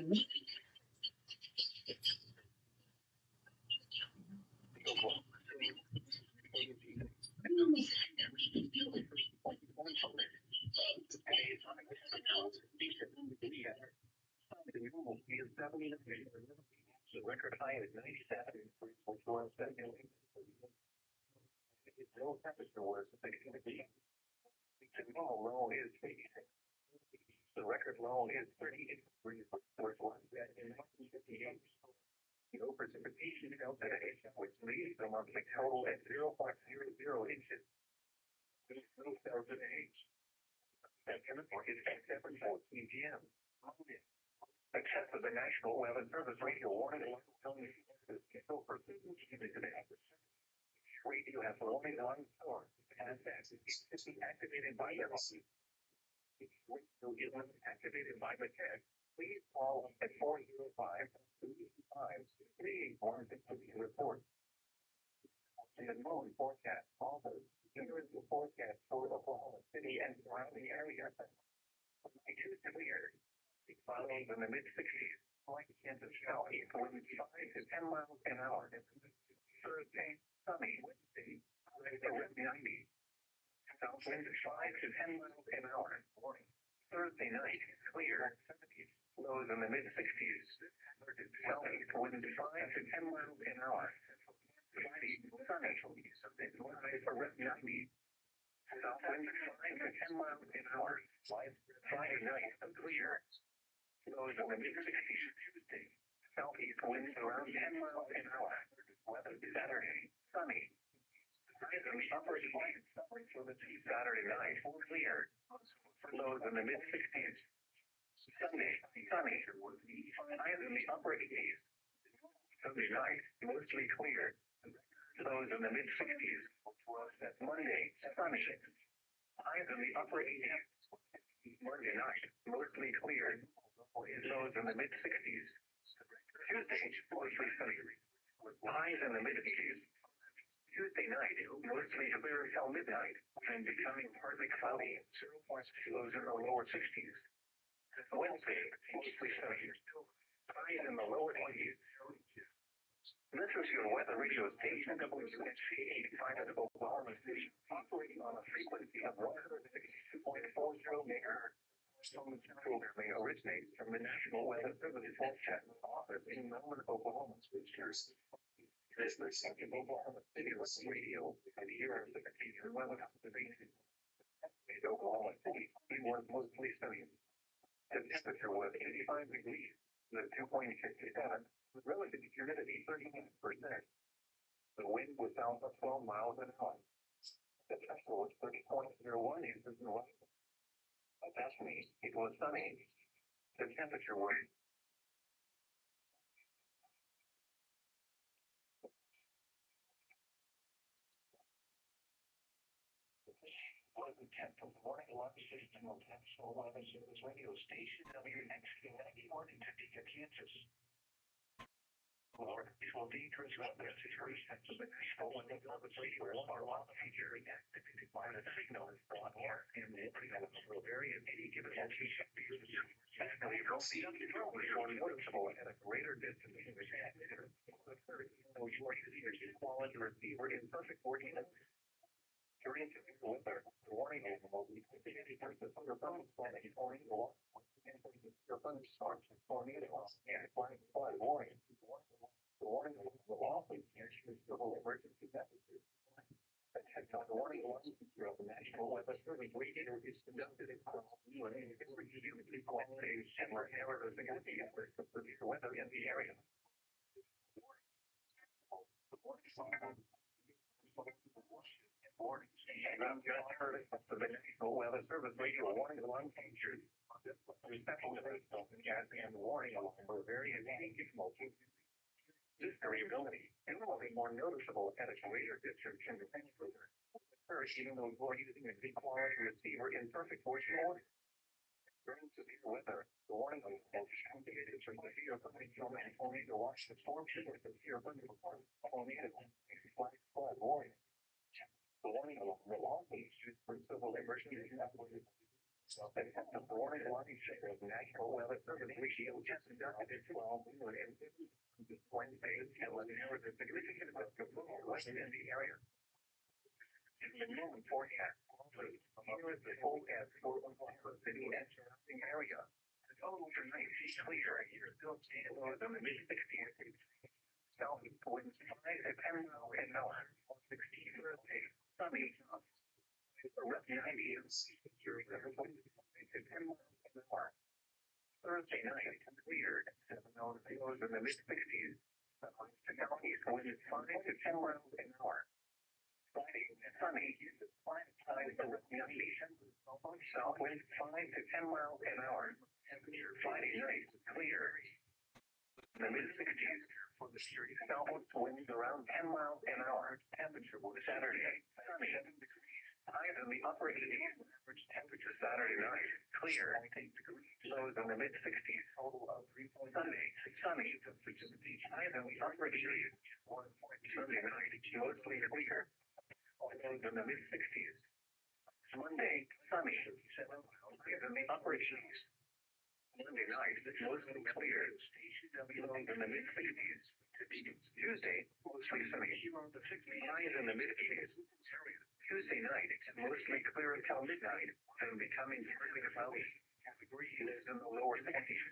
The record high is 97, which was second. Its low temperature was 60 degrees. The normal low is 86. The record low is 38 degrees, which was set in 1958. No precipitation fell today, which leaves the monthly total at 0.00 inches. No fell today. September is at 7:14 p.m. Except for the National Weather Service radio warning, still persistent today. Radio has only one storm, and that's activated by the radio is activated by the tech. Please call at 405-385-3816 report. The moon forecast also. Here is the forecast for Oklahoma City and surrounding area. It's clear. Following in the mid-60s, like Kansas County, winds 5 to 10 miles an hour. Thursday, sunny. Wednesday, around 90. South wind 5 to 10 miles an hour. Morning. Thursday night, clear. 70s. Lows in the mid-60s. Southeast wind 5 to 10 miles an hour. Friday, sunny. Sunday, around 90. South wind 5 to 10 miles an hour. Friday night, clear. Lows in the mid-60s. Tuesday, southeast winds around 10 miles an hour. Weather Saturday, sunny. Highs in the upper 80s. For the Saturday night, clear. Lows in the mid-60s. Sunday, sunny. Highs in the upper 80s. Sunday night, mostly clear. Lows in the mid-60s. Monday, sunny. Highs in the upper 80s. Monday night, mostly clear. Lows in the mid-60s. Tuesday, mostly sunny. Highs in the mid-80s. Tuesday night, mostly clear until midnight, and becoming partly cloudy. Lows in the lower 60s. Wednesday, mostly sunny. Highs in the lower 20s. This is your weather radio station, WXC 85 of Oklahoma City, operating on a frequency of 162.40 megahertz. Programming originates from the National Weather Service Forecast Office in Melbourne, Oklahoma. This is the second Oklahoma City radio and the year of the continuous weather observation. In Oklahoma City, it was mostly sunny. The temperature was 85 degrees, the 2.67, relative humidity 39%. The wind was south of 12 miles an hour. The temperature was 30.01 inches in light. At Destiny, it was sunny. The temperature was the 10th of the morning, 11 system of National Weather Service radio station, WXC 91 in Topeka, Kansas. Lord, visual details about the situation of the National Weather Service radio are on the feature activated by the signal on air and the preventive area of any given location. We don't see more noticeable at a greater distance in the atmosphere. Quality receiver in perfect working. During the weather, the warning will be your phone starts tornadoes and fly warning. The warning will also issue civil emergency messages. The warning of the National Weather Service radio is conducted in similar errors against the efforts to predict weather in the area. Warning. I'm just heard it. The National Weather Service radio warning alarm features. Respecting the gas and warning alarm were very enigmatic. This variability is only more noticeable at a greater distance from the transmitter. First, even though you're using a good quality receiver in perfect working order. During severe weather, the warning alarm is activated from the fear of the tornado to watch the storm trigger the fear of the tornado. Flag warning. The warning alarm will also be used for civil emergency. The warning alarm of National Weather Service radio just conducted at 12 and Wednesday and let me know the significant risk of west in the area. In the northern forecast, here is the forecast for Oklahoma City and surrounding area. The total tonight is clear. You're still seeing lower than the mid-60s. South winds 5 to 10 miles an hour. 16 Thursday, sunny. The rest 90s. You're 5 to 10 miles an hour. Thursday night, clear. 7 hours in the mid-60s. The counties winds 5 to 10 miles an hour. Friday, sunny. 5 times the rest 90s. South winds 5 to 10 miles an hour. Friday night, clear. In the mid-60s. For the series, southwest winds around 10 miles an hour. Temperature was Saturday, 7 degrees. Higher than the upper 80s. Average temperature Saturday night, clear. 8 degrees. Lows in the mid-60s. Total of 3.8. Sunny. Higher than the upper 80s. 1 point. Sunday night, mostly clear. Lows in the mid-60s. Monday, sunny. 7 miles. Higher than the upper 80s. Monday night, mostly clear. Lows in the mid-60s. Tuesday, mostly sunny. Highs in the mid-80s. Tuesday night, mostly clear until midnight, and becoming partly cloudy. Is in the lower 70s.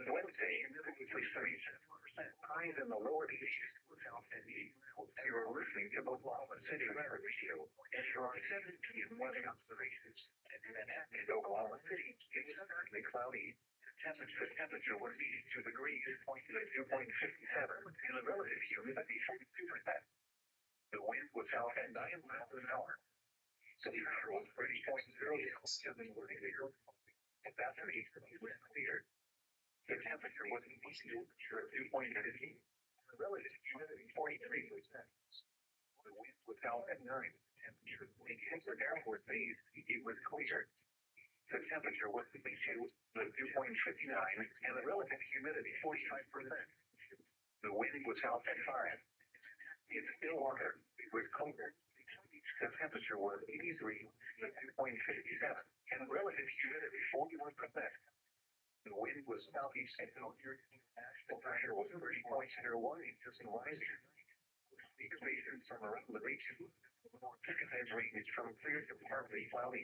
Wednesday, mostly sunny. Highs in the lower 80s. You are listening to Oklahoma City Weather Radio, and you're on 17 weather observations. In Oklahoma City, it's partly cloudy. Temperature was 82 degrees, 2.57, and the relative humidity 42%. The wind was south at 9 miles an hour. The pressure was 30.0 at that rate, it was clear. The temperature was an easy temperature of 2.15. The relative humidity 43%. The wind was south at 9. The temperature for Air Force Base, it was clear. The temperature was 62, the dew point 59, and the relative humidity 45%. The wind was south at 5. In Stillwater, it was colder. The temperature was 83, the dew point 57, and the relative humidity 41%. The wind was southeast and the pressure was 30.01 inches and rising. These regions from around the region, Pickett's range from clear to partly cloudy.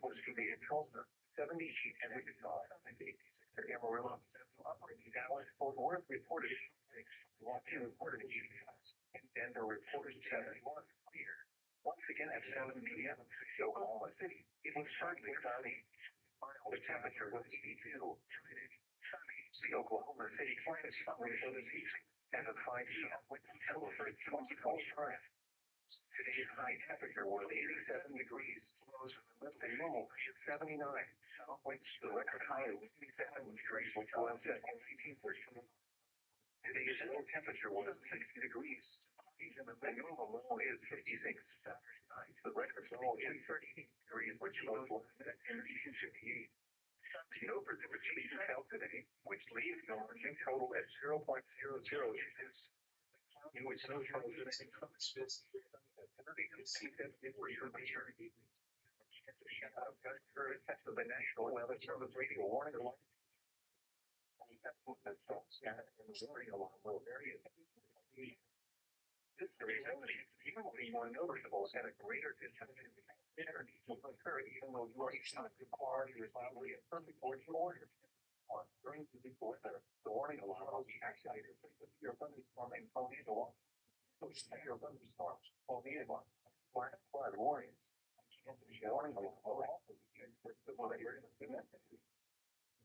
Was to be in Tulsa, 70 and Wichita, 86 Amarillo, Dallas, Fort Worth reported 2 reported 85, and Denver reported 71 clear. Once again at 7 p.m., Oklahoma City, it was partly cloudy. The temperature was 82. The Oklahoma City climate strongly for this evening, and a 5 p.m. wind chill for 24 hours. Today's high temperature was 87 degrees. Lows the low 79. Winds the record high of 87 degrees, which was at 18%. Today's low temperature was 60 degrees. The normal low is 56. The record low is 38 degrees, which was at 1858. No precipitation fell today, which leaves the margin total at 0.00 inches. In which no trouble to the National Weather Service radio warning alarm. Warning alarm will vary. This variability is even more noticeable at a greater distance. Energy will occur even though you are not required to reliably and perfect working order. During the weather, the warning alarm will be activated with your thunderstorm and tornado. Your thunderstorms, tornado, flood warnings. The warning alarm will also be used for civil areas of domestic.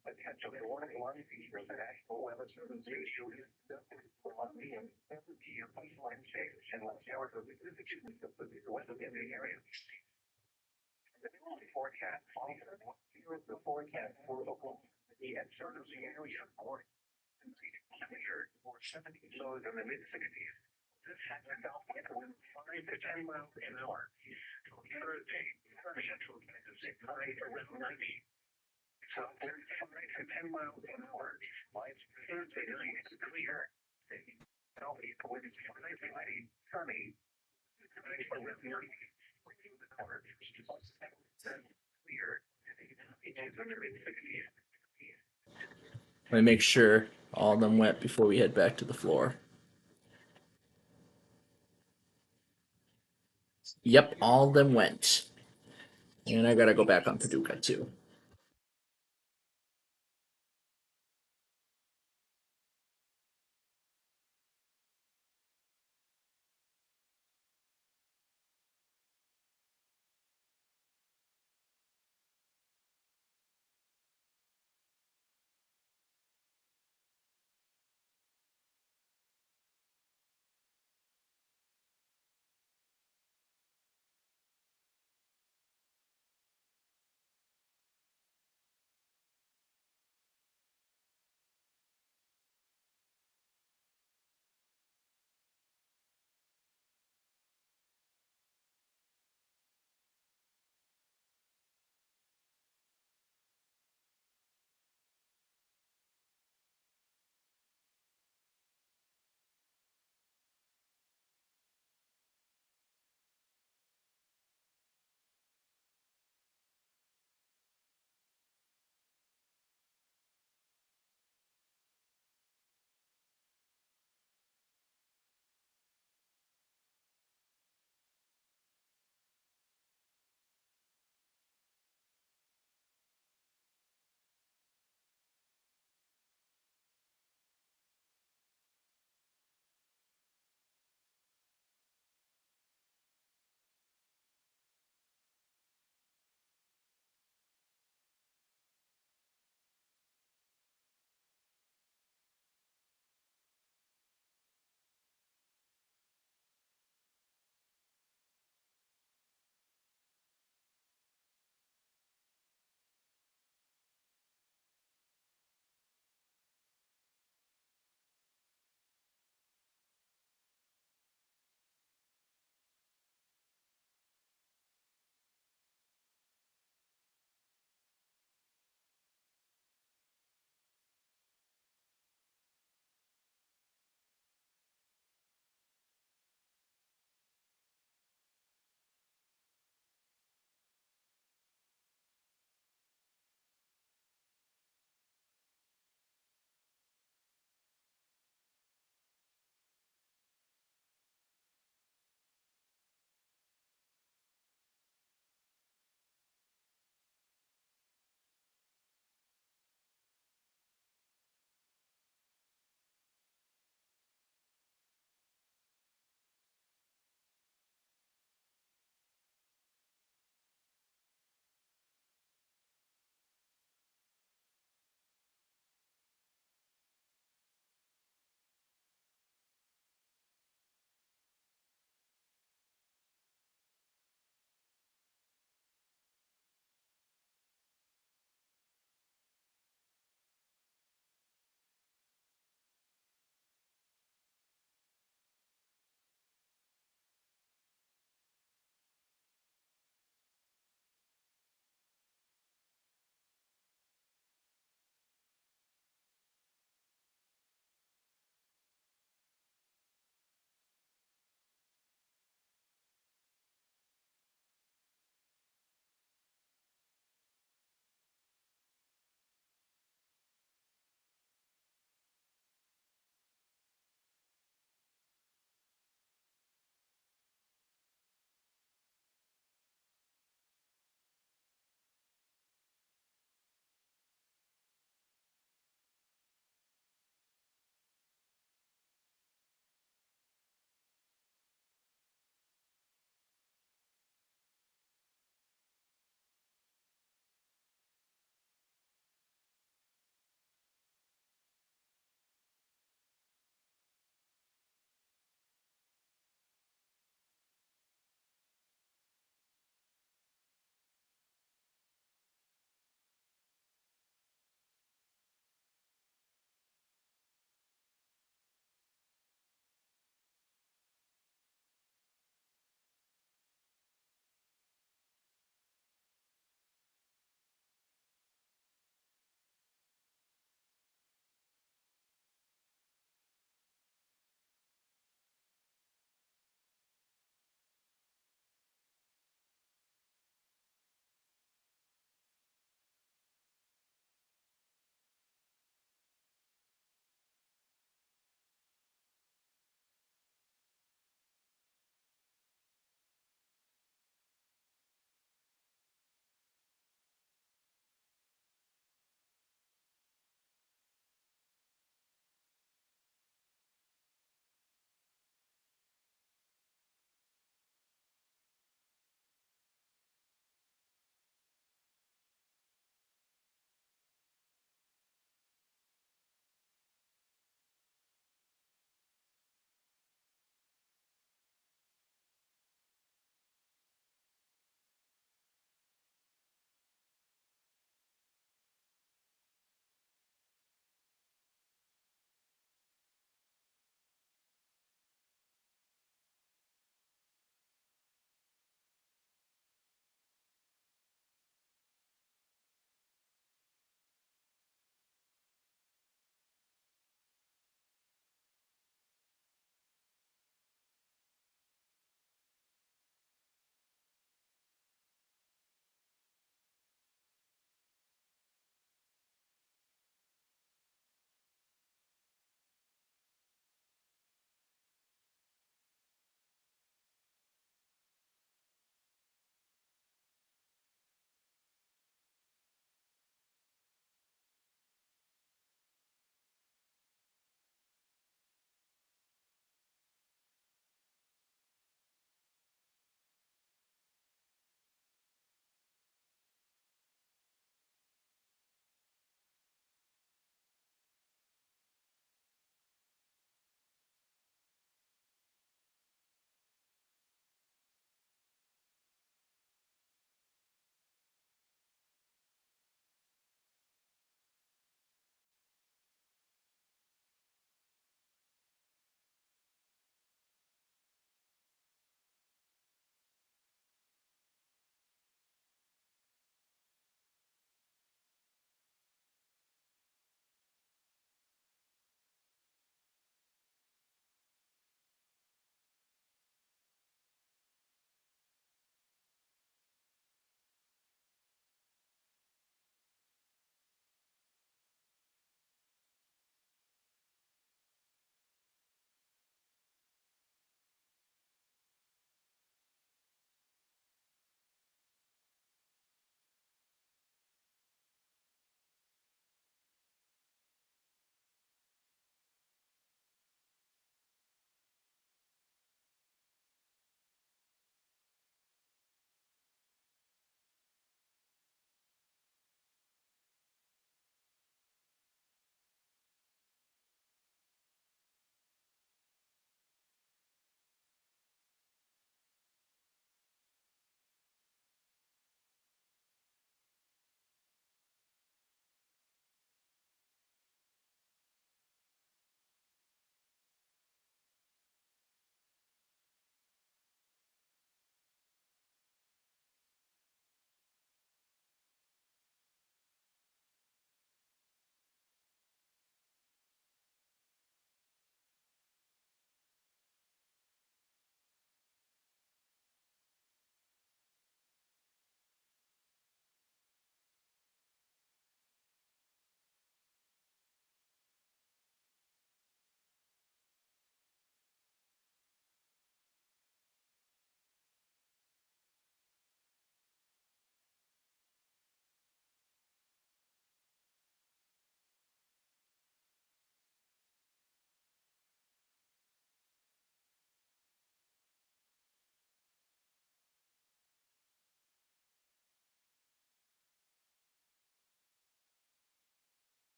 Potential warning alarm feature of the National Weather Service issue is for 1 p.m. every year baseline change and less hours of significant weather in the area. The forecast. Here is the forecast for Oklahoma City and surrounding area. Temperature for 70 lows in the mid-60s. This has a southwind wind 5 to 10 miles an hour. Thursday, central Kansas City, around 90. Southwind 5 to 10 miles an hour. Thursday night is clear. Southeast winds 5 to 90, sunny. Around 90. Let me make sure all of them went before we head back to the floor. Yep, all of them went. And I gotta go back on Paducah too.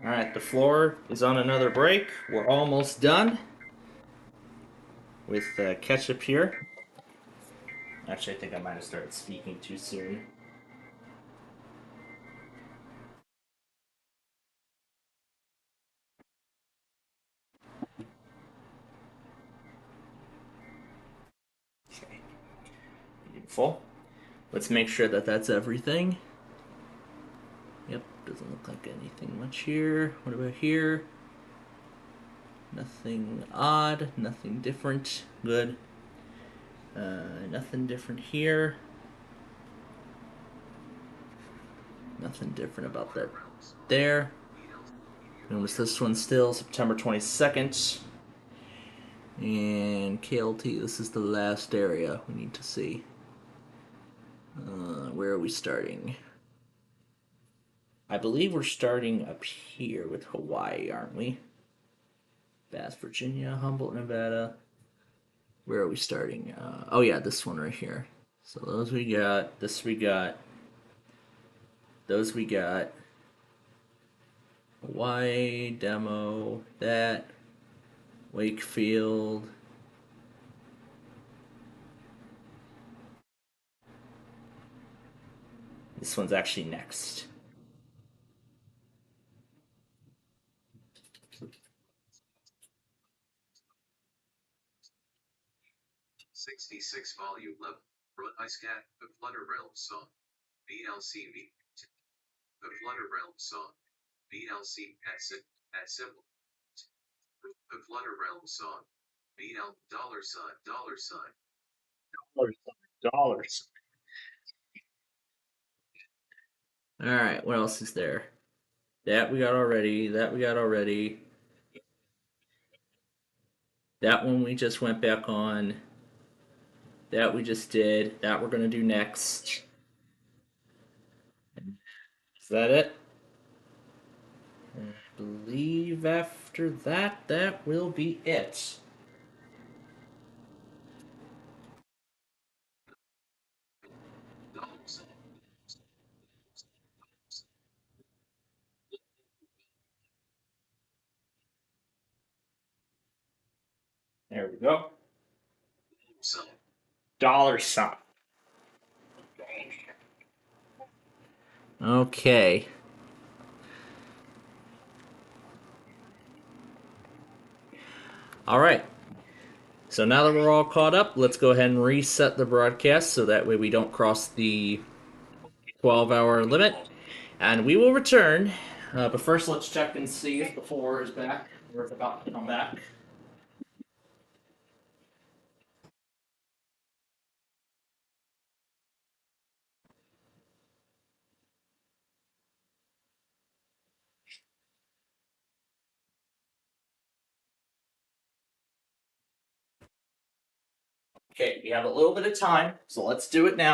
Alright, the floor is on another break. We're almost done with ketchup here. Actually, I think I might have started speaking too soon. Okay. Beautiful. Let's make sure that that's everything. Yep, doesn't look like anything much here. What about here? Nothing odd, nothing different. Good. Nothing different here. Nothing different about that there. Notice this one still, September 22nd. And KLT, this is the last area we need to see. Where are we starting? I believe we're starting up here with Hawaii, aren't we? Bass, Virginia, Humboldt, Nevada. Where are we starting? Oh yeah, this one right here. So those we got, this we got, those we got. Hawaii, demo, that, Wakefield. This one's actually next. '66 Volume 11. Run Ice Cat, The Flutter Realm Song. BLCB. The Flutter Realm Song. BLC at symbol. The Flutter Realm Song. BL $sign. Dollars. Alright, what else is there? That we got already. That we got already. That one we just went back on. That we just did. That we're going to do next. Is that it? I believe after that, that will be it. There we go. $sign. Okay. All right. So now that we're all caught up, let's go ahead and reset the broadcast so that way we don't cross the 12-hour limit. And we will return. But first, let's check and see if the 4 is back or if it's about to come back. Okay, we have a little bit of time, so let's do it now.